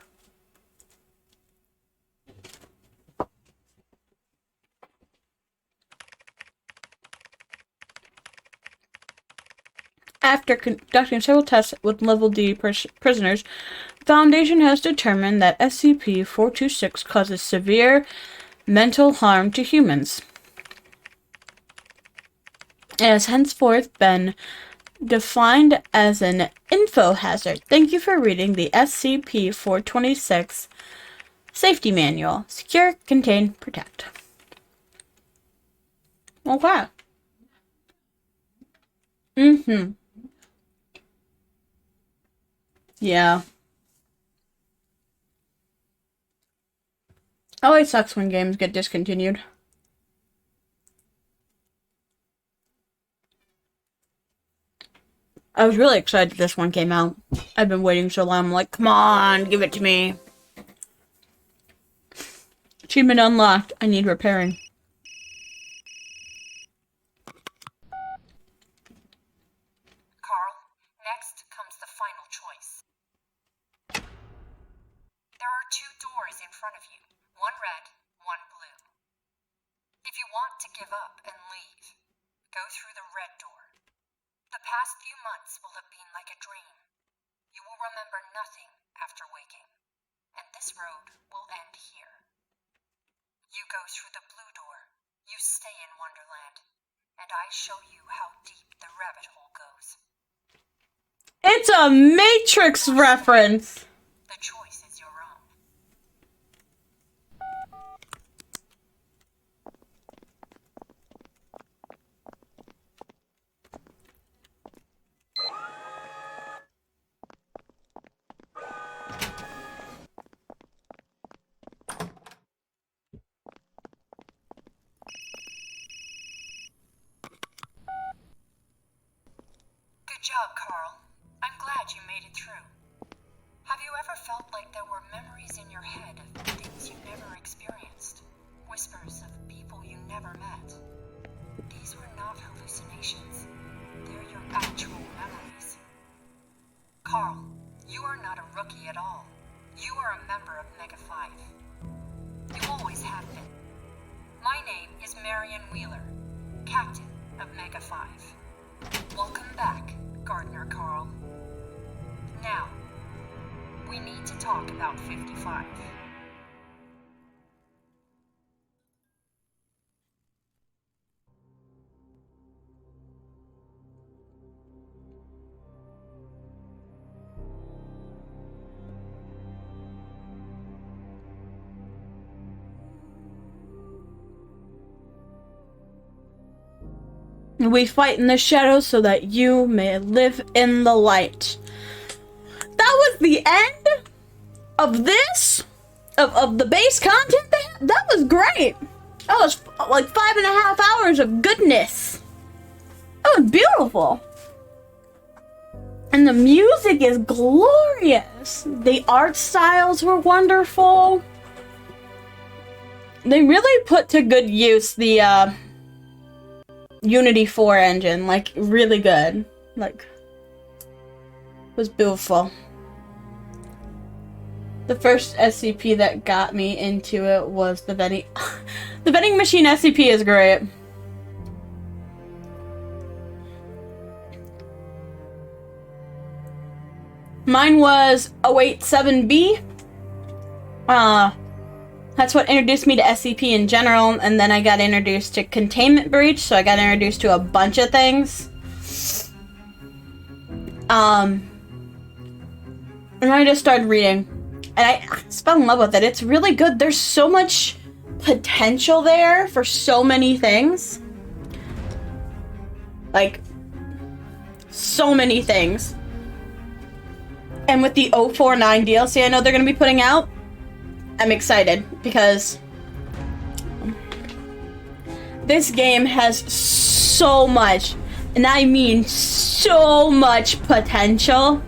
After conducting several tests with level D prisoners, the Foundation has determined that SCP-426 causes severe mental harm to humans. It has henceforth been defined as an info hazard. Thank you for reading the SCP-426 Safety Manual. Secure, contain, protect. Okay. Yeah. Always sucks when games get discontinued. I was really excited this one came out. I've been waiting so long. I'm like, come on, give it to me. Achievement unlocked. I need repairing. Carl, next comes the final choice. There are 2 doors in front of you. One red, one blue. If you want to give up and leave, go through the red door. The past few months will have been like a dream. You will remember nothing after waking, and this road will end here. You go through the blue door. You stay in Wonderland, and I show you how deep the rabbit hole goes. It's a Matrix reference! The choice is your own. Good job, Carl. I'm glad you made it through. Have you ever felt like there were memories in your head of things you never experienced? Whispers of people you never met? These were not hallucinations. They're your actual memories. Carl, you are not a rookie at all. You are a member of Mega 5. You always have been. My name is Marion Wheeler, Captain of Mega 5. Welcome back, Gardner Carl. Now, we need to talk about 55. We fight in the shadows so that you may live in the light. That was the end of this? Of the base content? That was great. That was like 5.5 hours of goodness. That was beautiful. And the music is glorious. The art styles were wonderful. they really put to good use the Unity 4 engine, like really good. Like, it was beautiful. The first SCP that got me into it was the vending the vending machine SCP is great. Mine was 087B. That's what introduced me to SCP in general, and then I got introduced to Containment Breach, so I got introduced to a bunch of things. And I just started reading, and I just fell in love with it. It's really good. There's so much potential there for so many things. Like, so many things. And with the 049 DLC I know they're going to be putting out, I'm excited because this game has so much, and I mean so much potential.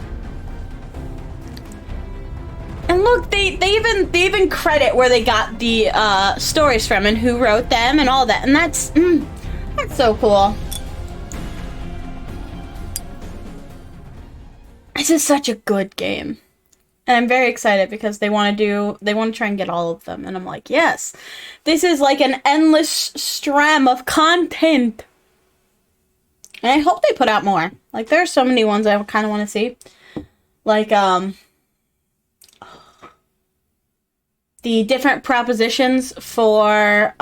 And look, they even credit where they got the stories from and who wrote them and all that, and that's so cool. This is such a good game. And I'm very excited because they want to try and get all of them. And I'm like, yes, this is like an endless stream of content. And I hope they put out more. Like, there are so many ones I kind of want to see. Like, the different propositions for,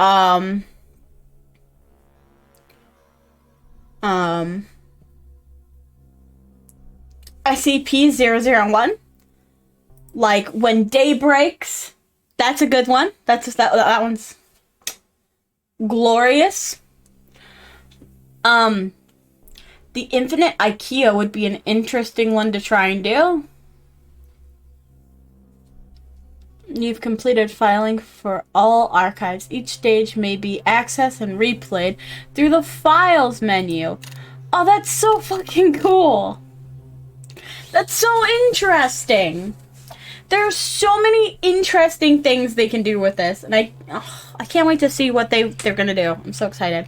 SCP-001. Like, when day breaks, that's a good one. That one's glorious. The Infinite IKEA would be an interesting one to try and do. You've completed filing for all archives. Each stage may be accessed and replayed through the Files menu. Oh, that's so fucking cool. That's so interesting. There's so many interesting things they can do with this, and I can't wait to see what they're gonna do. I'm so excited.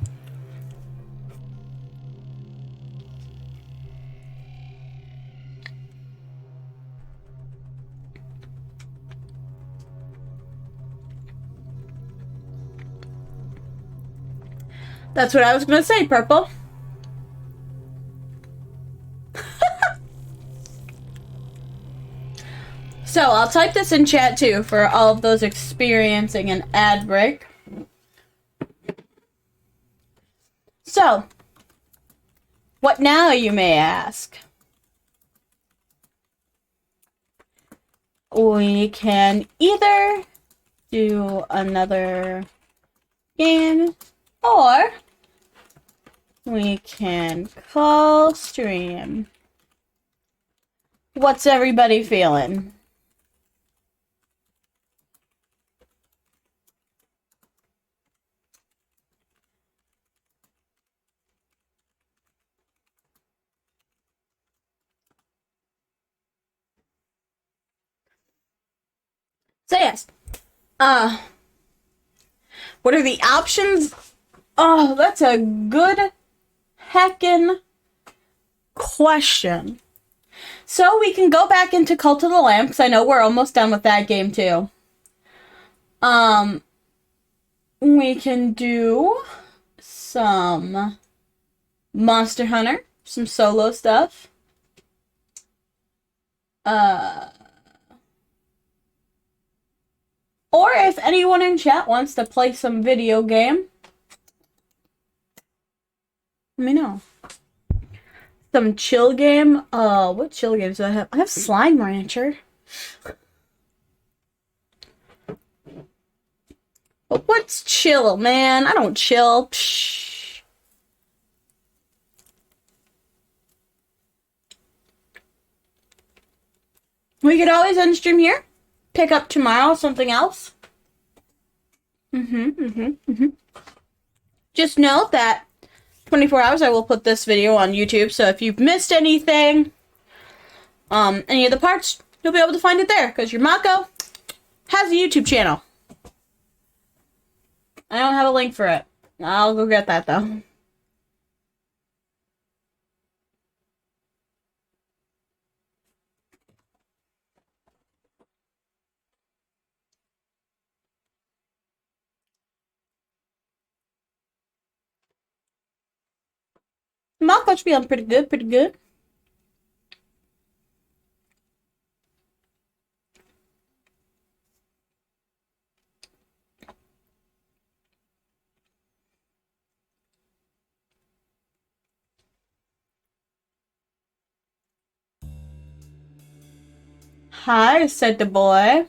That's what I was gonna say, Purple. So, I'll type this in chat too for all of those experiencing an ad break. So, what now, you may ask? We can either do another game, or we can call stream. What's everybody feeling? So yes, what are the options? Oh, that's a good heckin' question. So we can go back into Cult of the Lamb, because I know we're almost done with that game too. We can do some Monster Hunter, some solo stuff. Or if anyone in chat wants to play some video game, let me know. Some chill game. What chill games do I have? I have Slime Rancher. But what's chill, man? I don't chill. Psh. We could always end stream here. Pick up tomorrow something else. Just know that 24 hours I will put this video on YouTube, so if you've missed anything, any of the parts, you'll be able to find it there, because your Mako has a YouTube channel. I don't have a link for it. I'll go get that though. Marco's feeling pretty good, pretty good. Hi, said the boy.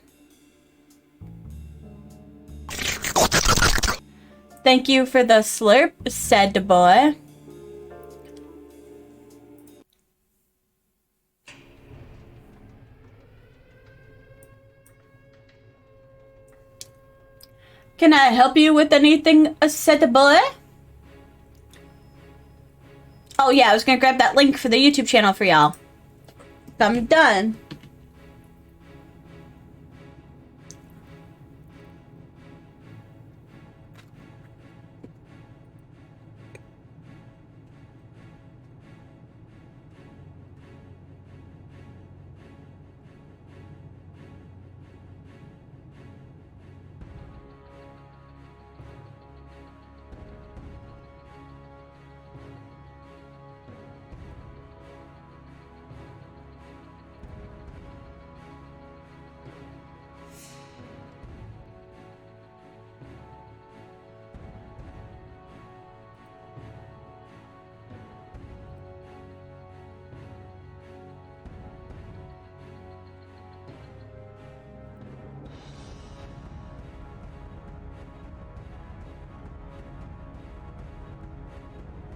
Thank you for the slurp, said the boy. Can I help you with anything, said the boy? Oh yeah, I was gonna grab that link for the YouTube channel for y'all. I'm done.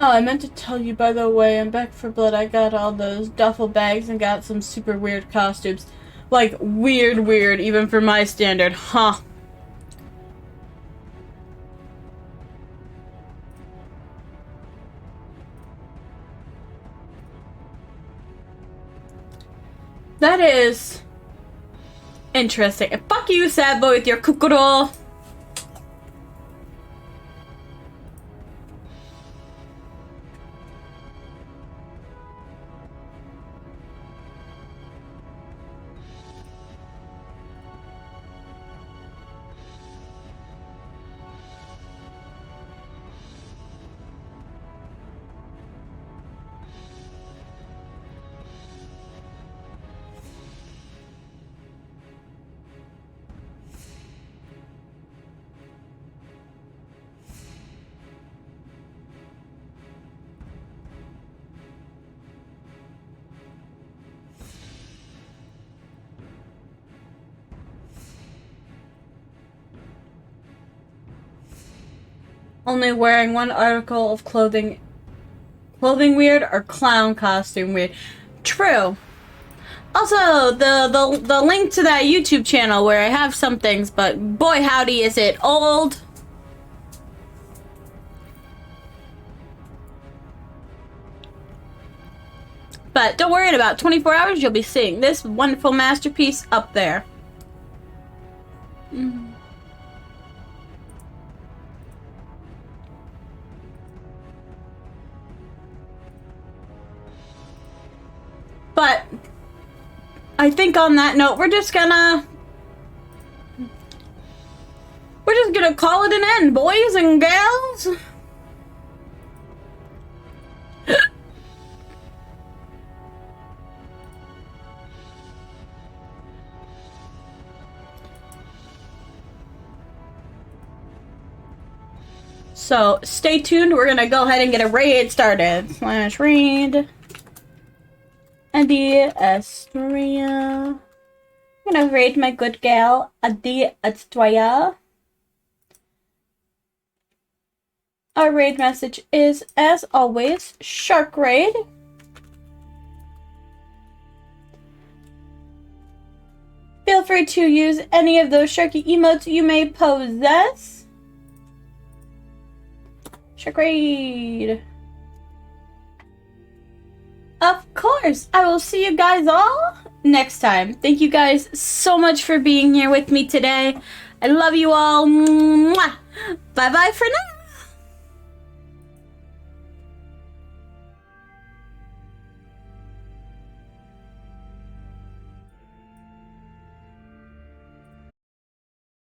Oh, I meant to tell you, by the way, I'm back for blood. I got all those duffel bags and got some super weird costumes. Like, weird, even for my standard. Huh. That is interesting. And fuck you, sad boy, with your kukuro. Only wearing one article of clothing weird or clown costume weird. True. Also, the link to that YouTube channel where I have some things, but boy howdy is it old. But don't worry, in about 24 hours you'll be seeing this wonderful masterpiece up there. But I think on that note, we're just gonna call it an end, boys and gals. So stay tuned. We're gonna go ahead and get a raid started. / raid. Adi Estrella. I'm gonna raid my good gal, Adi Estrella. Our raid message is, as always, Shark Raid. Feel free to use any of those sharky emotes you may possess. Shark Raid. Of course, I will see you guys all next time. Thank you guys so much for being here with me today. I love you all. Mwah! Bye. bye-bye for now.